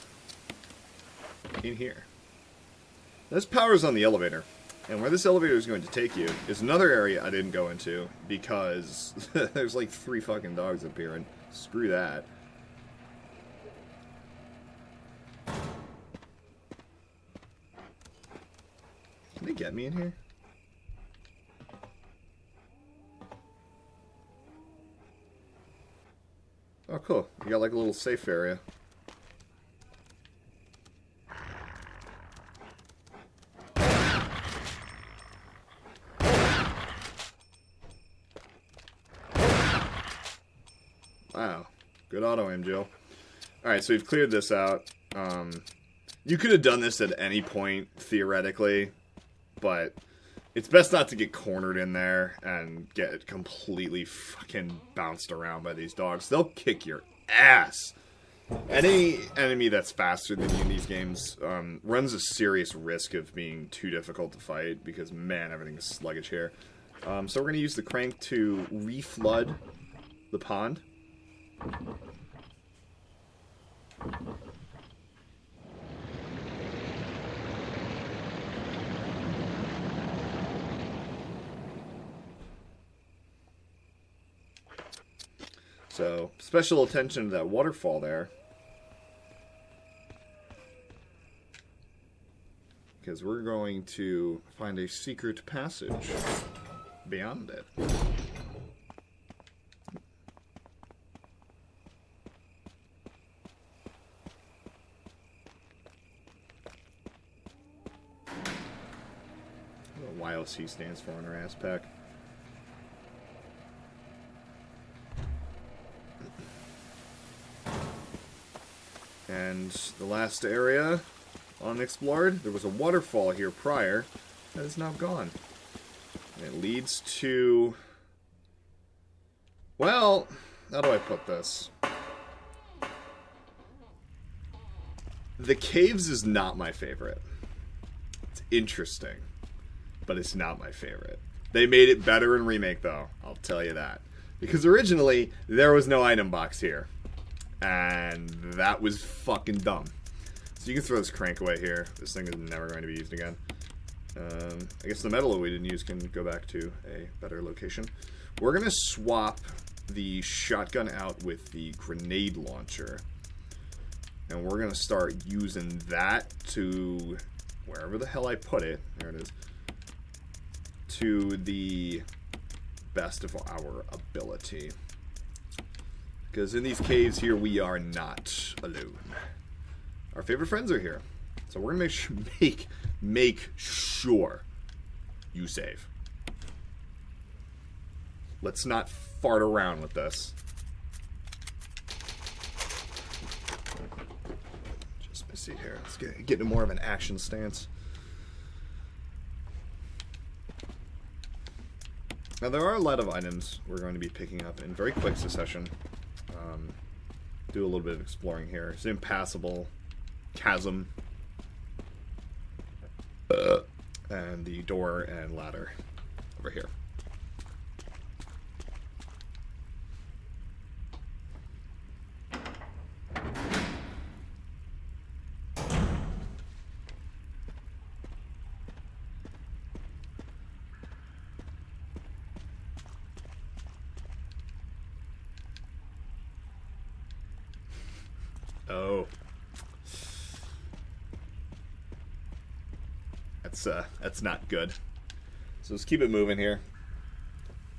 Speaker 1: in here. This power's on the elevator. And where this elevator is going to take you is another area I didn't go into because there's like 3 fucking dogs up here and screw that. Can they get me in here? Oh, cool. You got like a little safe area. Wow. Good auto aim, Jill. Alright, so we've cleared this out. You could have done this at any point, theoretically, but it's best not to get cornered in there and get completely fucking bounced around by these dogs. They'll kick your ass. Any enemy that's faster than you in these games runs a serious risk of being too difficult to fight because, man, everything is sluggish here. So we're going to use the crank to reflood the pond. So, special attention to that waterfall there. Because we're going to find a secret passage beyond it. What YOC stands for on her ass pack. And the last area unexplored, there was a waterfall here prior that is now gone. And it leads to... Well, how do I put this? The caves is not my favorite. It's interesting, but it's not my favorite. They made it better in Remake, though. I'll tell you that. Because originally, there was no item box here. And that was fucking dumb. So you can throw this crank away here. This thing is never going to be used again. I guess the metal we didn't use can go back to a better location. We're going to swap the shotgun out with the grenade launcher. And we're going to start using that to, wherever the hell I put it, there it is, to the best of our ability. Because in these caves here, we are not alone. Our favorite friends are here. So we're going to make sure you save. Let's not fart around with this. See here. Let's get into more of an action stance. Now there are a lot of items we're going to be picking up in very quick succession. Do a little bit of exploring here. It's impassable chasm, and the door and ladder over here. Oh. That's not good. So let's keep it moving here.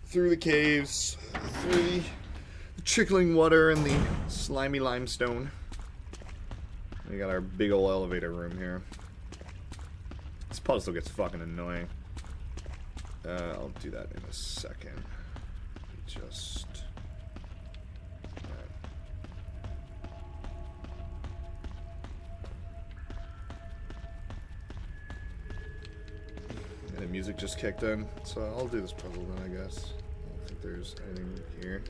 Speaker 1: Through the caves, through the trickling water and the slimy limestone. We got our big old elevator room here. This puzzle gets fucking annoying. I'll do that in a second. Just... The music just kicked in, so I'll do this puzzle then, I guess. I don't think there's anything here.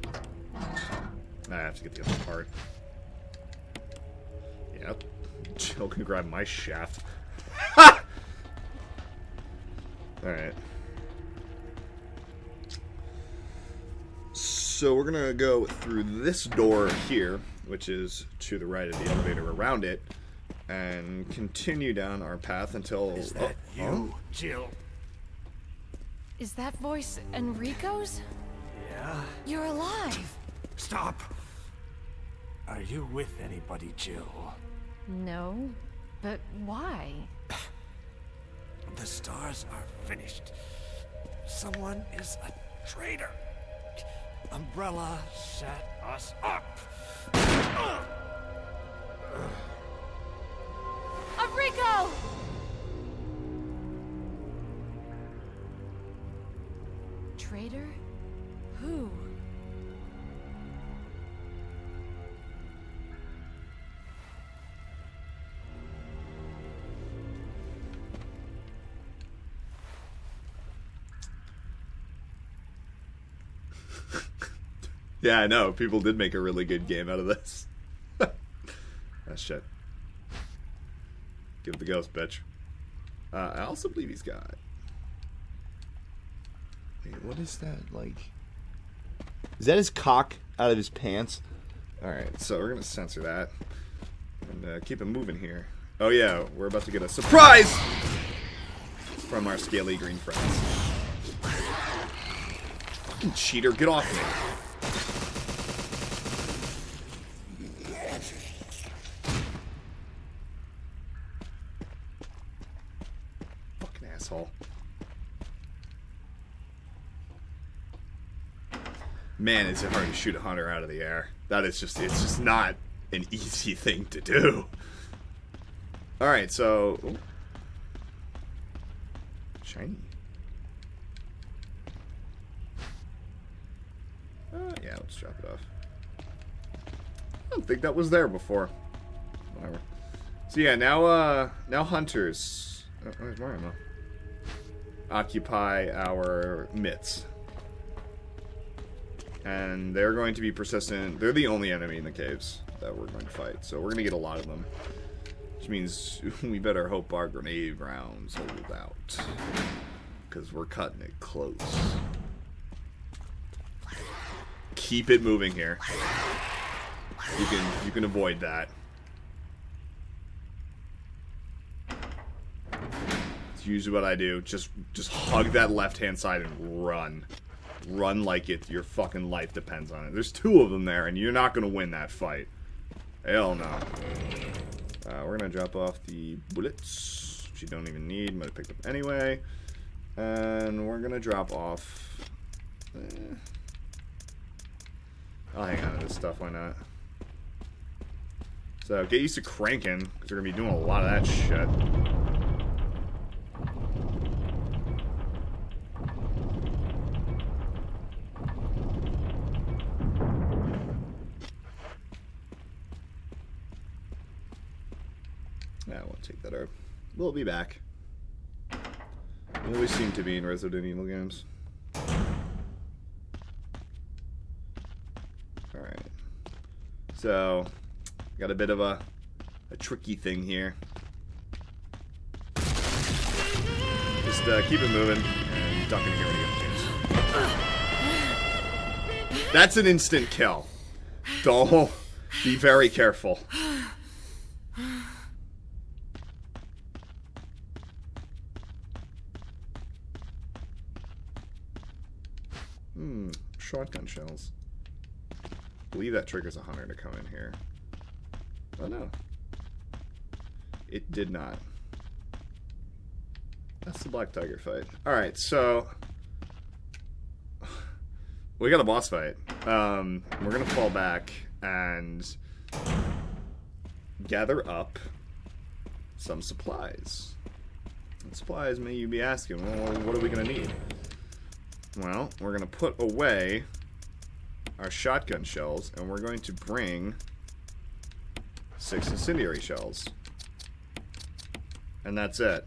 Speaker 1: I have to get the other part. Yep. Jill can grab my shaft. Alright. So we're gonna go through this door here, which is to the right of the elevator around it, and continue down our path until...
Speaker 11: Is that you, Jill?
Speaker 6: Is that voice Enrico's?
Speaker 11: Yeah?
Speaker 6: You're alive!
Speaker 11: Stop! Are you with anybody, Jill?
Speaker 6: No, but why?
Speaker 11: The stars are finished. Someone is a traitor. Umbrella set us up.
Speaker 6: Enrico! Traitor? Who?
Speaker 1: Yeah, I know. People did make a really good game out of this. That shit. Give it the ghost, bitch. I also believe he's got... Wait, what is that, like... Is that his cock out of his pants? Alright, so we're gonna censor that. And keep it moving here. Oh yeah, we're about to get a surprise! From our scaly green friends. Fucking cheater, get off me. Fucking asshole. Man, is it hard to shoot a hunter out of the air. That is just, it's just not an easy thing to do. Alright, so... Ooh. Shiny. Yeah, let's drop it off. I don't think that was there before. whatever. So yeah, now hunters. Oh, where's my ammo? Occupy our mitts. And they're going to be persistent. They're the only enemy in the caves that we're going to fight. So we're going to get a lot of them. Which means we better hope our grenade rounds hold out. Because we're cutting it close. Keep it moving here. You can avoid that. It's usually what I do. Just hug that left-hand side and run. Run like your fucking life depends on it. There's two of them there, and you're not gonna win that fight. Hell no. We're gonna drop off the bullets, which you don't even need. Might have picked up anyway. And we're gonna drop off. I'll hang on to this stuff. Why not? So get used to cranking, because we're gonna be doing a lot of that shit. I won't take that out. We'll be back. We always seem to be in Resident Evil games. Alright. So, got a bit of a tricky thing here. Just keep it moving and duck in here when you get a chance. That's an instant kill. Don't be very careful. Shotgun shells. I believe that triggers a hunter to come in here. Oh no. It did not. That's the Black Tiger fight. Alright, so we got a boss fight. We're gonna fall back and gather up some supplies. And supplies, may you be asking, well, what are we gonna need? Well, we're going to put away our shotgun shells, and we're going to bring 6 incendiary shells. And that's it.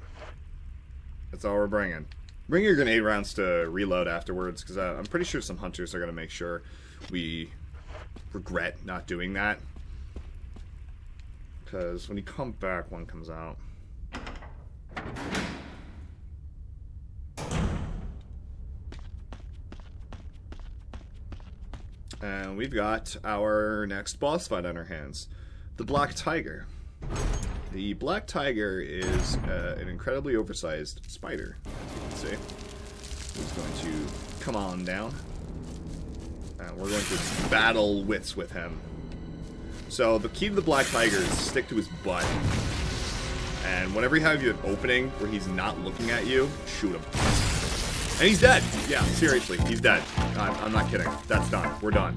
Speaker 1: That's all we're bringing. Bring your grenade rounds to reload afterwards, because I'm pretty sure some hunters are going to make sure we regret not doing that. Because when you come back, one comes out. And we've got our next boss fight on our hands. The Black Tiger. The Black Tiger is an incredibly oversized spider, as you can see. He's going to come on down. And we're going to battle wits with him. So the key to the Black Tiger is stick to his butt. And whenever you have an opening where he's not looking at you, shoot him. And he's dead. Yeah, seriously, he's dead. I'm not kidding. That's done. We're done.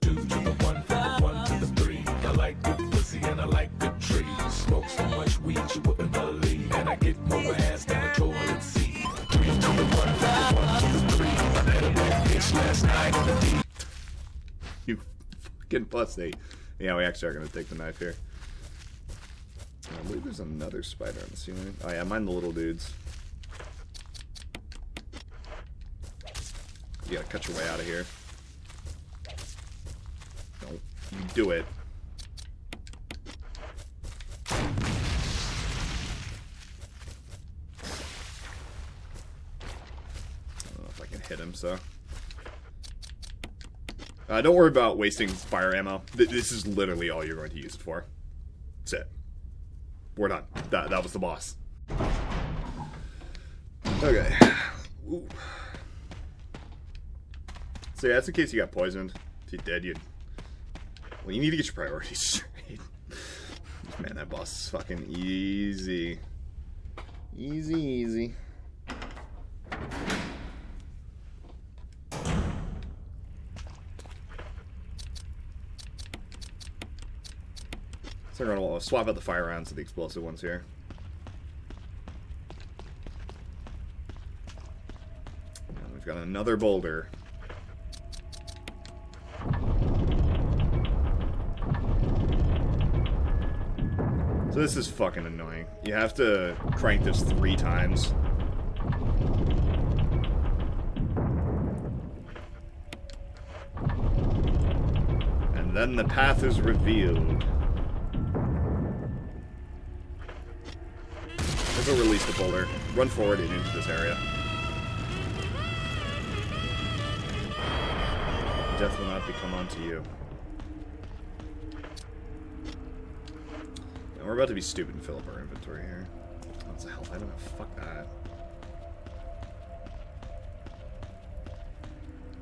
Speaker 16: 2 to the 1, from the 1 to the 3. I like good pussy and I like good trees. Smoke so much weed you wouldn't believe. And I get more ass than a toilet seat. 3 to the 1, from the 1 to the 3. I met a bad bitch last night in the deep.
Speaker 1: You fucking pussy. Yeah, we actually are going to take the knife here. I believe there's another spider on the ceiling. Oh yeah, mind the little dudes. You gotta cut your way out of here. Don't you do it. I don't know if I can hit him, so. Don't worry about wasting fire ammo. This is literally all you're going to use it for. That's it. We're done. That was the boss. Okay. Ooh. So yeah, that's in case you got poisoned. If you did, well, you need to get your priorities straight. Man, that boss is fucking easy. Easy. So we're gonna swap out the fire rounds to the explosive ones here. And we've got another boulder. So this is fucking annoying. You have to crank this 3 times. And then the path is revealed. Let's go release the boulder. Run forward and into this area. Death will not become unto you. And we're about to be stupid and fill up our inventory here. What's the health item? Fuck that.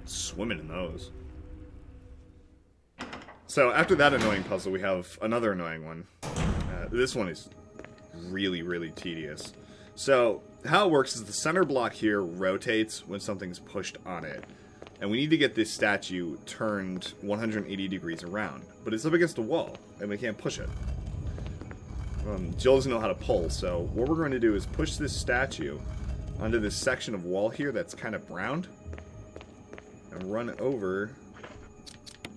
Speaker 1: Swimming in those. So after that annoying puzzle, we have another annoying one. This one is really, really tedious. So how it works is the center block here rotates when something's pushed on it. And we need to get this statue turned 180 degrees around. But it's up against a wall, and we can't push it. Jill doesn't know how to pull, so what we're going to do is push this statue onto this section of wall here that's kind of browned. And run over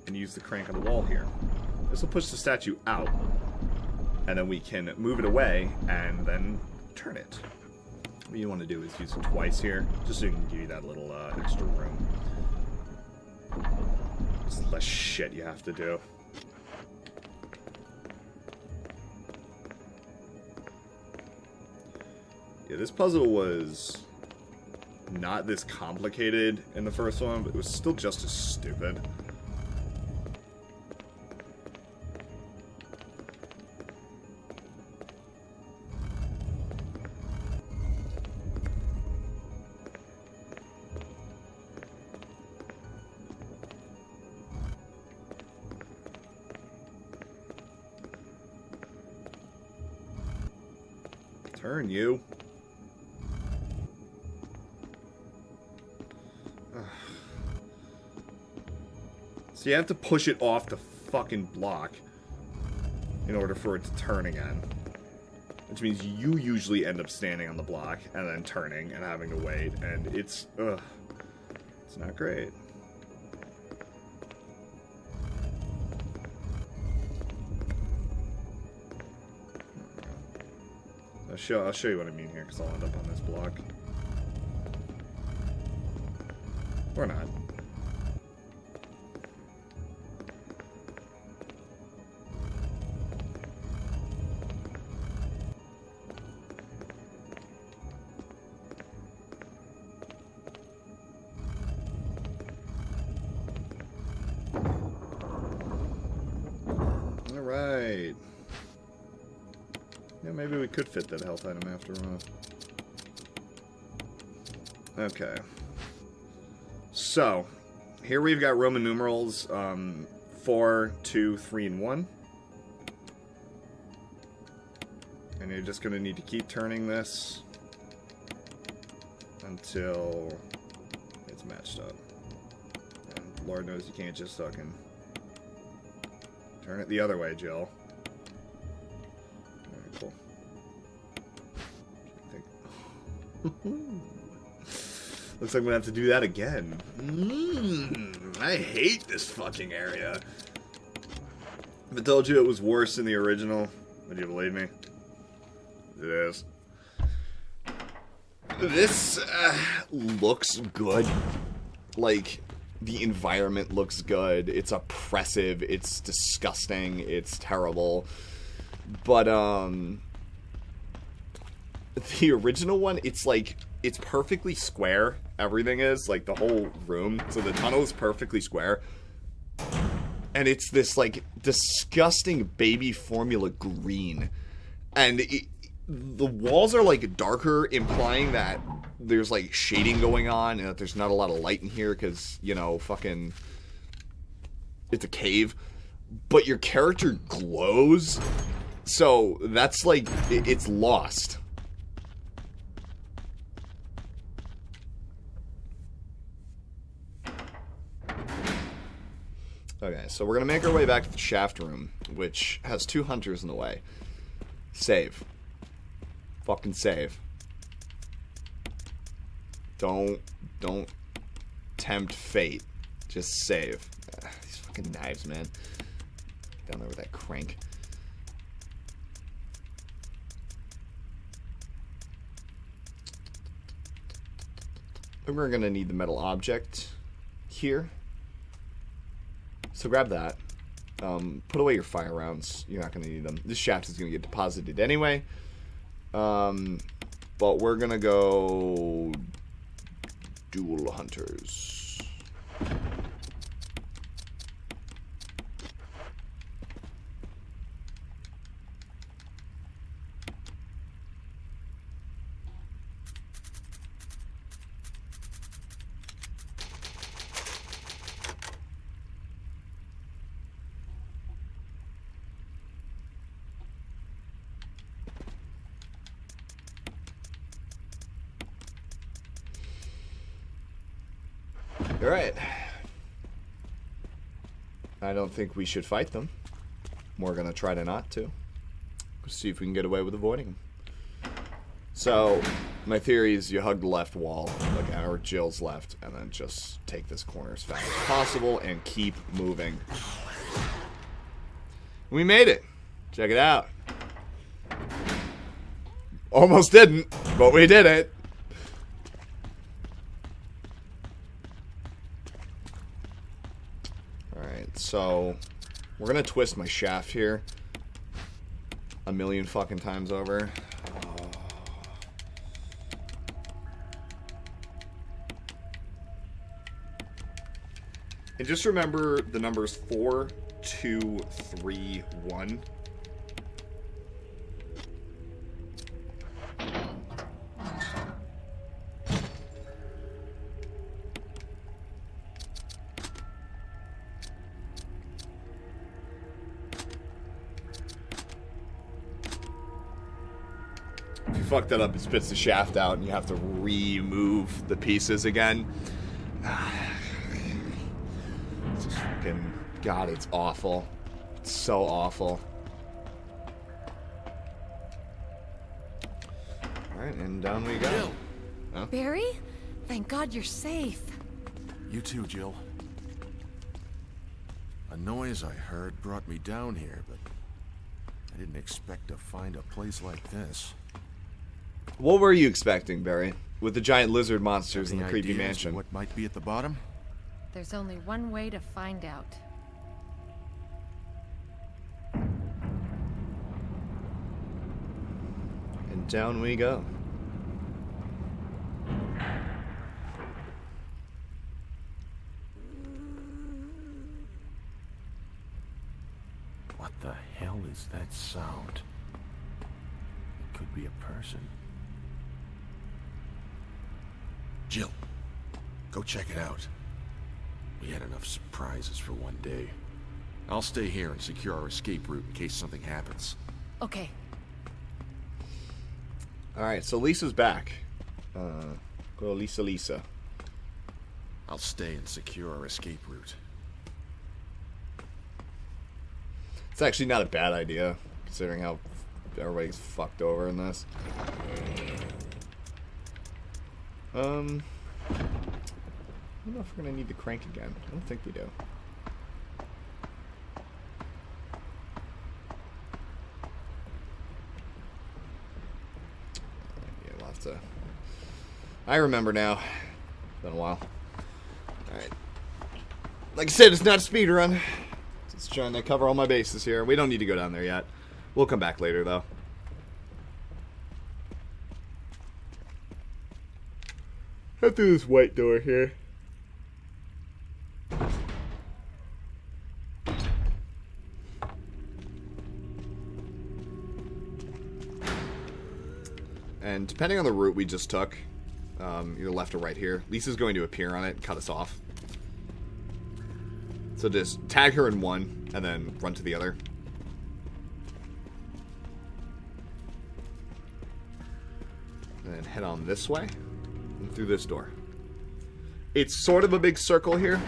Speaker 1: and use the crank on the wall here. This will push the statue out. And then we can move it away and then turn it. What you want to do is use it twice here, just so you can give you that little extra room. There's less shit you have to do. Yeah, this puzzle was not this complicated in the first one, but it was still just as stupid. Turn, you. So you have to push it off the fucking block in order for it to turn again. Which means you usually end up standing on the block and then turning and having to wait, and it's not great. I'll show you what I mean here, because I'll end up on this block. Or not. Alright. Yeah, maybe we could fit that health item after all. Okay. So, here we've got Roman numerals 4, 2, 3, and 1. And you're just going to need to keep turning this until it's matched up. And Lord knows you can't just fucking turn it the other way, Jill. Cool. Looks like I'm gonna have to do that again. I hate this fucking area. If I told you it was worse than the original, would you believe me? It is. This looks good. Like, the environment looks good. It's oppressive. It's disgusting. It's terrible. But, the original one, it's like, it's perfectly square. Everything is, like, the whole room. So the tunnel is perfectly square. And it's this, like, disgusting baby formula green. And the walls are, like, darker, implying that there's, like, shading going on and that there's not a lot of light in here because, you know, fucking, it's a cave. But your character glows. So that's, like, it's lost. Okay, so we're going to make our way back to the shaft room, which has 2 hunters in the way. Save. Fucking save. Don't tempt fate. Just save. These fucking knives, man. Down there with that crank. And we're going to need the metal object here. So grab that. Put away your fire rounds. You're not going to need them. This shaft is going to get deposited anyway. But we're going to go dual hunters. Alright. I don't think we should fight them. We're gonna try to not to. See if we can get away with avoiding them. So, my theory is you hug the left wall, like our Jill's left, and then just take this corner as fast as possible and keep moving. We made it! Check it out. Almost didn't, but we did it. So, we're gonna twist my shaft here a million fucking times over. And just remember the numbers 4, 2, 3, 1. Fuck that up, it spits the shaft out and you have to remove the pieces again. It's just fucking, God, it's awful. It's so awful. Alright, and down we go.
Speaker 6: Jill.
Speaker 1: Huh?
Speaker 6: Barry? Thank God you're safe.
Speaker 5: You too, Jill. A noise I heard brought me down here, but I didn't expect to find a place like this.
Speaker 1: What were you expecting, Barry? With the giant lizard monsters in the
Speaker 5: Any
Speaker 1: creepy
Speaker 5: ideas
Speaker 1: mansion.
Speaker 5: what might be at the bottom?
Speaker 3: There's only one way to find out.
Speaker 1: And down we go.
Speaker 5: What the hell is that sound? It could be a person. Jill, go check it out. We had enough surprises for one day. I'll stay here and secure our escape route in case something happens.
Speaker 3: Okay.
Speaker 1: Alright, so Lisa's back. Go Lisa.
Speaker 5: I'll stay and secure our escape route.
Speaker 1: It's actually not a bad idea, considering how everybody's fucked over in this. I don't know if we're gonna need the crank again. I don't think we do. Yeah, we'll have to. I remember now. Been a while. Alright. Like I said, it's not a speed run. Just trying to cover all my bases here. We don't need to go down there yet. We'll come back later, though. Head through this white door here. And depending on the route we just took, either left or right here, Lisa's going to appear on it and cut us off. So just tag her in one, and then run to the other. And then head on this way, and through this door. It's sort of a big circle here.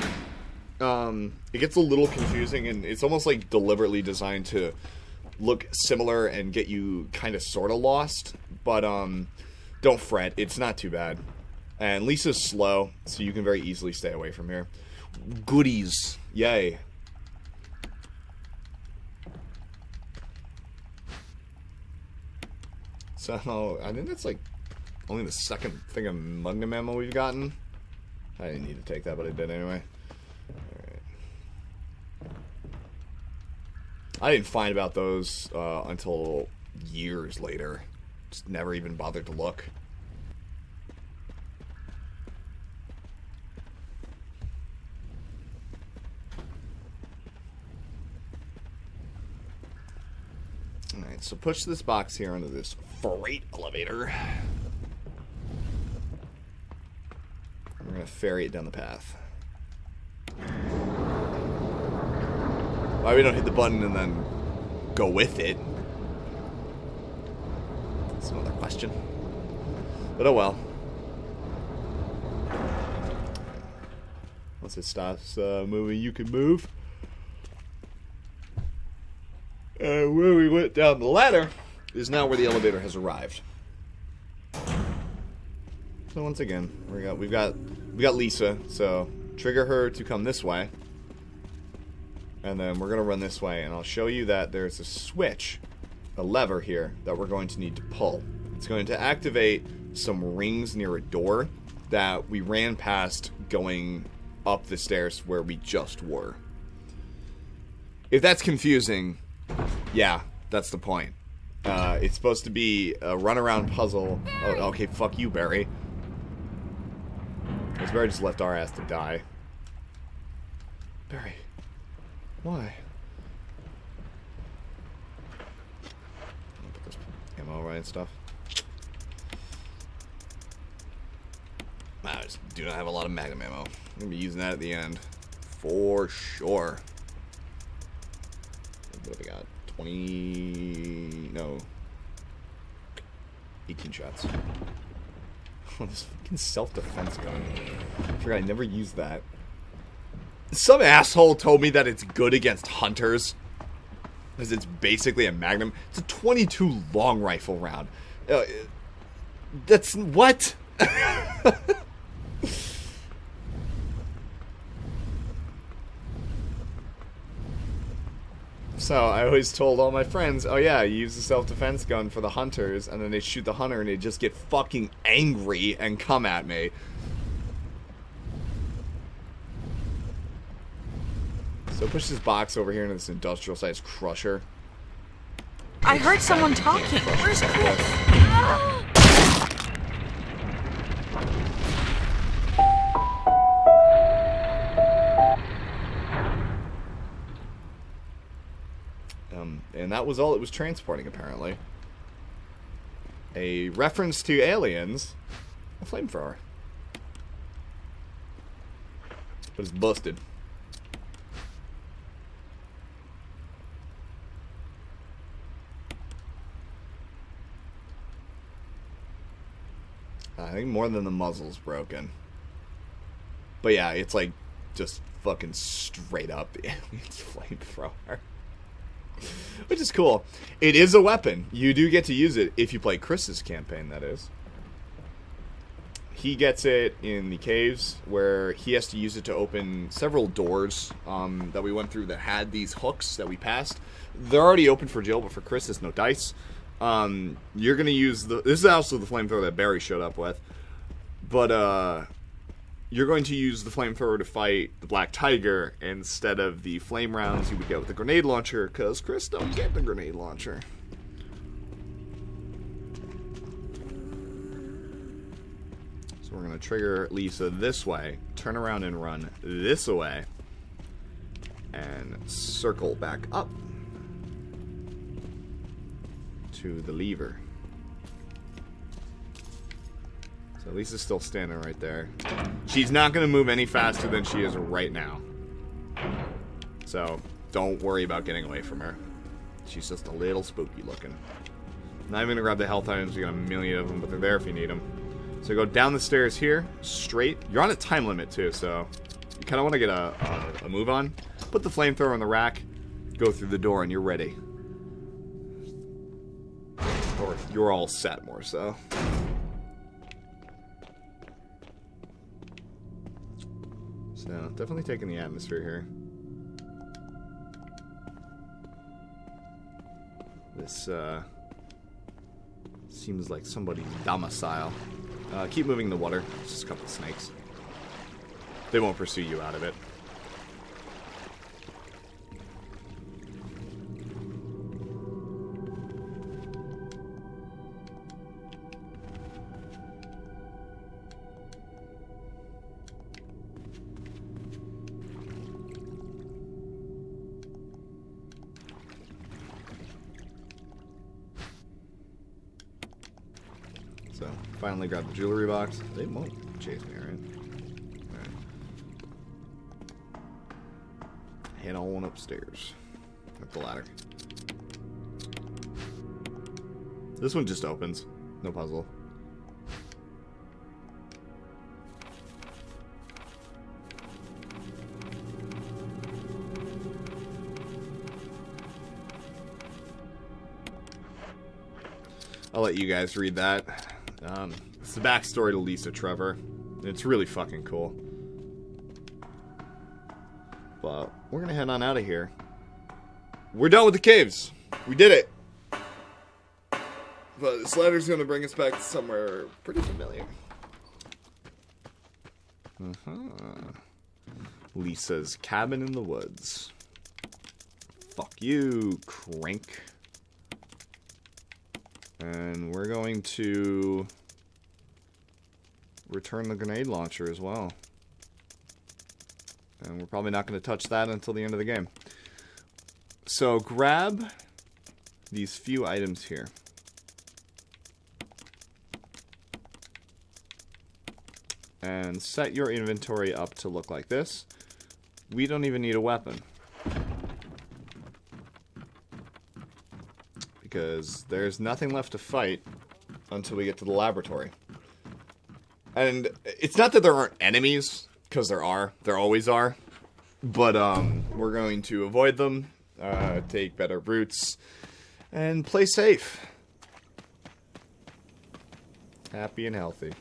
Speaker 1: It gets a little confusing, and it's almost like deliberately designed to look similar and get you kind of sort of lost. But don't fret, it's not too bad. And Lisa's slow, so you can very easily stay away from here. Goodies. Yay. So, I think that's like only the second thing of Magnum ammo we've gotten. I didn't need to take that, but I did anyway. Alright. I didn't find about those until years later. Just never even bothered to look. Alright, so push this box here onto this freight elevator. We're going to ferry it down the path. Why we don't hit the button and then go with it? That's another question. But oh well. Once it stops moving, you can move. Where we went down the ladder is now where the elevator has arrived. So once again, we've got Lisa. So trigger her to come this way, and then we're gonna run this way, and I'll show you that there's a switch, a lever here that we're going to need to pull. It's going to activate some rings near a door that we ran past going up the stairs where we just were. If that's confusing, yeah, that's the point. It's supposed to be a runaround puzzle. Oh, okay, fuck you, Barry. Because Barry just left our ass to die. Barry. Why? Put this ammo away and stuff. I just do not have a lot of magnum ammo. I'm going to be using that at the end. For sure. What have we got? 20... No. 18 shots. Oh, this fucking self-defense gun. I forgot I never used that. Some asshole told me that it's good against hunters. Because it's basically a magnum. It's a 22 long rifle round. That's... What? So, I always told all my friends, oh yeah, you use the self-defense gun for the hunters, and then they shoot the hunter and they just get fucking angry and come at me. So push this box over here into this industrial-sized crusher.
Speaker 17: I heard someone talking. Where's Chris?
Speaker 1: And that was all it was transporting, apparently. A reference to aliens. A flamethrower. But it's busted. I think more than the muzzle's broken. But yeah, it's like just fucking straight up aliens flamethrower. Which is cool. It is a weapon. You do get to use it if you play Chris's campaign, that is. He gets it in the caves, where he has to use it to open several doors that we went through that had these hooks that we passed. They're already open for Jill, but for Chris, there's no dice. You're going to use the... This is also the flamethrower that Barry showed up with. But, you're going to use the flamethrower to fight the Black Tiger instead of the flame rounds you would get with the grenade launcher, because Chris don't get the grenade launcher. So we're going to trigger Lisa this way, turn around and run this way, and circle back up to the lever. So Lisa's still standing right there. She's not going to move any faster than she is right now. So don't worry about getting away from her. She's just a little spooky looking. Not even going to grab the health items. We got a million of them, but they're there if you need them. So go down the stairs here, straight. You're on a time limit too, so you kind of want to get a move on. Put the flamethrower on the rack, go through the door, and you're ready. Or you're all set, more so. So, definitely taking the atmosphere here. This, seems like somebody's domicile. Keep moving the water. It's just a couple of snakes. They won't pursue you out of it. So, finally grab the jewelry box. They won't chase me, right? Alright. Head on upstairs. Up the ladder. This one just opens. No puzzle. I'll let you guys read that. It's the backstory to Lisa Trevor. It's really fucking cool. But we're gonna head on out of here. We're done with the caves. We did it. But this ladder's gonna bring us back to somewhere pretty familiar. Lisa's cabin in the woods. Fuck you, crank. And we're going to return the grenade launcher as well. And we're probably not going to touch that until the end of the game. So grab these few items here. And set your inventory up to look like this. We don't even need a weapon. Because there's nothing left to fight until we get to the laboratory. And it's not that there aren't enemies, because there are. There always are. But we're going to avoid them, take better routes, and play safe. Happy and healthy.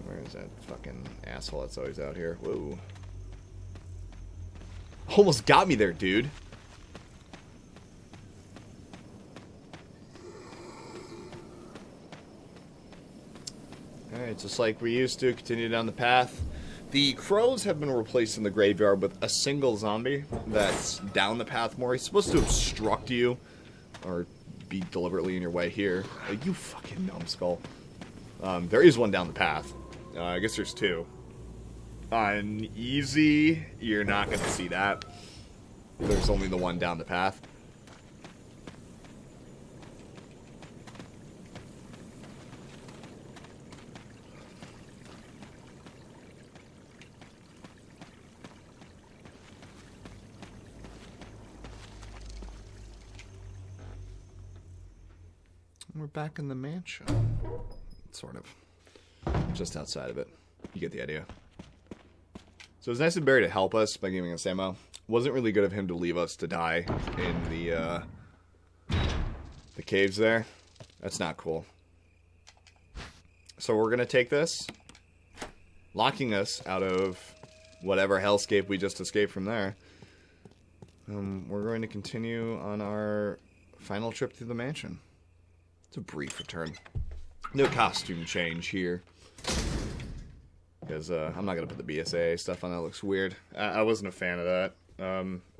Speaker 1: Where is that fucking asshole that's always out here? Whoa. Almost got me there, dude. Alright, just like we used to, continue down the path. The crows have been replaced in the graveyard with a single zombie that's down the path more. He's supposed to obstruct you, or be deliberately in your way here. Like, you fucking numbskull. There is one down the path. I guess there's two. On easy, you're not going to see that. There's only the one down the path. We're back in the mansion. Sort of. Just outside of it. You get the idea. So it's nice of Barry to help us by giving us ammo. Wasn't really good of him to leave us to die in the caves there. That's not cool. So we're going to take this, locking us out of whatever hellscape we just escaped from there. We're going to continue on our final trip to the mansion. It's a brief return. No costume change here. Because I'm not going to put the BSA stuff on. That looks weird. I wasn't a fan of that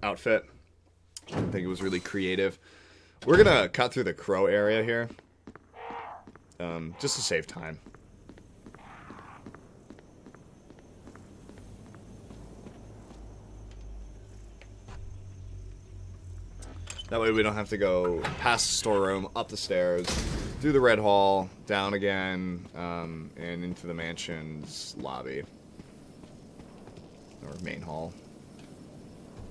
Speaker 1: outfit. I didn't think it was really creative. We're going to cut through the crow area here. Just to save time. That way we don't have to go past the storeroom, up the stairs, through the red hall, down again, and into the mansion's lobby. Or main hall.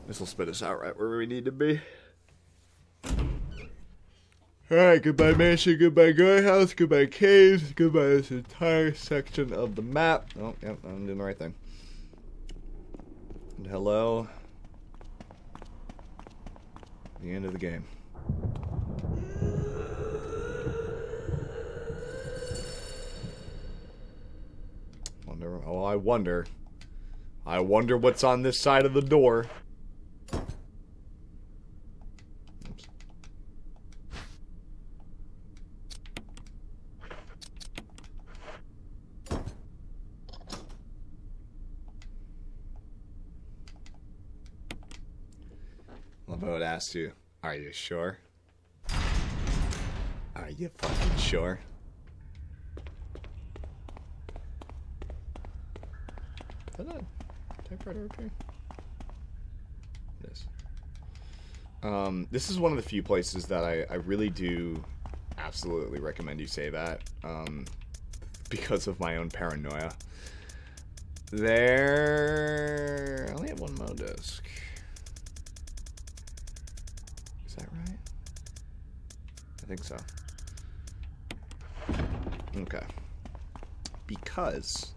Speaker 1: This will spit us out right where we need to be. Alright, goodbye mansion, goodbye guardhouse, goodbye caves, goodbye this entire section of the map. Oh, yep, I'm doing the right thing. And hello. The end of the game. I wonder what's on this side of the door. Oops. Love how it asked you, are you sure? Are you fucking sure? Is that a typewriter up here? Yes. This is one of the few places that I really do absolutely recommend you say that. Because of my own paranoia. There... I only have one mo disc. Is that right? I think so. Okay. Because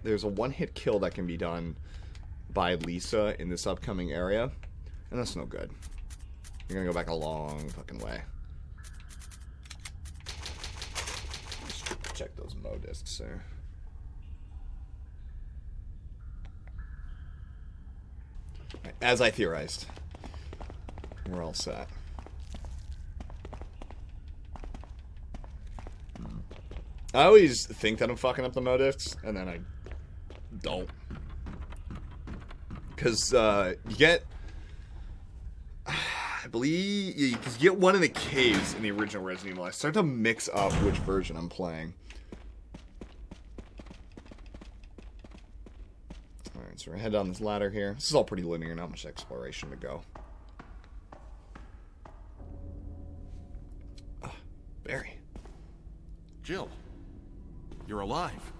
Speaker 1: there's a one-hit kill that can be done by Lisa in this upcoming area, and that's no good. You're gonna go back a long fucking way. Let's check those mo discs there. As I theorized, we're all set. I always think that I'm fucking up the mo discs, and then I don't. Because you get, I believe, you get one in the caves in the original Resident Evil. I start to mix up which version I'm playing. Alright, so we're gonna head down this ladder here. This is all pretty linear, not much exploration to go. Barry.
Speaker 5: Jill, you're alive.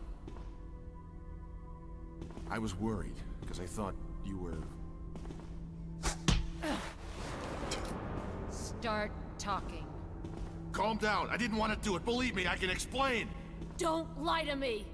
Speaker 5: I was worried, because I thought you were...
Speaker 3: Start talking.
Speaker 5: Calm down. I didn't want to do it. Believe me, I can explain.
Speaker 6: Don't lie to me.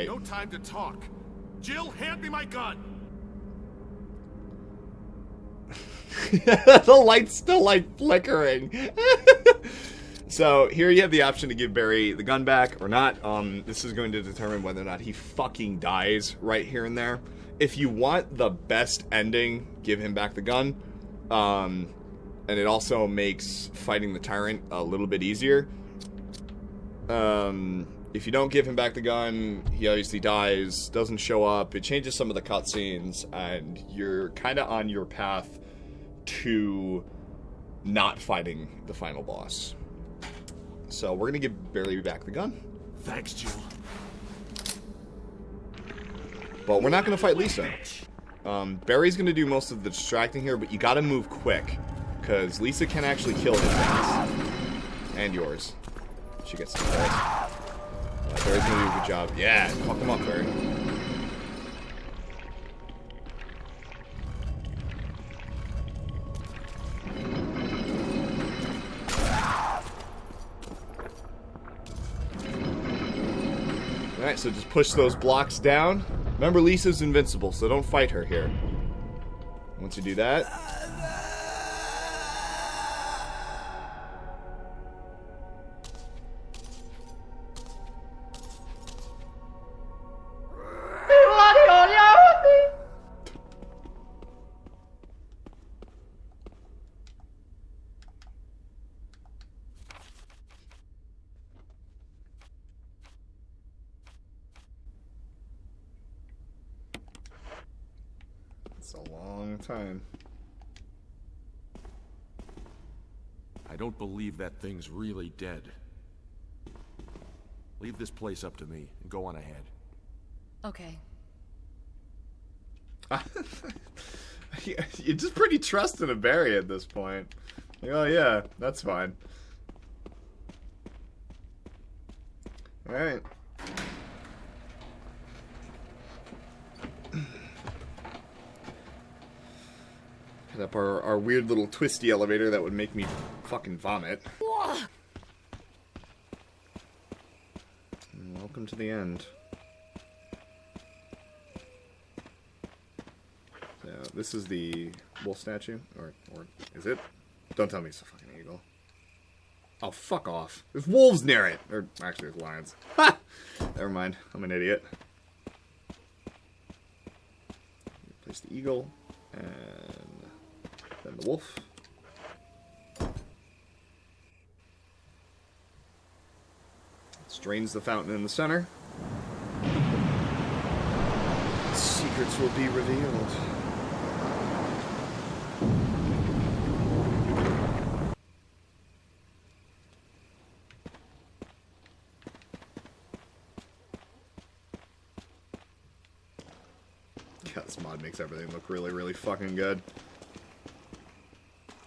Speaker 5: No time to talk. Jill, hand me my gun.
Speaker 1: The light's still like flickering. So here you have the option to give Barry the gun back or not. This is going to determine whether or not he fucking dies right here and there. If you want the best ending, give him back the gun. And it also makes fighting the tyrant a little bit easier. If you don't give him back the gun, he obviously dies, doesn't show up. It changes some of the cutscenes, and you're kind of on your path to not fighting the final boss. So we're going to give Barry back the gun.
Speaker 5: Thanks, Jill.
Speaker 1: But we're not going to fight Lisa. Barry's going to do most of the distracting here, but you got to move quick, because Lisa can actually kill his ass. And yours. She gets some kills. Barry's gonna do a good job. Yeah, fuck him up, Barry. Alright, so just push those blocks down. Remember, Lisa's invincible, so don't fight her here. Once you do that... It's a long time.
Speaker 5: I don't believe that thing's really dead. Leave this place up to me and go on ahead.
Speaker 3: Okay.
Speaker 1: You're just pretty trusting of Barry at this point. Like, oh yeah, that's fine. Alright. Hit up our weird little twisty elevator that would make me fucking vomit. And welcome to the end. So, this is the wolf statue, or is it? Don't tell me it's a fucking eagle. Oh, fuck off. There's wolves near it. Or, actually, there's lions. Ha! Never mind. I'm an idiot. Place the eagle. And then the wolf. Drains the fountain in the center. Secrets will be revealed. God, this mod makes everything look really, really fucking good.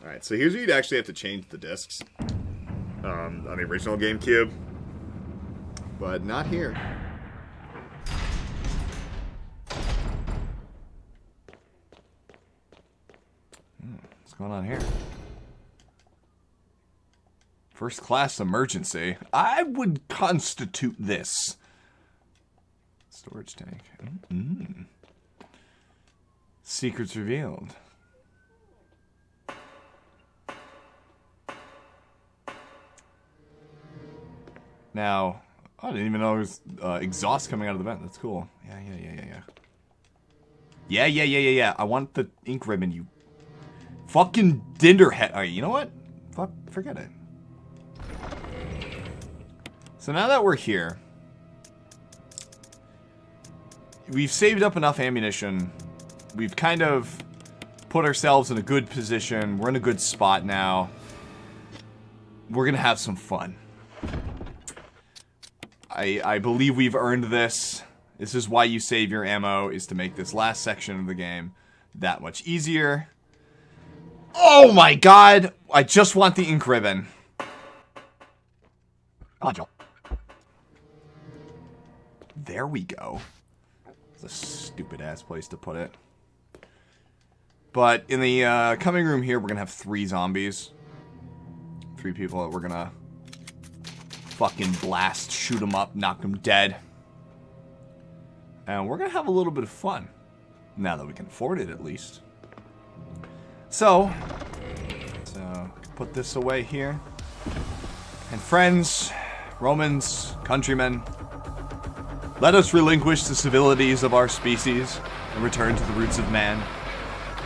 Speaker 1: Alright, so here's where you'd actually have to change the discs. On the original GameCube. But not here. What's going on here? First class emergency. I would constitute this. Storage tank. Secrets revealed. Now, I didn't even know there was exhaust coming out of the vent. That's cool. Yeah. I want the ink ribbon, you fucking dinderhead. Alright, you know what? Fuck, forget it. So now that we're here, we've saved up enough ammunition. We've kind of put ourselves in a good position. We're in a good spot now. We're gonna have some fun. I believe we've earned this. This is why you save your ammo, is to make this last section of the game that much easier. Oh my god! I just want the ink ribbon. There we go. It's a stupid ass place to put it. But in the coming room here, we're gonna have 3 zombies. 3 people that we're gonna fucking blast, shoot them up, knock them dead. And we're gonna have a little bit of fun. Now that we can afford it, at least. So, let's put this away here. And friends, Romans, countrymen, let us relinquish the civilities of our species and return to the roots of man.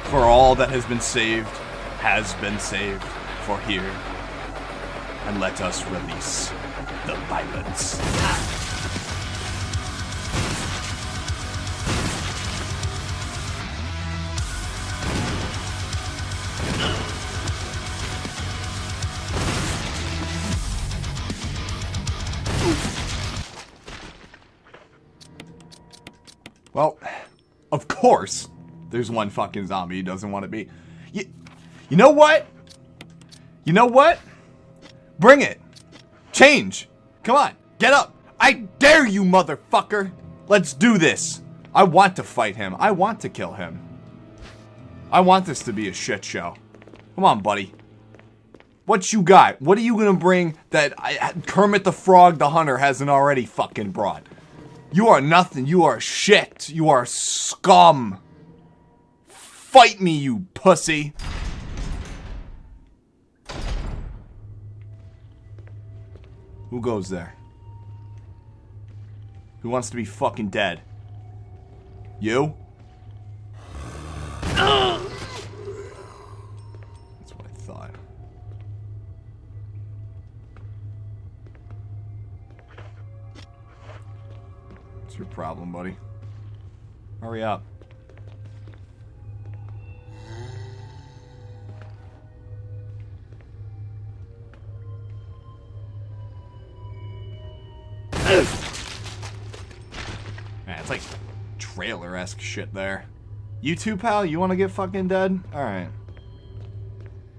Speaker 1: For all that has been saved for here. And let us release the violence. Well, of course, there's one fucking zombie who doesn't want to be. You know what? You know what? Bring it. Change. Come on. Get up. I dare you, motherfucker. Let's do this. I want to fight him. I want to kill him. I want this to be a shit show. Come on, buddy. What you got? What are you gonna bring that Kermit the Frog the Hunter hasn't already fucking brought? You are nothing. You are shit. You are scum. Fight me, you pussy. Who goes there? Who wants to be fucking dead? You? That's what I thought. What's your problem, buddy? Hurry up. Man, it's like trailer-esque shit there. You too, pal? You want to get fucking dead? Alright.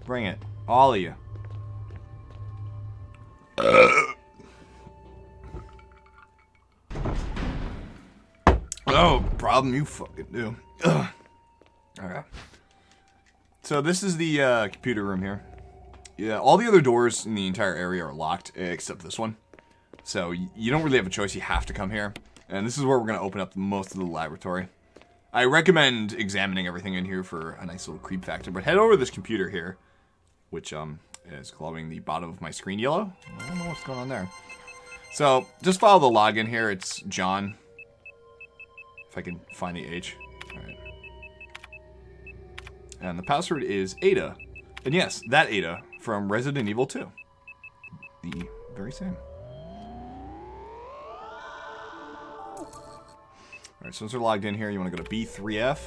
Speaker 1: Bring it. All of you. Oh, problem you fucking do. Alright. So this is the computer room here. Yeah, all the other doors in the entire area are locked, except this one. So you don't really have a choice, you have to come here. And this is where we're going to open up most of the laboratory. I recommend examining everything in here for a nice little creep factor, but head over to this computer here, which is glowing the bottom of my screen yellow. I don't know what's going on there. So, just follow the login here. It's John. If I can find the H. Alright. And the password is Ada. And yes, that Ada from Resident Evil 2. The very same. Alright, so once we're logged in here, you want to go to B3F.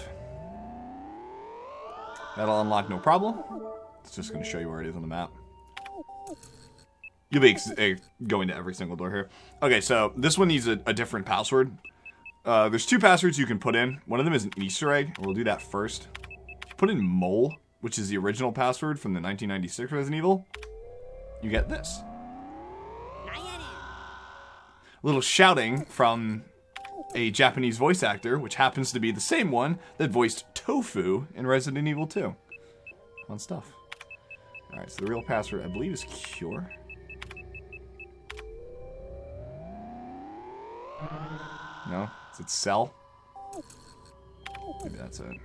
Speaker 1: That'll unlock no problem. It's just going to show you where it is on the map. You'll be going to every single door here. Okay, so this one needs a different password. There's 2 passwords you can put in. One of them is an Easter egg. We'll do that first. Put in mole, which is the original password from the 1996 Resident Evil. You get this. A little shouting from a Japanese voice actor, which happens to be the same one that voiced Tofu in Resident Evil 2. Fun stuff. Alright, so the real password, I believe, is Cure. No? Is it Cell? Maybe that's it.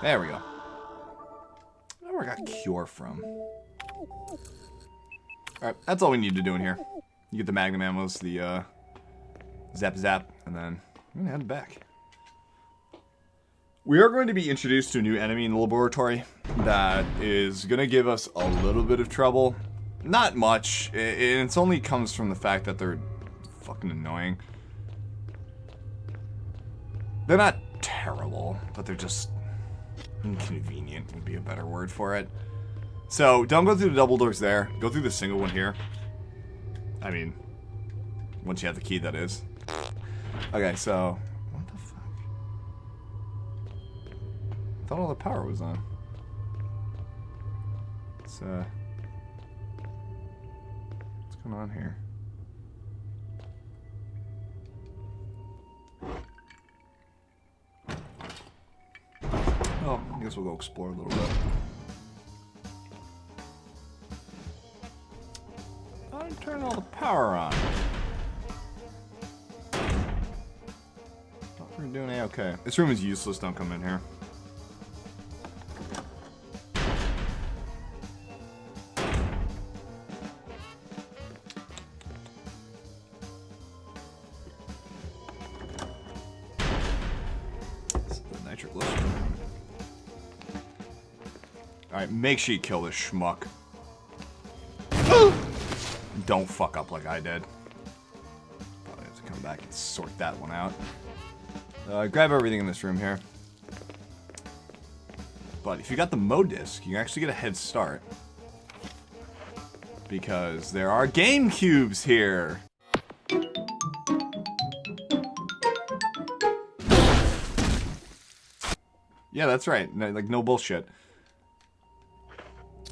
Speaker 1: There we go. I don't know where I got Cure from. Alright, that's all we need to do in here. You get the Magnum ammos, the zap zap, and then I'm gonna head back. We are going to be introduced to a new enemy in the laboratory that is gonna give us a little bit of trouble. Not much. It only comes from the fact that they're fucking annoying. They're not terrible, but they're just inconvenient would be a better word for it. So, don't go through the double doors there. Go through the single one here. I mean, once you have the key, that is. Okay, so... What the fuck? I thought all the power was on. What's going on here? Oh, I guess we'll go explore a little bit. I'm turning all the power on. Thought we were doing A-okay. This room is useless, don't come in here. This is the nitroglycerin. Alright, make sure you kill this schmuck. Don't fuck up like I did. Probably have to come back and sort that one out. Grab everything in this room here. But if you got the Mo disc, you can actually get a head start. Because there are game cubes here. Yeah, that's right. No, like, no bullshit.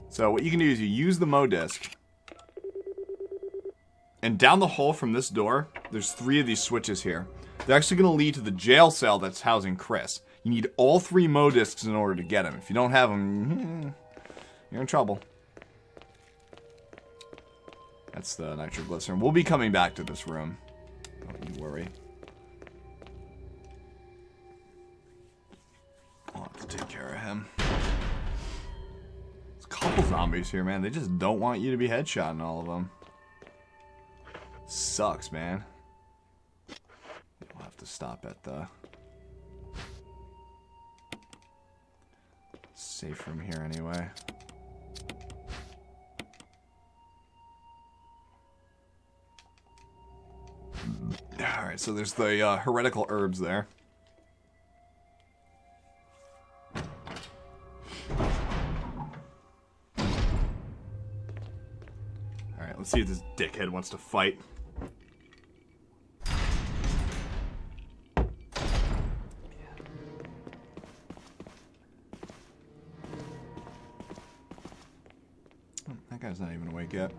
Speaker 1: So what you can do is you use the Mo disc. And down the hall from this door, there's 3 of these switches here. They're actually going to lead to the jail cell that's housing Chris. You need all 3 Mo discs in order to get them. If you don't have them, you're in trouble. That's the nitroglycerin. We'll be coming back to this room. Don't you worry. I'll have to take care of him. There's a couple zombies here, man. They just don't want you to be headshotting all of them. Sucks, man. We'll have to stop at the safe room here anyway. Alright, so there's the heretical herbs there. Alright, let's see if this dickhead wants to fight. That guy's not even awake yet.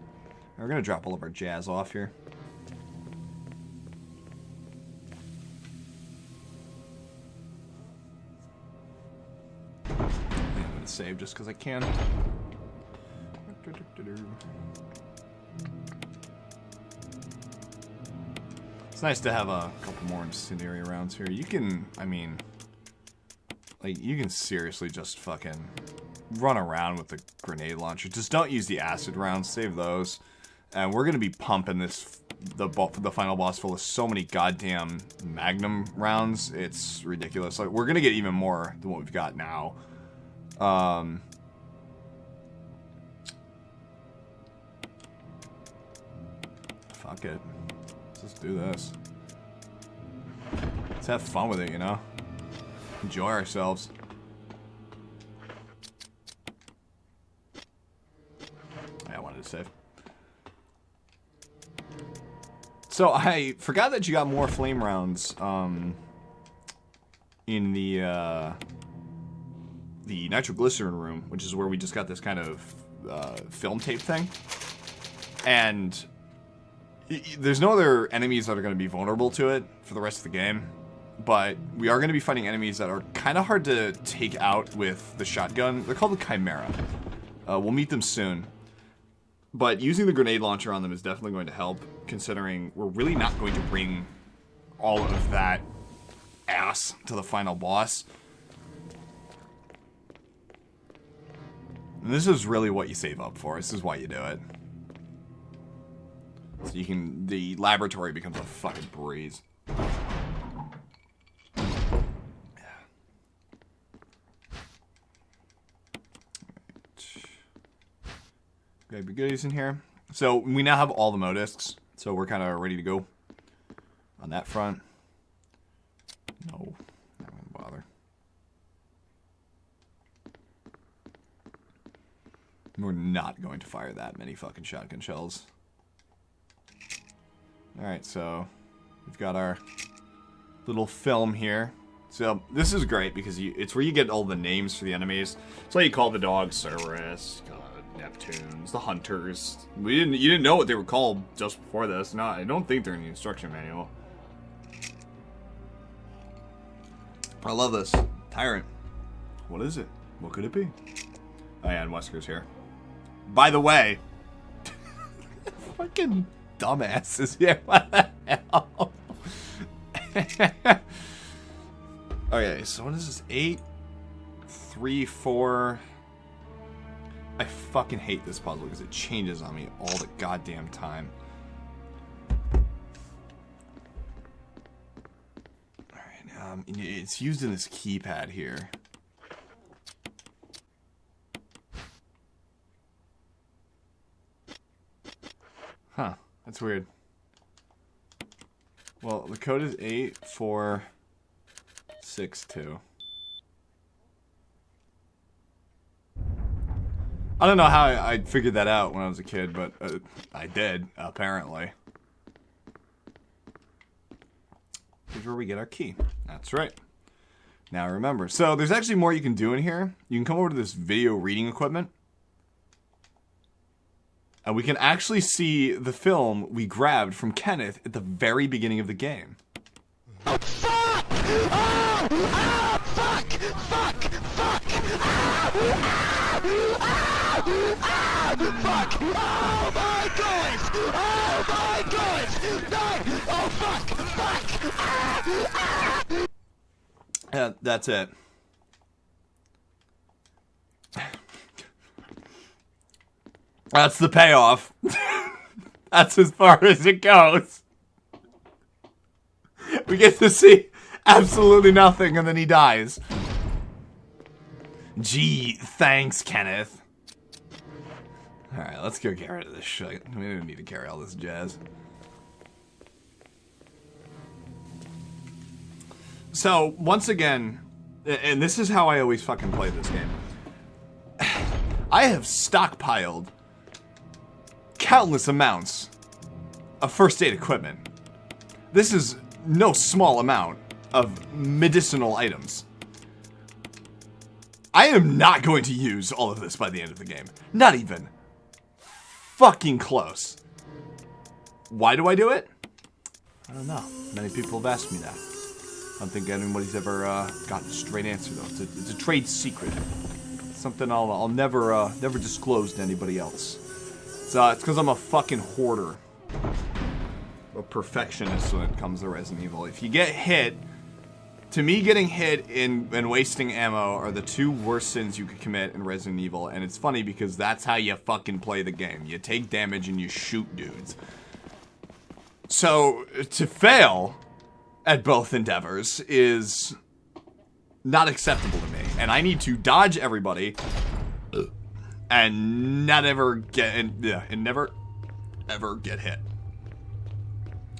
Speaker 1: We're gonna drop all of our jazz off here. I'm gonna save just because I can. It's nice to have a couple more incendiary rounds here. You can, I mean, Like, you can seriously just fucking run around with the grenade launcher. Just don't use the acid rounds. Save those. And we're going to be pumping the final boss full of so many goddamn Magnum rounds. It's ridiculous. Like, we're going to get even more than what we've got now. Fuck it. Let's just do this. Let's have fun with it, you know? Enjoy ourselves. I wanted to save. So I forgot that you got more flame rounds in the nitroglycerin room, which is where we just got this kind of film tape thing. And there's no other enemies that are going to be vulnerable to it for the rest of the game. But we are going to be fighting enemies that are kind of hard to take out with the shotgun. They're called the Chimera. We'll meet them soon. But using the grenade launcher on them is definitely going to help, considering we're really not going to bring all of that ass to the final boss. And this is really what you save up for. This is why you do it. So you can... The laboratory becomes a fucking breeze. Grab your goodies in here. So we now have all the modiscs, so we're kind of ready to go on that front. No, not gonna bother. We're not going to fire that many fucking shotgun shells. All right, so we've got our little film here. So this is great because it's where you get all the names for the enemies. So you call the dogs Cerberus, Neptunes, the Hunters. You didn't know what they were called just before this. No, I don't think they're in the instruction manual. I love this. Tyrant. What is it? What could it be? Oh yeah, and Wesker's here. By the way, fucking dumbass is here. What the hell? Okay, so what is this? 8, 3, 4. I fucking hate this puzzle because it changes on me all the goddamn time. Alright, it's used in this keypad here. Huh, that's weird. Well, the code is 8462. I don't know how I figured that out when I was a kid, but I did, apparently. Here's where we get our key. That's right. Now remember. So there's actually more you can do in here. You can come over to this video reading equipment. And we can actually see the film we grabbed from Kenneth at the very beginning of the game.
Speaker 14: Oh, fuck! Oh! Oh! Fuck! Fuck! Fuck! Ah! Ah! Ah! Ah! Fuck! Oh my god! Oh my god! No! Oh fuck! Fuck! Ah! Ah!
Speaker 1: That's it. That's the payoff. That's as far as it goes. We get to see absolutely nothing and then he dies. Gee, thanks, Kenneth. Alright, let's go get rid of this shit. We don't need to carry all this jazz. So, once again, and this is how I always fucking play this game. I have stockpiled countless amounts of first aid equipment. This is no small amount of medicinal items. I am not going to use all of this by the end of the game. Not even fucking close. Why do I do it? I don't know. Many people have asked me that. I don't think anybody's ever gotten a straight answer though. It's a trade secret. Something I'll never disclose to anybody else. So it's because I'm a fucking hoarder. A perfectionist when it comes to Resident Evil. If you get hit To me, getting hit and wasting ammo are the two worst sins you could commit in Resident Evil, and it's funny because that's how you fucking play the game. You take damage and you shoot dudes. So, to fail at both endeavors is not acceptable to me, and I need to dodge everybody and not ever get, and never ever get hit.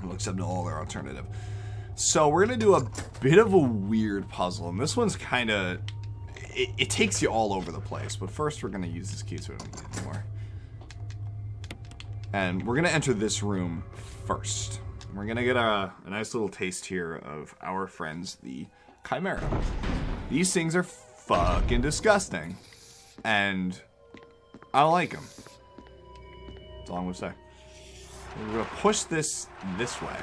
Speaker 1: Well, except no other alternative. So we're gonna do a bit of a weird puzzle, and this one's kind of, it takes you all over the place. But first, we're gonna use this key so we don't need it anymore. And we're gonna enter this room first. We're gonna get a nice little taste here of our friends, the Chimera. These things are fucking disgusting, and I don't like them. That's all I'm gonna say. We're gonna push this way.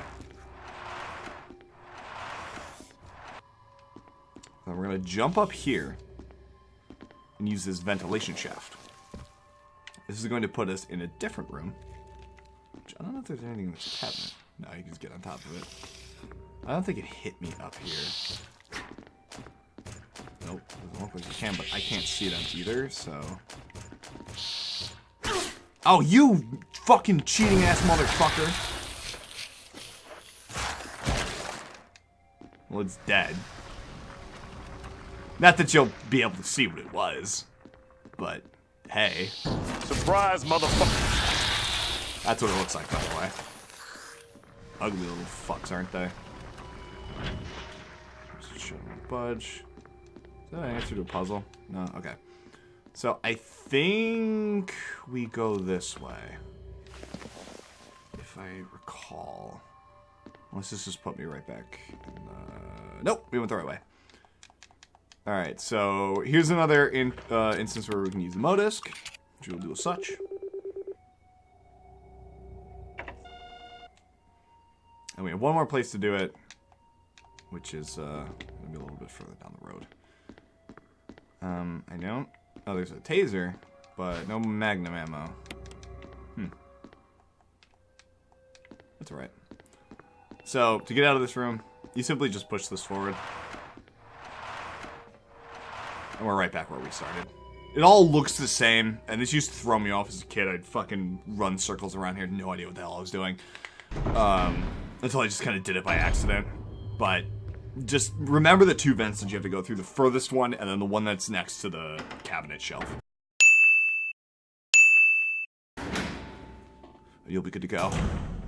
Speaker 1: Then we're gonna jump up here and use this ventilation shaft. This is going to put us in a different room. Which I don't know if there's anything in this cabinet. No, you can just get on top of it. I don't think it hit me up here. Nope, doesn't look like you can, but I can't see them either, so... Oh, you fucking cheating ass motherfucker! Well, it's dead. Not that you'll be able to see what it was, but hey.
Speaker 14: Surprise, motherfucker!
Speaker 1: That's what it looks like, by the way. Ugly little fucks, aren't they? Just shouldn't budge. Is that an answer to a puzzle? No? Okay. So, I think we go this way. If I recall. Unless this just put me right back in the... Nope, we went the right way. Alright, so here's another instance where we can use the Modisc, which we'll do as such. And we have one more place to do it, which is maybe a little bit further down the road. I don't... Oh, there's a taser, but no magnum ammo. That's alright. So, to get out of this room, you simply just push this forward. And we're right back where we started. It all looks the same, and this used to throw me off as a kid. I'd fucking run circles around here, no idea what the hell I was doing. Until I just kind of did it by accident. But just remember the two vents that you have to go through. The furthest one, and then the one that's next to the cabinet shelf. You'll be good to go.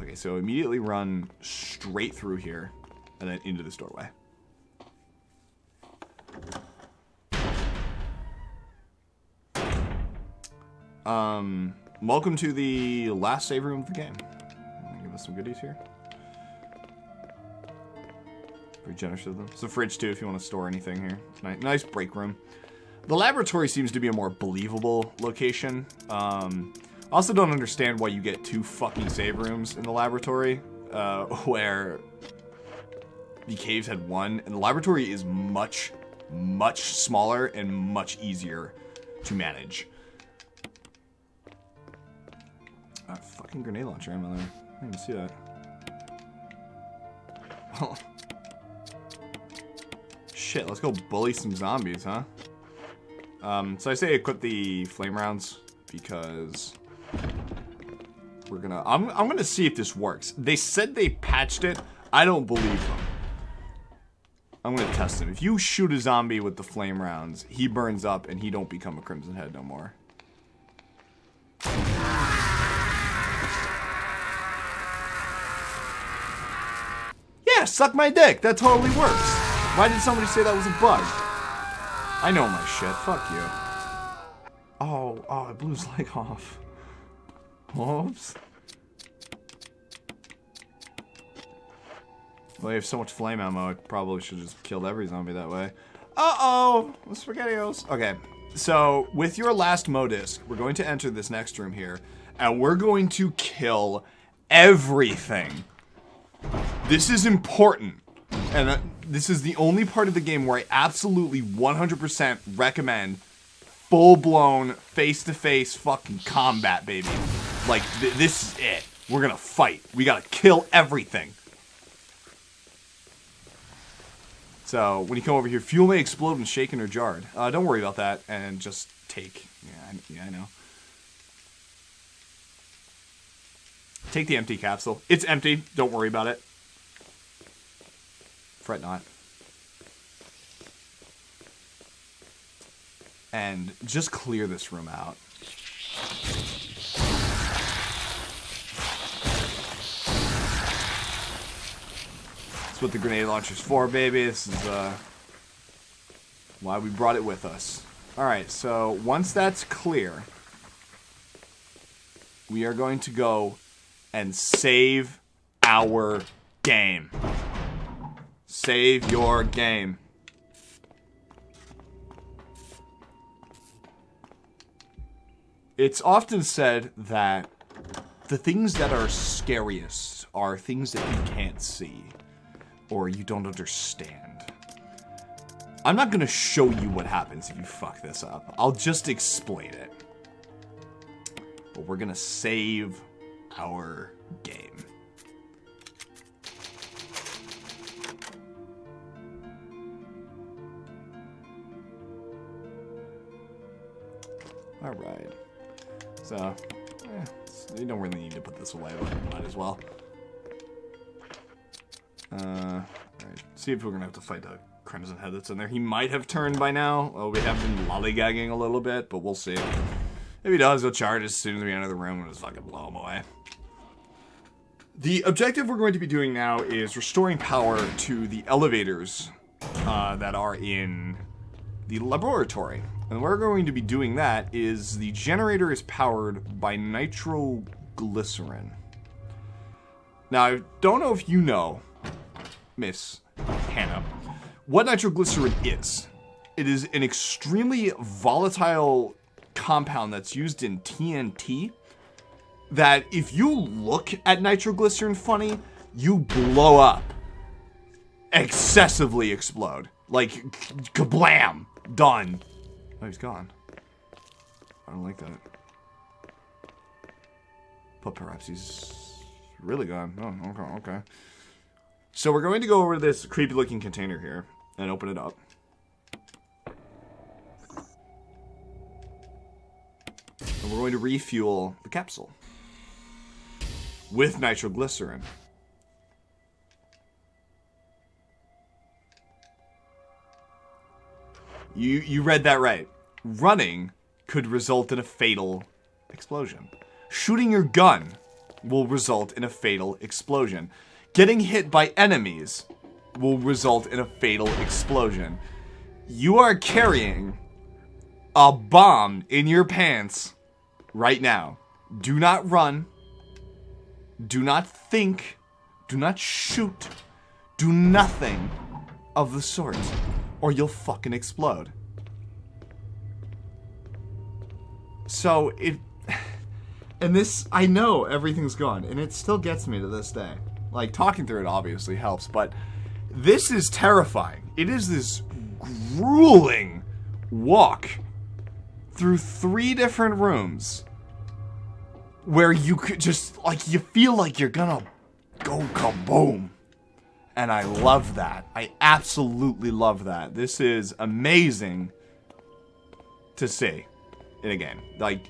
Speaker 1: Okay, so immediately run straight through here, and then into this doorway. Welcome to the last save room of the game. Give us some goodies here. Very generous of them. It's a fridge too if you want to store anything here. It's nice break room. The laboratory seems to be a more believable location. I also don't understand why you get two fucking save rooms in the laboratory, where the caves had one, and the laboratory is much, much smaller and much easier to manage. Fucking grenade launcher ammo there. I didn't even see that. Well, shit, let's go bully some zombies, huh? So I say equip the flame rounds because we're gonna. I'm gonna see if this works. They said they patched it. I don't believe them. I'm gonna test them. If you shoot a zombie with the flame rounds, he burns up and he don't become a Crimson Head no more. Yeah, suck my dick. That totally works. Why did somebody say that was a bug? I know my shit. Fuck you. Oh, I blew his leg off. Oops. Well, you have so much flame ammo, I probably should have just killed every zombie that way. Uh-oh! The SpaghettiOs. Okay, so with your last Modisc, we're going to enter this next room here, and we're going to kill everything. This is important, and this is the only part of the game where I absolutely 100% recommend full-blown, face-to-face fucking combat, baby. Like, this is it. We're gonna fight. We gotta kill everything. So when you come over here, fuel may explode when shaken or jarred. Don't worry about that, and just take. Yeah, I know. Take the empty capsule. It's empty. Don't worry about it. Fret not. And just clear this room out. That's what the grenade launcher's for, baby. This is why we brought it with us. Alright, so once that's clear, we are going to go and save our game. Save your game. It's often said that the things that are scariest are things that you can't see or you don't understand. I'm not going to show you what happens if you fuck this up. I'll just explain it. But we're going to save our game. All right. So, you don't really need to put this away, but you might as well. Alright. See if we're gonna have to fight the Crimson Head that's in there. He might have turned by now. Oh, we have been lollygagging a little bit, but we'll see. If he does, he'll charge as soon as we enter the room and just fucking blow him away. The objective we're going to be doing now is restoring power to the elevators that are in the laboratory. And we're going to be doing that is the generator is powered by nitroglycerin. Now, I don't know if you know, Miss Hannah, what nitroglycerin is. It is an extremely volatile compound that's used in TNT that if you look at nitroglycerin funny, you blow up. Excessively explode. Like, kablam! Done. Oh, he's gone. I don't like that. But perhaps he's really gone. Oh, okay. So we're going to go over to this creepy-looking container here and open it up. And we're going to refuel the capsule with nitroglycerin. You read that right. Running could result in a fatal explosion. Shooting your gun will result in a fatal explosion. Getting hit by enemies will result in a fatal explosion. You are carrying a bomb in your pants right now. Do not run. Do not think. Do not shoot. Do nothing of the sort, or you'll fucking explode. So, and this, I know everything's gone, and it still gets me to this day. Like, talking through it obviously helps, but this is terrifying. It is this grueling walk through 3 different rooms where you could just, like, you feel like you're gonna go kaboom. And I love that. I absolutely love that. This is amazing to see in a game. Like,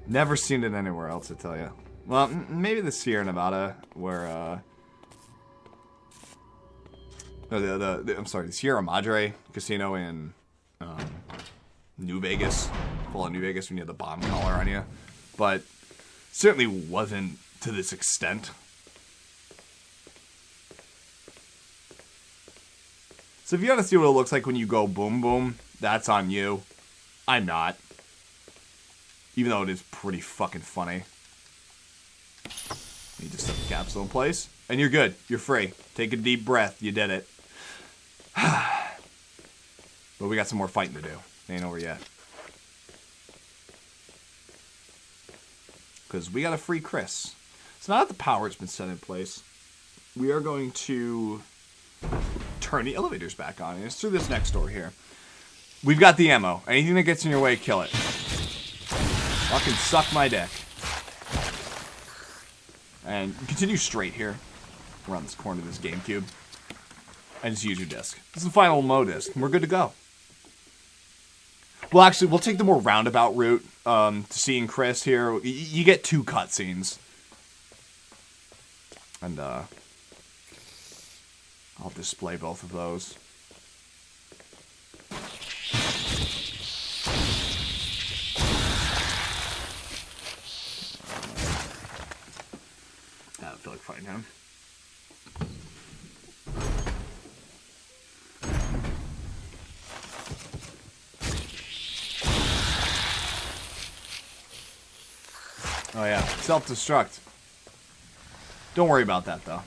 Speaker 1: never seen it anywhere else, I tell you. Well, maybe the Sierra Nevada, where, I'm sorry, the Sierra Madre Casino in, New Vegas. Fallout New Vegas when you had the bomb collar on you. But certainly wasn't to this extent. So if you want to see what it looks like when you go boom boom, that's on you. I'm not. Even though it is pretty fucking funny. You just set the capsule in place, and you're good. You're free. Take a deep breath. You did it. But we got some more fighting to do. Ain't over yet. Because we got to free Chris. So now that the power's been set in place, we are going to turn the elevators back on. And it's through this next door here. We've got the ammo. Anything that gets in your way, kill it. Fucking suck my dick. And continue straight here. Around this corner of this GameCube. and just use your disc. This is the final Mo disc, and we're good to go. Well, actually, we'll take the more roundabout route to seeing Chris here. You get 2 cutscenes. And, I'll display both of those. I don't feel like fighting him. Oh yeah, self-destruct. Don't worry about that, though.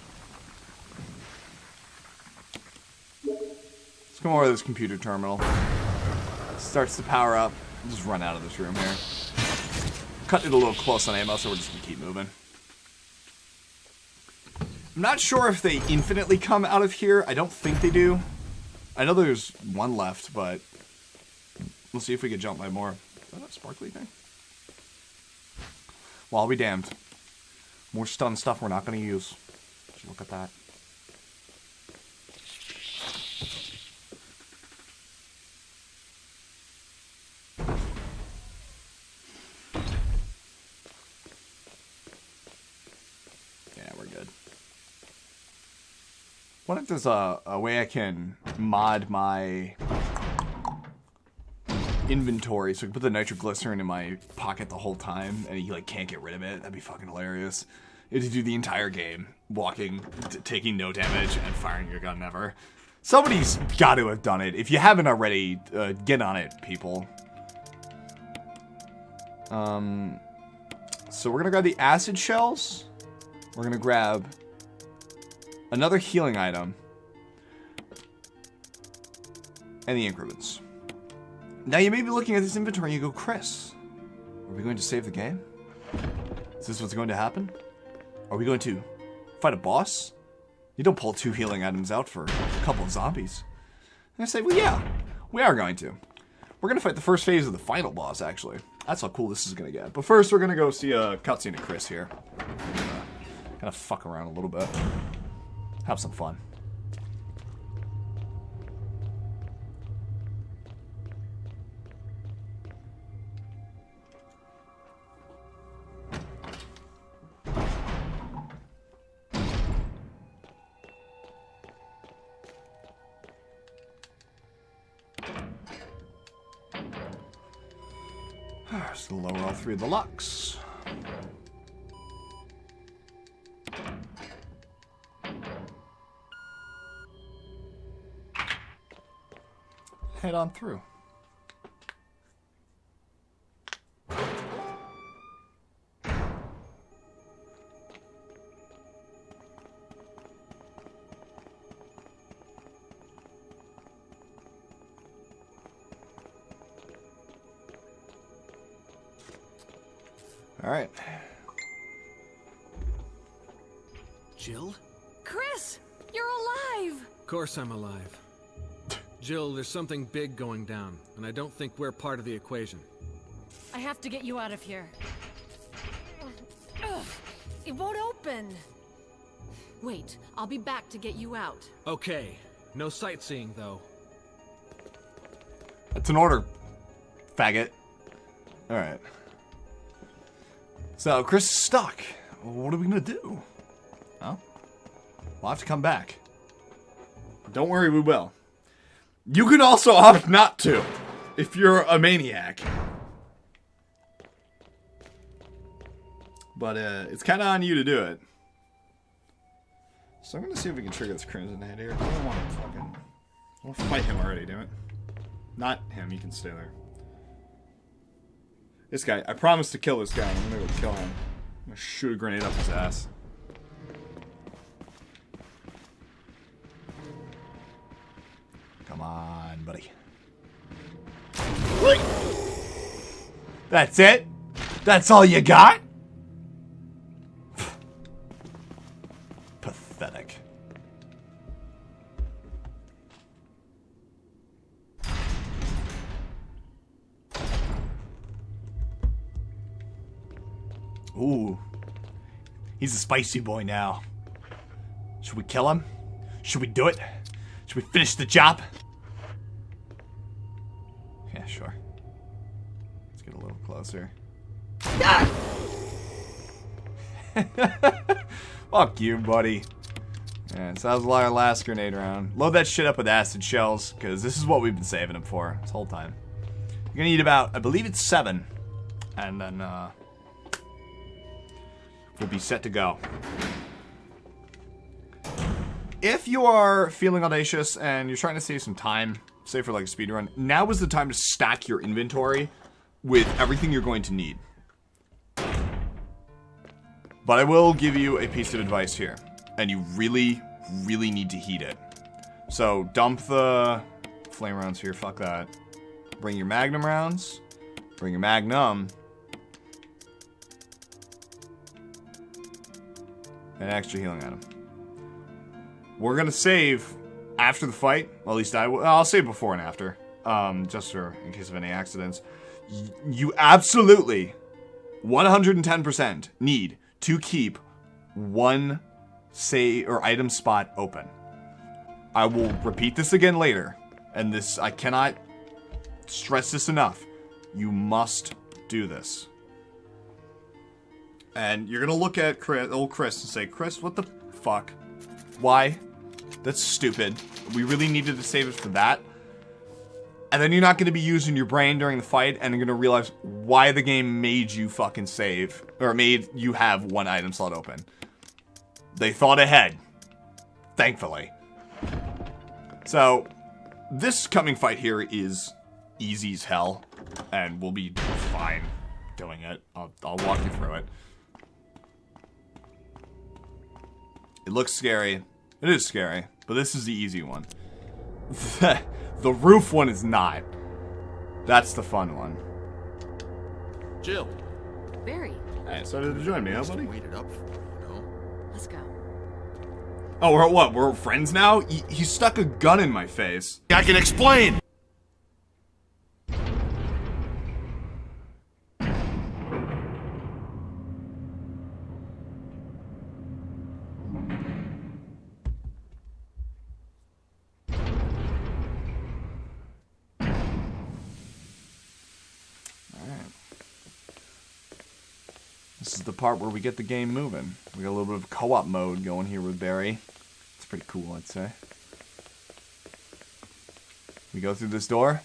Speaker 1: Let's come over to this computer terminal. It starts to power up. We'll just run out of this room here. Cut it a little close on ammo, so we're just gonna keep moving. I'm not sure if they infinitely come out of here. I don't think they do. I know there's one left, but we'll see if we can jump by more. Is that a sparkly thing? Well, I'll be damned. More stun stuff we're not going to use. Just look at that. Yeah, we're good. What if there's a way I can mod my inventory so I can put the nitroglycerin in my pocket the whole time and he like can't get rid of it? That'd be fucking hilarious. You have to do the entire game walking, taking no damage, and firing your gun never. Somebody's got to have done it. If you haven't already, get on it, people. So we're gonna grab the acid shells. We're gonna grab another healing item and the increments. Now you may be looking at this inventory and you go, Chris, are we going to save the game? Is this what's going to happen? Are we going to fight a boss? You don't pull 2 healing items out for a couple of zombies. And I say, well, yeah, we are going to. We're going to fight the first phase of the final boss, actually. That's how cool this is going to get. But first, we're going to go see a cutscene of Chris here. Kind of fuck around a little bit. Have some fun. Just lower all 3 of the locks. Head on through. All right.
Speaker 2: Jill?
Speaker 6: Chris, you're alive!
Speaker 2: Of course I'm alive. Jill, there's something big going down, and I don't think we're part of the equation.
Speaker 6: I have to get you out of here. Ugh, it won't open. Wait, I'll be back to get you out.
Speaker 2: Okay. No sightseeing, though.
Speaker 1: That's an order, faggot. All right. So, Chris is stuck. What are we going to do? Well, we'll have to come back. Don't worry, we will. You can also opt not to, if you're a maniac. But, it's kind of on you to do it. So I'm going to see if we can trigger this Crimson Head here. I don't want to fucking... I'll fight him already, damn it. Not him, he can stay there. This guy, I promised to kill this guy. I'm gonna go kill him. I'm gonna shoot a grenade up his ass. Come on, buddy. That's it? That's all you got? Pathetic. Ooh. He's a spicy boy now. Should we kill him? Should we do it?
Speaker 8: Should we finish the job? Yeah, sure. Let's get a little closer. Fuck you, buddy. Yeah, so that was our last grenade round. Load that shit up with acid shells, because this is what we've been saving them for this whole time. You're gonna need about, I believe it's 7. And then, we'll be set to go. If you are feeling audacious and you're trying to save some time, say for like a speedrun, now is the time to stack your inventory with everything you're going to need. But I will give you a piece of advice here. And you really, really need to heat it. So dump the flame rounds here, fuck that. Bring your magnum rounds. Bring your magnum. And extra healing item. We're gonna save after the fight. Well, at least I'll save before and after. Just for in case of any accidents. You absolutely 110% need to keep one save or item spot open. I will repeat this again later, and this I cannot stress this enough. You must do this. And you're gonna look at old Chris and say, Chris, what the fuck? Why? That's stupid. We really needed to save it for that. And then you're not gonna be using your brain during the fight, and you're gonna realize why the game made you fucking save, or made you have one item slot open. They thought ahead. Thankfully. So, this coming fight here is easy as hell, and we'll be fine doing it. I'll walk you through it. It looks scary. It is scary, but this is the easy one. The roof one is not. That's the fun one.
Speaker 5: Jill.
Speaker 6: Barry.
Speaker 8: Hey, started to join me, huh, buddy?
Speaker 5: Waited up for you, know?
Speaker 6: Let's go.
Speaker 8: Oh, we're what? We're friends now? He stuck a gun in my face.
Speaker 5: I can explain!
Speaker 8: This is the part where we get the game moving. We got a little bit of co-op mode going here with Barry. It's pretty cool, I'd say. We go through this door.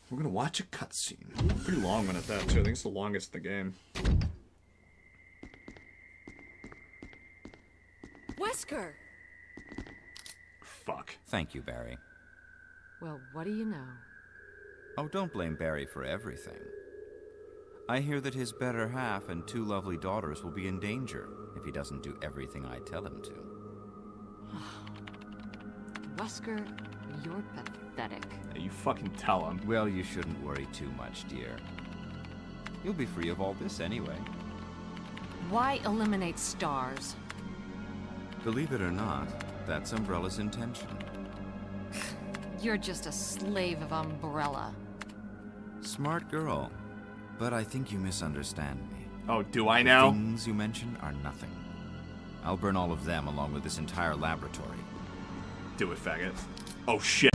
Speaker 8: We're gonna watch a cutscene. Pretty long one at that, too. I think it's the longest in the game.
Speaker 6: Wesker!
Speaker 8: Fuck.
Speaker 4: Thank you, Barry.
Speaker 3: Well, what do you know?
Speaker 4: Oh, don't blame Barry for everything. I hear that his better half and 2 lovely daughters will be in danger if he doesn't do everything I tell him to.
Speaker 3: Wesker, you're pathetic.
Speaker 8: Yeah, you fucking tell him.
Speaker 4: Well, you shouldn't worry too much, dear. You'll be free of all this anyway.
Speaker 3: Why eliminate stars?
Speaker 4: Believe it or not, that's Umbrella's intention.
Speaker 3: You're just a slave of Umbrella.
Speaker 4: Smart girl. But I think you misunderstand me.
Speaker 8: Oh, do I now?
Speaker 4: The things you mention are nothing. I'll burn all of them along with this entire laboratory.
Speaker 8: Do it, faggot. Oh, shit.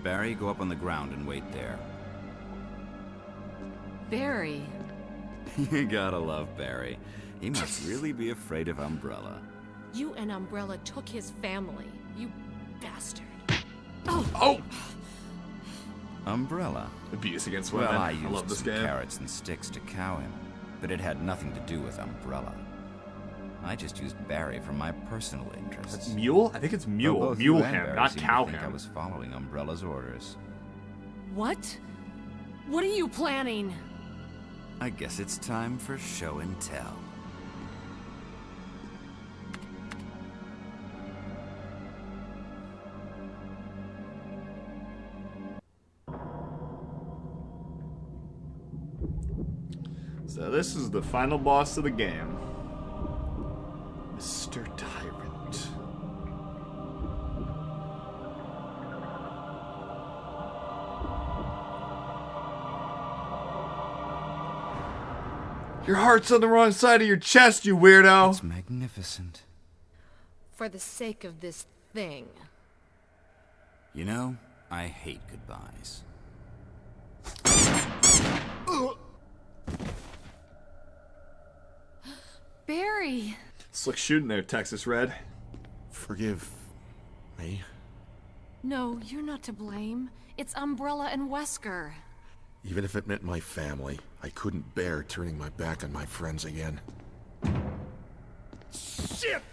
Speaker 4: Barry, go up on the ground and wait there.
Speaker 3: Barry.
Speaker 4: You gotta love Barry. He must really be afraid of Umbrella.
Speaker 6: You and Umbrella took his family. You bastard.
Speaker 8: Oh!
Speaker 4: Umbrella.
Speaker 8: Abuse against women.
Speaker 4: Well, I
Speaker 8: love
Speaker 4: used
Speaker 8: this
Speaker 4: some
Speaker 8: game.
Speaker 4: carrots and sticks to cow him, but it had nothing to do with Umbrella. I just used Barry for my personal interests.
Speaker 8: That's Mule? I think it's Mule.
Speaker 4: Both
Speaker 8: Mule
Speaker 4: you and
Speaker 8: him,
Speaker 4: Barry
Speaker 8: not
Speaker 4: seemed to
Speaker 8: cow
Speaker 4: think
Speaker 8: him.
Speaker 4: I was following Umbrella's orders.
Speaker 6: What? What are you planning?
Speaker 4: I guess it's time for show and tell.
Speaker 8: So this is the final boss of the game. Mr. Tyrant. Your heart's on the wrong side of your chest, you weirdo!
Speaker 4: It's magnificent.
Speaker 6: For the sake of this thing.
Speaker 4: You know, I hate goodbyes.
Speaker 3: Barry!
Speaker 8: Slick shooting there, Texas Red.
Speaker 5: Forgive me.
Speaker 6: No, you're not to blame. It's Umbrella and Wesker.
Speaker 5: Even if it meant my family, I couldn't bear turning my back on my friends again.
Speaker 11: Shit!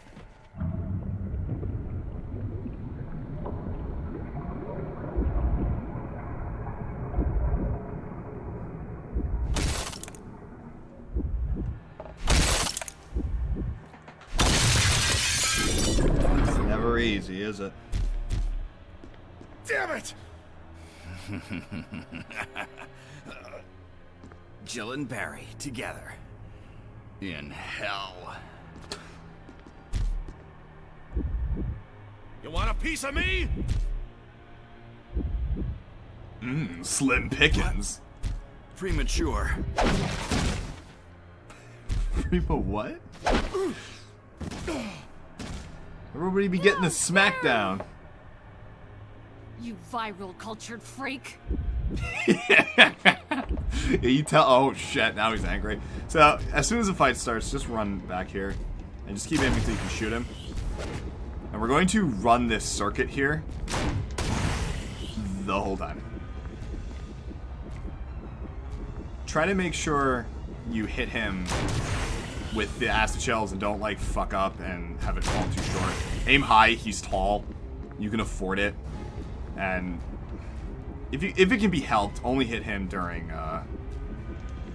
Speaker 8: It's never easy, is it?
Speaker 5: Damn it!
Speaker 4: Jill and Barry together. In hell.
Speaker 5: You want a piece of me?
Speaker 8: Slim pickings.
Speaker 4: Premature.
Speaker 8: Primo what? Everybody be getting a smackdown.
Speaker 3: You viral cultured freak.
Speaker 8: Yeah, you tell. Oh shit! Now he's angry. So as soon as the fight starts, just run back here and just keep aiming until you can shoot him. And we're going to run this circuit here the whole time. Try to make sure you hit him with the acid shells and don't like fuck up and have it fall too short. Aim high. He's tall. You can afford it. And if it can be helped, only hit him during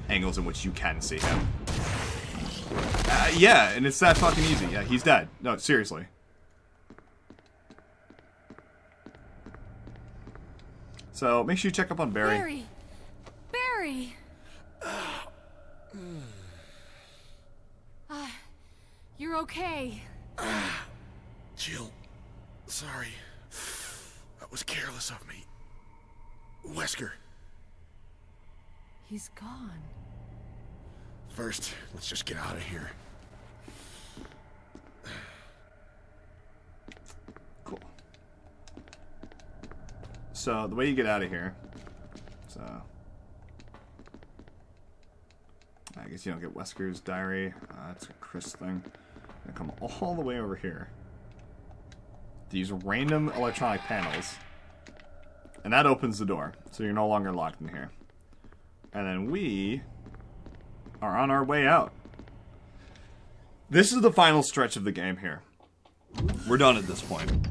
Speaker 8: angles in which you can see him. Yeah, and it's that fucking easy. Yeah, he's dead. No, seriously. So make sure you check up on Barry.
Speaker 3: Barry! Barry! You're okay.
Speaker 5: Jill, sorry. That was careless of me. Wesker.
Speaker 6: He's gone.
Speaker 5: First, let's just get out of here.
Speaker 8: Cool. So, the way you get out of here... So... I guess you don't get Wesker's diary. That's a Chris thing. I'm gonna come all the way over here. These random electronic panels. And that opens the door. So you're no longer locked in here. And then we are on our way out. This is the final stretch of the game here. We're done at this point.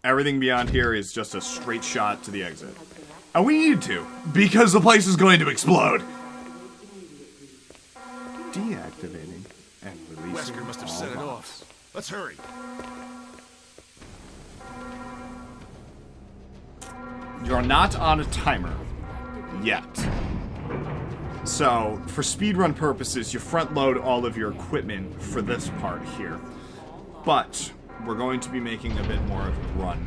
Speaker 8: Everything beyond here is just a straight shot to the exit. And we needed to, because the place is going to explode. Deactivating and releasing.
Speaker 5: Wesker must have set it off. Let's hurry.
Speaker 8: You're not on a timer yet. So, for speedrun purposes, you front load all of your equipment for this part here. But we're going to be making a bit more of a run.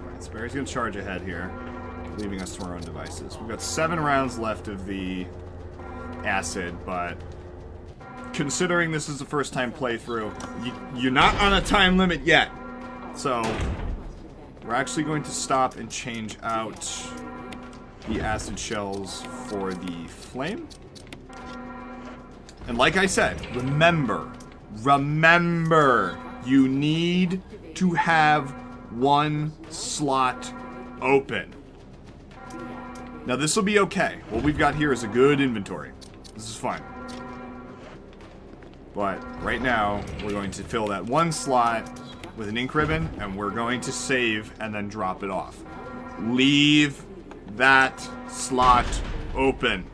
Speaker 8: Alright, so Barry's going to charge ahead here, leaving us to our own devices. We've got 7 rounds left of the acid, but considering this is the first time playthrough, you're not on a time limit yet. So, we're actually going to stop and change out the acid shells for the flame. And like I said, remember, you need to have 1 slot open. Now this will be okay. What we've got here is a good inventory. This is fine. But right now, we're going to fill that 1 slot with an ink ribbon, and we're going to save and then drop it off. Leave that slot open.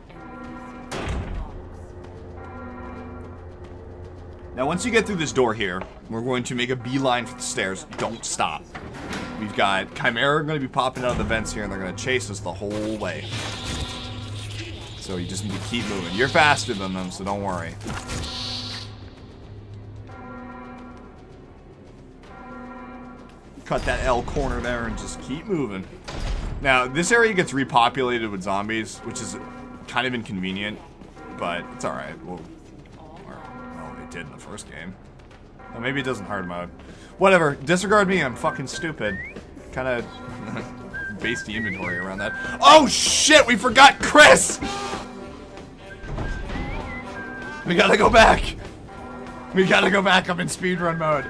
Speaker 8: Now, once you get through this door here, we're going to make a beeline for the stairs. Don't stop. We've got Chimera going to be popping out of the vents here, and they're going to chase us the whole way. So you just need to keep moving. You're faster than them, so don't worry. Cut that L corner there and just keep moving. Now, this area gets repopulated with zombies, which is kind of inconvenient, but it's alright. Well, it did in the first game. Well, maybe it doesn't hard mode. Whatever. Disregard me, I'm fucking stupid. Kind of base the inventory around that. Oh shit, we forgot Chris! We gotta go back. We gotta go back, I'm in speedrun mode.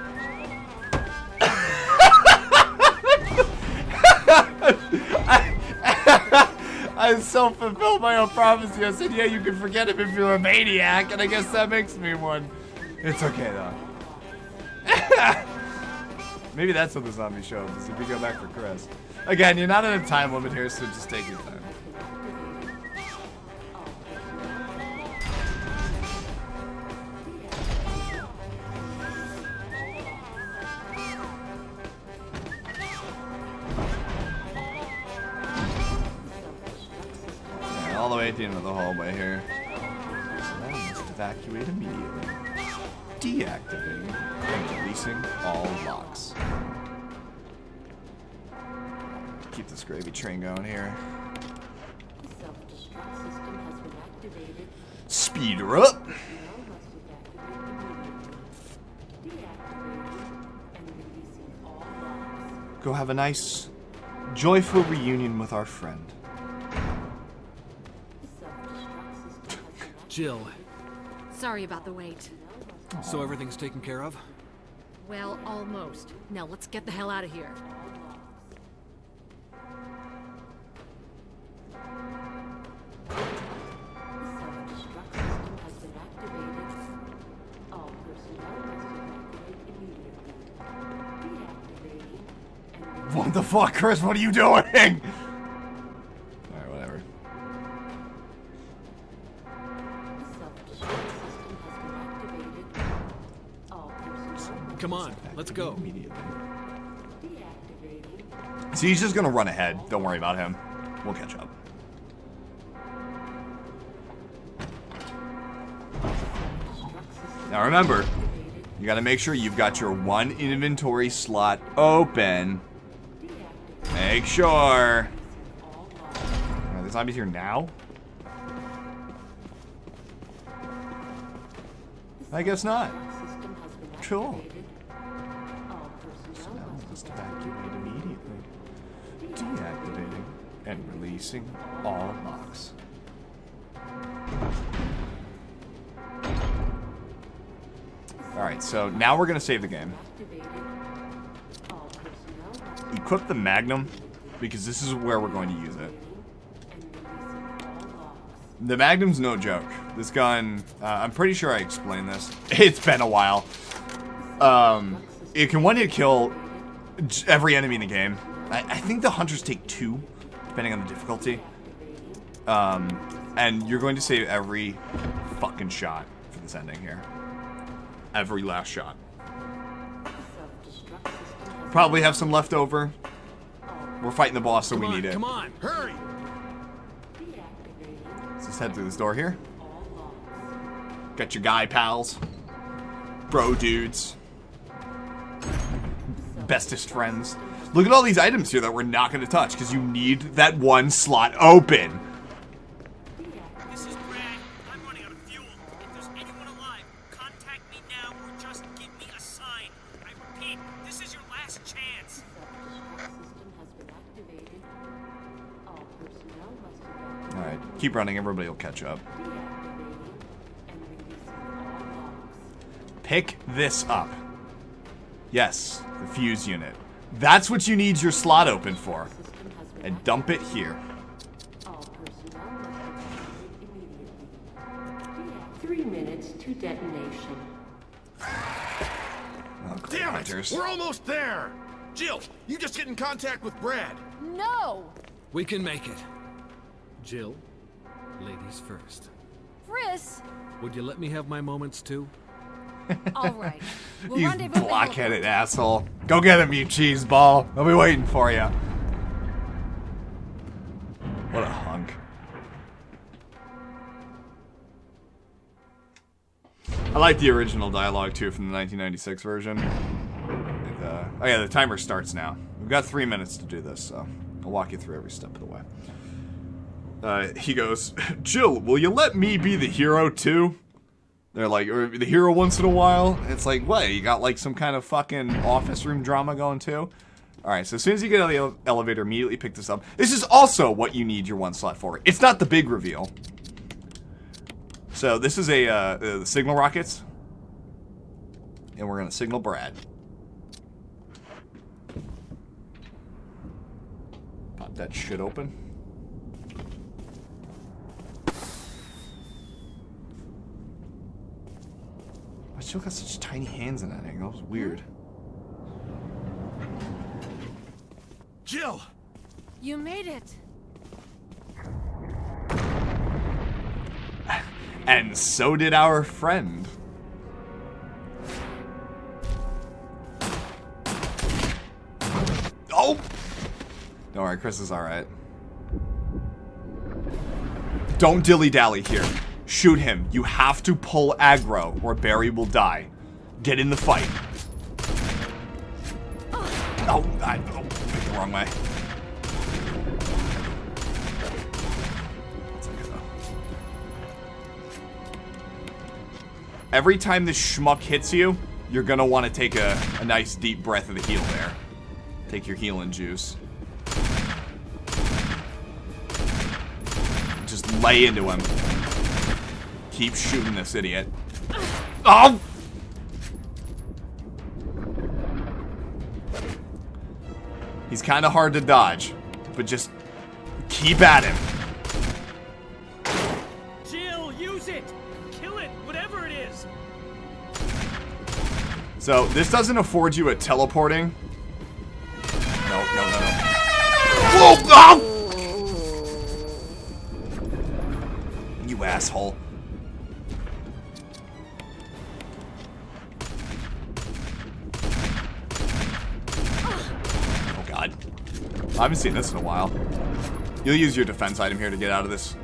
Speaker 8: I self-fulfilled my own prophecy. I said, yeah, you can forget him if you're a maniac, and I guess that makes me one. It's okay, though. Maybe that's what the zombie show is, if you go back for Chris. Again, you're not in a time limit here, so just take your time. All the way at the end of the hallway here. So that one must evacuate immediately. Deactivating and releasing all locks. Keep this gravy train going here. Speed her up! Go have a nice, joyful reunion with our friend.
Speaker 2: Jill.
Speaker 6: Sorry about the wait.
Speaker 2: So everything's taken care of?
Speaker 6: Well, almost. Now let's get the hell out of here.
Speaker 8: What the fuck, Chris? What are you doing? Alright, whatever.
Speaker 2: Come on, let's go.
Speaker 8: See, he's just gonna run ahead. Don't worry about him. We'll catch up. Now remember, you gotta make sure you've got your one inventory slot open. Make sure. Are the zombies here now? I guess not. Cool. So now we'll just evacuate immediately. Deactivating and releasing all locks. Alright, so now we're gonna save the game. Equip the Magnum, because this is where we're going to use it. The Magnum's no joke. This gun, I'm pretty sure I explained this. It's been a while. It can one-hit kill every enemy in the game. I think the hunters take 2, depending on the difficulty. And you're going to save every fucking shot for this ending here. Every last shot. Probably have some left over. We're fighting the boss, so we need it.
Speaker 2: Come on, hurry!
Speaker 8: Let's just head through this door here. Got your guy pals. Bro dudes. Bestest friends. Look at all these items here that we're not going to touch, because you need that one slot open.
Speaker 11: This is Brad. I'm running out of fuel. If there's anyone alive, contact me now or just give me a sign. I repeat, this is your last chance.
Speaker 8: Alright, keep running, everybody will catch up. Pick this up. Yes, the fuse unit. That's what you need your slot open for. And dump it here.
Speaker 12: 3 minutes to detonation.
Speaker 8: Oh,
Speaker 5: Damn it! We're almost there! Jill, you just get in contact with Brad.
Speaker 6: No!
Speaker 2: We can make it. Jill, ladies first.
Speaker 6: Chris!
Speaker 2: Would you let me have my moments too?
Speaker 6: All right. We'll
Speaker 8: You
Speaker 6: rendezvous at
Speaker 8: blockheaded asshole. Go get him, you cheese ball. I'll be waiting for you. What a hunk. I like the original dialogue too from the 1996 version. Oh yeah, the timer starts now. We've got 3 minutes to do this, so I'll walk you through every step of the way. He goes, Jill, will you let me be the hero too? They're like, or the hero once in a while? It's like, what, you got like some kind of fucking office room drama going too? Alright, so as soon as you get out of the elevator, immediately pick this up. This is also what you need your 1 slot for. It's not the big reveal. So this is the signal rockets. And we're gonna signal Brad. Pop that shit open. Why she got such tiny hands in that angle? It's weird.
Speaker 5: Jill!
Speaker 6: You made it.
Speaker 8: And so did our friend. Oh! Don't worry, Chris is alright. Don't dilly-dally here. Shoot him. You have to pull aggro, or Barry will die. Get in the fight. Oh, I went the wrong way. That's okay, though. Every time this schmuck hits you, you're gonna want to take a nice deep breath of the heal there. Take your healing juice. Just lay into him. Keep shooting this idiot. Oh! He's kind of hard to dodge, but just keep at him.
Speaker 11: Jill, use it! Kill it, whatever it is!
Speaker 8: So, this doesn't afford you a teleporting. No. Whoa! Oh! You asshole. Oh god. I haven't seen this in a while. You'll use your defense item here to get out of this.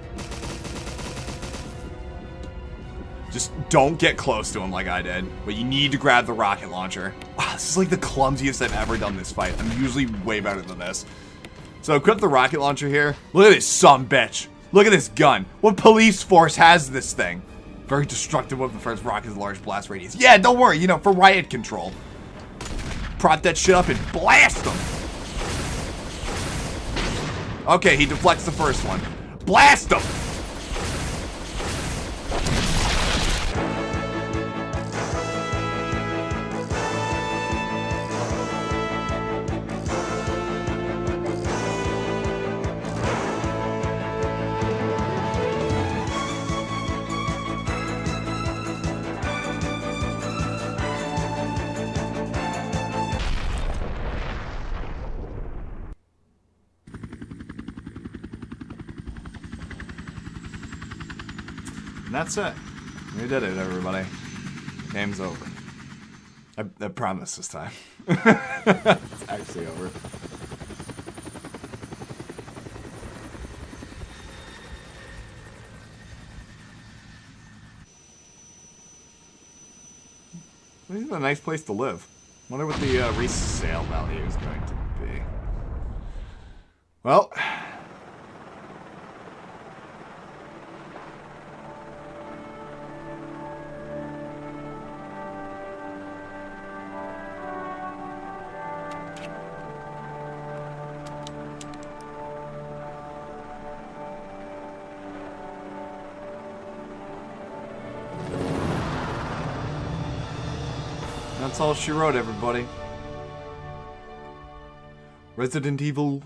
Speaker 8: Just don't get close to him like I did. But you need to grab the rocket launcher. Wow, this is like the clumsiest I've ever done this fight. I'm usually way better than this. So equip the rocket launcher here. Look at this sumbitch. Look at this gun. What police force has this thing? Very destructive with the first rocket's large blast radius. Yeah, don't worry, you know, for riot control. Prop that shit up and blast them. Okay, he deflects the first one. Blast him! And that's it. We did it, everybody. Game's over. I promise this time. It's actually over. This is a nice place to live. Wonder what the resale value is going to be. Well... That's all she wrote, everybody. Resident Evil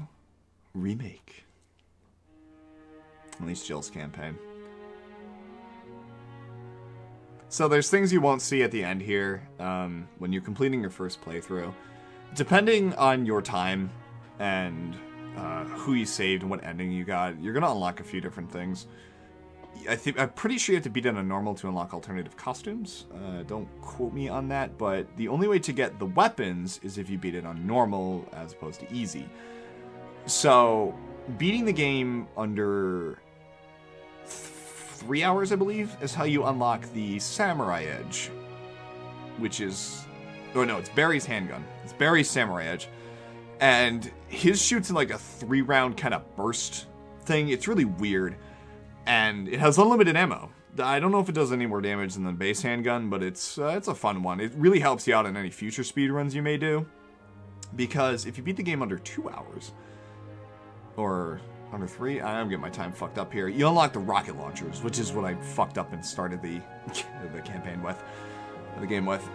Speaker 8: Remake. At least Jill's campaign. So there's things you won't see at the end here when you're completing your first playthrough. Depending on your time and who you saved and what ending you got, you're gonna unlock a few different things. I'm pretty sure you have to beat it on normal to unlock alternative costumes. Don't quote me on that, but the only way to get the weapons is if you beat it on normal as opposed to easy. So, beating the game under 3 hours, I believe, is how you unlock the Samurai Edge, which is... Oh no, it's Barry's handgun. It's Barry's Samurai Edge. And his shoots in like a 3-round kind of burst thing. It's really weird. And it has unlimited ammo. I don't know if it does any more damage than the base handgun, but it's a fun one. It really helps you out in any future speedruns you may do. Because if you beat the game under 2 hours, or under 3, I'm getting my time fucked up here, you unlock the rocket launchers, which is what I fucked up and started the campaign with, the game with.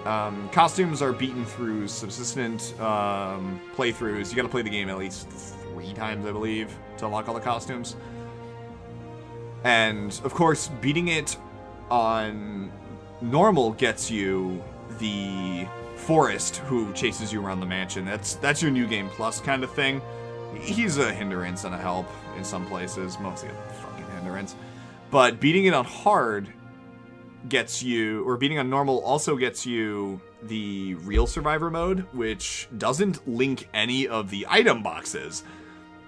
Speaker 8: Costumes are beaten through subsistent playthroughs. You gotta play the game at least 3 times, I believe, to unlock all the costumes. And, of course, beating it on normal gets you the Forest who chases you around the mansion. That's your New Game Plus kind of thing. He's a hindrance and a help in some places, mostly a fucking hindrance. But beating it on hard gets you, or beating on normal also gets you the real survivor mode, which doesn't link any of the item boxes,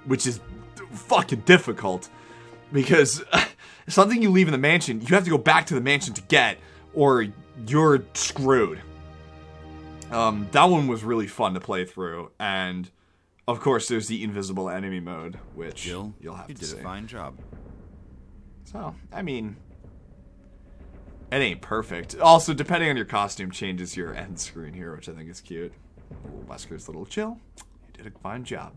Speaker 8: which is fucking difficult. Because something you leave in the mansion, you have to go back to the mansion to get, or you're screwed. That one was really fun to play through, and of course there's the invisible enemy mode, which you'll have to see.
Speaker 4: You did a fine job.
Speaker 8: So, I mean, it ain't perfect. Also, depending on your costume, changes your end screen here, which I think is cute. Wesker's little chill. You did a fine job.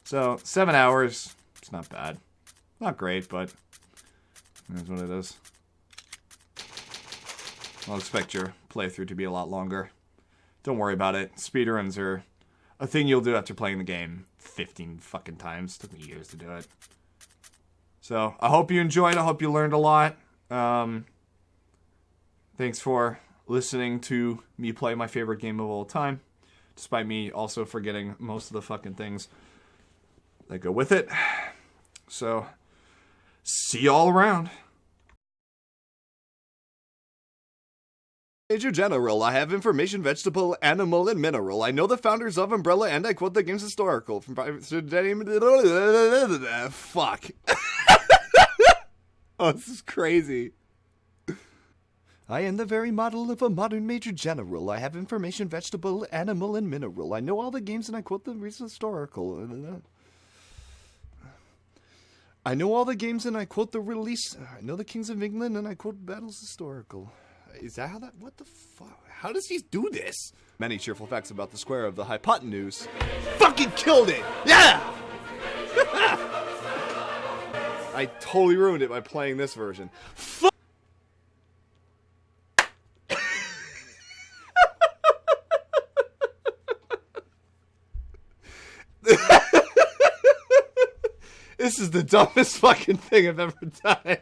Speaker 8: So, 7 hours. It's not bad. Not great, but that's what it is. I'll expect your playthrough to be a lot longer. Don't worry about it. Speedruns are a thing you'll do after playing the game 15 fucking times. It took me years to do it. So, I hope you enjoyed. I hope you learned a lot. Thanks for listening to me play my favorite game of all time. Despite me also forgetting most of the fucking things that go with it. So, see y'all around.
Speaker 1: Major General, I have information, vegetable, animal, and mineral. I know the founders of Umbrella, and I quote the game's historical. From fuck. Oh, this is crazy. I am the very model of a modern Major General. I have information, vegetable, animal, and mineral. I know all the games, and I quote the recent historical. I know all the games, and I quote the release. I know the Kings of England, and I quote battles historical. Is that how that... What the fuck? How does he do this? Many cheerful facts about the square of the hypotenuse. Fucking killed it! Yeah! I totally ruined it by playing this version. Fuck! This is the dumbest fucking thing I've ever done.